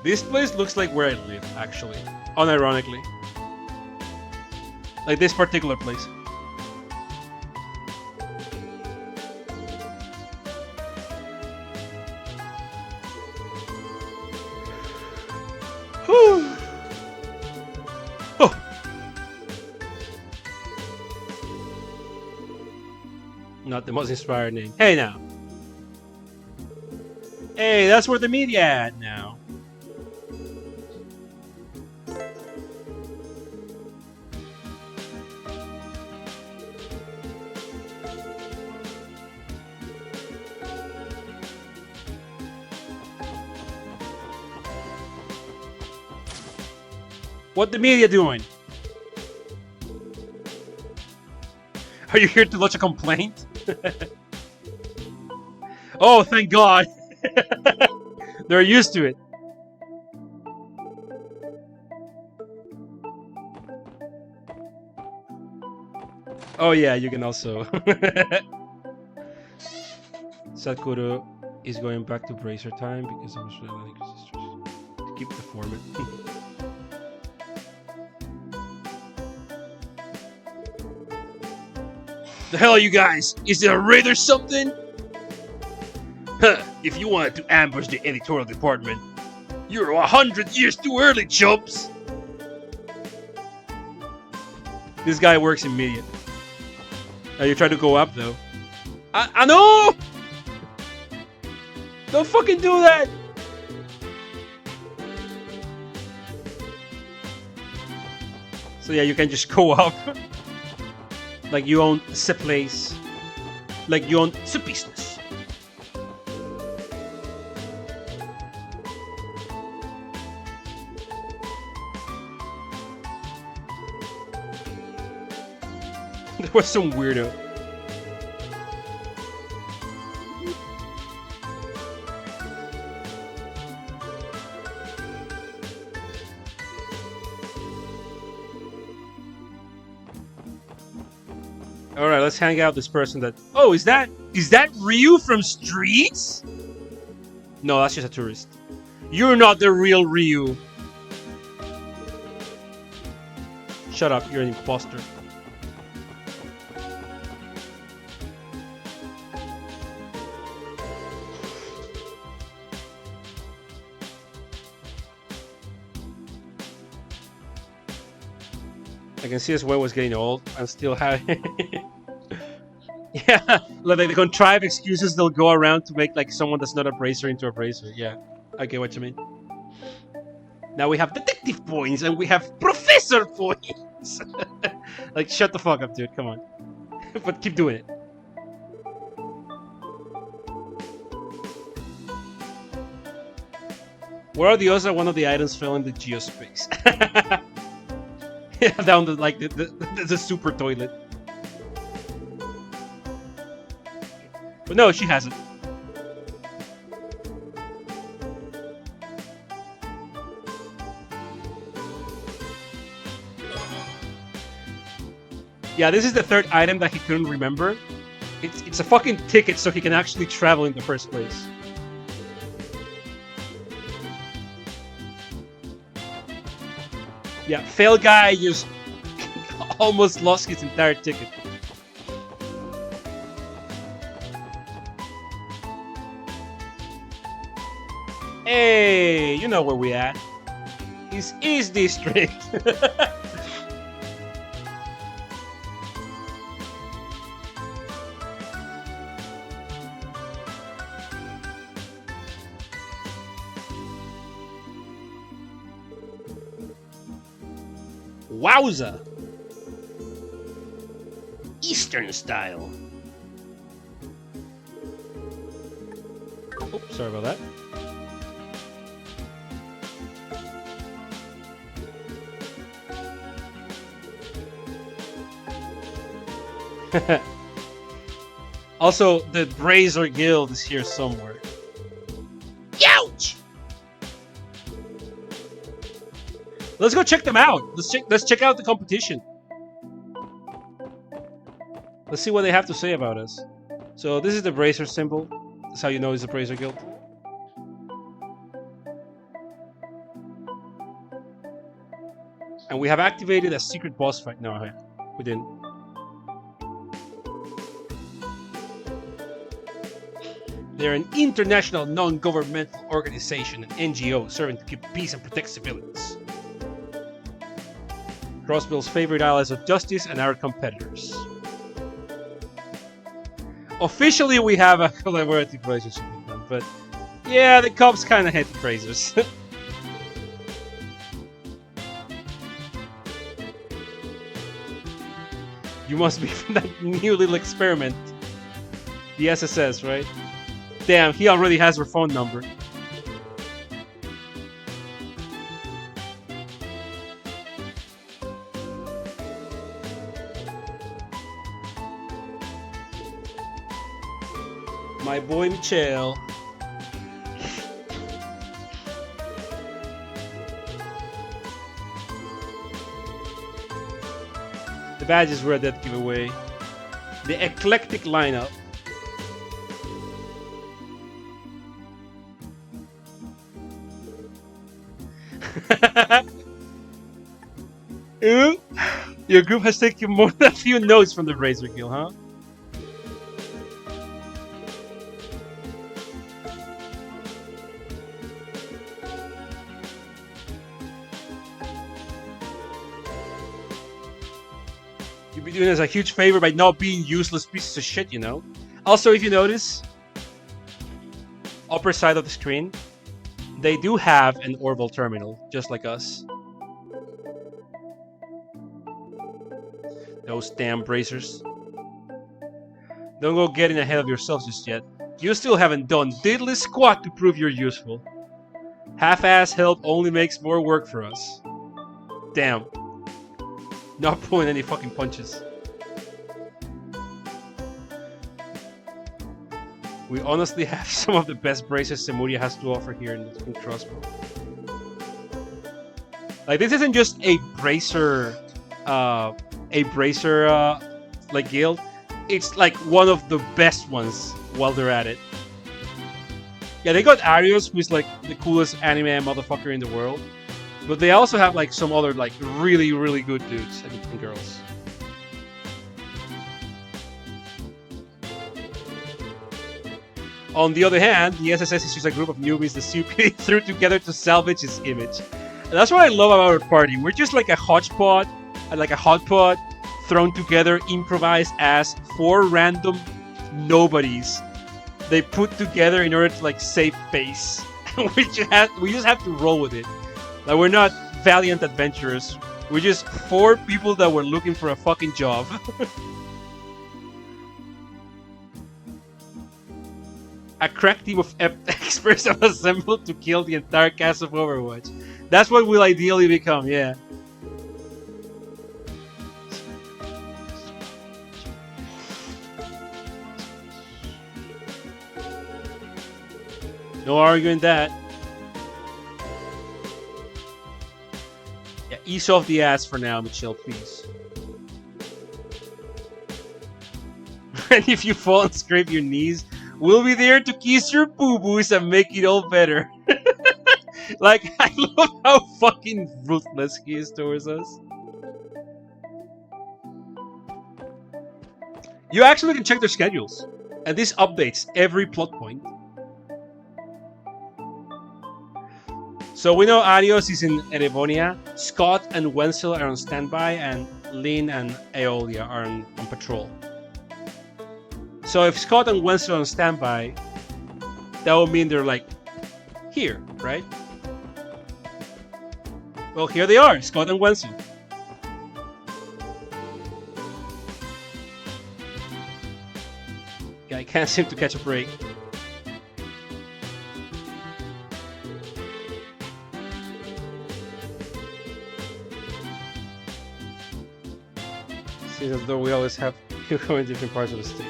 This place looks like where I live, actually. Unironically. Like this particular place. Whew. Oh. Not the most inspired name. Hey now. Hey, that's where the media at now. What the media doing? Are you here to lodge a complaint? Oh, thank God. They're used to it. Oh yeah, you can also. Sakura is going back to bracer time because I was letting her sisters to keep the format. The hell are you guys? Is there a raid or something? Huh, if you wanted to ambush the editorial department, you're 100 years too early, chumps! This guy works in media. You try to go up, though. I know! Don't fucking do that! So yeah, you can just go up. Like you own the place. Like you own the business. There was some weirdo. Alright, let's hang out with this person that... Oh, is that Ryu from Streets? No, that's just a tourist. You're not the real Ryu. Shut up, you're an imposter. I can see as well was getting old and still having... Yeah, like the contrived excuses they'll go around to make like someone that's not a bracer into a bracer. Yeah, I get what you mean. Now we have detective points and we have professor points. Like, shut the fuck up, dude. Come on. But keep doing it. Where are the odds that one of the items fell in the geospace? Yeah, down the like the super toilet. But no, she hasn't. Yeah, this is the third item that he couldn't remember. It's a fucking ticket so he can actually travel in the first place. Yeah, fail guy just almost lost his entire ticket. Hey, you know where we at. It's East District. Wowza! Eastern style. Sorry about that. Also, the Brazier Guild is here somewhere. Ouch! Let's go check them out. Let's check out the competition. Let's see what they have to say about us. So this is the Brazier symbol. That's how you know it's a Brazier Guild. And we have activated a secret boss fight. No, we didn't. They're an international non-governmental organization, an NGO, serving to keep peace and protect civilians. Crossbill's favorite allies of justice and our competitors. Officially, we have a collaborative relationship with them, but yeah, the cops kind of hate the Brazers. You must be from that new little experiment. The SSS, right? Damn, he already has her phone number. My boy Michel. The badges were a dead giveaway. The eclectic lineup. Ooh, your group has taken more than a few notes from the Brazier Guild, huh? You'd be doing us a huge favor by not being useless pieces of shit, you know? Also, if you notice, upper side of the screen, they do have an Orville terminal, just like us. Those damn Brazers. Don't go getting ahead of yourselves just yet. You still haven't done diddly squat to prove you're useful. Half-ass help only makes more work for us. Damn. Not pulling any fucking punches. We honestly have some of the best braces Zemuria has to offer here in Crossbow. Like, this isn't just a bracer like guild. It's like one of the best ones while they're at it. Yeah, they got Arios, who's like the coolest anime motherfucker in the world. But they also have like some other like really, really good dudes and girls. On the other hand, the SSS is just a group of newbies the CP threw together to salvage its image. And that's what I love about our party. We're just like a hodgepodge, like a hot pot thrown together, improvised as 4 random nobodies they put together in order to like save face. we just have to roll with it. Like, we're not valiant adventurers. We're just 4 people that were looking for a fucking job. A crack team of experts have assembled to kill the entire cast of Overwatch. That's what we'll ideally become, yeah. No arguing that. Yeah, ease off the ass for now, Michelle, please. And if you fall and scrape your knees, we'll be there to kiss your boo-boos and make it all better. Like, I love how fucking ruthless he is towards us. You actually can check their schedules. And this updates every plot point. So we know Arios is in Erebonia, Scott and Wenzel are on standby, and Lynn and Aeolia are on patrol. So if Scott and Wenzel are on standby, that would mean they're like here, right? Well, here they are, Scott and Wenzel. Guy can't seem to catch a break. Seems as though we always have people in different parts of the state.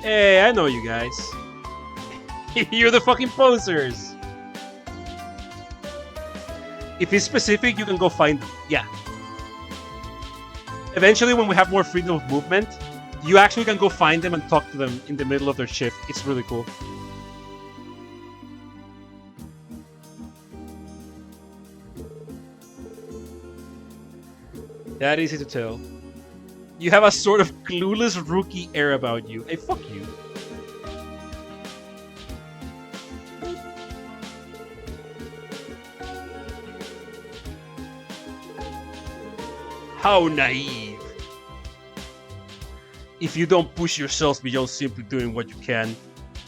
Hey, I know you guys. You're the fucking posers. If it's specific, you can go find them. Yeah. Eventually, when we have more freedom of movement, you actually can go find them and talk to them in the middle of their shift. It's really cool. That easy to tell. You have a sort of clueless rookie air about you. Hey, fuck you. How naive. If you don't push yourselves beyond simply doing what you can,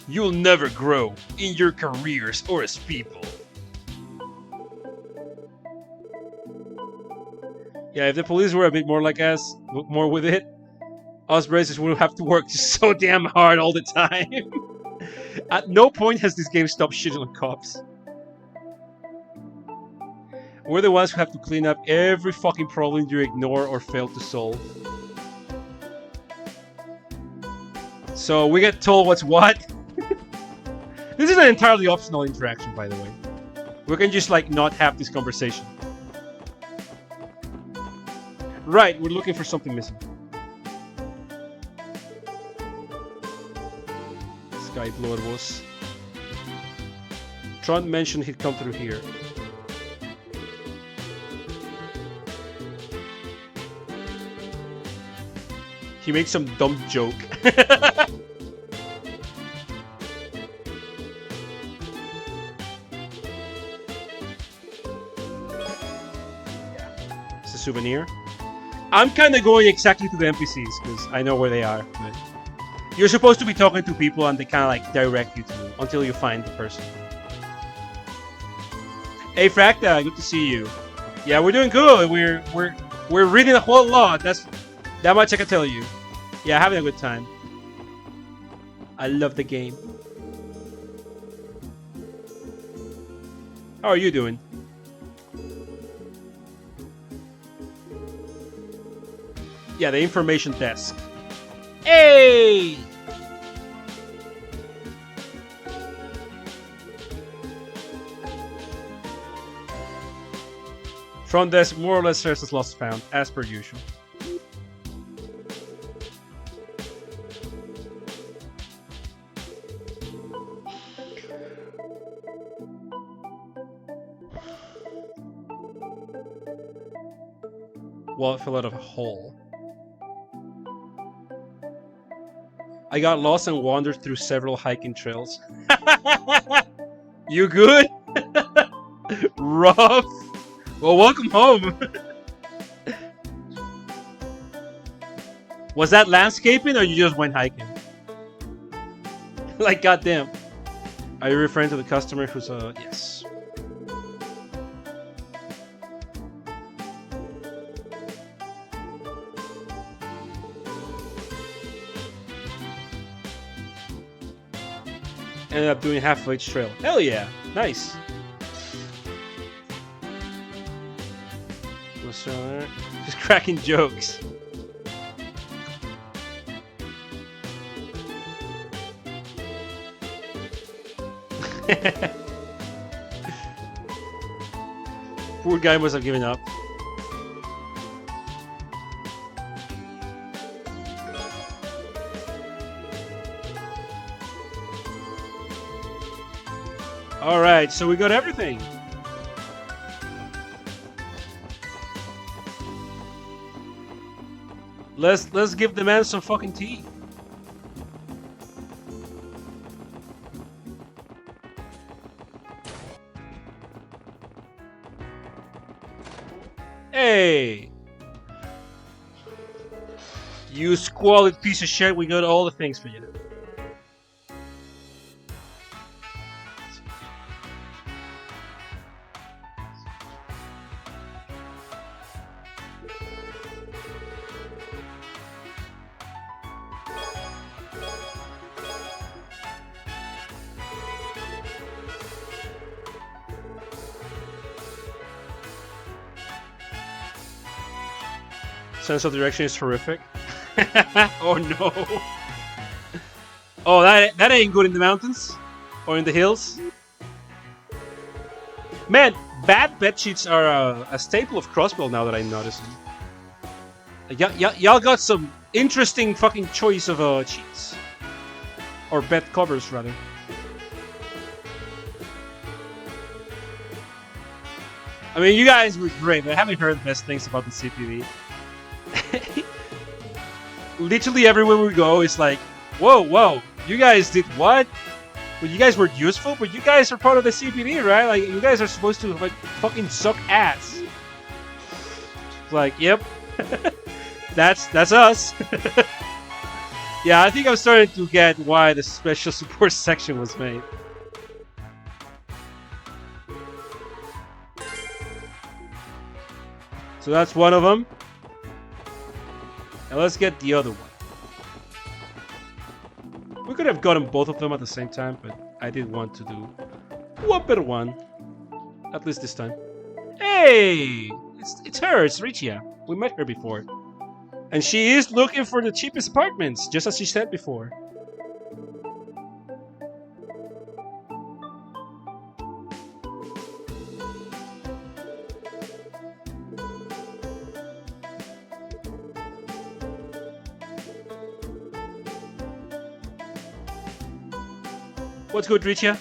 you'll never grow in your careers or as people. Yeah, if the police were a bit more like us, more with it, us racers wouldn't have to work so damn hard all the time. At no point has this game stopped shitting on cops. We're the ones who have to clean up every fucking problem you ignore or fail to solve. So we get told what's what. This is an entirely optional interaction, by the way. We can just like not have this conversation. Right, we're looking for something missing. Sky Blood was. Tron mentioned he'd come through here. He made some dumb joke. It's a souvenir. I'm kind of going exactly to the NPCs because I know where they are. But you're supposed to be talking to people and they kind of like direct you to them until you find the person. Hey Fracta, good to see you. Yeah, we're doing good. We're reading a whole lot. That's that much I can tell you. Yeah, having a good time. I love the game. How are you doing? Yeah, the information desk. Hey! Front desk, more or less serves as lost found, as per usual. Well, it fell out of a hole. I got lost and wandered through several hiking trails. You good? Rough. Well, welcome home. Was that landscaping or you just went hiking? Like, goddamn. Are you referring to the customer who's yes. Ended up doing half of each trail. Hell yeah. Nice. What's there? Just cracking jokes. Poor guy must have given up. Alright, so we got everything. Let's give the man some fucking tea. Hey! You squalid piece of shit, we got all the things for you. Sense of direction is horrific. Oh no. Oh, that ain't good in the mountains or in the hills. Man, bad bed sheets are a staple of Crossbell now that I noticed. Y'all got some interesting fucking choice of sheets. Or bed covers, rather. I mean, you guys were great, but I haven't heard the best things about the CPV. Literally everywhere we go, it's like, whoa, you guys did what? Well, you guys were useful, but you guys are part of the CPD, right? Like, you guys are supposed to like fucking suck ass. It's like, yep, that's us. Yeah, I think I'm starting to get why the special support section was made. So that's one of them. Now let's get the other one. We could have gotten both of them at the same time, but I did want to do one better one. At least this time. Hey! It's her, it's Richia. We met her before. And she is looking for the cheapest apartments, just as she said before. What's good, Richia?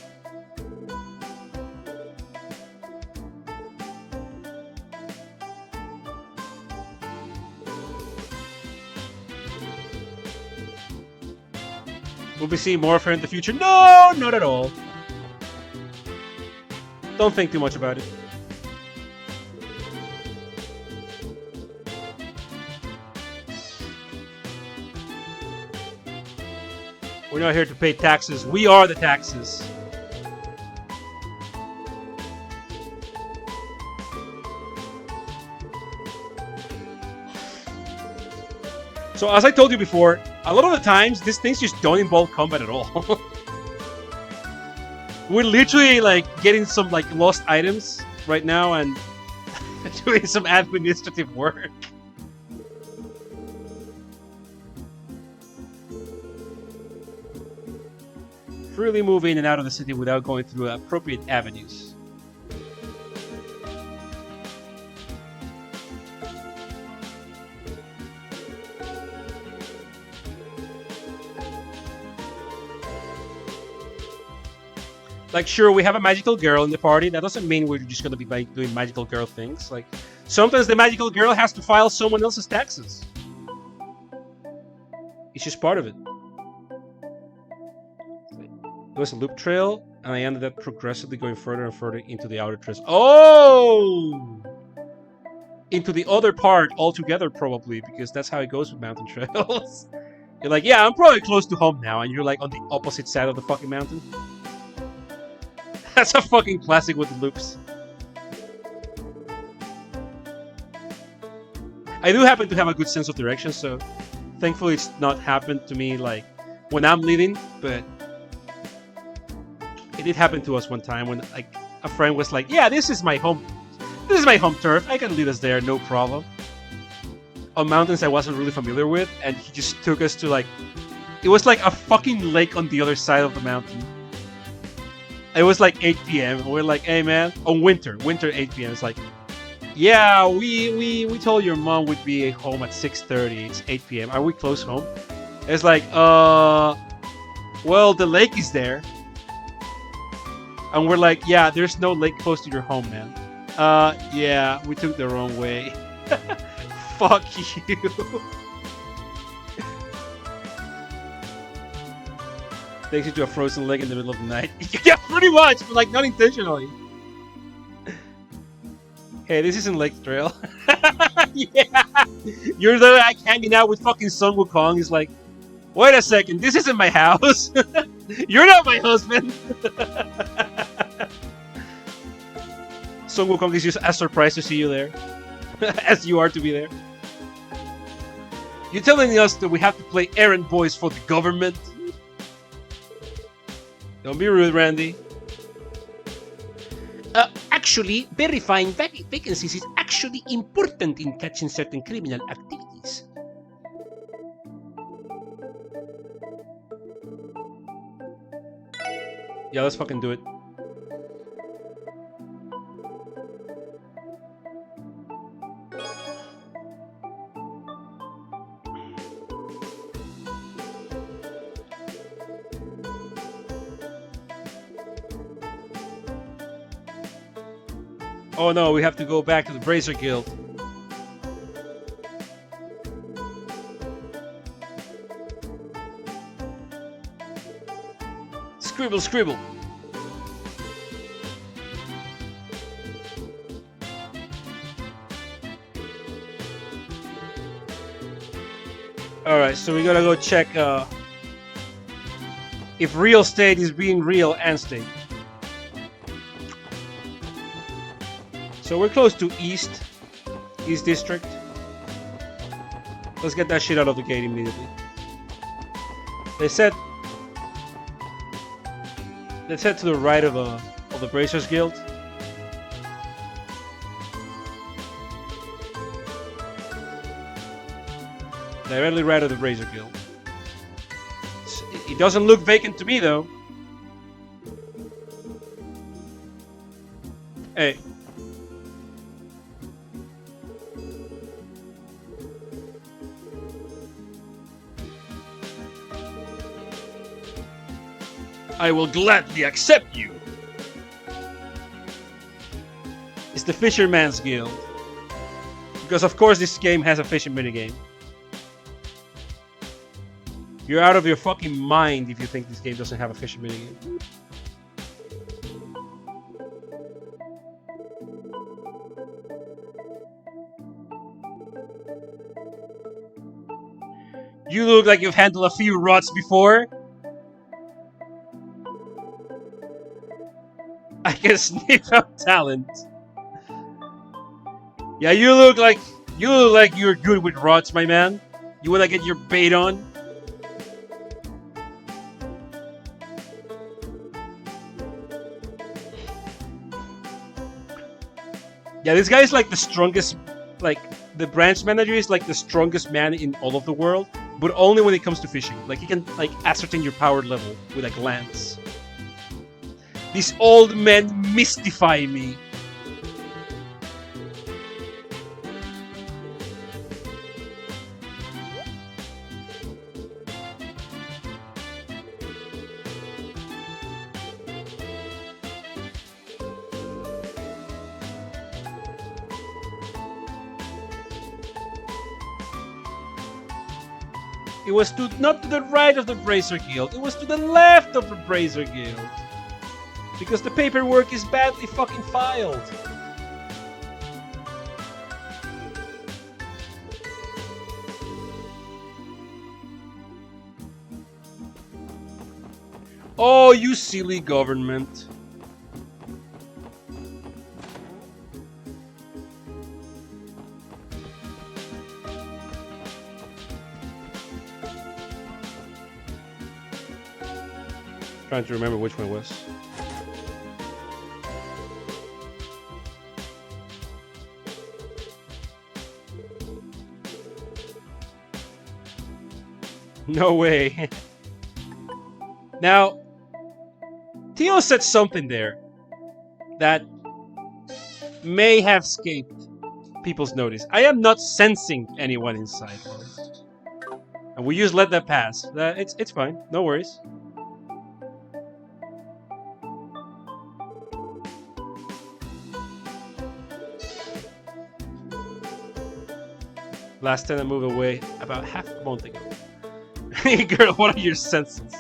Will we see more of her in the future? No, not at all. Don't think too much about it. We're not here to pay taxes. We are the taxes. So as I told you before, a lot of the times these things just don't involve combat at all. We're literally like getting some like lost items right now and doing some administrative work. Freely move in and out of the city without going through appropriate avenues. Like, sure, we have a magical girl in the party. That doesn't mean we're just going to be doing magical girl things. Like, sometimes the magical girl has to file someone else's taxes. It's just part of it. There was a loop trail, and I ended up progressively going further and further into the outer trails. Oh! Into the other part altogether, probably, because that's how it goes with mountain trails. You're like, yeah, I'm probably close to home now, and you're like on the opposite side of the fucking mountain. That's a fucking classic with the loops. I do happen to have a good sense of direction, so thankfully it's not happened to me like when I'm leaving, but it did happen to us one time when like a friend was like, yeah, this is my home turf, I can lead us there, no problem. On mountains I wasn't really familiar with, and he just took us to like, it was like a fucking lake on the other side of the mountain. It was like 8 p.m. and we're like, hey man, on winter 8 p.m. It's like, yeah, we told your mom we'd be home at 6:30. It's 8 p.m. Are we close home? It's like, well, the lake is there. And we're like, yeah, there's no lake close to your home, man. Yeah, we took the wrong way. Fuck you. Takes you to a frozen lake in the middle of the night. Yeah, pretty much, but like not intentionally. Hey, this isn't Lake Trail. Yeah, you're there like hanging out with fucking Sun Wukong. He's like, wait a second, this isn't my house. You're not my husband. Sun Wukong is just as surprised to see you there as you are to be there. You're telling us that we have to play errand boys for the government? Don't be rude, Randy. Actually, verifying vacancies is actually important in catching certain criminal activities. Yeah, let's fucking do it. Oh no, we have to go back to the Bracer Guild. Scribble, scribble. Alright, so we gotta go check if real state is being real and state. So we're close to East District. Let's get that shit out of the gate immediately. Let's head to the right of the Bracers Guild. Directly right of the Bracer Guild. It doesn't look vacant to me though. Hey. I will gladly accept you. It's the Fisherman's Guild. Because of course this game has a fishing minigame. You're out of your fucking mind if you think this game doesn't have a fishing minigame. You look like you've handled a few rods before. I can sniff out talent. Yeah, you look like you're good with rods, my man. You wanna get your bait on? Yeah, this guy is like the strongest, like the branch manager is like the strongest man in all of the world, but only when it comes to fishing. Like he can like ascertain your power level with like lance. These old men mystify me. It was not to the right of the Bracer Guild, it was to the left of the Bracer Guild. Because the paperwork is badly fucking filed. Oh, you silly government. Trying to remember which one it was. No way. Now, Theo said something there that may have escaped people's notice. I am not sensing anyone inside, folks. And we just let that pass. It's fine. No worries. Last time I moved away about half a month ago. Girl, what are your senses?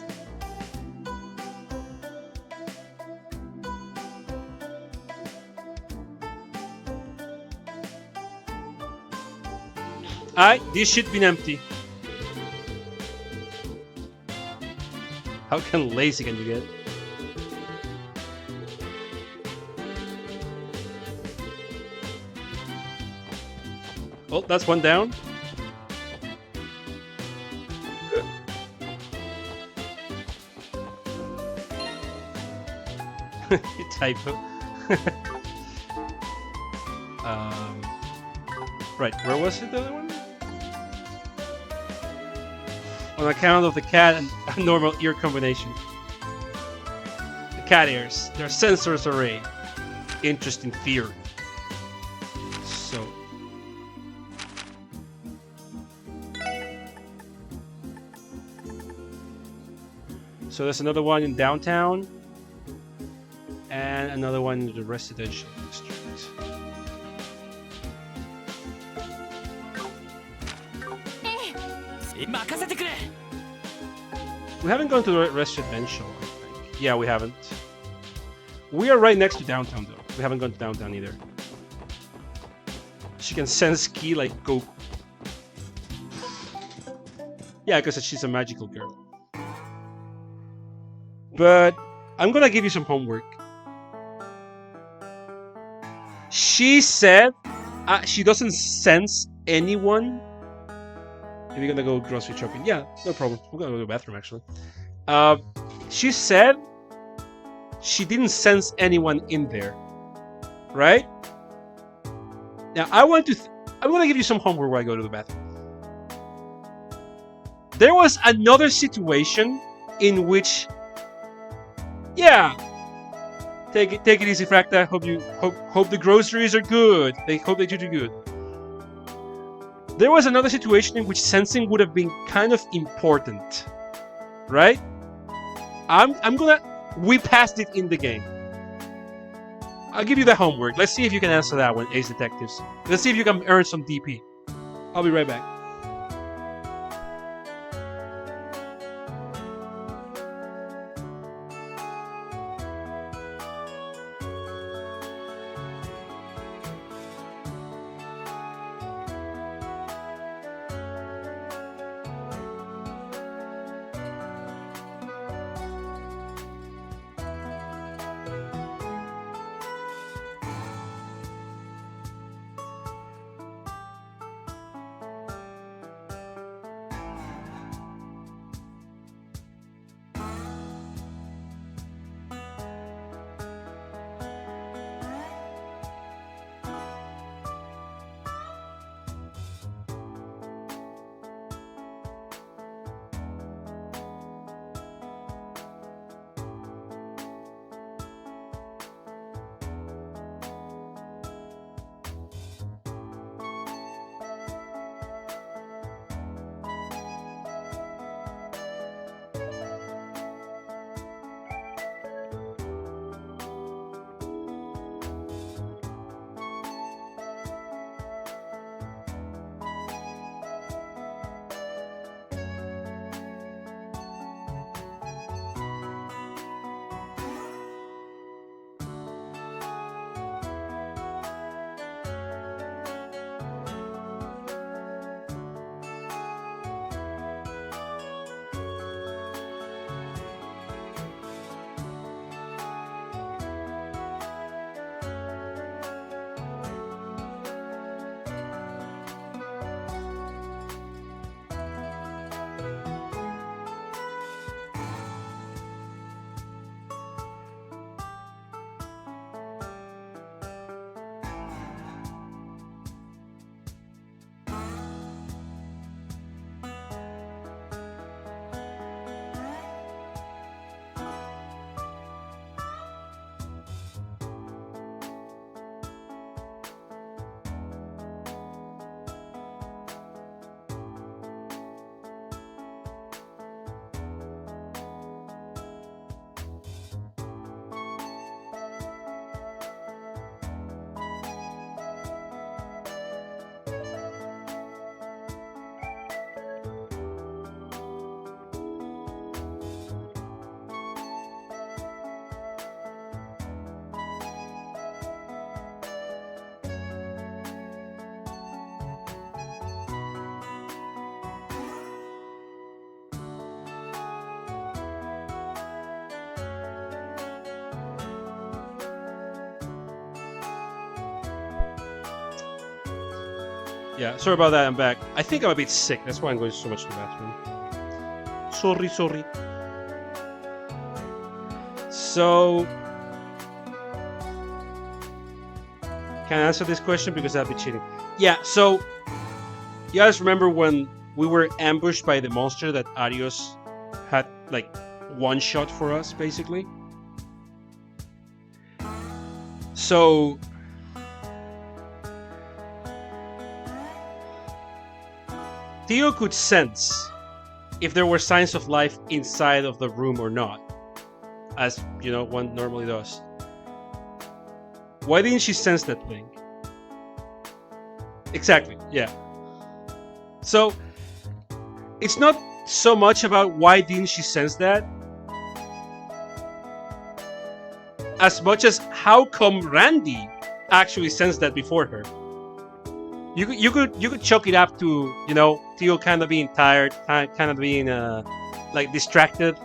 This shit been empty. How lazy can you get? Oh, that's one down. Typo. Right, where was it, the other one? On account of the cat and a normal ear combination. The cat ears. They're sensors array. Interesting theory. So there's another one in downtown, and another one in the residential district. We haven't gone to the residential, I think. Yeah, we haven't. We are right next to downtown, though. We haven't gone to downtown either. She can sense ki like Goku. Yeah, because she's a magical girl. But I'm gonna give you some homework. She said she doesn't sense anyone. If you're gonna go grocery shopping, yeah, no problem. We're gonna go to the bathroom actually. She said she didn't sense anyone in there, right? Now I'm gonna give you some homework while I go to the bathroom. There was another situation in which, yeah, take it easy, Fracta. Hope the groceries are good. Hope they do good. There was another situation in which sensing would have been kind of important, right? We passed it in the game. I'll give you the homework. Let's see if you can answer that one, Ace Detectives. Let's see if you can earn some DP. I'll be right back. Yeah, sorry about that, I'm back. I think I'm a bit sick, that's why I'm going so much to the bathroom. Sorry. So, can I answer this question because I'll be cheating? Yeah, so, you guys remember when we were ambushed by the monster that Arios had, like, one shot for us, basically? So Theo could sense if there were signs of life inside of the room or not, as you know, one normally does. Why didn't she sense that thing? Exactly, yeah. So it's not so much about why didn't she sense that, as much as how come Randy actually sensed that before her. You could chalk it up to, you know, Theo kind of being tired, kind of being like distracted,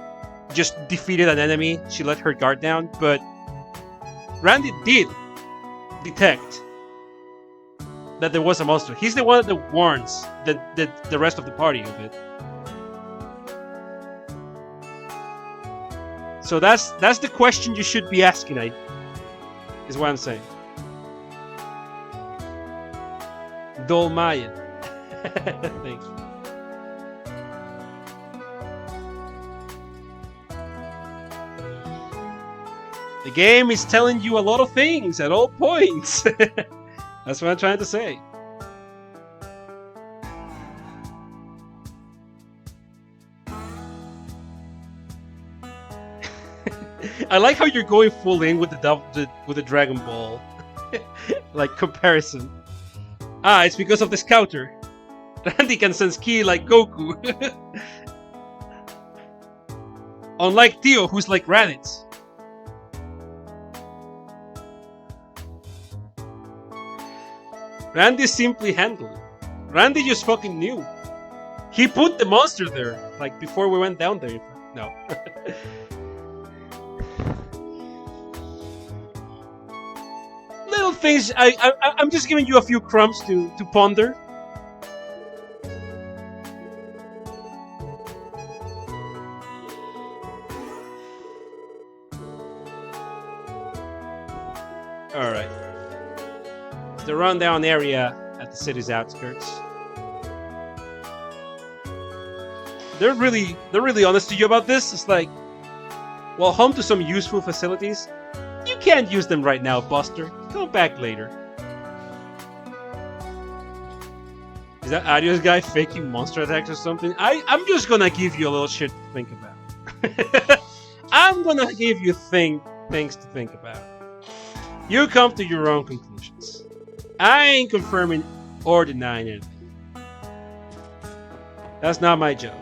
just defeated an enemy. She let her guard down, but Randy did detect that there was a monster. He's the one that warns the rest of the party of it. So that's the question you should be asking, is what I'm saying. Dolmayan. Thank you. The game is telling you a lot of things at all points. That's what I'm trying to say. I like how you're going full in with the Dragon Ball like comparison. Ah, it's because of the scouter. Randy can sense ki like Goku. Unlike Theo, who's like Raditz. Randy simply handled it. Randy just fucking knew. He put the monster there, like before we went down there. No. Little things. I'm just giving you a few crumbs to ponder. All right. It's the rundown area at the city's outskirts. They're really honest to you about this. It's like, well, home to some useful facilities. You can't use them right now, Buster. Come back later. Is that Adios guy faking monster attacks or something? I'm just gonna give you a little shit to think about. I'm gonna give you things to think about. You come to your own conclusions. I ain't confirming or denying anything. That's not my job.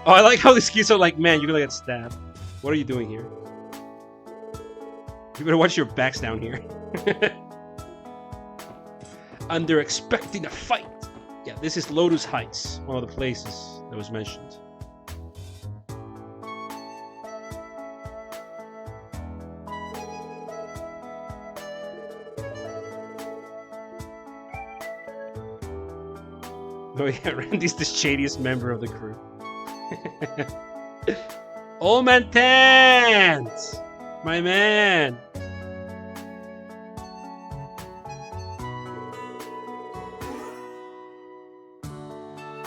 Oh, I like how these kids are like, man, you're gonna get stabbed. What are you doing here? You better watch your backs down here. And they're expecting a fight. Yeah, this is Lotus Heights, one of the places that was mentioned. Oh yeah, Randy's the shadiest member of the crew. Old Man Tant! My man!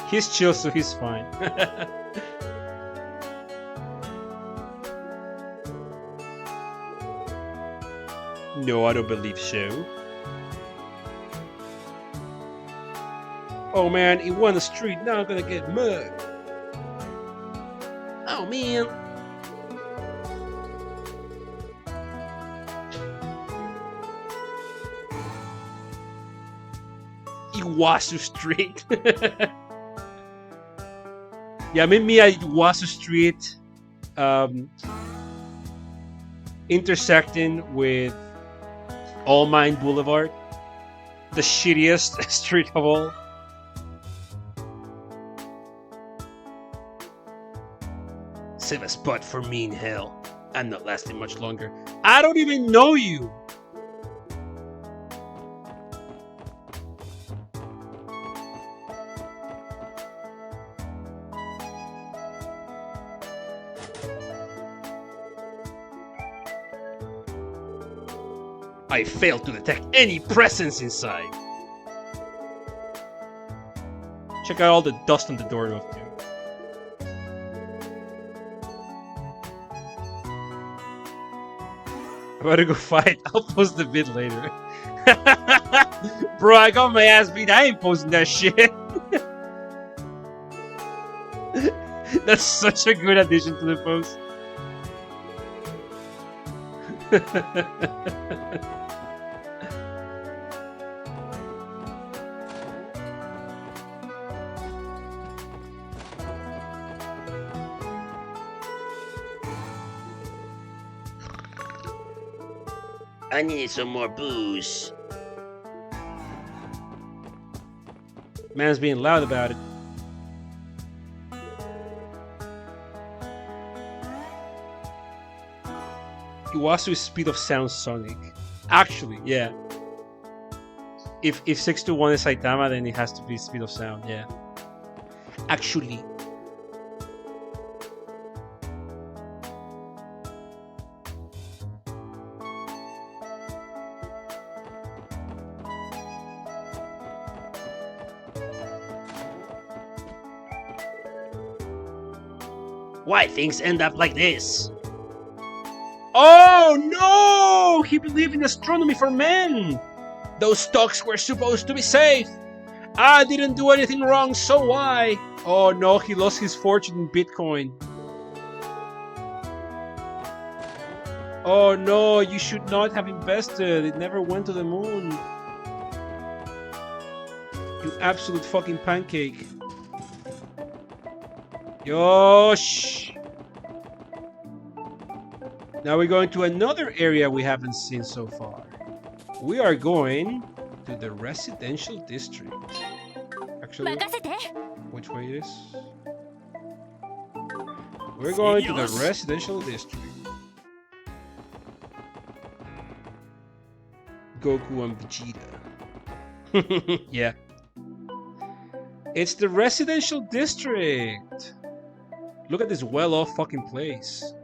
He's chill, so he's fine. No, I don't believe so. Oh man, he won the street, now I'm gonna get mugged. Oh man. Iwasu Street. Yeah, meet me at Iwasu Street, intersecting with All Mine Boulevard, the shittiest street of all. Save a spot for me in hell. I'm not lasting much longer. I don't even know you. I failed to detect any presence inside. Check out all the dust on the doorknob too. I'm about to go fight. I'll post the vid later. Bro, I got my ass beat. I ain't posting that shit. That's such a good addition to the post. I need some more booze. Man's being loud about it. Iwasu is speed of sound Sonic. Actually, yeah. If 621 is Saitama, then it has to be speed of sound, yeah. Actually. Why things end up like this? Oh no! He believed in astronomy for men! Those stocks were supposed to be safe! I didn't do anything wrong, so why? Oh no, he lost his fortune in Bitcoin. Oh no, you should not have invested. It never went to the moon. You absolute fucking pancake. Yosh! Now we're going to another area we haven't seen so far. We are going to the residential district. Actually, which way is? We're going to the residential district. Goku and Vegeta. Yeah. It's the residential district. Look at this well-off fucking place.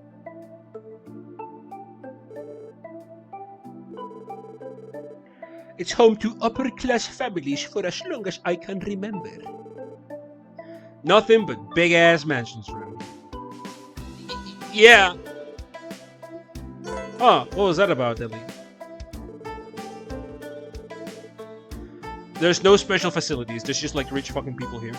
It's home to upper-class families for as long as I can remember. Nothing but big-ass mansions room. Yeah. Huh, what was that about, Ellie? There's no special facilities, there's just like rich fucking people here.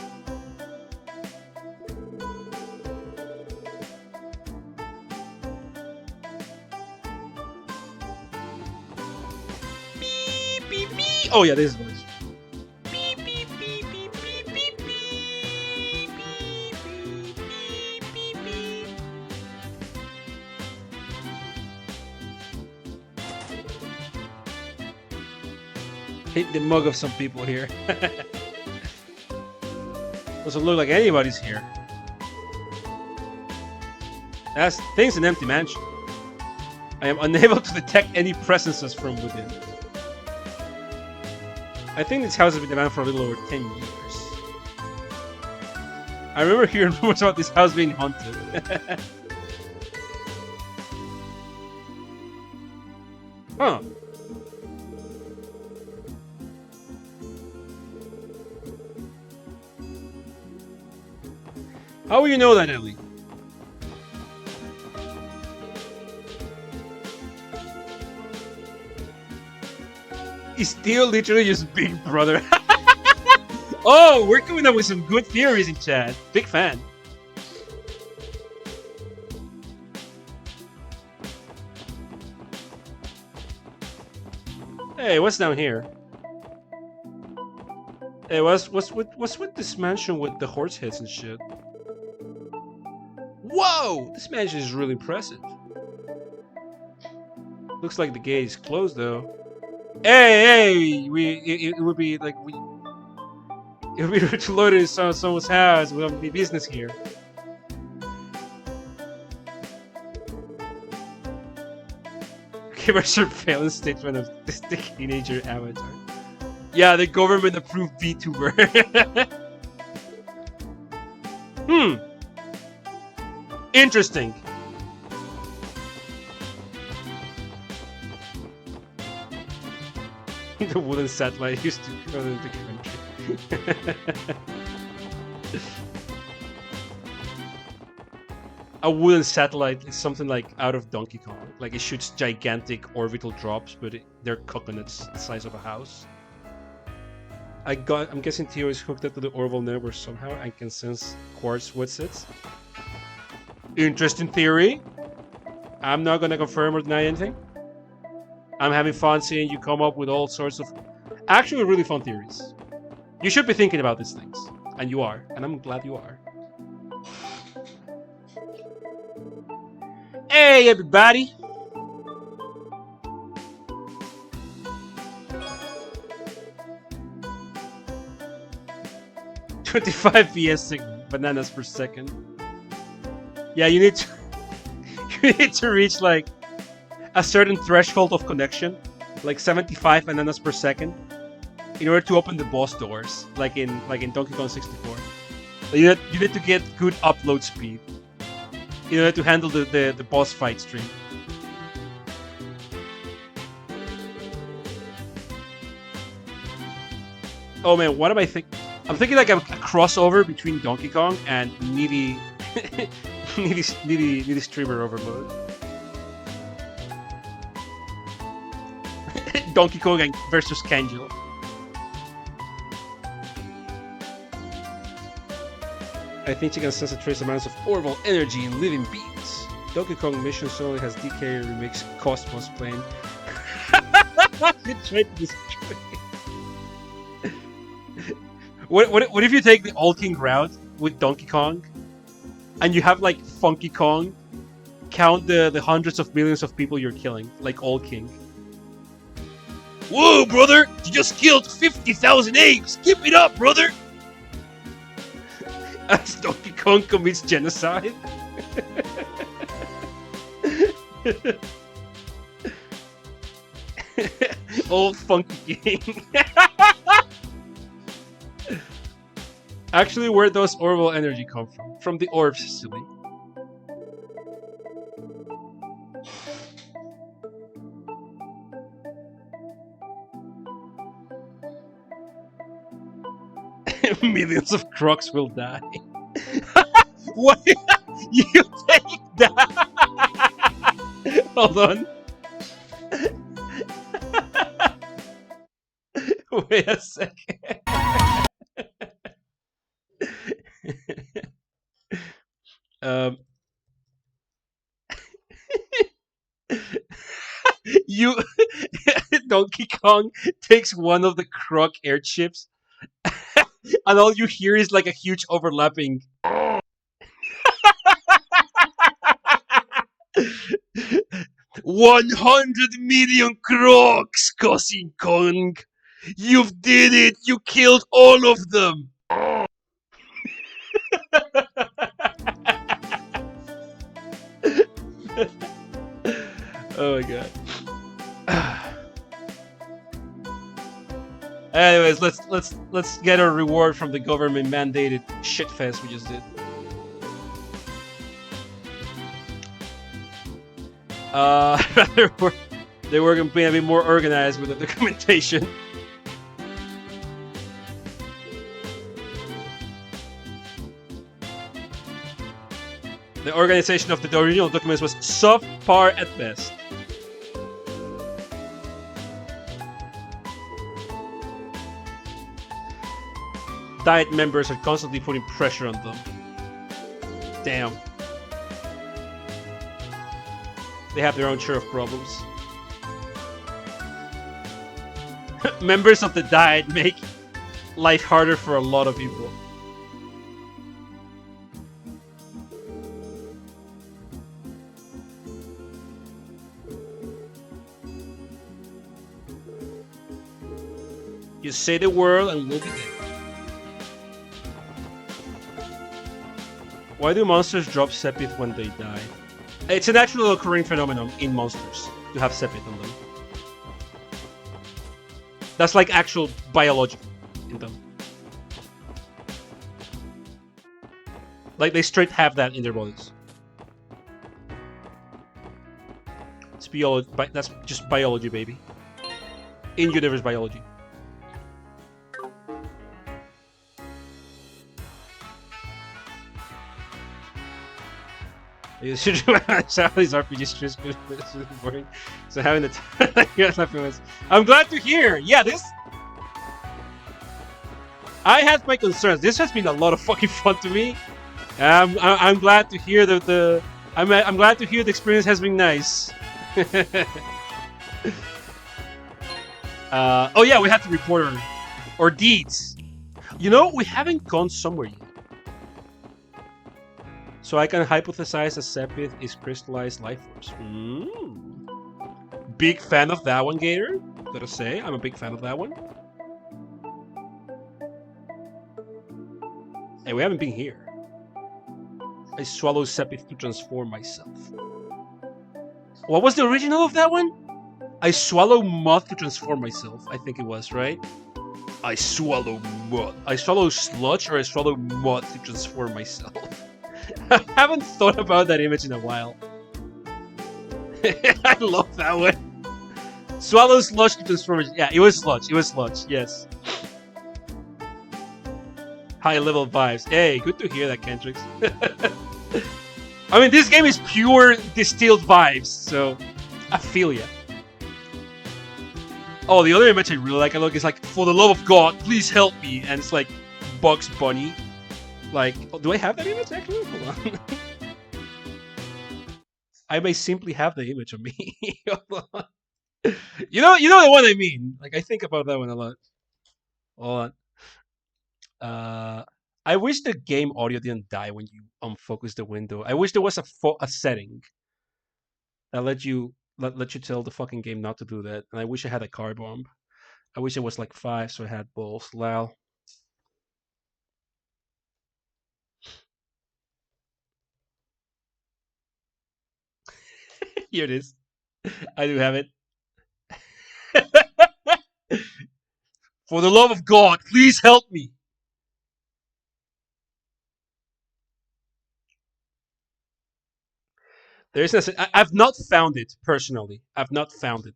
Beep, beep, beep. Oh yeah, this is voice. Beep, beep, beep, beep, beep, beep, beep, beep, beep, beep, beep. Hit the mug of some people here. Doesn't look like anybody's here. That's things an empty mansion. I am unable to detect any presences from within. I think this house has been around for a little over 10 years. I remember hearing rumors about this house being haunted. Huh. How will you know that, Ellie? He's still literally just Big Brother. Oh, we're coming up with some good theories in chat. Big fan. Hey, what's down here? Hey, what's with this mansion with the horse heads and shit? Whoa! This mansion is really impressive. Looks like the gate is closed though. Hey! It would be like if we were to load it in someone's house, we wouldn't be business here. Give a surveillance statement of this teenager avatar. Yeah, the government approved VTuber. Interesting. The wooden satellite used to go to the country. a wooden satellite is something like out of Donkey Kong. Like it shoots gigantic orbital drops, but they're coconuts the size of a house. I'm guessing Theo is hooked up to the Orville network somehow and can sense quartz with it. Interesting theory. I'm not gonna confirm or deny anything. I'm having fun seeing you come up with all sorts of actually really fun theories. You should be thinking about these things, and you are, and I'm glad you are. Hey, everybody! $25 PS bananas per second. Yeah, you need to reach like a certain threshold of connection, like 75 bananas per second, in order to open the boss doors, like in Donkey Kong 64. You need to get good upload speed in order to handle the boss fight stream. Oh man, what am I thinking? I'm thinking like a crossover between Donkey Kong and needy streamer overload. Donkey Kong versus Kangel. I think you can sense a trace amounts of Orville energy in living beings. Donkey Kong Mission only has DK remix Cosmos playing. You tried to destroy. What if you take the All King route with Donkey Kong, and you have like Funky Kong count the hundreds of millions of people you're killing, like All King? Whoa, brother! You just killed 50,000 apes! Keep it up, brother! As Donkey Kong commits genocide. Old Funky King. Actually, where does Orville energy come from? From the orbs, silly. Millions of crocs will die. What? You take that? Hold on. Wait a second. You Donkey Kong takes one of the croc airships, and all you hear is like a huge overlapping. 100 million crocs, Cousin Kong! You've did it! You killed all of them! Oh my god. Anyways, let's get a reward from the government mandated shitfest we just did. They were going to be a bit more organized with the documentation. The organization of the original documents was subpar at best. Diet members are constantly putting pressure on them. Damn. They have their own share of problems. Members of the Diet make life harder for a lot of people. You say the word and we'll be there. Why do monsters drop Sepith when they die? It's a natural occurring phenomenon in monsters to have Sepith on them. That's like actual biology in them. Like they straight have that in their bodies. It's biology. That's just biology, baby. In-universe biology. You should these RPG streams boring. So having the time, I'm glad to hear. Yeah, this. I had my concerns. This has been a lot of fucking fun to me. I'm glad to hear that I'm glad to hear the experience has been nice. Oh yeah, we have to report our deeds. You know, we haven't gone somewhere yet. So I can hypothesize that Sepith is crystallized life force. Big fan of that one, Gator. Gotta say, I'm a big fan of that one. Hey, we haven't been here. I swallow Sepith to transform myself. What was the original of that one? I swallow mud to transform myself. I think it was, right? I swallow mud. I swallow sludge or I swallow mud to transform myself. I haven't thought about that image in a while. I love that one. Swallow sludge to transform myself. Yeah, it was sludge. It was sludge. Yes. High level vibes. Hey, good to hear that, Kendrix. I mean, this game is pure distilled vibes, so I feel ya. Oh, the other image I really like, is like, for the love of God, please help me. And it's like Bugs Bunny. Like, oh, do I have that image actually? Hold on. I may simply have the image of me. Hold on. You know the one I mean. Like, I think about that one a lot. Hold on. I wish the game audio didn't die when you unfocus the window. I wish there was a setting that let you tell the fucking game not to do that. And I wish I had a car bomb. I wish it was like 5, so I had balls. Lol. Here it is. I do have it. For the love of God, please help me. There is I've not found it personally. I've not found it.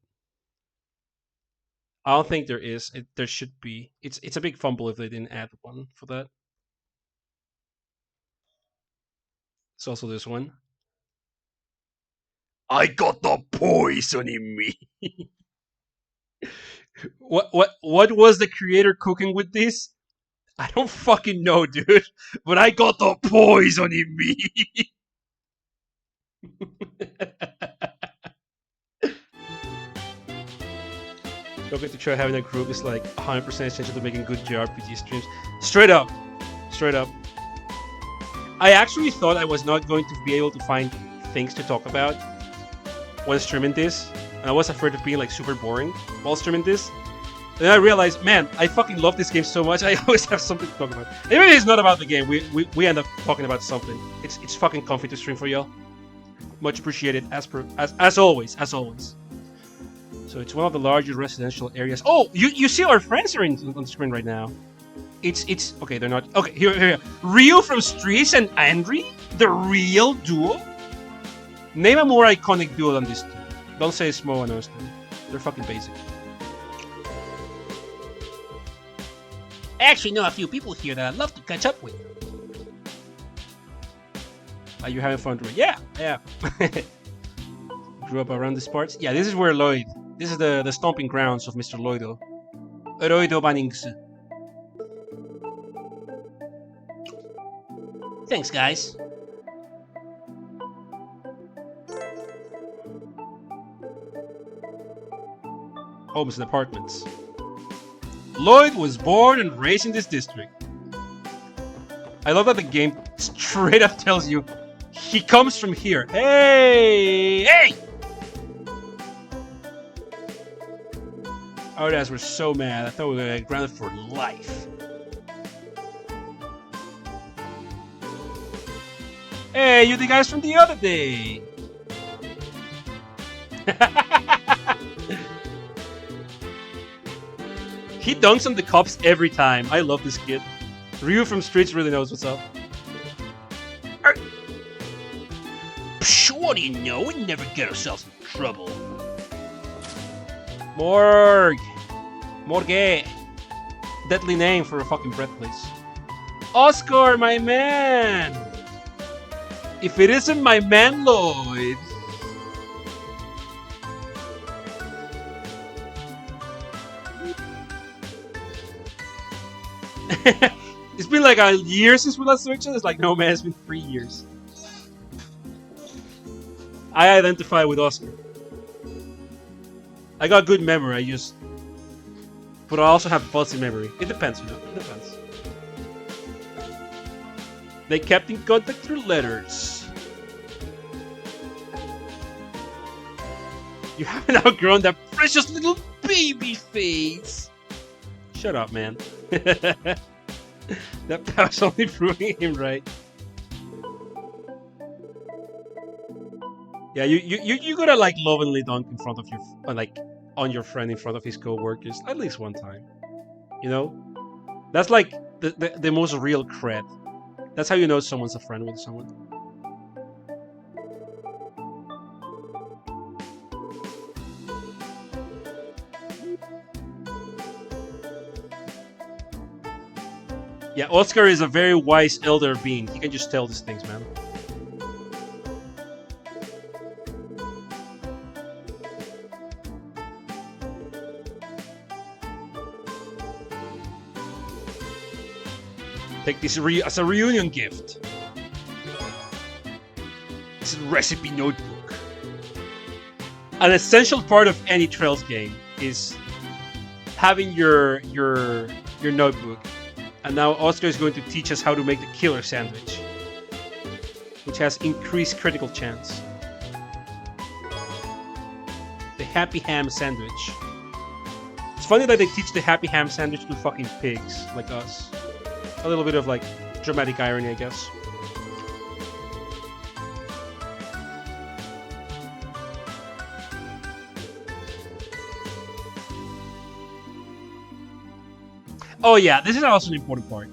I don't think there is. There should be. It's a big fumble if they didn't add one for that. It's also this one. I got the poison in me. What was the creator cooking with this? I don't fucking know, dude. But I got the poison in me. Don't get to try having a group is like 100% essential to making good JRPG streams. Straight up. Straight up. I actually thought I was not going to be able to find things to talk about when streaming this. And I was afraid of being like super boring while streaming this. And then I realized, man, I fucking love this game so much. I always have something to talk about. Even if it's not about the game, we end up talking about something. It's fucking comfy to stream for y'all. Much appreciated as always. So it's one of the largest residential areas. Oh, you see our friends are on the screen right now. It's okay. They're not okay. Here. Ryu from Streets and Andre, the real duo. Name a more iconic duo than these two. Don't say Smo and Austin. They're fucking basic. I actually know a few people here that I'd love to catch up with. Are you having fun doing? Yeah. Grew up around these parts. Yeah, this is where Lloyd. This is the stomping grounds of Mr. Lloydo. Lloydo Bannings. Thanks, guys. Homes and apartments. Lloyd was born and raised in this district. I love that the game straight up tells you he comes from here. Hey! Our dads were so mad. I thought we were gonna get grounded for life. Hey, you the guys from the other day. He dunks on the cops every time. I love this kid. Ryu from Streets really knows what's up. Psh, what do you know? We never get ourselves in trouble. Morgue. Deadly name for a fucking breath place. Oscar, my man! If it isn't my man Lloyd. It's been like a year since we last saw each other. It's like, no man, it's been 3 years. I identify with Oscar. I got good memory, but I also have fuzzy memory. It depends, you know, it depends. They kept in contact through letters. You haven't outgrown that precious little baby face. Shut up, man. That was only proving him right. Yeah, you gotta like lovingly dunk in front of your like on your friend in front of his co-workers at least one time. You know, that's like the most real cred. That's how you know someone's a friend with someone. Yeah, Oscar is a very wise elder being. He can just tell these things, man. Take this as a reunion gift. This is a recipe notebook. An essential part of any Trails game is having your notebook. And now Oscar is going to teach us how to make the killer sandwich, which has increased critical chance. The Happy Ham sandwich. It's funny that they teach the Happy Ham sandwich to fucking pigs like us. A little bit of like dramatic irony, I guess. Oh yeah, this is also an important part.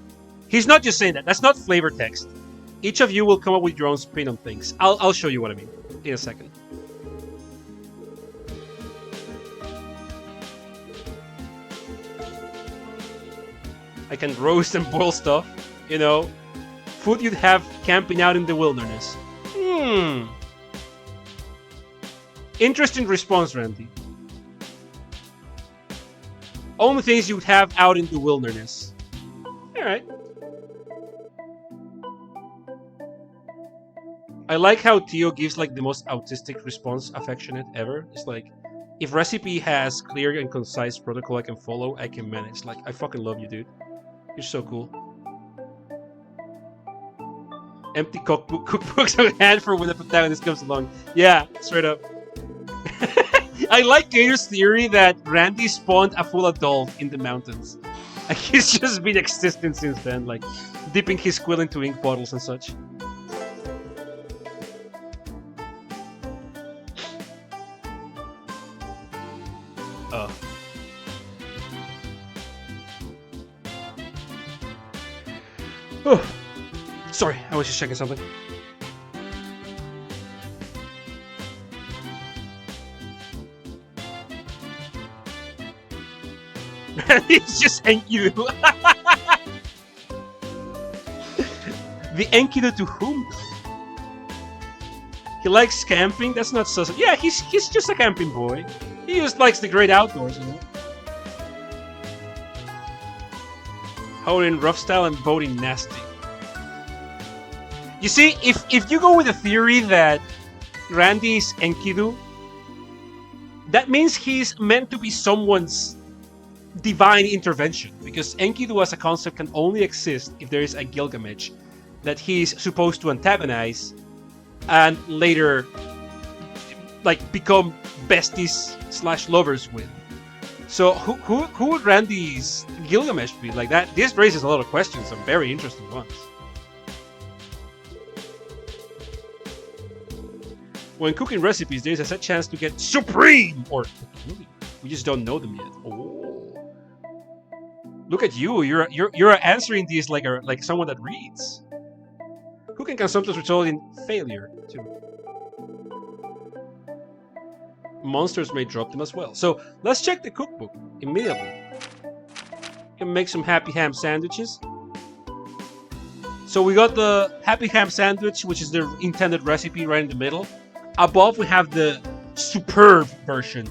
He's not just saying that. That's not flavor text. Each of you will come up with your own spin on things. I'll show you what I mean in a second. I can roast and boil stuff, you know. Food you'd have camping out in the wilderness. Interesting response, Randy. Only things you'd have out in the wilderness. Alright. I like how Tio gives like the most autistic response, affectionate ever. It's like, if recipe has clear and concise protocol I can follow, I can manage. Like, I fucking love you, dude. You're so cool. Empty cookbooks on hand for when the protagonist comes along. Yeah, straight up. I like Gator's theory that Randy spawned a full adult in the mountains. Like, he's just been existing since then, like dipping his quill into ink bottles and such. Oh, sorry, I was just checking something. It's just Enkidu. The Enkidu to whom? He likes camping? That's not so... Yeah, he's just a camping boy. He just likes the great outdoors, you know? Holding rough style and boating nasty. You see, if you go with the theory that Randy's Enkidu, that means he's meant to be someone's divine intervention, because Enkidu as a concept can only exist if there is a Gilgamesh that he's supposed to antagonize and later like become besties / lovers with. So who would Randy's Gilgamesh be? Like that, this raises a lot of questions, some very interesting ones. When cooking recipes, there's a set chance to get supreme, or we just don't know them yet. Oh. Look at you! You're answering these like someone that reads. Cooking can sometimes result in failure too. Monsters may drop them as well. So let's check the cookbook immediately. You can make some Happy Ham sandwiches. So we got the Happy Ham sandwich, which is the intended recipe right in the middle. Above we have the superb version.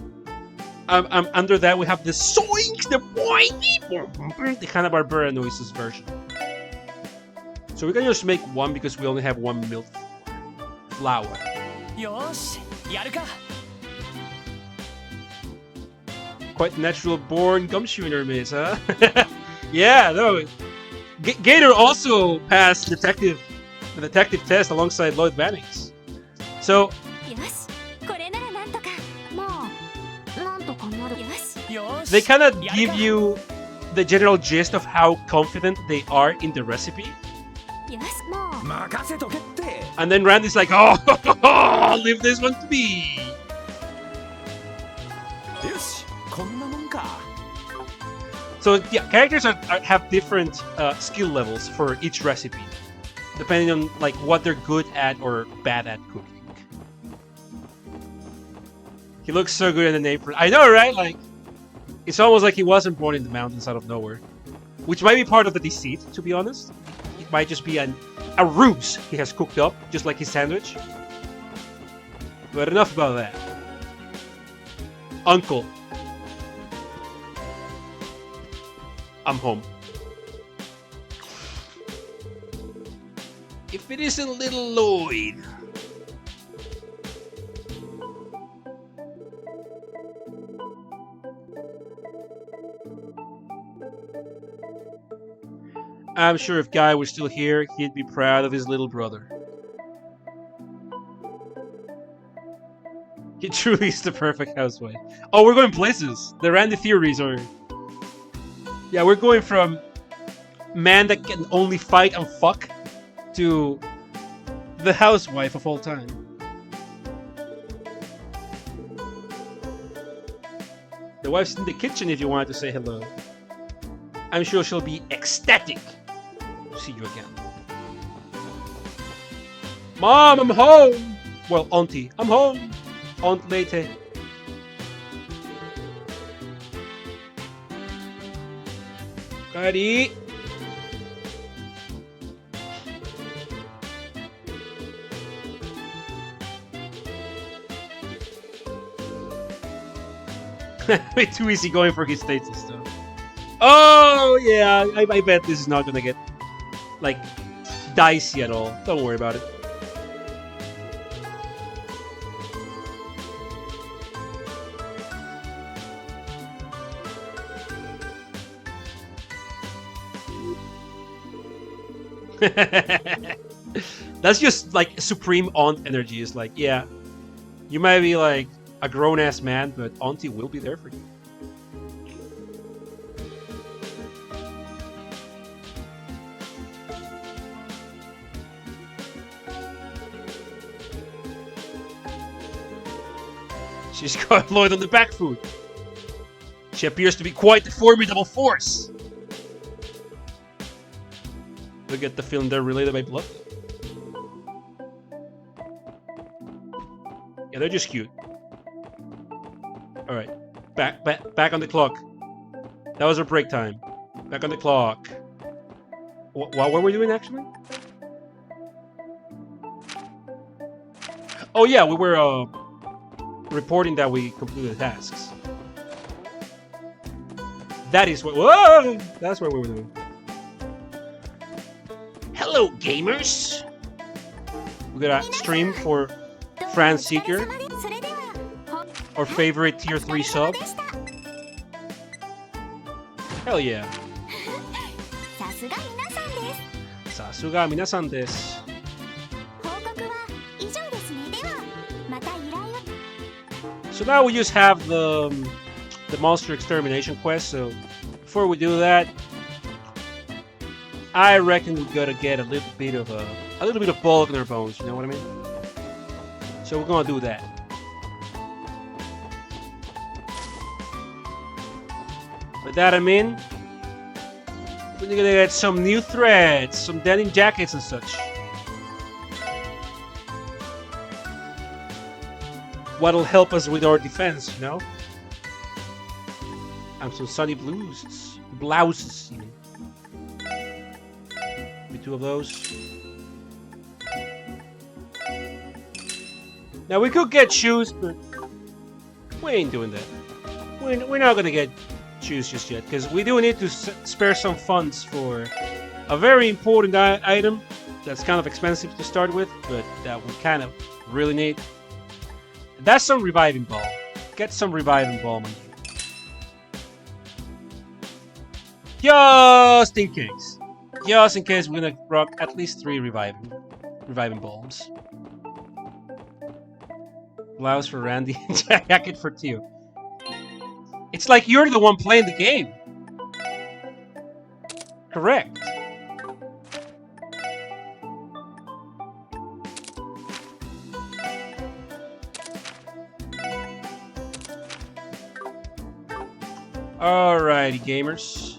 Under that we have the soink, the boing, the Hanna-Barbera noises version. So we can just make one because we only have one milk flour. Yosh, yaru ka. Quite natural born gumshoe miss, huh? Yeah, no. Gator also passed the detective test alongside Lloyd Bannings. So they kind of give you the general gist of how confident they are in the recipe. And then Randy's like, oh, leave this one to me. So yeah, characters have different skill levels for each recipe, depending on like what they're good at or bad at cooking. He looks so good in an apron. I know, right? Like, it's almost like he wasn't born in the mountains out of nowhere, which might be part of the deceit, to be honest. It might just be a ruse he has cooked up, just like his sandwich. But enough about that. Uncle. I'm home. If it isn't little Lloyd. I'm sure if Guy was still here, he'd be proud of his little brother. He truly is the perfect housewife. Oh, we're going places. The Randy theories are... Yeah, we're going from man that can only fight and fuck to the housewife of all time. The wife's in the kitchen if you wanted to say hello. I'm sure she'll be ecstatic to see you again. Mom, I'm home! Well, Auntie, I'm home! Aunt Lete. Daddy. Way too easy going for his status though. Oh yeah, I bet this is not gonna get like dicey at all. Don't worry about it. That's just like supreme aunt energy. It's like, yeah, you might be like a grown-ass man, but Auntie will be there for you. She's got Lloyd on the back foot. She appears to be quite a formidable force. Look at the film they're related by blood. Yeah, they're just cute. Alright. Back on the clock. That was our break time. Back on the clock. What were we doing actually? Oh yeah, we were reporting that we completed tasks. That is what. Whoa! That's what we were doing. Hello, gamers! We got a stream for Fran Seeker, our favorite tier 3 sub. Hell yeah! Sasuga minasan desu. So now we just have the monster extermination quest. So before we do that, I reckon we gotta get a little bit of bulk in our bones. You know what I mean? So we're gonna do that. By that I mean, we're gonna get some new threads, some denim jackets and such. What'll help us with our defense, you know? And some sunny blouses. 2 of those. Now we could get shoes, but we ain't doing that. We're not gonna get shoes just yet, because we do need to spare some funds for a very important item that's kind of expensive to start with, but that we kind of really need. That's some reviving ball. Get some reviving ball, man. Just in case. Just in case, we're gonna rock at least 3 reviving balls. Blouse for Randy, jacket for Tio. It's like you're the one playing the game. Correct. Alrighty, gamers.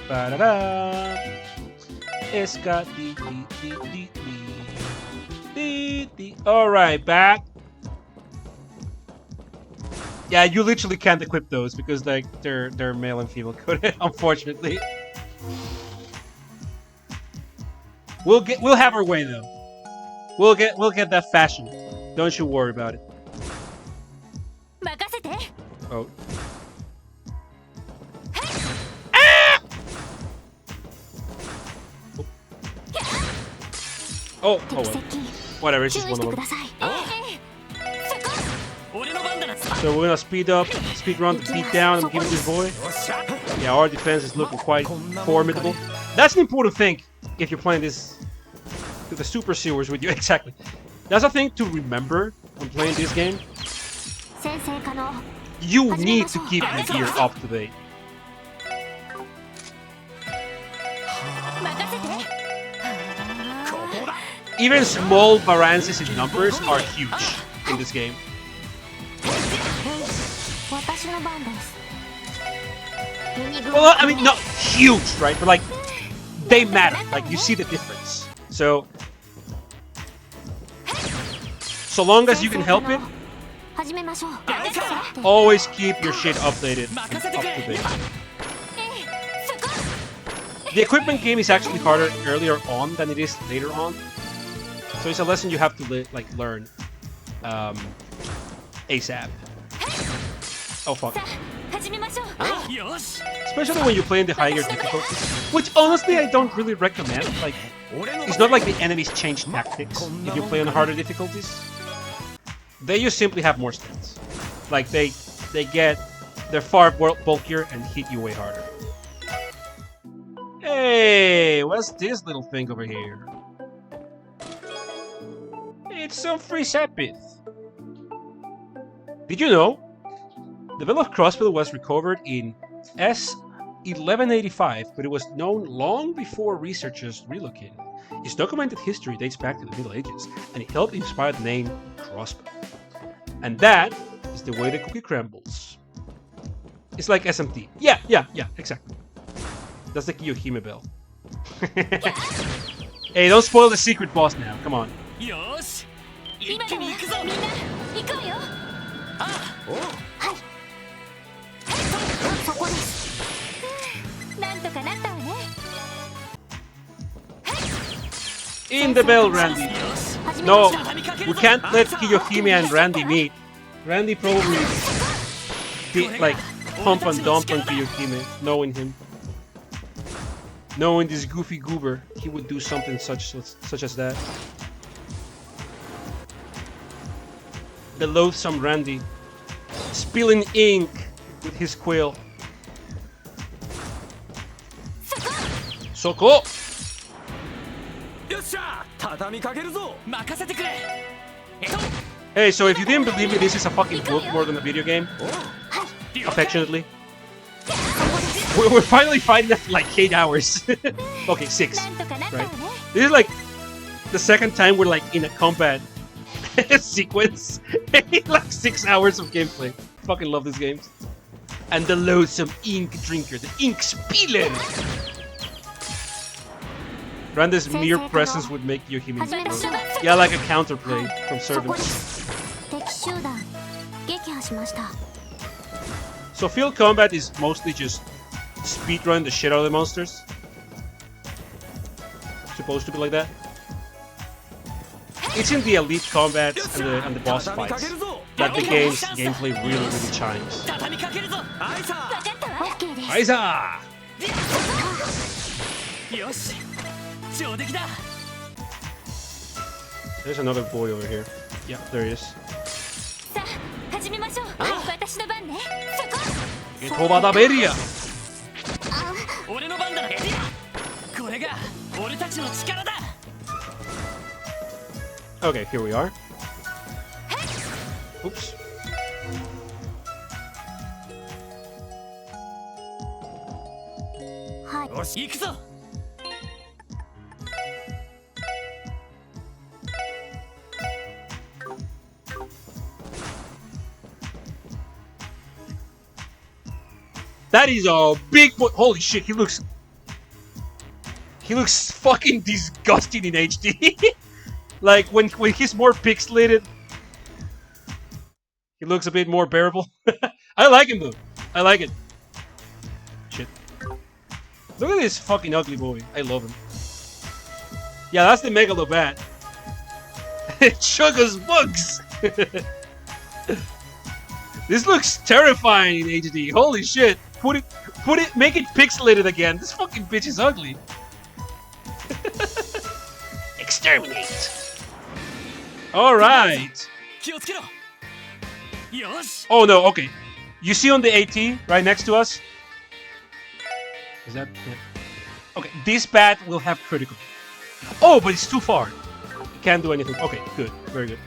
Ba-da-da. Esca di. Alright, back. Yeah, you literally can't equip those because like they're male and female coded, unfortunately. We'll have our way though. We'll get that fashion. Don't you worry about it. Oh. Oh, well. Whatever, it's just one of them. So we're gonna speed run the beat down and give it this boy. Yeah, our defense is looking quite formidable. That's an important thing if you're playing this with the super sewers with you. Exactly. That's a thing to remember when playing this game. You need to keep your gear up to date. Even small variances in numbers are huge in this game. Well, I mean, not huge, right? But like, they matter. Like, you see the difference. So long as you can help it, always keep your shit updated and up to date. The equipment game is actually harder earlier on than it is later on. So it's a lesson you have to learn ASAP. Oh fuck. Especially when you play in the higher difficulty, which honestly I don't really recommend. Like, it's not like the enemies change tactics if you play on harder difficulties. They just simply have more stats. Like they're far bulkier and hit you way harder. Hey, what's this little thing over here? It's some free sapith. Did you know? The Bell of Crossbill was recovered in S1185, but it was known long before researchers relocated. Its documented history dates back to the Middle Ages, and it helped inspire the name Crossbill. And that is the way the cookie crumbles. It's like SMT. Yeah, exactly. That's the Kiyohime bell. Hey, don't spoil the secret boss now. Come on. In the bell, Randy. No, we can't let Kiyohime and Randy meet. Randy probably did like pump and dump on Kiyohime, knowing him. Knowing this goofy goober, he would do something such as that. The loathsome Randy, spilling ink with his quill. Soko! Hey, so if you didn't believe me, this is a fucking book more than a video game. Affectionately. We're finally fighting after like 8 hours. Okay, 6. Right. This is like the second time we're like in a combat sequence. Like 6 hours of gameplay. Fucking love this game. And the loathsome ink drinker, the ink spiller. Randa's mere presence would make you humiliated. Yeah, like a counterplay from servants. 敵集団撃破しました。 So field combat is mostly just speedrun the shit out of the monsters. Supposed to be like that. It's in the elite combat and the boss fights that the game's gameplay really shines. 分かったわ。OK です。 Aiza! よし上出来だ。 There's another boy over here. Yeah, there he is. さあ始めましょう。私の番ね。そこ。 Get over the barrier! 俺の番だ。これが俺たちの力だ。 Okay, here we are. Oops. Hi. よし行くぞ。 That is a big boy. Holy shit, he looks fucking disgusting in HD. Like when he's more pixelated, he looks a bit more bearable. I like him though. I like it. Shit. Look at this fucking ugly boy. I love him. Yeah, that's the Megalobat. Sugar's bugs. This looks terrifying in HD. Holy shit. Put it, make it pixelated again. This fucking bitch is ugly. Exterminate. Alright. 気をつけろ。よし。 Oh no, okay. You see on the AT right next to us? Is that it? Okay, this bat will have critical. Oh, but it's too far. It can't do anything. Okay, good. Very good.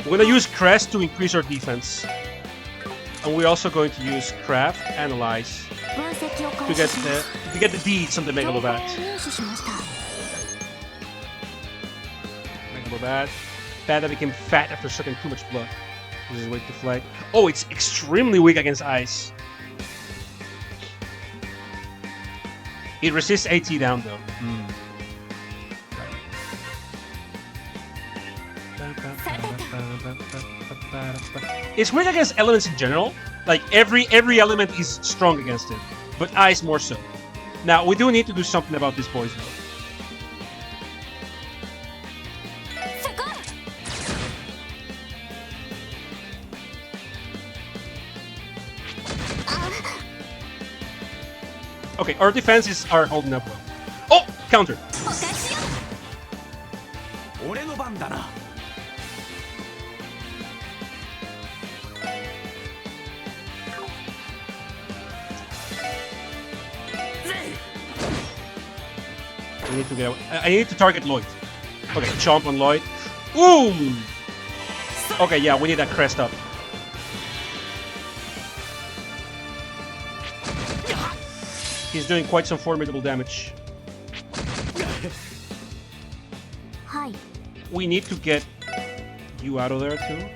We're gonna use Crest to increase our defense. And we're also going to use Craft, Analyze, to get the deeds on the Megalobat. Megalobat. Bat that became fat after sucking too much blood. This is weak to flag. Oh, it's extremely weak against ice. It resists AT down though. It's weak against elements in general. Like every element is strong against it, but ice more so. Now we do need to do something about these boys though. Okay, our defenses are holding up well. Oh, counter. 俺の番だな。 I need to get. I need to target Lloyd. Okay, chomp on Lloyd. Ooh. Okay, yeah, we need that crest up. He's doing quite some formidable damage. Hi. We need to get you out of there too.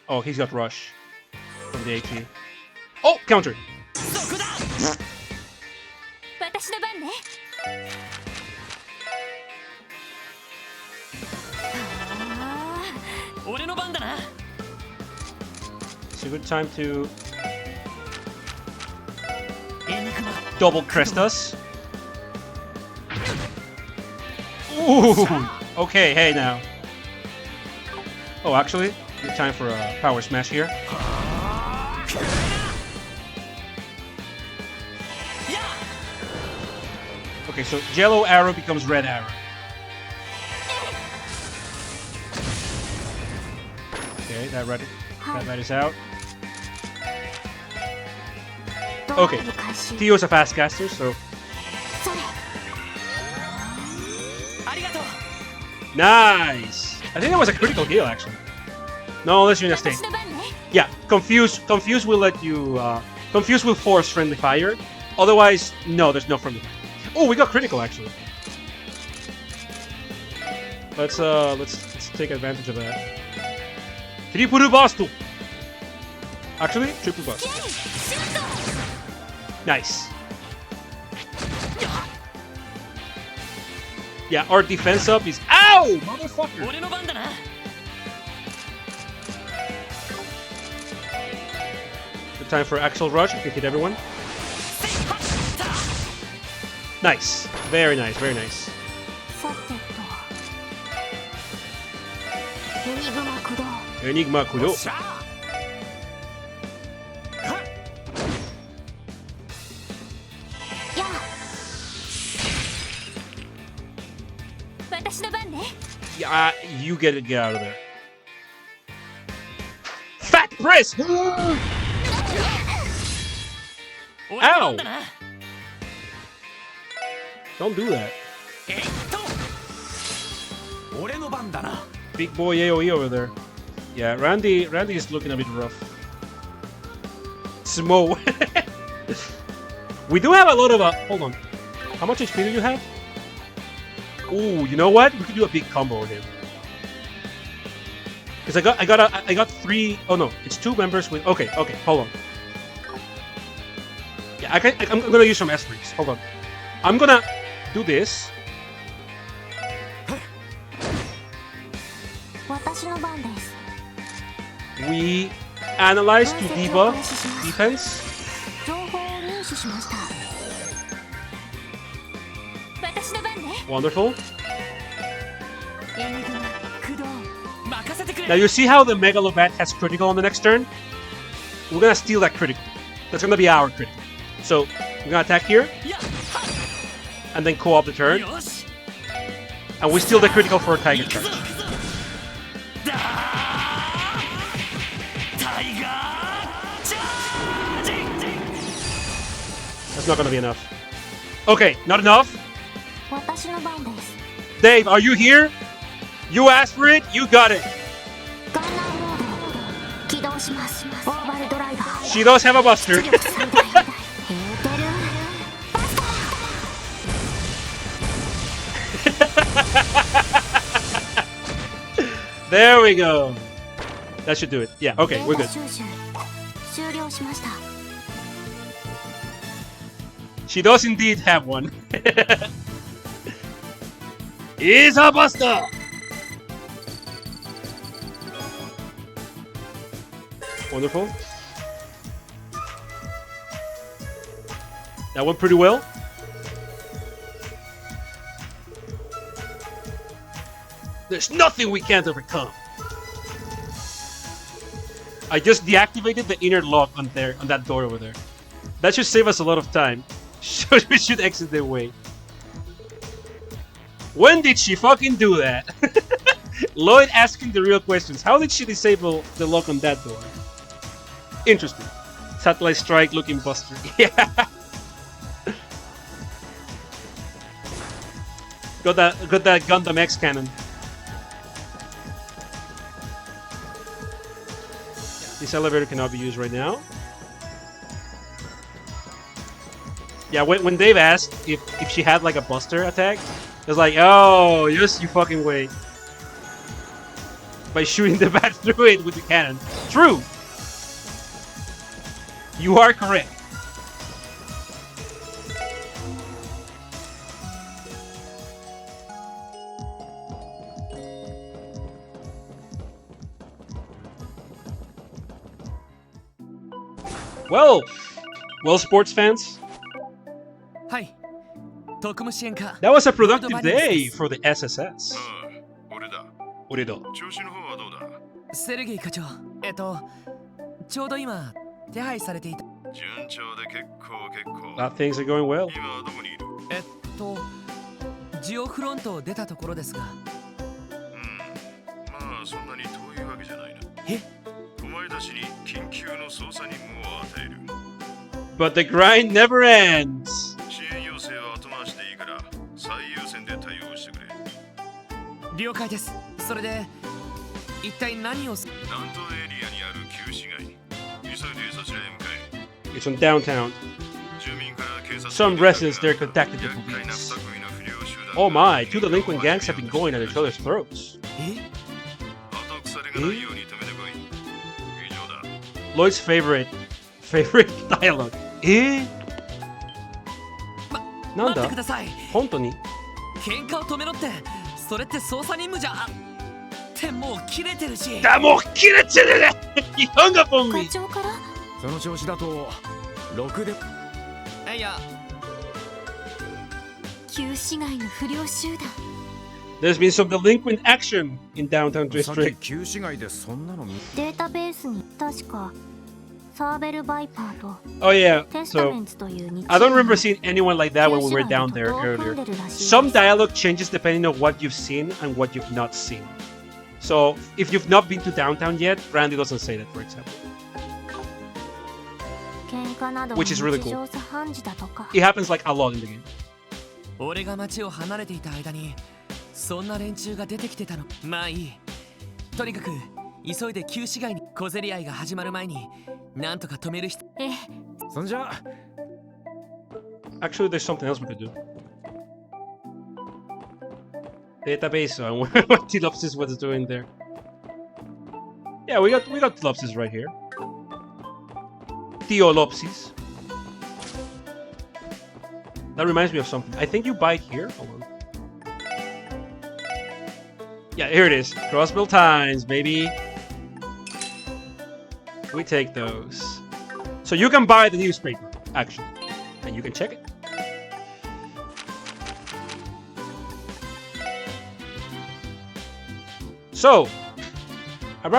Oh, he's got rush from the AT. Oh, counter. 私の番ね。俺の番だな。 It's a good time to double crest us. Ooh. Okay, hey now. Oh, actually, good time for a power smash here. Okay, so yellow arrow becomes red arrow. Okay, that red is out. Okay, Theo's a fast caster, so... Nice! I think that was a critical heal, actually. No, let's Yuna stay. Yeah, Confuse will let you... Confuse will force friendly fire. Otherwise, no, there's no friendly fire. Oh, we got critical, actually. Let's take advantage of that. Triple busto. Actually, triple busto. Nice. Yeah, our defense up is ow, motherfucker. Good time for Axel Rush. You can hit everyone. Nice. Very nice. Very nice. さてとエニグマ駆動 Enigma Kudo. やあ私の番ね Yeah, you get out of there. Fat press. Ow! Don't do that. Big boy AOE over there. Yeah, Randy is looking a bit rough. Smo. We do have a lot of hold on. How much HP do you have? Ooh, you know what? We could do a big combo with him. Cause I got 3. Oh no, it's 2 members with. Okay, hold on. Yeah, I'm gonna use some S-Freaks. Hold on. I'm gonna do this. 私の番です We analyze to debuff defense. 情報を入手しました私の番ね Wonderful. エニグマ駆動 Now you see how the Megalobat has critical on the next turn? We're gonna steal that critical. That's gonna be our critical. So we're gonna attack here. And then co-op the turn. And we steal the critical for a Tiger Charge. That's not gonna be enough. Okay, not enough? 私の番です Dave, are you here? You asked for it, you got it. ガンナーモード起動しますオーバルドライバー She does have a buster. 出力最大エーテル There we go. That should do it. Yeah, okay, we're good. データ収集終了しました She does indeed have one. Is a buster! Wonderful. That went pretty well. There's nothing we can't overcome. I just deactivated the inner lock on that door over there. That should save us a lot of time. So we should exit their way. When did she fucking do that? Lloyd asking the real questions. How did she disable the lock on that door? Interesting. Satellite strike looking buster. Yeah. Got that Gundam X cannon. This elevator cannot be used right now. Yeah, when Dave asked if she had like a buster attack, it's like, oh, just you fucking wait. By shooting the bat through it with the cannon. True! You are correct. Well, sports fans. はい。特務支援課 That was a productive day for the SSS. 俺だ。俺だ。調子の方はどうだ？セルゲイ課長ちょうど今手配されていた順調で結構 Things are going well. 今はどこにいる？ジオフロントを出たところですがまあそんなに遠いわけじゃないな。お前たちに緊急の捜査任務を与える。 But the grind never ends. 支援要請は後回しでいいから最優先で対応してくれ。了解です。それで一体何を南東エリアにある旧市街。急いでそちらへ向かえ。 It's on downtown. 住民から警察 Some residents there contacted the 厄介な police. 不作為の不 Oh my, two delinquent gangs have been going at each other's throats. Lloyd's favorite dialogue. なんだ待ってください。本当に喧嘩を止めろって、それって捜査任務じゃってもう切れてるし。だもう切れてるね。日本がポンミ。課長からその調子だと6でいや、旧市街の不良集団。 There's been some delinquent action in downtown さて district. 旧市街でそんなの見データベースに確かサーベルバイパーと Oh yeah, テスタメ so ンツという日 I don't remember seeing anyone like that when we were down there earlier. Some dialogue changes depending on what you've seen and what you've not seen. So if you've not been to downtown yet, Randy doesn't say that, for example. 喧嘩など Which is really 日 cool. 常茶飯事だとか It happens like a lot in the game. 俺が街を離れていた間にそんな連中が出てきてたの。まあいい。とにかく急いで旧市街に小競り合いが始まる前になんとか止める必要。ええそんじゃ Actually, there's something else we could do. Database on what Telopsis was doing there. Yeah, we got Telopsis right here. Theolopsis. That reminds me of something. I think you buy it here. Hold on. Yeah, here it is. Crossbill Times, baby. We take those. So you can buy the newspaper, actually. And you can check it. So, the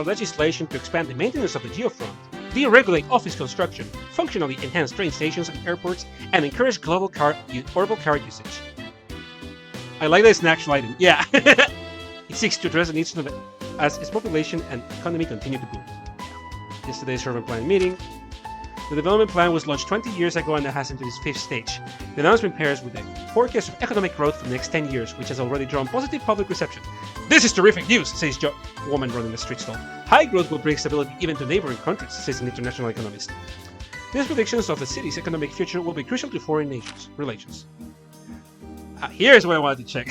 legislation to expand the maintenance of the geofront, deregulate office construction, functionally enhance train stations and airports, and encourage global orbital card usage. I like that it's an actual item. Yeah. It seeks to address the needs of as its population and economy continue to boom. Yesterday's urban planning meeting. The development plan was launched 20 years ago and now has entered its 5th stage. The announcement pairs with a forecast of economic growth for the next 10 years, which has already drawn positive public reception. This is terrific news, says a woman running the street stall. High growth will bring stability even to neighboring countries, says an international economist. These predictions of the city's economic future will be crucial to foreign nations' relations. Here's what I wanted to check.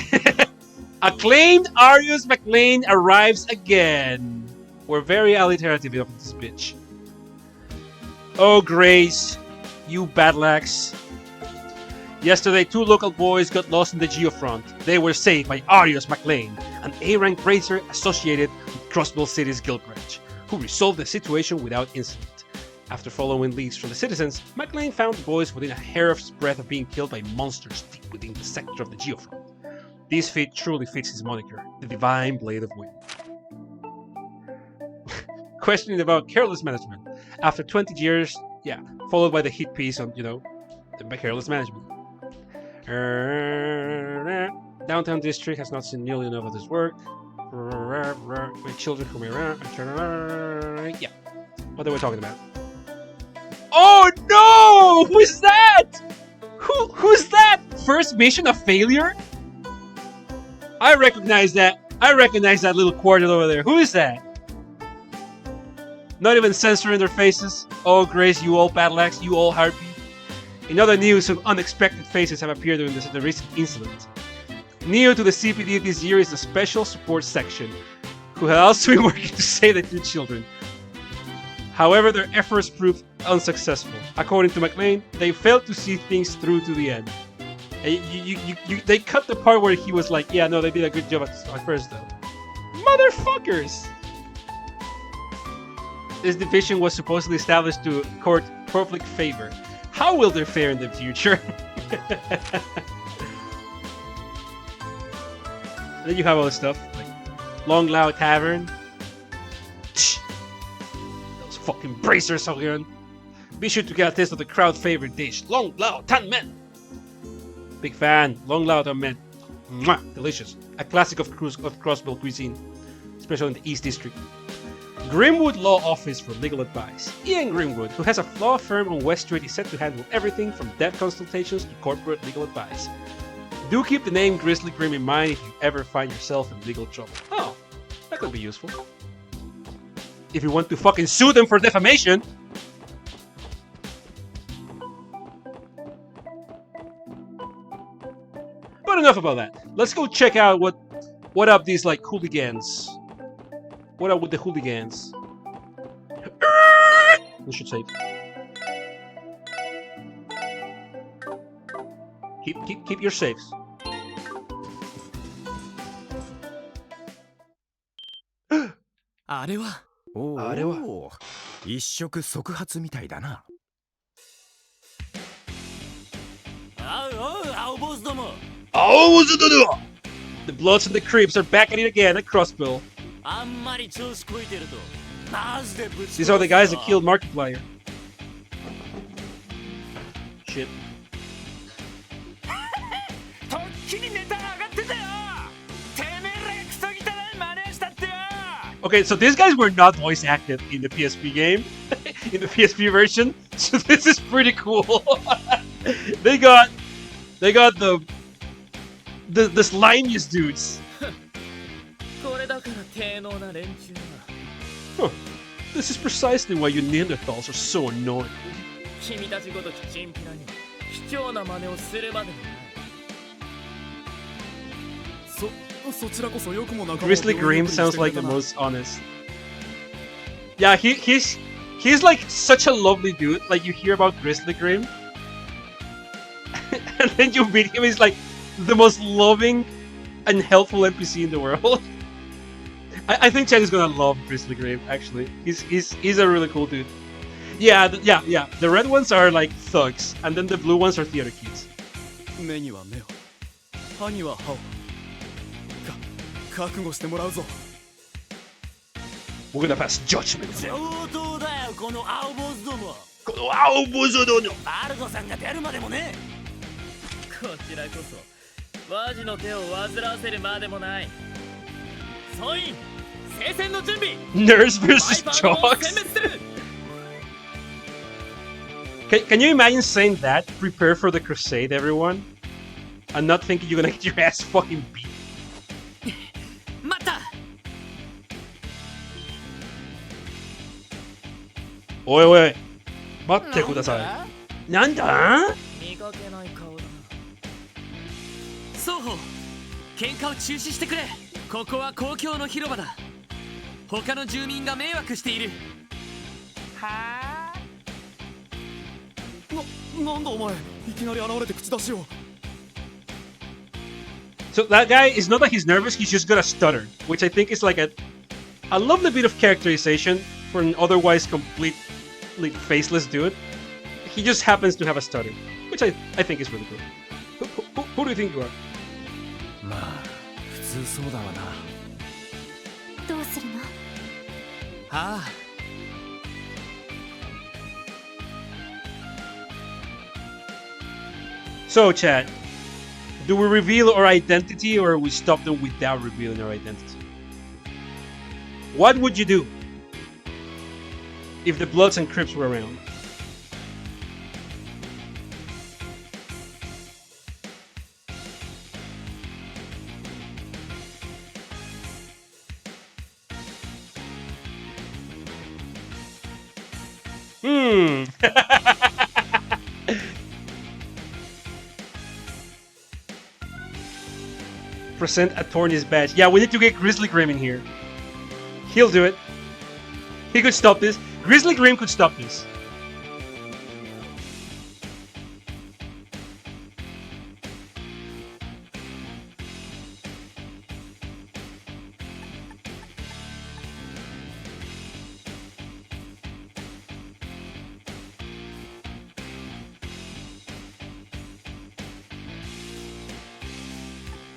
Acclaimed Arius McLean arrives again. We're very alliterative of this bitch. Oh, Grace, you battle axe. Yesterday, 2 local boys got lost in the geofront. They were saved by Arius McLean, an A-rank racer associated with Crossbill City's guild branch, who resolved the situation without incident. After following leads from the citizens, McLean found the boys within a hair's breadth of being killed by monsters deep within the sector of the geofront. This feat truly fits his moniker, the Divine Blade of Wind. Questioning about careless management. After 20 years, yeah, followed by the hit piece on, the careless management. Downtown district has not seen nearly enough of this work. My children come around. Yeah, what are we talking about? Oh no! Who's that? Who's that? First mission of failure? I recognize that. I recognize that little quartet over there. Who is that? Not even censoring their faces. Oh, Grace, you old battle axe, you old harpy. In other news, some unexpected faces have appeared during the recent incident. New to the CPD this year is the Special Support Section, who have also been working to save the 2 children. However, their efforts proved unsuccessful. According to McLean, they failed to see things through to the end. They cut the part where he was like, yeah, no, they did a good job at first, though. Motherfuckers! This division was supposedly established to court public favor. How will they fare in the future? And then you have all this stuff, like Long Lao Tavern. Those fucking bracers out here. Be sure to get a taste of the crowd favorite dish, Long Lao Tan Men. Big fan, Long Lao Tan Men. Mwah, delicious. A classic of Crossbill cuisine, especially in the East District. Grimwood Law Office for Legal Advice. Ian Grimwood, who has a law firm on West Street, is set to handle everything from debt consultations to corporate legal advice. Do keep the name Grizzly Grim in mind if you ever find yourself in legal trouble. Oh, that could be useful. If you want to fucking sue them for defamation. But enough about that. Let's go check out what up these like hooligans. What up with the hooligans? We should save. Keep your saves. あれはおあれはお、一触即発みたいだな。おうおう青坊主ども Oh, the Bloods and the Creeps are back at it again at Crossbill. あんまり調子こいてるとマジでぶち These are the guys that killed Markiplier. Shit. とっきりネタが上がってたよてめえらクソ汚い真似したってよ Okay, so these guys were not voice acted in the PSP game, in the PSP version. So this is pretty cool. they got the slimiest dudes. これだから低能な連中だ Huh. This is precisely why you Neanderthals are so annoying. 君たちごときチンピラに卑怯な真似をするまでもないそちらこそよくも仲間を Grizzly Grim sounds like the most honest. Yeah, he's like such a lovely dude. Like you hear about Grizzly Grim, and then you meet him. He's like the most loving and helpful NPC in the world. I think Chad is gonna love Grizzly Grim. Actually, he's a really cool dude. Yeah, yeah. The red ones are like thugs, and then the blue ones are theater kids. 目には目を歯には歯を覚悟してもらうぞ We're gonna pass judgment. 上等だよこの青坊主どもバルドさんが出るまでもねこちらこそワジの手を煩わせるまでもない総員聖戦の準備 Nurse versus Jocks. Can you imagine saying that? Prepare for the crusade, everyone, and not thinking you're gonna get your ass fucking beat. 待ったおいおい、待ってください。なんだ？見かけない顔だな双方喧嘩を中止してくれここは公共の広場だ他の住民が迷惑しているはあなんだお前いきなり現れて口出しを So that guy is not that he's nervous, he's just got a stutter, which I think is like a lovely bit of characterization for an otherwise completely faceless dude. He just happens to have a stutter, which I think is really good. Who do you think you are? まあ普通そうだわな。どうするの？はあ So, chat, do we reveal our identity or we stop them without revealing our identity? What would you do if the Bloods and Crips were around? Present Attorney's badge. Yeah, we need to get Grizzly Grim in here. He'll do it. He could stop this. Grizzly Grim could stop this.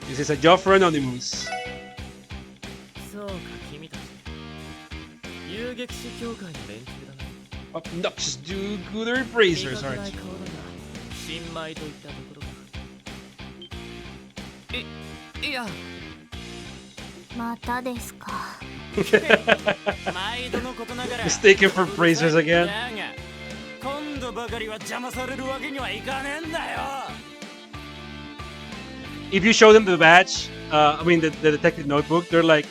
This is a job for Anonymous. そうか君たち遊撃士協会の連中だな Obnoxious do-gooder brazers, aren't you? 新米といったところかいやまたですか。毎度のことながら Mistaken for brazers again. だが今度ばかりは邪魔されるわけにはいかねえんだよ If you show them the badge, I mean the detective notebook, they're like,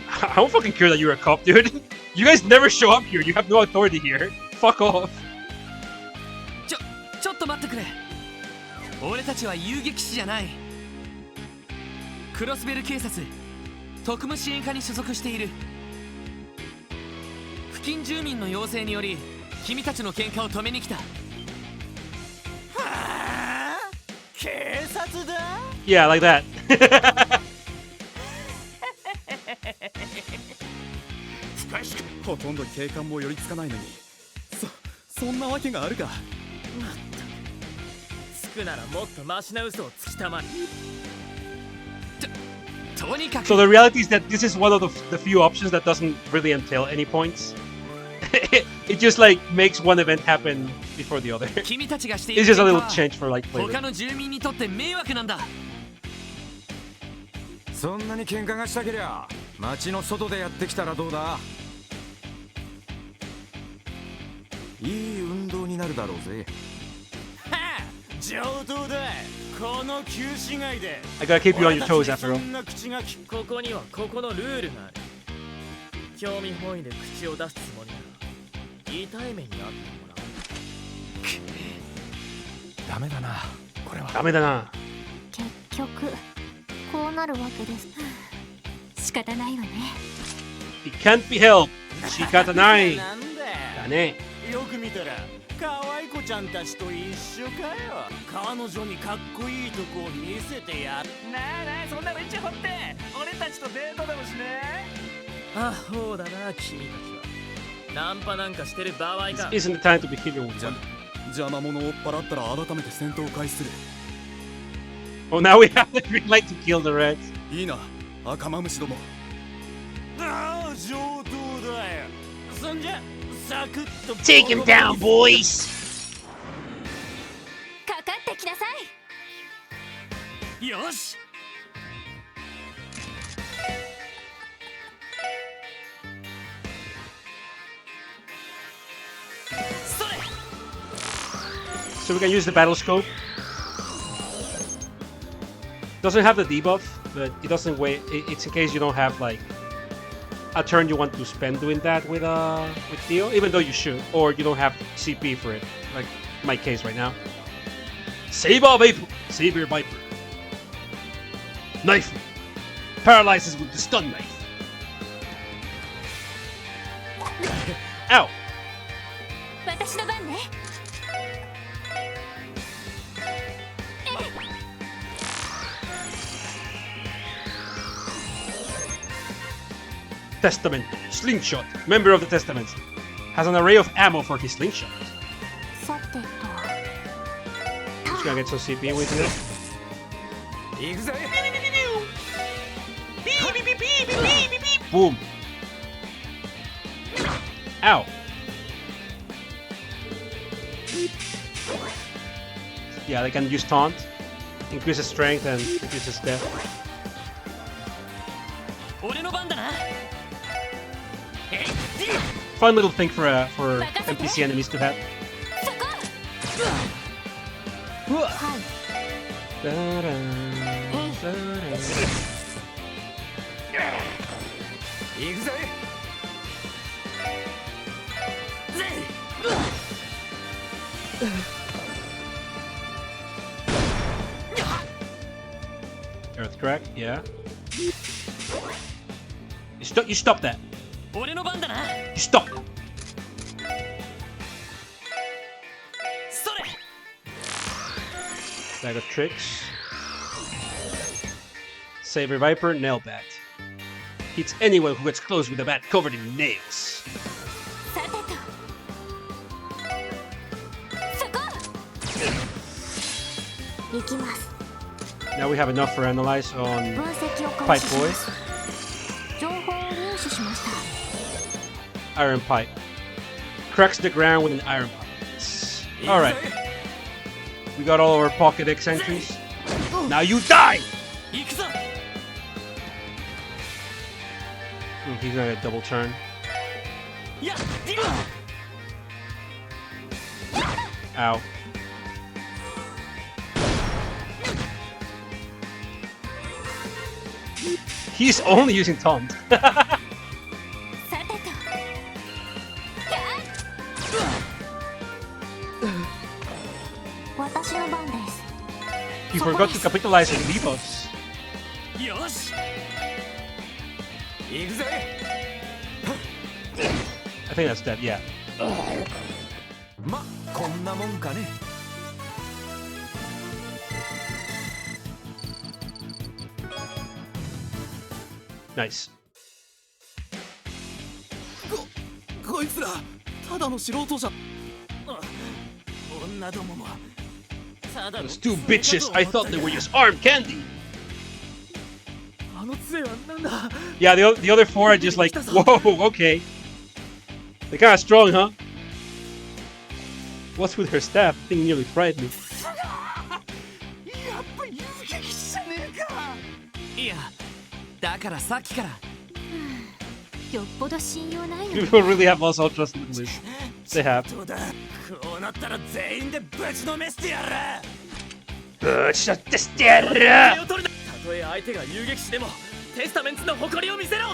I don't fucking care that you're a cop, dude. You guys never show up here. You have no authority here. Fuck off. ちょっと待ってくれ俺たちは遊撃士じゃないクロスベル警察特務支援課に所属している。付近住民の要請により君たちの喧嘩を止めに来た。はあ、警察だ。 Yeah, like that. ほとんど警官も寄りつかないのに、そんなわけがあるか。まったくつくならもっとマシな嘘をつきたまる。とにかく So the reality is that this is one of the few options that doesn't really entail any points. It just like makes one event happen before the other. 君たちがしている It's just a 喧 little 嘩は change for like 他 flavor. の住民にとって迷惑なんだ。そんなに喧嘩がしたけりゃ街の外でやってきたらどうだ。いい運動になるだろうぜ。はあ、上等だ。この旧市街で I gotta keep you on your toes, after all. そんな口が利く。ここにはここのルールがある。興味本位で口を出すつもりなら痛い目にあってもらう。ダメだな、これは。ダメだな。結局こうなるわけです。仕方ないわね。 It can't be helped. 仕方ない。なんだ。だね。よく見たら可愛い子ちゃんたちと一緒かよ。彼女にかっこいいとこを見せてやっ。なあなあ、そんなの一応掘って俺たちとデートでもしね。あ、そうだな、君たちはナンパなんかしてる場合 This か。 isn't the time to be hitting with one. 邪魔者を追っ払ったら改めて戦闘を開始する。 Oh, now we have the green light to kill the reds. いいな、赤マムシども。ああ、上等だよ。そんじゃサクッと Take him down, boys. かかってきなさい。よし。それ。 So we can use the battle scope. Doesn't have the debuff, but it doesn't wait. It's in case you don't have like a turn you want to spend doing that with Theo, even though you should, or you don't have CP for it, like my case right now. Saber Viper, Saber Viper. Knife paralyzes with the stun knife. Ow. 私の番ね。 Testament, slingshot. Member of the Testament has an array of ammo for his slingshot. さてと。 Just gonna get some CP with it. 行くぜ。 Boom. Ow. Yeah, they can use taunt, increases strength and reduces death. 俺の番だな。 Fun little thing for NPC enemies to have. はい。 行くぜ。 Earthcrack, yeah. You stop that. 俺の番だな。 You stop. それ。 Bag of tricks. Saber Viper, nail bat. Hits anyone who gets close with a bat covered in nails. さてと。そこ。行きます。 Now we have enough for analyze on 分析を Pipe 開始し Boy. ます。情報を入手しました。 Iron Pipe. Cracks the ground with an iron pipe. Alright. We got all our Pokédex entries. Now you die! 行くぞ。 He's gonna get double turn. やっ。 Ow. He's only using taunt. さてと。私の番です。 He forgot to capitalize on debuffs. よし行くぜ。 I think that's dead, yeah. ま、こんなもんかね。Nice. こいつらただの素人じゃ。女どももただの Those two bitches, I thought they were just arm candy. あの杖はなんだ。 Yeah, the other four are just like, whoa, okay. They're kind of strong, huh? What's with her staff? I think it nearly fried me. やっぱ遊撃士じゃねえか。いやだからさっきからよっぽど信用ないの。 People really have lost all trust in the police. They have. どうだこうなったら全員でぶちのめしてやる。 Shut this down! たとえ相手が遊撃士でもテスタメンツの誇りを見せろ。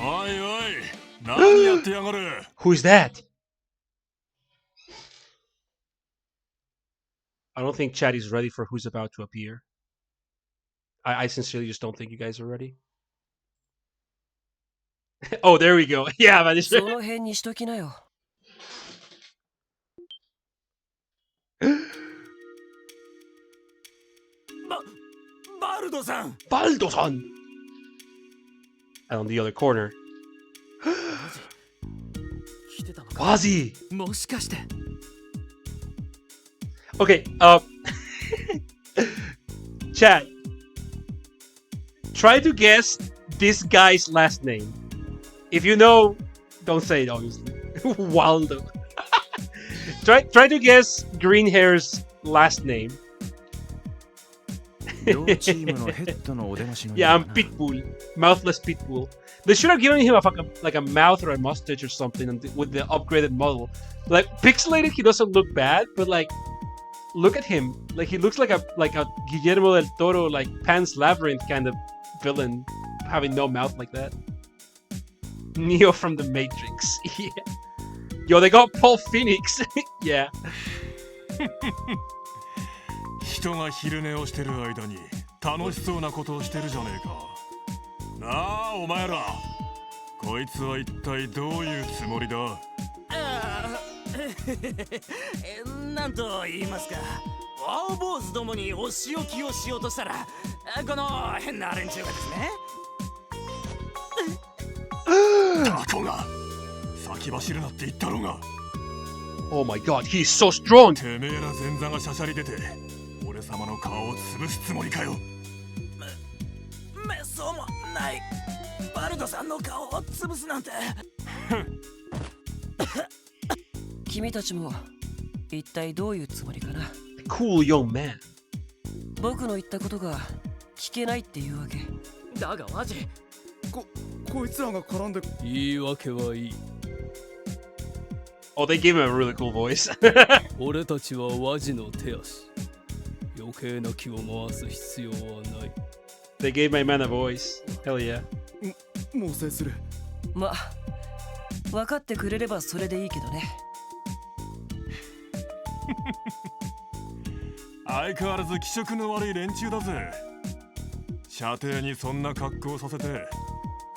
おいおい、何やってやがる。 Who's that? I don't think Chad is ready for who's about to appear. I sincerely just don't think you guys are ready. Oh, there we go. Yeah, man. その辺にしときなよ。バルドさん。 Baldo-san! And on the other corner, 来てたのか。 Wazzy! もしかして。 Okay, Chad, try to guess this guy's last name. If you know, don't say it, obviously. Waldo. try to guess Green Hair's last name. 両チームのヘッドのお出ましの Yeah, I'm Pitbull. Mouthless Pitbull. They should have given him like a mouth or a mustache or something with the upgraded model. Like, pixelated, he doesn't look bad, but like, look at him. Like, he looks like a Guillermo del Toro, like, Pan's Labyrinth kind of villain, having no mouth like that. Neo from the Matrix. Yeah. Yo, they got Paul Phoenix. Yeah. 人が昼寝をしてる間に楽しそうなことをしてるじゃねえか。なあお前ら、こいつは一体どういうつもりだ。なんと言いますか、青坊主どもにお仕置きをしようとしたら、この変な連中がですね。タコが先走るなって言ったろが。 Oh my god, he's so strong! てめえら前座がしゃしゃり出て俺様の顔を潰すつもりかよ。めそうもない。バルドさんの顔を潰すなんて。君たちも一体どういうつもりかな。 Cool young man. 僕の言ったことが聞けないっていうわけ。だがマジこいつらが絡んで。言い訳はいい。 Oh, they gave him a really cool voice. 俺たちはワジの手足。余計な気を回す必要はない。 They gave my man a voice. Hell yeah. 猛省する。ま、分かってくれればそれでいいけどね。相変わらず気色の悪い連中だぜ。射程にそんな格好させて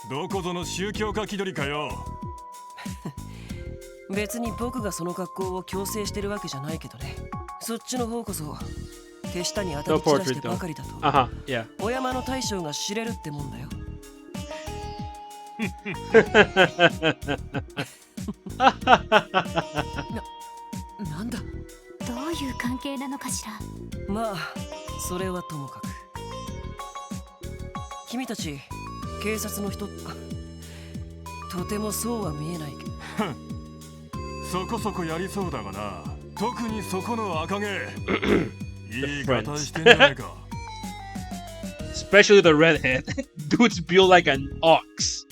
どこぞの宗教家気取りかよ。別に僕がその格好を強制してるわけじゃないけどね。そっちの方こそ手下に当たり散らしてばかりだと。Yeah. お山の大将が知れるってもんだよ。なんだ。どういう関係なのかしら。まあそれはともかく。君たち警察の人、とてもそうは見えないけど。そこそこやりそうだがな。特にそこの赤毛。いい形してんじゃないか。Especially the redhead. Dude's built like an ox.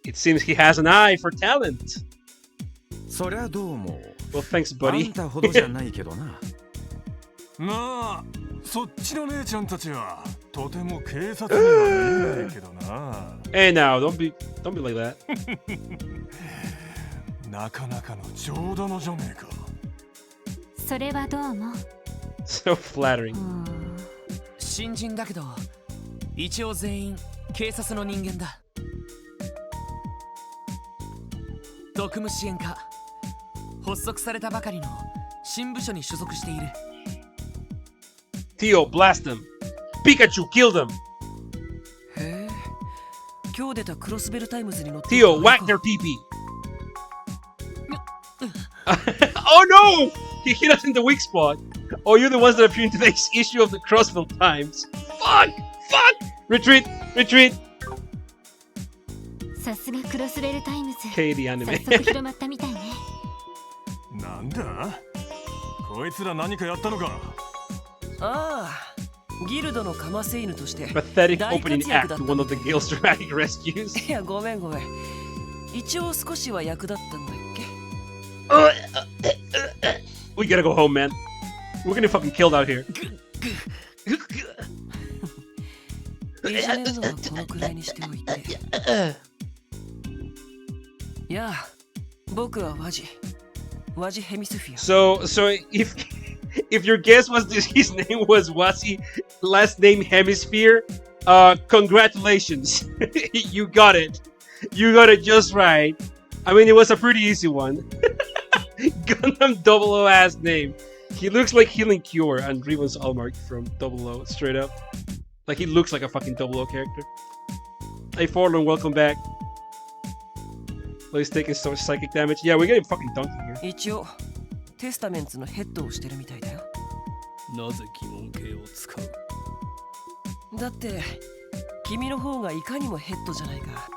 It seems he has an eye for talent. そりゃどうも。 Well, thanks, あ buddy. んたほどじゃないけどな。なあ、そっちの姉ちゃんたちはとても警察には見えないけどな。Hey now, don't be like that. なかなかの上手のじゃねえか。それはどうも。 So flattering. 新人だけど一応全員警察の人間だ。特務支援課、発足されたばかりの新部署に所属している。 Theo, blast them. Pikachu, kill them. へえ、今日出たクロスベルタイムズに載って Theo, whack their pee-pee. Oh no! He hit us in the weak spot. Oh, you're the ones that appear in today's issue of the Crossville Times. Fuck! Fuck! Retreat! Retreat! さすがクロスベルタイムズ。 Okay, the anime. 早速広まったみたいね。なんだこいつら何かやったのか。ああ、ギルドのカマセイヌとして Pathetic 大 opening 活躍だ act っ to た one of the Gale's dramatic rescues. いや、ごめんごめん。一応少しは役立ったんだっけ。 We gotta go home, man. We're getting fucking killed out here. いじめるのはこのくらいにしておいて。いや、僕はワジヘミスフィア。 So if your guess was this, his name was Wasi, last name Hemisphere, congratulations. You got it. You got it just right. I mean, it was a pretty easy one. Gundam 00 ass name. He looks like Healing Cure and Riven's Allmark from 00, straight up. Like, he looks like a fucking 00 character. Hey, Forlorn, welcome back. Well, he's taking so much psychic damage. Yeah, we're getting fucking dunked here. 一応テスタメンツのヘッドをしてるみたいだよ。なぜ疑問形を使う。だって君の方がいかにもヘッドじゃないか。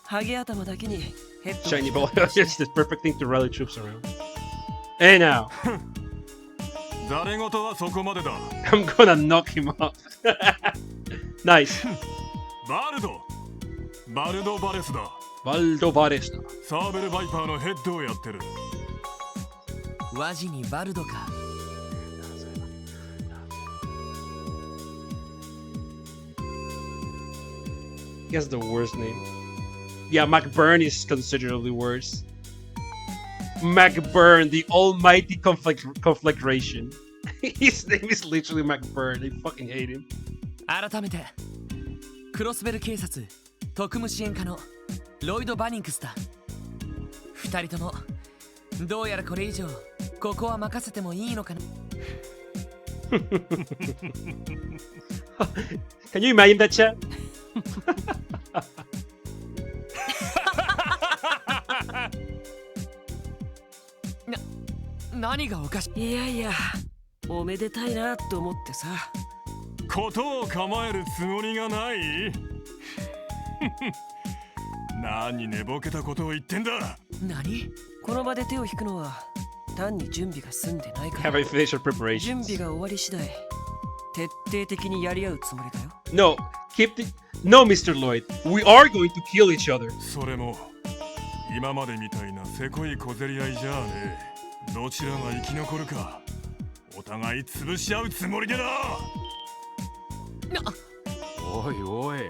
ハゲ頭だけにヘッド。 Shiny ball. It's the perfect thing to rally troops around. Hey now. 誰事はそこまでだ。I'm gonna knock him off. Nice. バルドバレスだ。Baldo Vares. サーベルバイパーのヘッドをやってる。ワジにバルドか。 He has the worst name. Yeah, McBurn is considerably worse. McBurn, the almighty conflagration. His name is literally McBurn. I fucking hate him. 改めてクロスベル警察特務支援課のロイド・バニンクスだ。二人ともどうやらこれ以上ここは任せてもいいのかな。Can you imagine that, chat? 何がおかしい。いやいや、おめでたいなと思ってさ。ことを構えるつもりがない。何寝ぼけたことを言ってんだ。何？この場で手を引くのは単に準備が済んでないから。 Have I finished your preparations? 準備が終わり次第徹底的にやり合うつもりだよ。 No, No, Mr. Lloyd. We are going to kill each other. それも今までみたいなせこい小競り合いじゃねえ。どちらが生き残るかお互い潰し合うつもりでな。おいおい、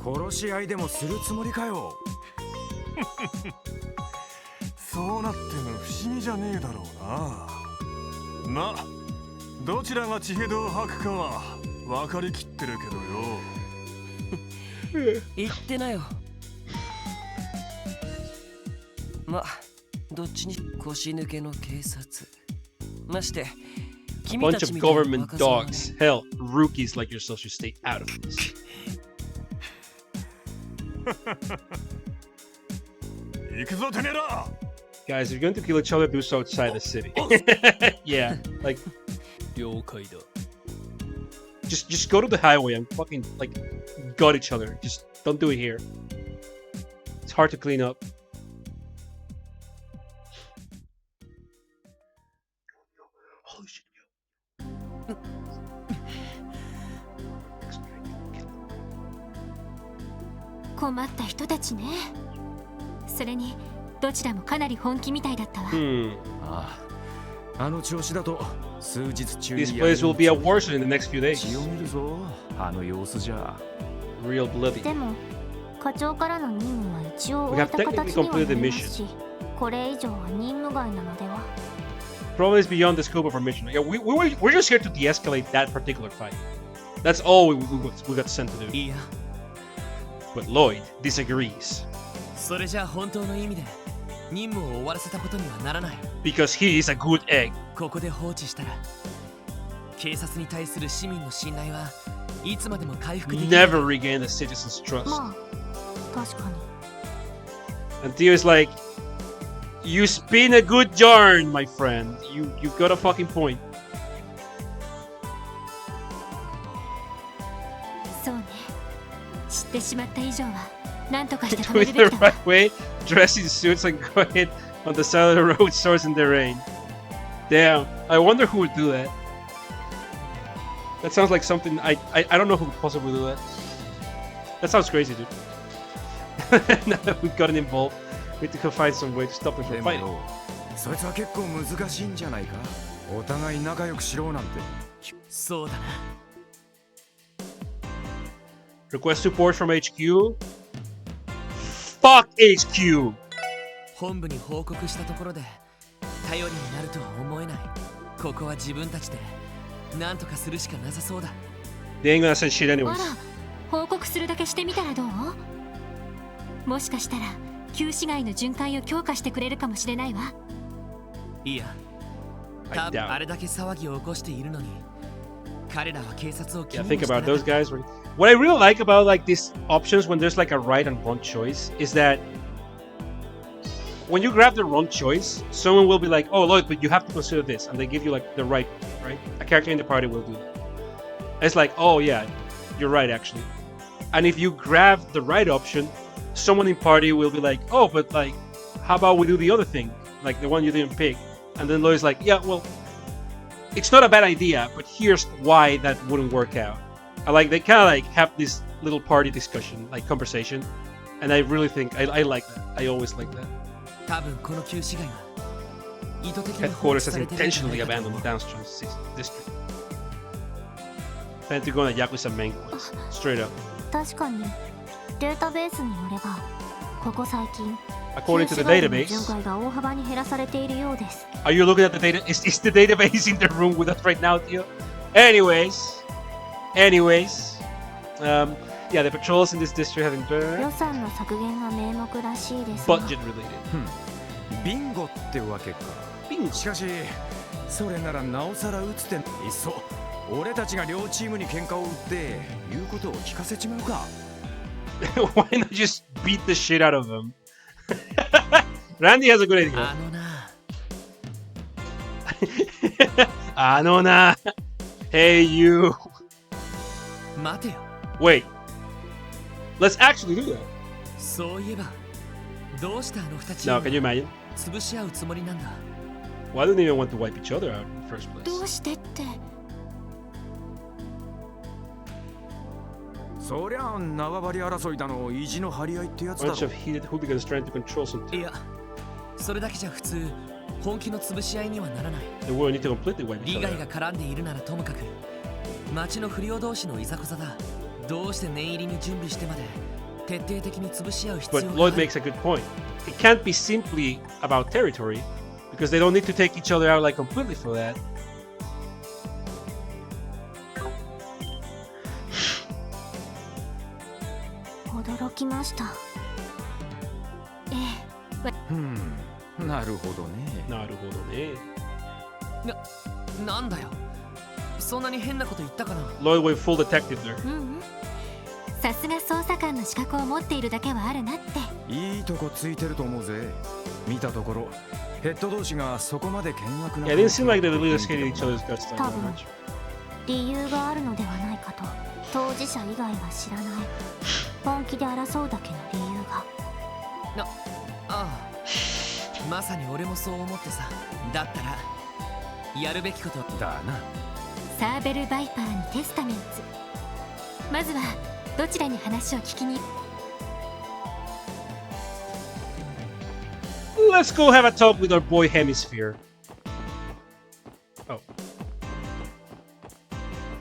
殺し合いでもするつもりかよ。そうなっても不思議じゃねえだろうな。まあどちらが血ヘドを吐くかは分かりきってるけどよ。言ってなよ。まあどっちに腰抜けの警察。まして君 Bunch たち of みたいな government 若者がね dogs. Hell, rookies like yourself should stay out of this. 行くぞてめえら。 Guys, if you're going to kill each other, do so outside the city. Yeah, like 了解だ。 just go to the highway and fucking like gut each other. Just don't do it here. It's hard to clean up. Holy shit. 困った人たちね。それにどちらもかなり本気みたいだったわ。ああ、あの調子だと数日中に This place will be a war zone in the next few days. 血を見るぞ、あの様子じゃ。 Real bloody. でも課長からの任務は一応終えた形にはなりますし、これ以上は任務外なのでは。Probably is beyond the scope of our mission. Yeah, we're just here to de-escalate that particular fight. That's all we got sent to do. いいや But Lloyd disagrees それじゃ本当の意味で任務を終わらせたことにはならない because he is a good egg. ここで放置したら警察に対する市民の信頼はいつまでも回復できない Never regain the citizens' trust. まあ確かに And Theo's like, you spin a good yarn, my friend. You got a fucking point. そうね知ってしまった以上は何とかして止 Do め it るべ the きだわ right way, dress in suits and go ahead on the side of the road, swords in the rain. Damn, I wonder who would do that. That sounds like something I don't know who could possibly do that. That sounds crazy, dude. Now that we've gotten involved, we need to find some way to stop them で from も fighting. よそいつは結構難しいんじゃないかお互い仲良くしろなんてそうだな Request support from HQ. Fuck HQ. 本部に報告したところで頼りになるとは思えないここは自分たちで何とかするしかなさそうだ They ain't gonna say shit あ anyways. ら報告するだけしてみたらどうもしかしたら旧市街の巡回を強化してくれるかもしれないわいや I 多分 doubt. あれだけ騒ぎを起こしているのに彼らは警察を Yeah, 気 think にしてな about かっ those た guys. What I really like about like these options when there's like a right and wrong choice is that when you grab the wrong choice, someone will be like, "Oh, look, but you have to consider this," and they give you like the right. A character in the party will do that. It's like, "Oh yeah, you're right actually." And if you grab the right option, someone in party will be like, "Oh, but like, how about we do the other thing, like the one you didn't pick?" And then Lloyd's like, "Yeah, well, it's not a bad idea, but here's why that wouldn't work out." I like they kind of like have this little party discussion, like conversation, and I really think I like that. I always like that. 多分この旧市街は意図的に放 Headquarters 置 has されてるんじゃな intentionally いかと abandoned 思 the う downstream district. Plan to go on a Yakuza main quest. Straight up. 確かにデータベースによればここ最近 According to the 旧市街での database, 巡回が大幅に減らされているようです are you looking at the data? Is the database in the room with us right now, Theo? Anyways, yeah, the patrols in this district have been 予算の削減が名目らしいですが budget related. ビンゴってわけかしかしそれならなおさら打つていっそ俺たちが両チームに喧嘩を売って言うことを聞かせちまうか Why not just beat the shit out of them? Randy has a good idea. あのな Anona. Hey, you. 待てよ Wait. Let's actually do that. そういえばどうしてあの二チ No, ー can you ム imagine? 潰し合うつもりなんだ Why do they even want to wipe each other out in the first place? どうしてってそりゃ縄張り争いだの意地の張り合いってやつだろ Bunch of heated hooligans trying to control some いやそれだけじゃ普通本気の潰し合いにはならない The world need to completely wipe each 利 other 害が out. 絡んでいるならともかく町の不良同士のいざこざだどうして念入りに準備してまで徹底的に潰し合う必 But 要があ Lloyd る makes a good point. It can't be simply about territory because they don't need to take each other out like completely for that. 驚きましたなるほどねなるほどねなんだよそんなに変なこと言ったかな Lloyd went full detective there. さすが捜査官の資格を持っているだけはあるなっていいとこついてると思うぜ見たところヘッド同士がそこまで険悪な Yeah, it didn't seem like the leaders hated each other's guts that 多分 much. 理由があるのではないかと当事者以外は知らない本気で争うだけの理由がああまさに俺もそう思ってさだったらやるべきことだなサーベル・バイパーにテスタメンツまずはどちらに話を聞きに Let's go have a talk with our boy Hemisphere. Oh.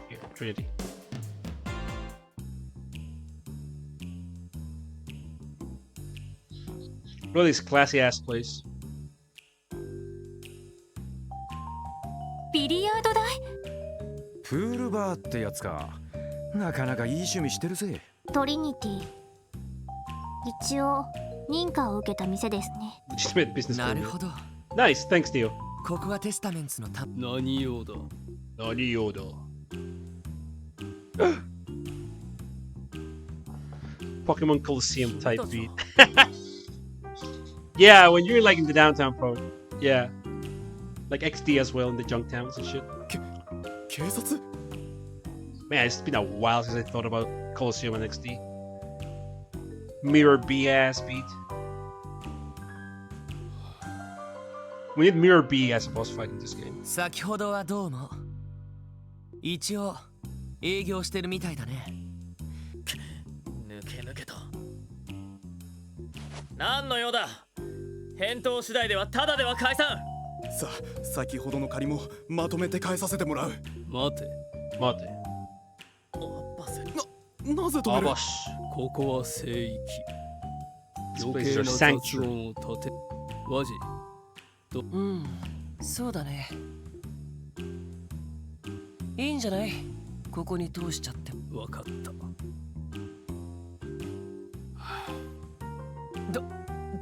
Here, Trinity. Really, this classy ass place. ビリヤード台プールバーってやつかなかなかいい趣味してるぜ。トリニティ。一応認可を受けた店ですね。 Legitimate business なる permit. ほど。 Nice, thanks, Theo. ここはテスタメンツのた何用だ。 Nani Yoda. Pokemon Coliseum type beat. Yeah, when you're like in the downtown part. Yeah. Like XD as well in the junk towns and shit. 警察？ Man, it's been a while since I thought about Coliseum and XD. Mirror B ass beat. We need Mirror B as a boss fight in this game. 先ほどはどうも。一応営業してるみたいだね。抜け抜けと。何の用だ。返答次第ではただでは返さん。先ほどの借りもまとめて返させてもらう。待て。待て。アッバス。なぜ止める？ここは聖域。 This 余 place 計 is な our 雑 sanctuary. 音を立て。ワジ。そうだね。いいんじゃない？ここに通しちゃって。わかった。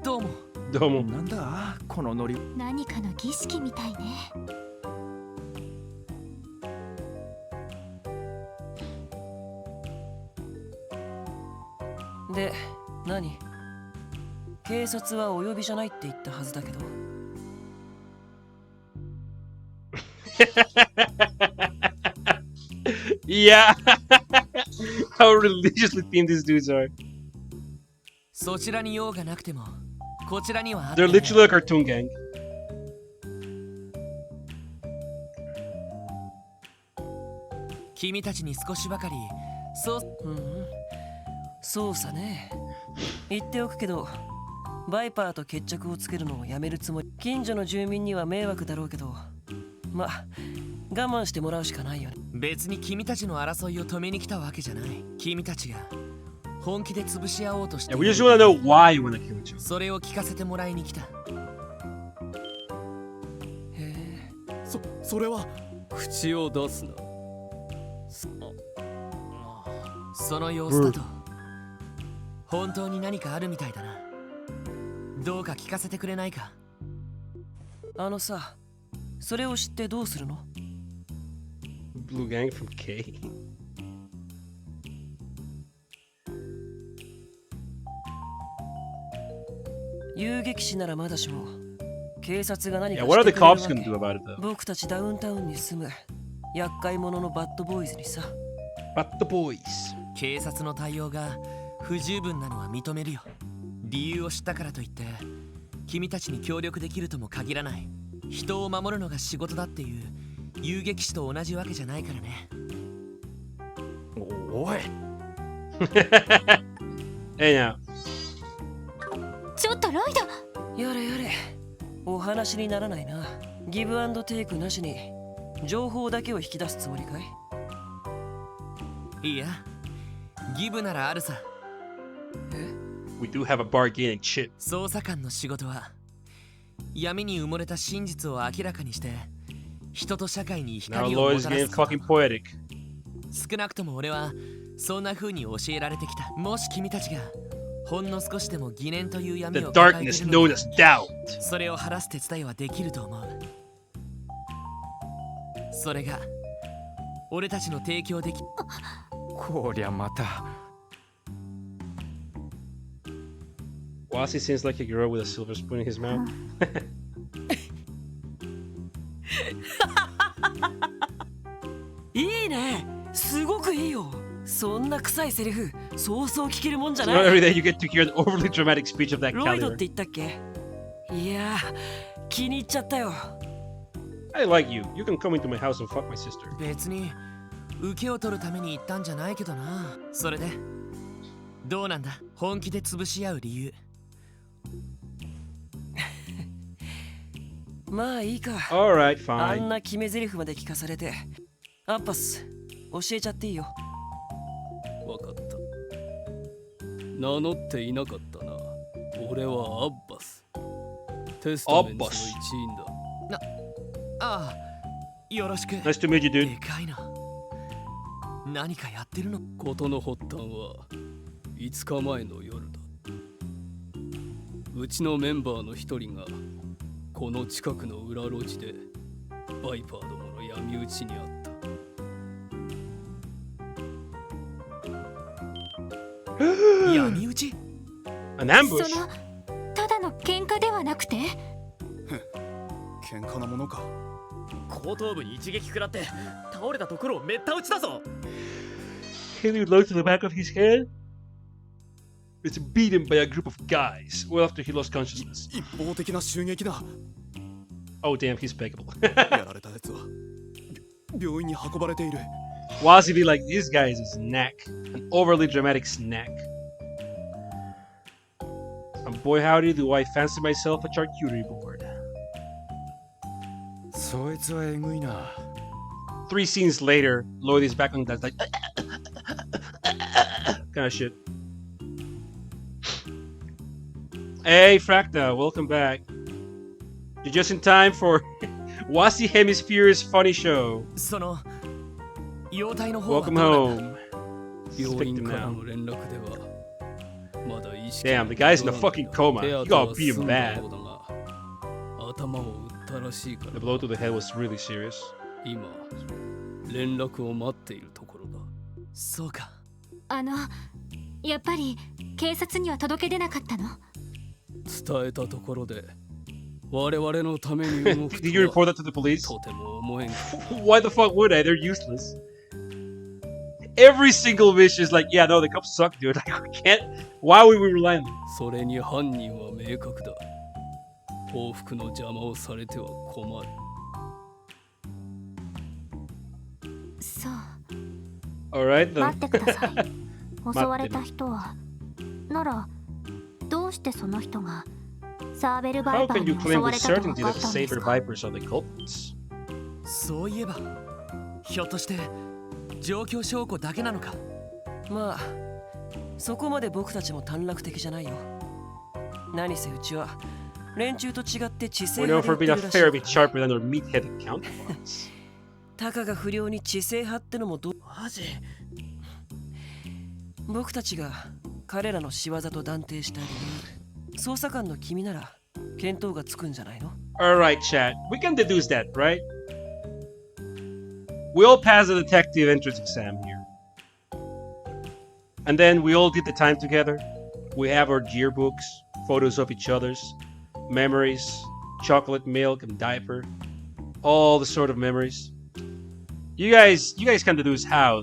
どうも。どうも。なんだこのノリ。何かの儀式みたいね。で、何？警察はお呼びじゃないって言ったはずだけど。Yeah. How religiously themed these dudes are. そちらに用がなくても、こちらにはあって They're ね。 literally a cartoon gang. 君たちに少しばかり、そうさね。言っておくけど、バイパーと決着をつけるのをやめるつもり。近所の住民には迷惑だろうけど、ま、我慢してもらうしかないよね。別に君たちの争いを止めに来たわけじゃない。君たちが本気で潰し合おうとして Yeah, we just want to know why you want to kill each other. それを聞かせてもらいに来た。へえ。それは口を出すな。その様子だと、本当に何かあるみたいだな。どうか聞かせてくれないか。さ、それを知ってどうするの？ Blue gang from K. 遊撃士ならまだしも、警察が何か Yeah, what are して the くれるわ cops け。 gonna do about it though? 僕たちダウンタウンに住む厄介者のバッドボーイズにさ。But the boys. 警察の対応が不十分なのは認めるよ。理由を知ったからといって君たちに協力できるとも限らない。人を守るのが仕事だっていう遊撃士と同じわけじゃないからね。おい。Hey now. ちょっとロイド。やれやれ。お話にならないな。ギブアンドテイクなしに情報だけを引き出すつもりかい？いや、ギブならあるさ。We do have a bargaining chip. 捜査官の仕事は闇に埋もれた真実を明らかにして人と社会に Now 光をも lawyers たら getting すこと。 fucking poetic. 少なくとも俺はそんな風に教えられてきた。もし君たちがほんの少しでも疑念という闇 The を抱えて darkness いるの known な as doubt. それを晴らす手伝いはできると思う。それが俺たちの提供でき。こりゃまた。Wasi seems like a girl with a silver spoon in his mouth. いいね。すごくいいよ。そんな臭いセリフ、そうそう聞けるもんじゃ So な not い。 every day you get to hear an overly dramatic speech of that ロイドっ caliber. て言ったっけ？いやー、気に入っちゃったよ。I like you. You can come into my house and fuck my sister. 別に受けを取るために言ったんじゃないけどな。それでどうなんだ？本気で潰し合う理由。まあいいか。Alright, あ fine. んな決め台詞まで聞かされて。アッパス、教えちゃっていいよ。わかった。名乗っていなかったな。俺はアッバス。テスタメントの一員だ。ああ、よろしく。 Nice to meet you, で dude. かいな。何かやってるの？事の発端は5日前の夜だ。うちのメンバーの一人がこの近くの裏路地でバイパーどもの闇討ちにあった。闇討ち？ An ambush? そのただの喧嘩ではなくて、喧嘩なものか。後頭部に一撃食らって倒れたところをめった打ちだぞ。 Hit you low to the back of his head? It's beaten by a group of guys well after he lost consciousness. 一方的な襲撃だ。 Oh damn, he's peggable. やられたやつは病院に運ばれている。 Wazzy be like, this guy is a snack. An overly dramatic snack. And boy howdy do I fancy myself a charcuterie board. そいつはえぐいな。 3 scenes later, Lloyd is back on that like kind of shit. Hey Fracta, welcome back. You're just in time for Wasi Hemisphere's funny show. その容体の方は Welcome どうなんだ？ home. 病院 Suspect him から now. の連絡ではまだ意識 Damn, the guy's in a fucking coma. You gotta beat him bad. 頭を打ったらしいから The blow to the head was really serious. 今連絡を待っているところだ。そうか。やっぱり警察には届け出なかったの？伝えたところで我々のために動く Did you report that to the police? とても思えん。 Why the fuck would I? They're useless. Every single mission is like, yeah, no, the cops suck, dude. Like, we can't. Why would we rely on them? それに犯人は明確だ。報復の邪魔をされては困る。そう。 Alright, then. 待ってください。襲われた人はならどうしてその人がサーベルバ How イパー can you に襲 claim わ with れたと分 certainty か that っ the たんです Saber か？ Vipers are the culprits? そういえばひょっとして状況証拠だけなのか。まあそこまで僕たちも短絡的じゃないよ。何せうちは連中と違って知性 We're known 派 for で being や a ってるらしい fair か bit ら。 sharper than our meat-headed counterparts. たかが不良に知性派ってのもマジ。僕たちが彼らの仕業と断定した理由、捜査官の君なら見当がつくんじゃないの？ Alright, chat. We can deduce that, right? We all passed the detective entrance exam here. And then we all did the time together. We have our yearbooks, photos of each other's, memories, chocolate milk and diaper, all the sort of memories. You guys can deduce how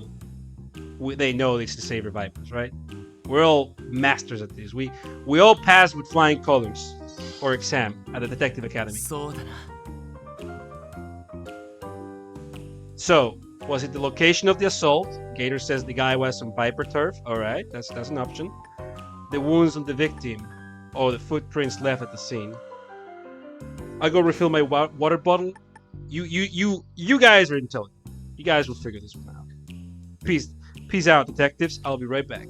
they know it's the Saber Vipers, right? We're all masters at this. We all passed with flying colors or exam at the Detective Academy. そうだな。 So, was it the location of the assault? Gator says the guy was on Viper turf. Alright, that's an option. The wounds on the victim. Or the footprints left at the scene. I go refill my water bottle. You guys are intelligent. You guys will figure this one out. Peace out, detectives. I'll be right back.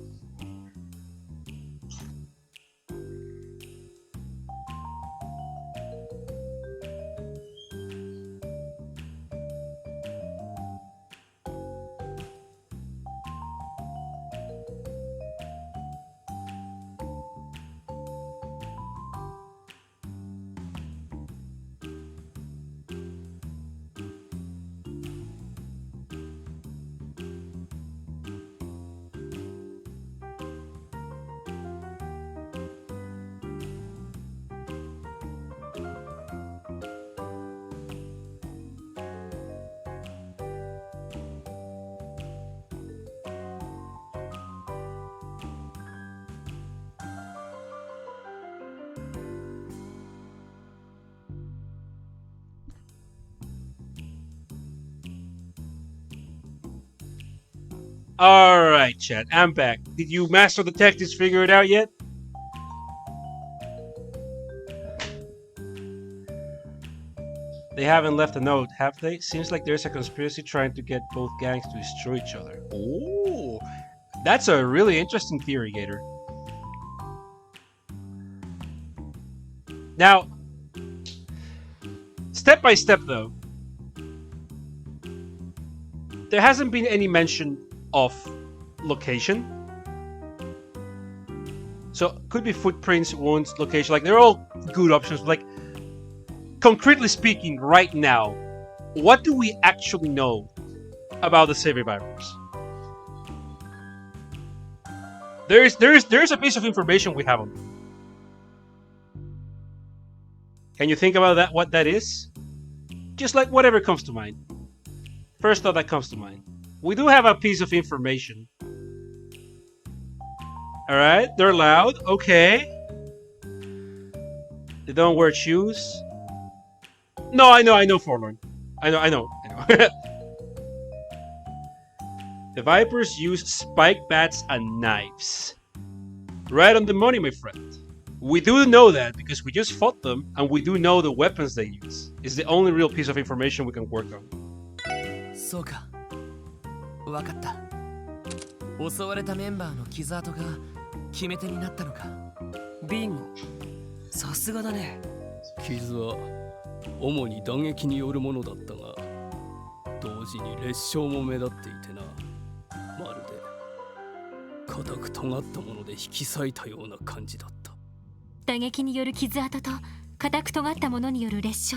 Alright, chat. I'm back. Did you master detectives figure it out yet? They haven't left a note, have they? Seems like there's a conspiracy trying to get both gangs to destroy each other. Oh, that's a really interesting theory, Gator. Now, step by step though, there hasn't been any mention of location. So could be footprints, wounds, location. Like they're all good options. Like concretely speaking, right now, what do we actually know about the Savvy Vipers? There's a piece of information we have on them. Can you think about that? What that is? Just like whatever comes to mind. First thought that comes to mind. We do have a piece of information. Alright, they're loud. Okay. They don't wear shoes. No, I know, Forlorn. I know. The Vipers use spike bats and knives. Right on the money, my friend. We do know that because we just fought them, and we do know the weapons they use. It's the only real piece of information we can work on. そうか。わかった。襲われたメンバーの傷跡が決め手になったのか。ビンゴ。さすがだね。傷は主に打撃によるものだったが、同時に裂傷も目立っていてな。まるで硬く尖ったもので引き裂いたような感じだった。打撃による傷跡と硬く尖ったものによる裂傷。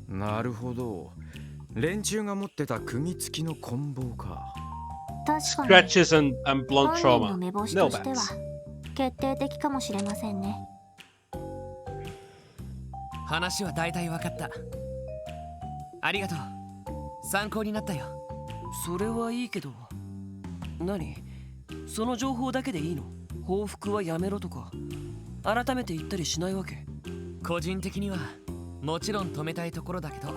なるほど。連中が持ってた釘付きの棍棒か。確かに Scratches and blunt 本人 trauma. の目星 No としては bats. 決定的かもしれませんね。話は大体わかった。ありがとう。参考になったよ。それはいいけど。何？その情報だけでいいの？報復はやめろとか改めて言ったりしないわけ？個人的にはもちろん止めたいところだけど、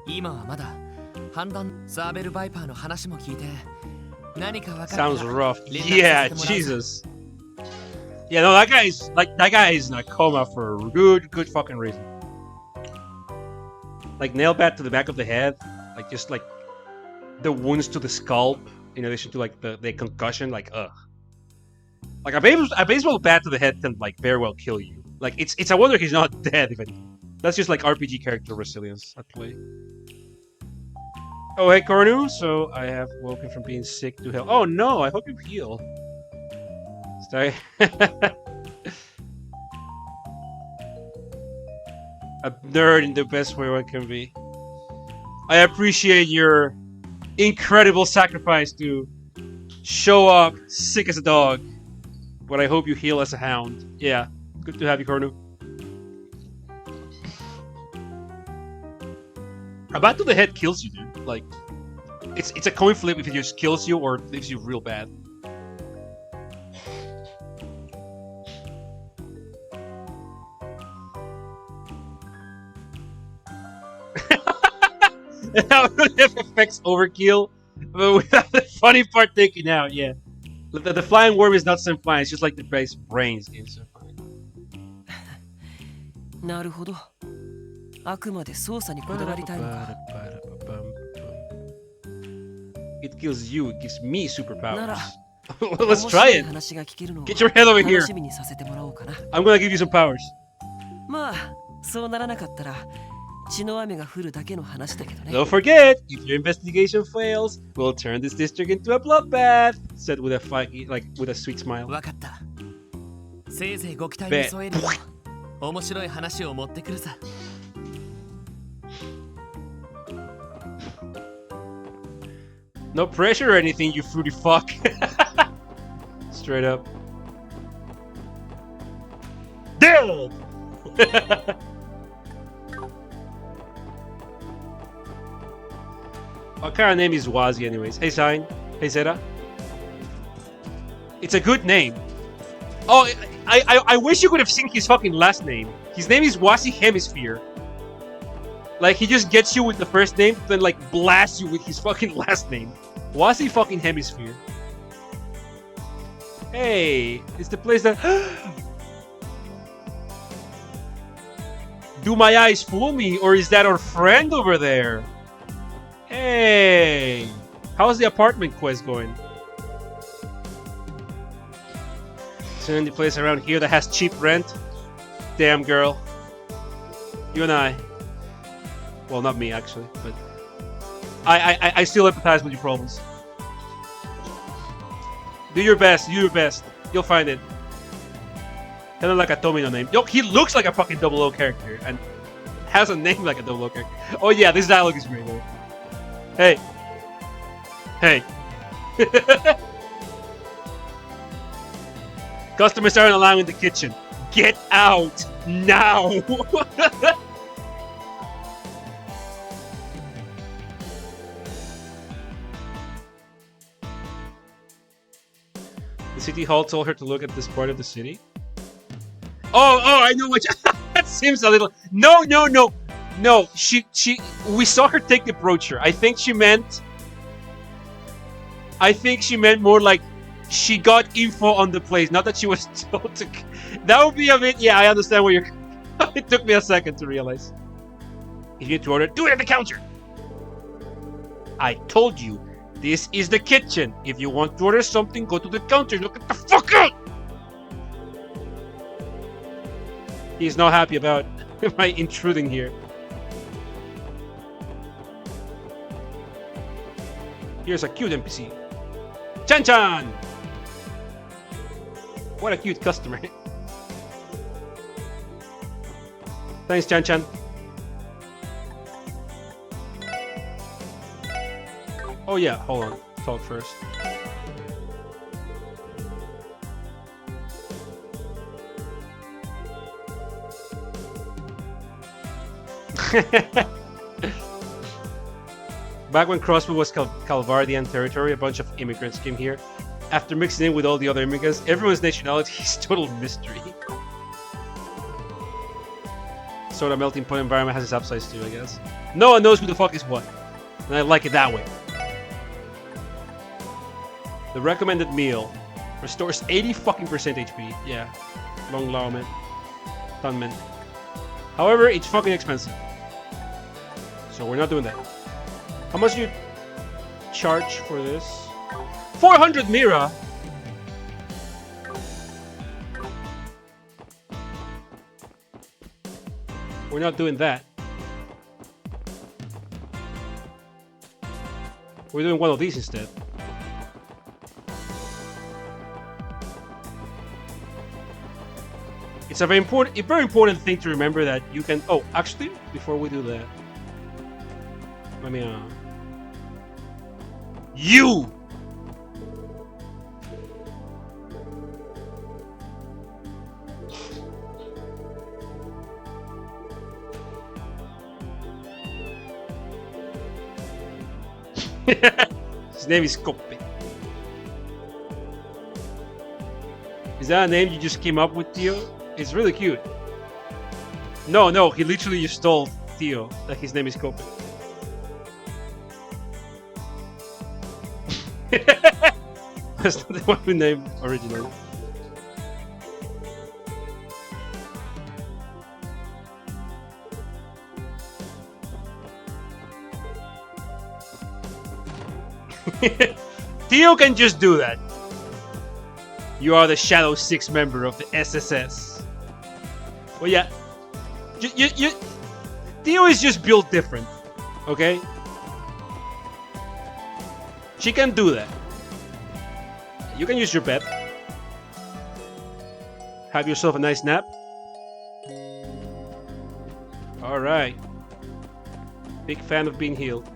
今はまだ判断サーベルバイパーの話も聞いて何か分かったら Sounds rough. 連絡 Yeah, させてもらう。 Jesus. Yeah, no, that guy is in a coma for a good fucking reason. Like nail bat to the back of the head, like just like the wounds to the scalp, in addition to like the concussion, like ugh. Like a baseball bat to the head can like very well kill you. Like it's a wonder he's not dead even. That's just like RPG character resilience at play. Oh hey Cornu, so I have woken from being sick to hell. Oh no, I hope you heal. Stay. A nerd in the best way one can be. I appreciate your incredible sacrifice to show up sick as a dog. But I hope you heal as a hound. Yeah, good to have you, Cornu. A bat to the head kills you, dude. Like, it's a coin flip if it just kills you or leaves you real bad. If affects overkill, but without the funny part taken out, yeah. The flying worm is not some fine, it's just like the base brains in some fine. なるほど。あくまで操作にこだわりたいのか。It kills you, it gives me なら superpowers. Let's try it. 話が聞けるのを Get your head over here. 楽しみにさせてもらおうかな。 I'm gonna give you some powers. まあ、そうならなかったら血の雨が降るだけの話だけどね。 Don't forget, if your investigation fails, we'll turn this district into a bloodbath. Said with a with a sweet smile. わかった。せいぜいご期待に添えるよ。面白い話を持ってくるさ。No pressure or anything, you fruity fuck. Straight up. Dead! What kind of name is Wazi anyways? Hey Sign. Hey Zeta. It's a good name. Oh, I wish you could have seen his fucking last name. His name is Wazi Hemisphere. Like, he just gets you with the first name, then like blasts you with his fucking last name. Wazi fucking Hemisphere. Hey, it's the place that... Do my eyes fool me, or is that our friend over there? Hey, how's the apartment quest going? Is there any place around here that has cheap rent? Damn girl. You and I. Well, not me actually, but I still empathize with your problems. Do your best. Do your best. You'll find it. Kind of like a Tomino name. Yo, he looks like a fucking 00 character and has a name like a 00 character. Oh yeah, this dialogue is great. Though. Hey. Hey. Customers aren't allowed in the kitchen. Get out now. The city hall told her to look at this part of the city. Oh, I know what. That seems a little. No. We saw her take the brochure. I think she meant more like she got info on the place, not that she was told to. That would be a bit. Yeah, I understand where you're. It took me a second to realize. If you need to order, do it at the counter. I told you, this is the kitchen. If you want to order something, go to the counter. Look at the fuck out. He's not happy about my intruding here. Here's a cute NPC. Chan-chan! What a cute customer. Thanks, Chan-chan. Oh yeah, hold on. Talk first. Back when Crosswood was Calvardian territory, a bunch of immigrants came here. After mixing in with all the other immigrants, everyone's nationality is total mystery. Sort of melting pot environment has its upsides too, I guess. No one knows who the fuck is what. And I like it that way. The recommended meal restores 80 fucking percent HP. Yeah. Long lawman. Tunman. However, it's fucking expensive. So we're not doing that. How much do you charge for this? 400 Mira! We're not doing that. We're doing one of these instead. It's a very important thing to remember that you can. Oh, actually, before we do that, let me. You. His name is Koppe. Is that a name you just came up with, Theo? It's really cute. No, he literally just told Theo that his name is Koppe. That's not the one we named originally. Theo can just do that. You are the Shadow 6 member of the SSS. Well, yeah. Theo is just built different. Okay? She can do that. You can use your bed. Have yourself a nice nap. Alright. Big fan of being healed.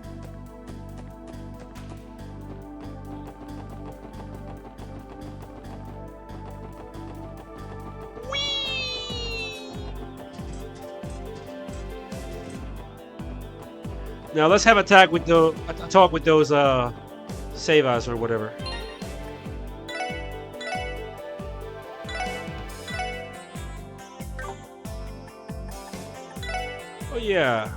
Now let's have a talk with those Savas or whatever. Oh yeah.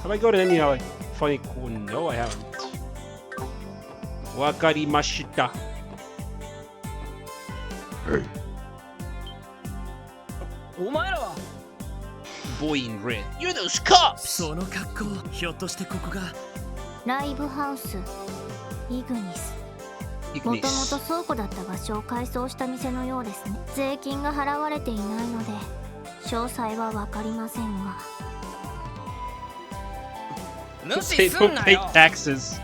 Have I got any like funny cool? No, I haven't. Wakarimashita. Boy in red. You're those cops! その格好、ひょっとしてここがライブハウスイグニス。もともと倉庫だった場所を改装した店のようですね。税金が払われていないので詳細はわかりませんが。無 They 視す don't んな pay よ。 taxes.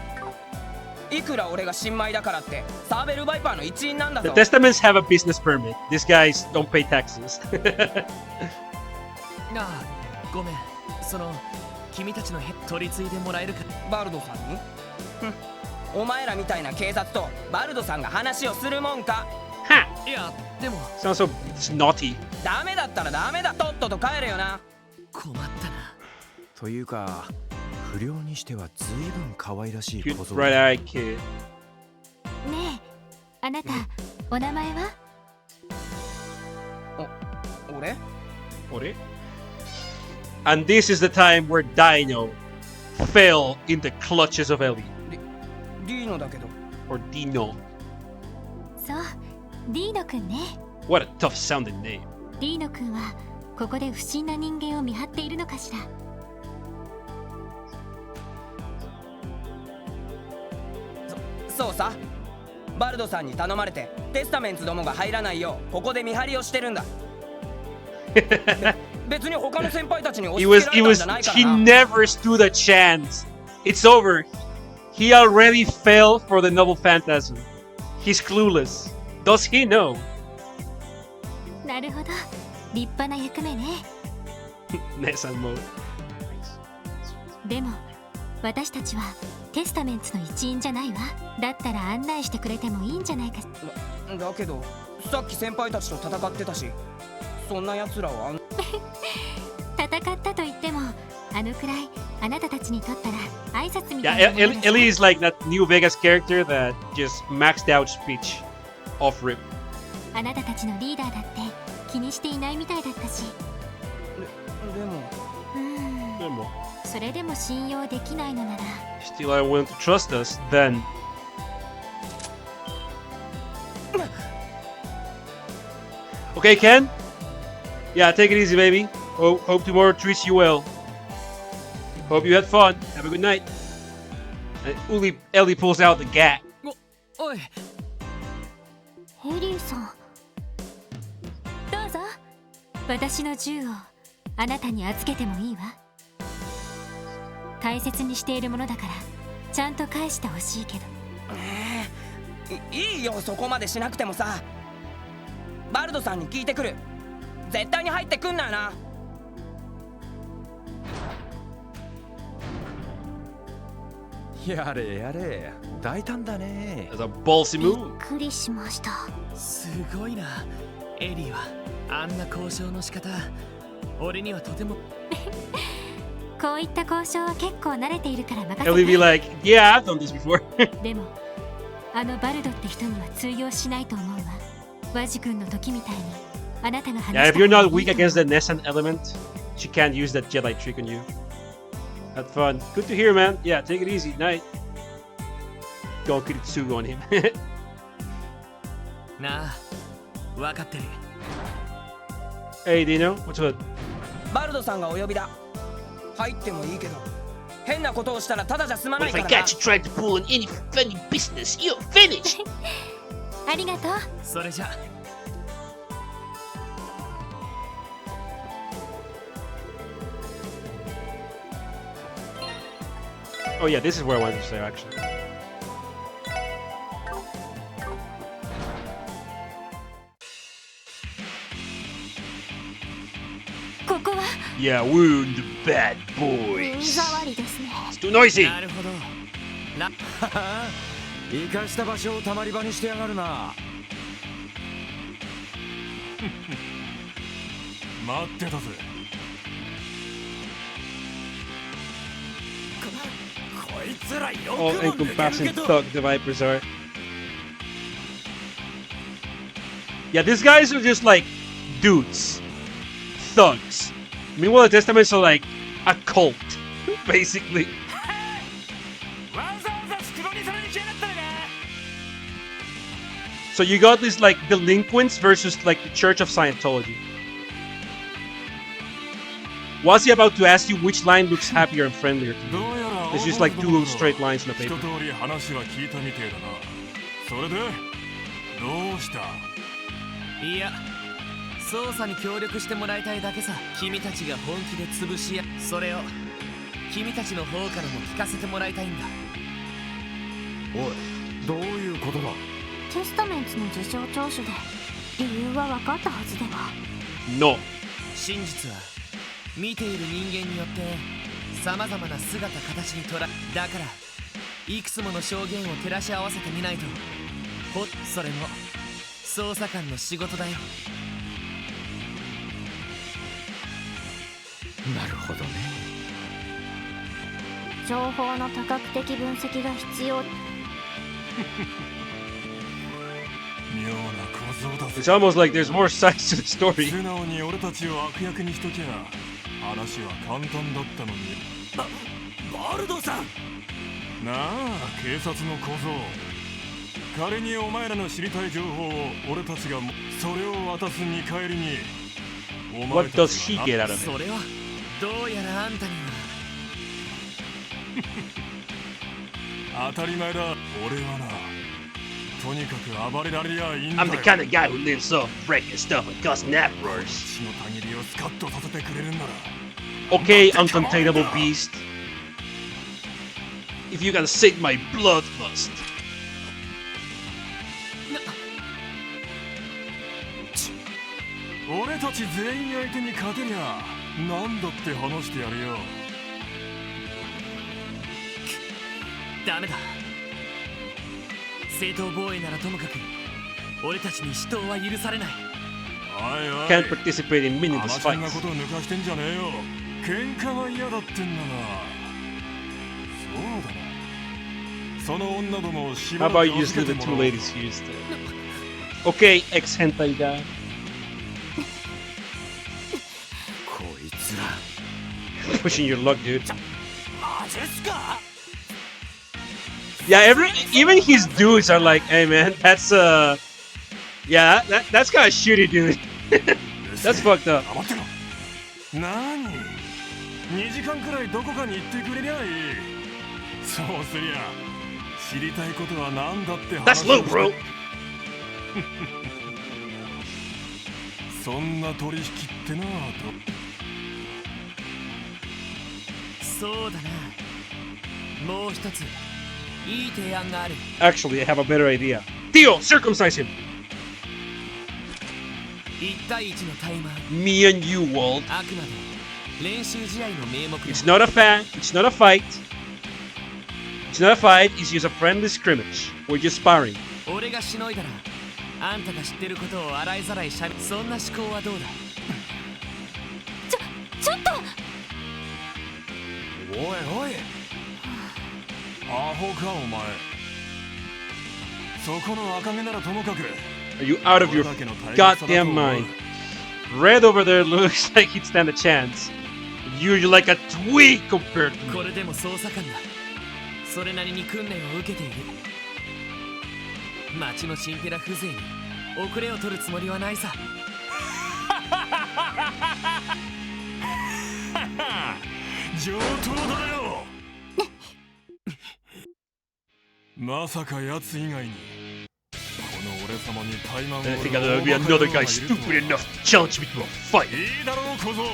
いくら俺が新米だからってサーベルバイパーの一員なんだ The ぞ。 Testaments have a business permit. These guys don't pay taxes. ああ、ごめん。その君たちの取り継いでもらえるか。バルドさんにふん、お前らみたいな警察とバルドさんが話をするもんか。いや、でも Sounds so naughty. ダメだったらダメだ。とっとと帰れよな。困ったな。というか不良にしては随分可愛らしい Cute 小僧 bright-eyed kid. ねえ、あなたお名前は？俺？ What? And this is the time where Dino fell in the clutches of Ellie. ディーノだけど。 Or Dino. そう、ディーノくんね。 What a tough sounding name. ディーノくんはここで不審な人間を見張っているのかしら。そうさ。バルドさんに頼まれてテスタメンツどもが入らないようここで見張りをしてるんだ。別に他の先輩たちに押し He 付け was, られ he たん was, じゃないから he な。 never stood a chance. It's over. He already fell for the noble phantasm. He's clueless. Does he know? なるほど、立派な役目ね。Nessan mode. でも私たちはテスタメンツの一員じゃないわ。だったら案内してくれてもいいんじゃないか。だけどさっき先輩たちと戦ってたし、そんな奴らを戦ったと言ってもあのくらいあなたたちにとったら挨拶み Yeah, たいなものでしょ。 Ellie is like that New Vegas character that just maxed out speech off rip. あなたたちのリーダーだって気にしていないみたいだったし。でもそれでも信用できないのなら Still are willing to trust us, then. Okay, Ken? Yeah, take it easy, baby. Hope tomorrow treats you well. Hope you had fun. Have a good night. And Ellie pulls out the gat. おい、エリーさん、どうぞ。私の銃をあなたに預けてもいいわ。大切にしているものだからちゃんと返してほしいけど。いいよ、そこまでしなくてもさ。バルドさんに聞いてくる。絶対に入ってくんなよな。やれやれ、大胆だね。 That's a ballsy びっ move. くりしました。すごいな。エリーはあんな交渉の仕方、俺にはとても。こういった交渉は結構慣れているから任せて。 Ellie be like, yeah, I've done this before. でもあのバルドって人には通用しないと思うわ。ワジ君の時みたいにあなたが話した Yeah, if you're not weak against the Nessan element, she can't use that Jedi trick on you. Had fun. Good to hear, man. Yeah, take it easy. Night. Go Kiritsugu on him. なあ、わかってる。 Hey, Dino, what's good? バルドさんがお呼びだ。入ってもいいけど変なことをしたらただじゃ済まない What か if I らな。 catch you trying to pull in any funny business? You're finished. ありがとう。それじゃ。Oh yeah, this is where I wanted to say actually. ここは Yeah, we're the bad 耳 boys. 障りですね。 It's too noisy. なるほど。生かした場所をたまり場にしてやがるな。待ってたぜ。こいつらよ All くも抜ける encompassing けど thug the Vipers are. Yeah, these guys are just like dudes. Thugs. Meanwhile, the Testaments are like a cult, basically. わざわざ袋にされに来やがったのか。 So you got these like delinquents versus like the Church of Scientology. Was he about to ask you which line looks happier and friendlier to ど you? うやら It's just like two straight lines in a 一 paper. 通り話は聞いたみてえだな。それでどうした？いや、捜査に協力してもらいたいだけさ。君たちが本気で潰しや、それを君たちの方からも聞かせてもらいたいんだ。おい、どういうことだ。テスタメンツの事情聴取で理由は分かったはずでは。No. 真実は見ている人間によって様々な姿形に捉え、だからいくつもの証言を照らし合わせてみないと、それも捜査官の仕事だよ。なるほどね。情報の多角的分析が必要。妙な小僧だぜ。 It's almost like there's more sides to the story. 素直に俺たちを悪役にしときゃ話は簡単だったのに。バルドさん。なあ、警察の小僧。仮にお前らの知りたい情報を俺たちがそれを渡す見返りに、お前 What た does ち he は get out of そ it? れはどうやらあんたに当たり前だ。俺はな、とにかく暴れられりゃいいんだ I'm よ。 the kind of guy who lives off breaking stuff and causing uproars. 血のたぎりをスカッとさせてくれるんなら。 Okay, uncontainable beast. If you gotta sate my bloodlust. 俺たち全員相手に勝てりゃ何だって話してやるよ。ダメだ。正当防衛ならともかく俺たちに死闘は許されない。おいおい、 Can't participate in meaningless そんな fights. ことを抜かしてんじゃねえよ。喧嘩が嫌だってんだな。そうだな。その女どもをし How ばら about く you 預 just け leave て the も two らおう。 ladies here instead? Okay, ex-hentai guy. こいつら Pushing your luck, dude. マジっすか。 Yeah, even his dudes are like, hey man, that's yeah, that's kind of shitty, dude. That's fucked up. 黙ってろ。なに、2時間くらいどこかに行ってくれりゃいい。そうすりゃ知りたいことは何だって話 That's low, bro. そんな取引ってなあと。そうだな。もう一ついい提案がある。 Actually, I have a better idea. Theo, circumcise him. 1対1のタイマー。 Me and you, Walt. あくまで練習試合の名目だ。 It's not a fan. It's not a fight. It's not a fight. It's just a friendly scrimmage. We're just sparring. 俺がしのいだらあんたが知ってることを洗いざらいしゃべ、そんな思考はどうだ。ちょっと。おいおい、アホかお前。そこの赤毛ならともかく。 Are you out of your goddamn mind? Red over there looks like he'd stand a chance. You're like a twig compared to こ me. れでも捜査官だ。それなりに訓練を受けている。町のチンピラ風情に遅れを取るつもりはないさ。上等だよ。まさか奴以外にこの俺様に怠慢を I think there'll be another guy stupid enough to challenge me to a fight. いいだろう小僧。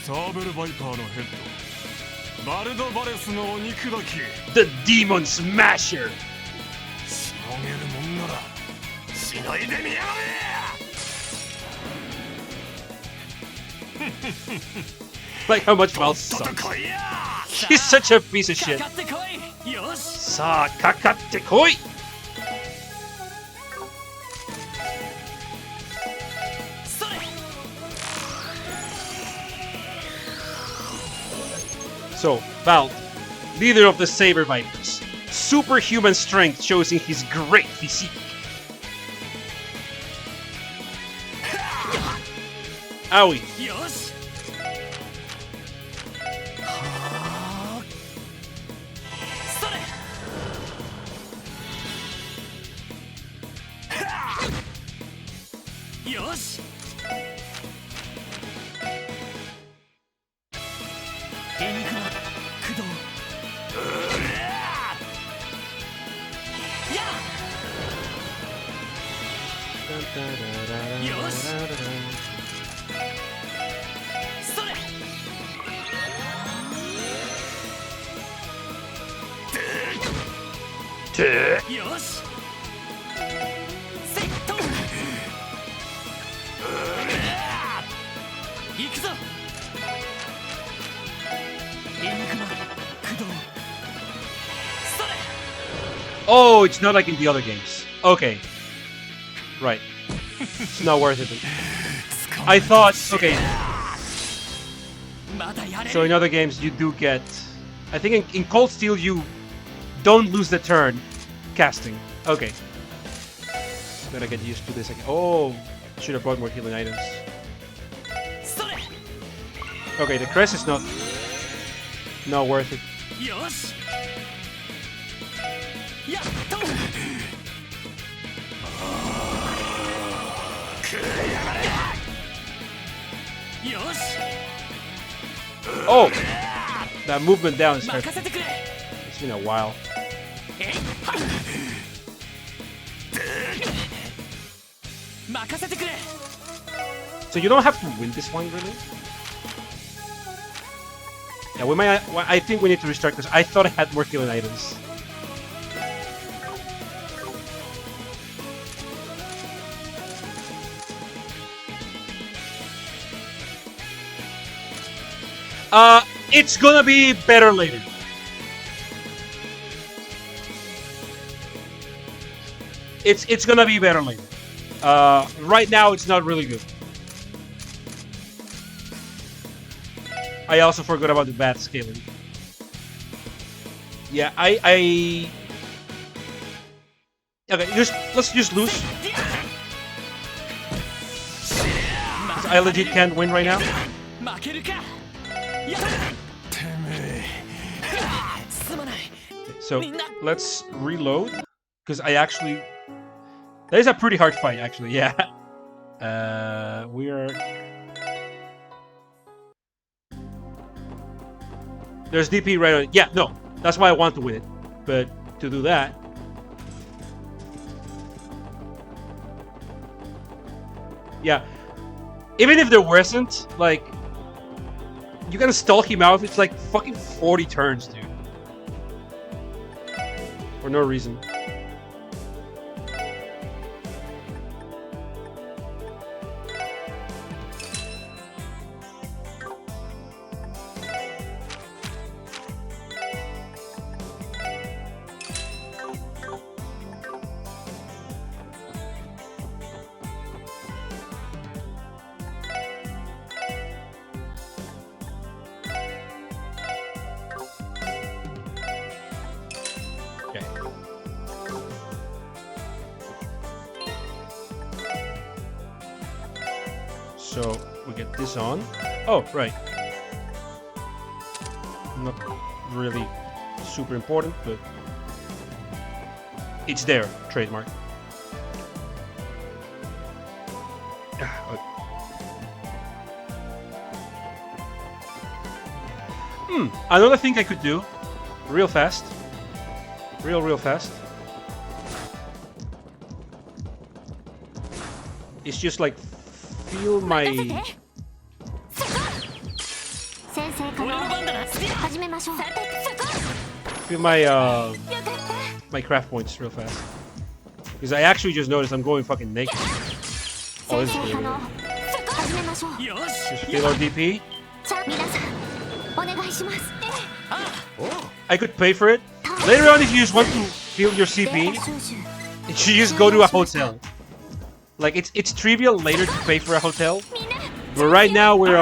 サーベルバイパーのヘッドバルドバレスのお肉だき。 The Demon Smasher. しのげるもんならしのいでみやがれ。 Like how much Val sucks. He's such a piece of shit. かかってこい。よし。さあ、かかってこい。それ。 So, Val, leader of the Saber Vipers. Superhuman strength shows in his great physique. Owie. よし。それ。よし。エニグマ駆動。よし。それ。よしセット行くぞイングマ駆動それ Oh, it's not like in the other games. Okay. Right. It's not worth it. I thought, okay. So in other games you do get... I think in Cold Steel you don't lose the turn casting. Okay. Gotta get used to this again. Oh, should have brought more healing items. Okay, the crest is not worth it. Oh! That movement down is hurt. It's been a while. So you don't have to win this one, really? Yeah, we might. I think we need to restart because I thought I had more healing items. It's gonna be better later. It's gonna be better later. Right now it's not really good. I also forgot about the bad scaling. Yeah, okay, let's just lose. I legit can't win right now. So let's reload because I actually that is a pretty hard fight actually. Yeah, we are. There's DP right on it. Yeah, no, that's why I want to win it. But to do that, yeah, even if there wasn't, like, you gotta stalk him out. It's like fucking 40 turns, dude. For no reason. So we get this on. Oh, right. Not really super important, but it's there. Trademark. Another thing I could do, real fast, real fast, is just like feel my my craft points real fast, because I actually just noticed I'm going fucking naked. Oh, this is really weird. Just feel our DP. I could pay for it. Later on, if you just want to feel your CP, you should just go to a hotel. Like, it's trivial later to pay for a hotel, but right now we're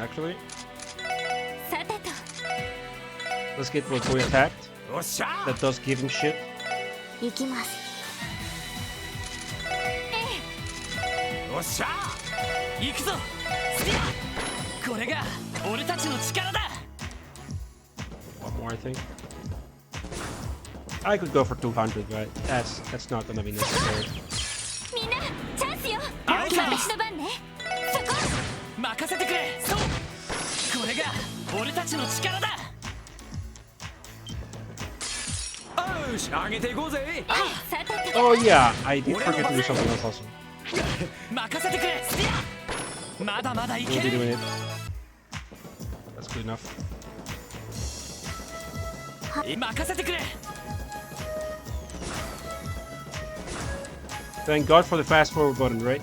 actually, let's get Rotoy attacked. That does giving shit. One more, I think. I could go for 200, right? That's not gonna be necessary. Oh yeah, I did forget to do something else also. 任せてくれまだまだい We'll け be る doing it. That's good enough. 任せてくれ Thank God for the fast forward button, right?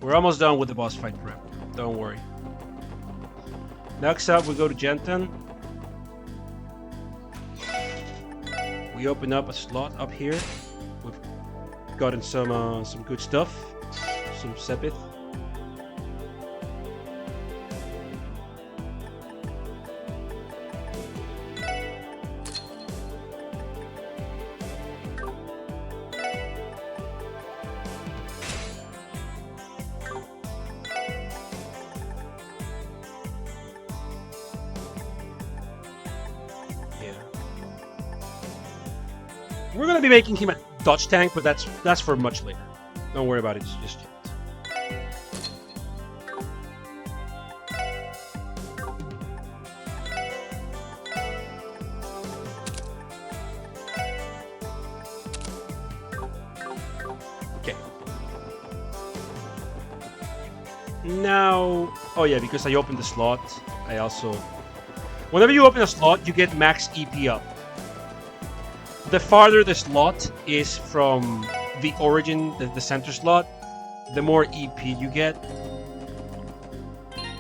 We're almost done with the boss fight prep. Don't worry. Next up, we go to Genton. We open up a slot up here. We've gotten some good stuff. Some Sepith. We're gonna be making him a dodge tank, but that's for much later. Don't worry about it just yet. Okay. Now, oh yeah, because I opened the slot, I also... Whenever you open a slot, you get max EP up. The farther the slot is from the origin, the center slot, the more EP you get.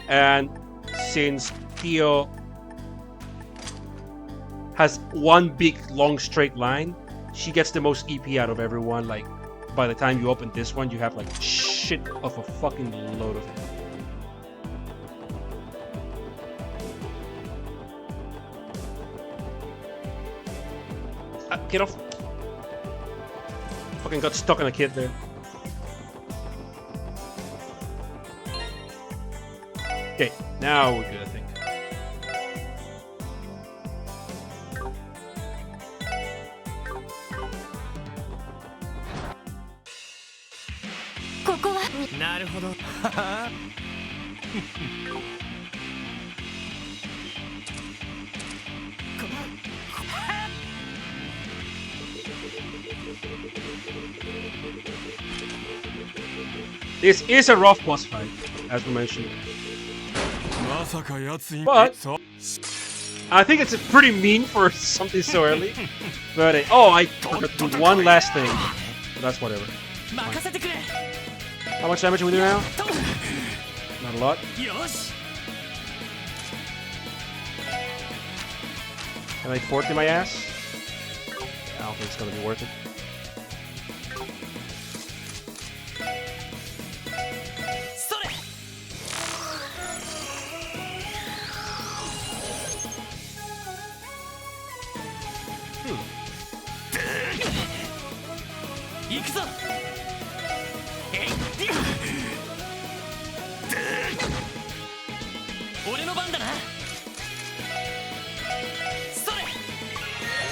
And since Theo has one big long straight line, she gets the most EP out of everyone. Like, by the time you open this one, you have like shit of a fucking load of it. Get off. Fucking got stuck on a kid there. Okay, now we're good, I think. Naるほど This is a rough boss fight, as we mentioned. But I think it's pretty mean for something so early. But oh, I forgot to do one last thing. But that's whatever. How much damage do we do now? Not a lot. Can I 40 my ass? I don't think it's gonna be worth it.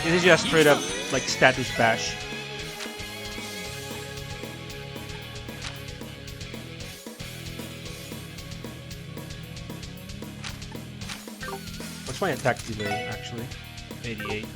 This is just straight up like status bash. What's my attack delay actually? 88.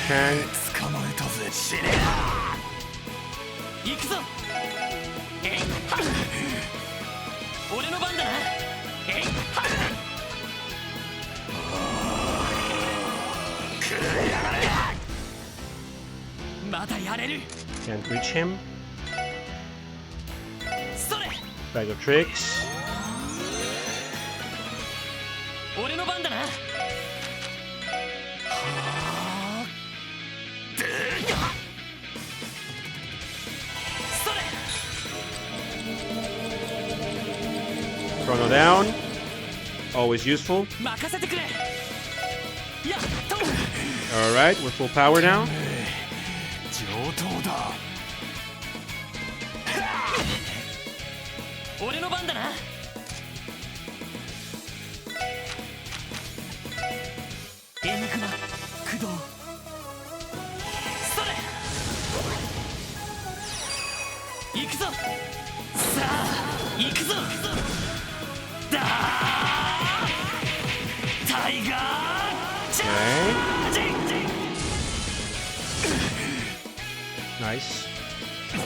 Can. 捕まえたぜ死ね行くぞ俺の番だなまだやれる Can't reach him. それ Bag of tricks. 俺の番だな Chrono down. Always useful. 任せてくれ All right, we're full power now. 上等だ。俺の番だな。エニグマ駆動。それ。行くぞ。さあ行くぞ。だー。タイガーチャージ。Nice. ぶ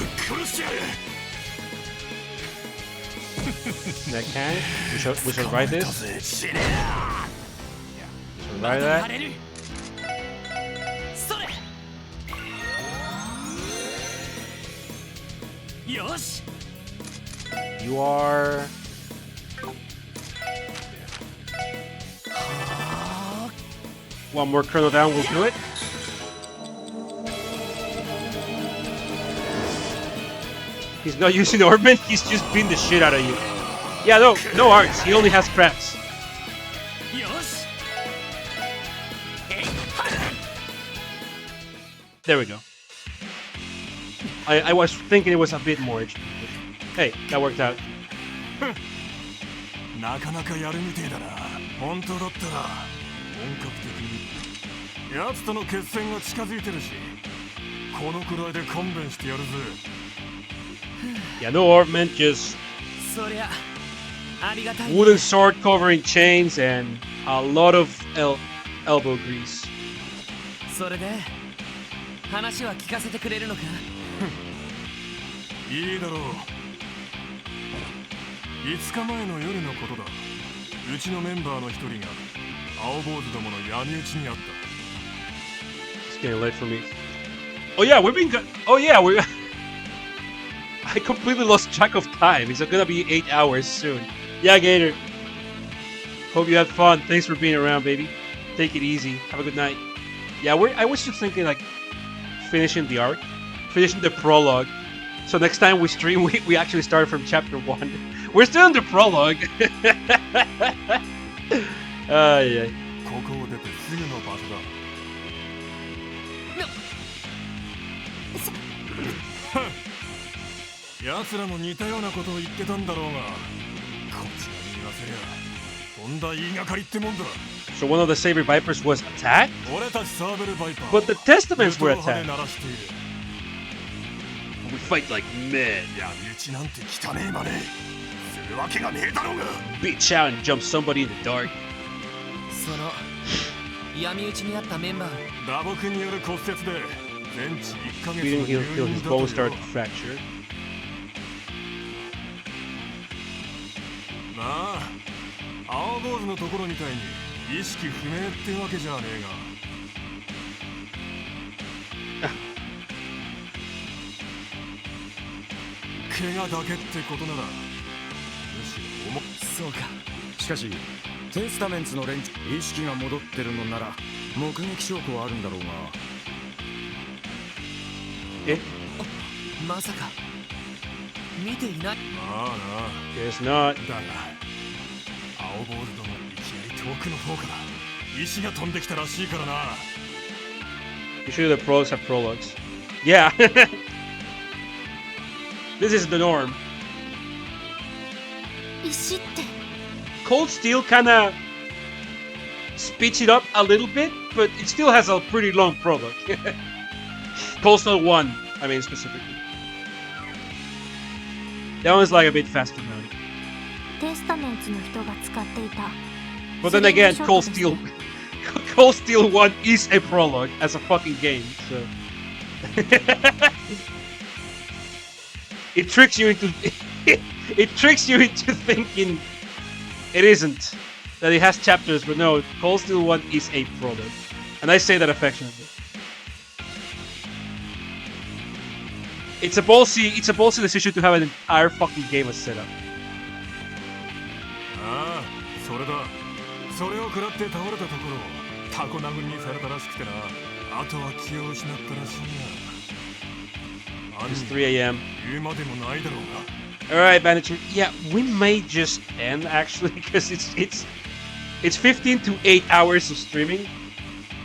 っ殺してやる。That can. We shall ride this. 死ね。 Shall ride that. それ。よし。 You are. One more Chrono down will do it. He's not using Orbman, he's just beating the shit out of you. Yeah, no arts, he only has crafts. There we go. I was thinking it was a bit more interesting. Hey, that worked out. なかなかやるみてえだな。本当だったら本格的に奴との決戦が近づいてるし、このくらいで勘弁してやるぜ。 Yeah, no Orbman, just wooden sword covering chains and a lot of elbow grease. それで話は聞かせてくれるのか？いいだろう。5日前の夜のことだ。うちのメンバーの一人が青坊主どもの闇討ちにあった。 It's getting late for me. Oh yeah, we've been good. Oh yeah, we. I completely lost track of time. It's gonna be 8 hours soon. Yeah, Gator. Hope you had fun. Thanks for being around, baby. Take it easy. Have a good night. Yeah, I was just thinking like finishing the arc, finishing the prologue. So next time we stream, we actually start from chapter 1. We're still in the prologue. Yeah. ここを出てすぐの場所だ。奴らも似たようなことを言ってたんだろうが、こっちらに言わせりゃとんだ言いがかりってもんだ。 So one of the Saber Vipers was attacked? 俺たちサーベルバイパー。 But the Testaments were ルトロ派 attacked. で鳴らしている。 We fight like men. 闇討ちなんて汚ねえまね。するわけがねえだろうが。 Beat out and jump somebody in the dark. その闇討ちにあったメンバー。打撲による骨折で全治1ヶ月 Beating の heal 入 his 院だ bone と started よ。 to fracture. まあ、青坊主のところみたいに意識不明ってわけじゃねえが。怪我だけってことなら、むしろ重っ。そうか。しかし、テスタメンツの連中、意識が戻ってるのなら、目撃証拠はあるんだろうが。え？まさか見ていない。まあな。Guess not. だが、青坊主殿いきなり遠くの方から石が飛んできたらしいからな。Usually the prologues have prologues. Yeah. This is the norm. 石って Cold Steel kinda speeds it up a little bit, but it still has a pretty long prologue. Cold Steel 1, I mean specifically. That one's like a bit faster now. テスタメンツの人が使っていた But then again, Cold Steel Cold Steel 1 is a prologue as a fucking game, so it tricks you into it tricks you into thinking it isn't. That it has chapters, but no, Cold Steel 1 is a prologue. And I say that affectionately. It's a ballsy decision to have an entire fucking game as setup. ああ、それだ。それを食らって倒れたところをタコ殴りにされたらしくてな。あとは気を失ったらしいが。 It's 3 a.m. 言うまでもないだろうが。 Alright, Manager. Yeah, we may just end actually because it's It's 15 to 8 hours of streaming.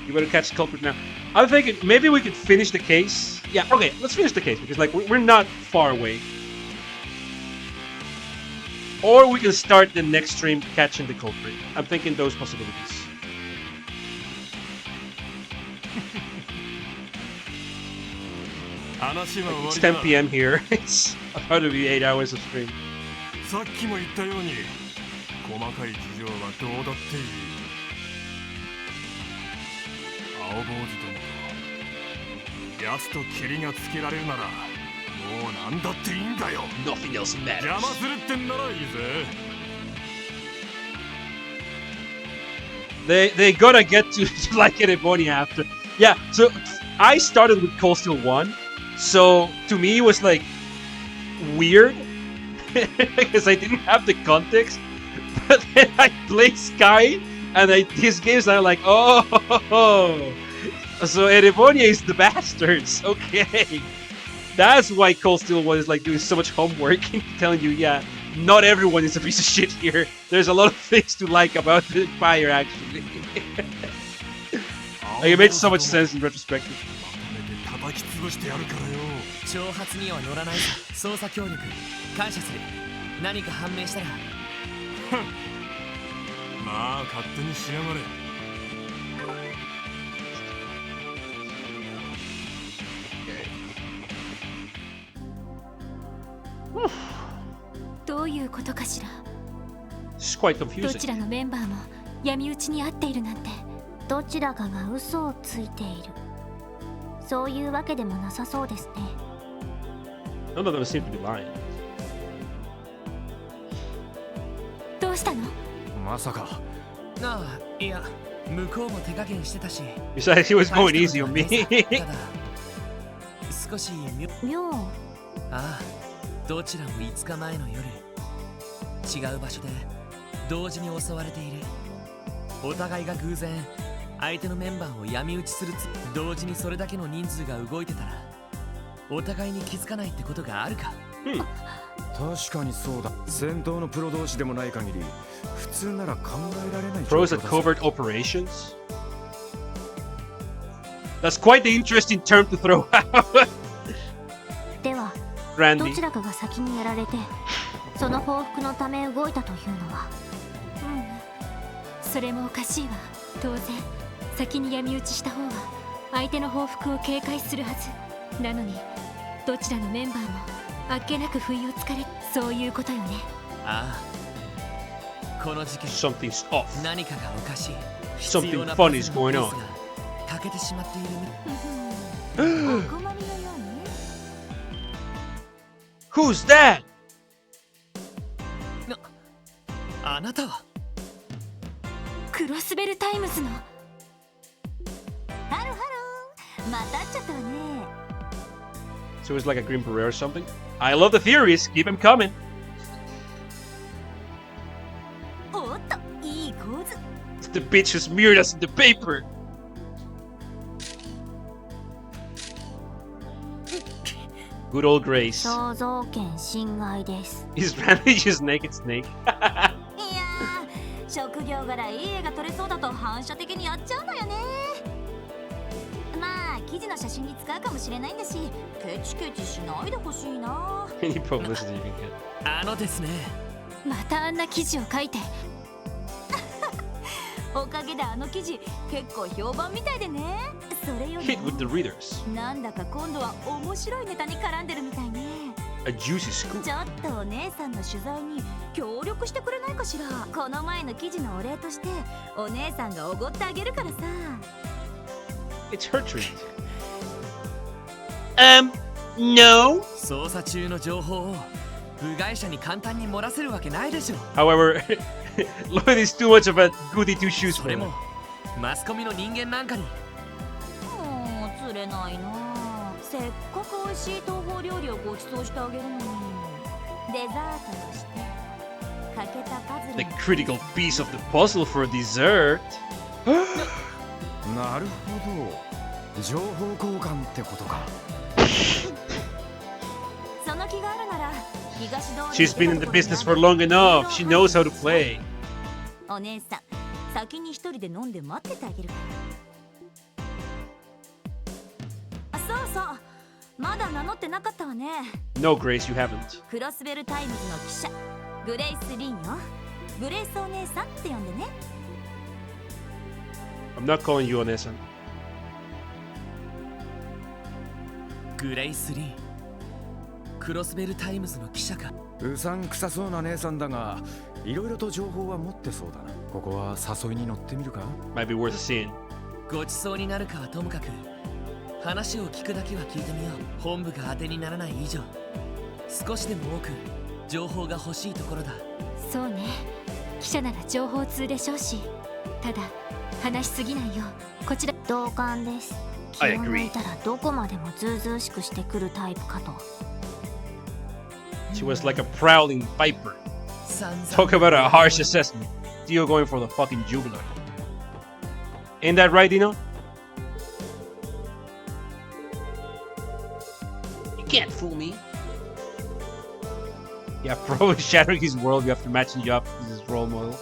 You better catch the culprit now. I'm thinking maybe we could finish the case. Yeah, okay, let's finish the case because like we're not far away. Or we can start the next stream catching the culprit. I'm thinking those possibilities. It's 10 p.m. here. It's about to be 8 hours of stream. さっきも言ったように細かい事情はどうだっていい。青坊主ども奴とケリがつけられるならもう何だっていいんだよ。 Nothing else matters. 邪魔するってんならいいぜ。 They gotta get to like Erebonia after. Yeah, so I started with Cold Steel 1. So to me it was like weird because I didn't have the context. But then I played Sky and these games are like, oh, so Erebonia is the bastards. Okay, that's why Cold Steel 1 is like doing so much homework and telling you, yeah, not everyone is a piece of shit here. There's a lot of things to like about the Empire actually. Like, it made so much sense in retrospective. 挑発には乗らないさ。捜査協力感謝する。何か判明したら。まあ勝手にしやがれ。どういうことかしら。 It's quite ど confusing. ちらのメンバーも闇討ちに遭っているなんて。どちらかが嘘をついている。そういうわけでもなさそうですね。None of them seem to be lying. どうしたの？まさか。なあ、いや、向こうも手加減してたし。 Besides, he was going easy on me. ただ少し妙。ああ、どちらも5日前の夜、違う場所で同時に襲われている。お互いが偶然相手のメンバーを闇討ちする同時にそれだけの人数が動いてたらお互いに気づかないってことがあるか。確かにそうだ。戦闘のプロ同士でもない限り普通なら考えられない。 Pros at covert operations? That's quite the interesting term to throw out. では、 Randy. どちらかが先にやられて、その報復のため動いたというのは。それもおかしいわ。当然先に闇討ちした方は相手の報復を警戒するはずなのに、どちらのメンバーもあっけなく不意をつかれ、そういうことよね。ああ、この事件 Something's off. 何かがおかしい。 Something funny is going on. 欠けてしまっている。お困りのようね。 Who's that? あなたはクロスベルタイムズの。ハロハロー、また会っちゃったわね。 So it's like a Green Beret or something. I love the theories. Keep them coming. おっと、いい構図。 It's the bitch who smeared us in the paper. Good old Grace. 肖像権侵害です。 Is Randy just naked snake? いやー、職業柄いい絵が撮れそうだと反射的にやっちゃうのよね。まあ記事の写真に使うかもしれないんだし、ケチケチしないでほしいな。 Any publicity you can get. あのですね。またあんな記事を書いて。おかげであの記事結構評判みたいでね。それより Hit with the readers. なんだか今度は面白いネタに絡んでるみたいね。 A juicy scoop. ちょっとお姉さんの取材に協力してくれないかしら。この前の記事のお礼としてお姉さんがおごってあげるからさ。 It's her treat. No. 捜査中の情報を部外者に簡単に漏らせるわけないでしょ。 However, Lloyd is too much of a goody two shoes そ for れ him. もマスコミの人間なんかに。もう釣れないな。せっかく美味しい東方料理をご馳走してあげるのに。デザートとして欠けたパズル The critical piece of the puzzle for dessert. なるほど。情報交換ってことか。その気があるなら東通り She's been in the business for long enough. She knows how to play. お姉さん、先に一人で飲んで待っててあげるから。そうそう、まだ名乗ってなかったわね。 No, Grace, you haven't. クロスベルタイムズの記者グレイス・リンよ。グレイスお姉さんって呼んでね。 I'm not calling you Onesan. グレイス・リー、クロスベルタイムズの記者か。うさんくさそうな姉さんだが、いろいろと情報は持ってそうだな。ここは誘いに乗ってみるか？ Might be worth seeing. ごちそうになるかはともかく、話を聞くだけは聞いてみよう。本部が当てにならない以上、少しでも多く情報が欲しいところだ。そうね、記者なら情報通でしょうし、ただ話しすぎないようこちら。同感です。気を抜いたらどこまでもずうずうしくしてくるタイプかと。 She was like a prowling viper. Talk about a harsh assessment. Dio going for the fucking jugular. Ain't that right, Dino? You can't fool me. Yeah, probably shattering his world. You have to match you up with his role model.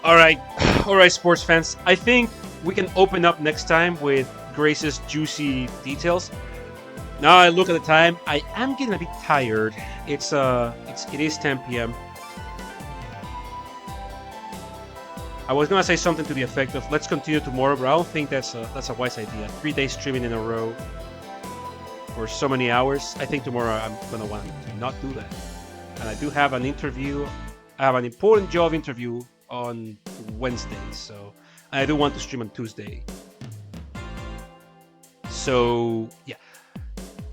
Alright, sports fans. I think we can open up next time with Grace's juicy details. Now I look at the time. I am getting a bit tired. It is 10 p.m. I was gonna say something to the effect of let's continue tomorrow, but I don't think that's a wise idea. 3 days streaming in a row for so many hours. I think tomorrow I'm gonna want to not do that. And I do have an interview. I have an important job interview on Wednesday, so I do want to stream on Tuesday. So yeah,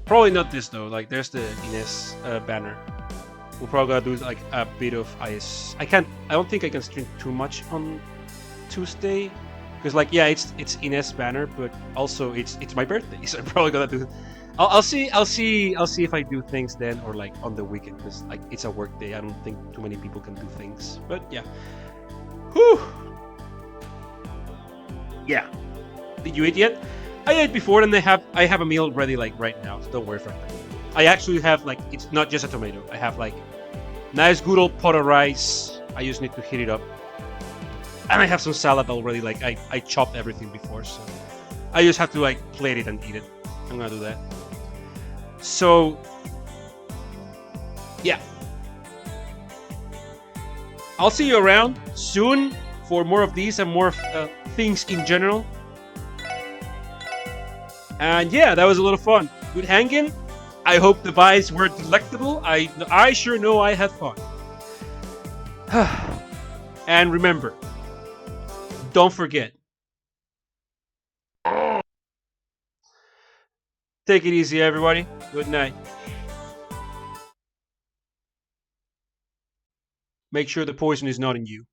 probably not this though. Like there's the Ines banner. We're probably gonna do like a bit of IS. I don't think I can stream too much on Tuesday because like yeah, it's Ines banner, but also it's my birthday, so I'm probably gonna do. I'll see if I do things then or like on the weekend because like it's a work day. I don't think too many people can do things, but yeah. Whew. Yeah. Did you eat yet? I ate before, and I have a meal ready like right now. So don't worry for that. I actually have like it's not just a tomato. I have like nice good old pot of rice. I just need to heat it up, and I have some salad already. Like I chopped everything before, so I just have to like plate it and eat it. I'm gonna do that. So yeah. I'll see you around soon for more of these and more things in general. And yeah, that was a lot of fun. Good hanging. I hope the vibes were delectable. I sure know I had fun. And remember, don't forget. Take it easy, everybody. Good night. Make sure the poison is not in you.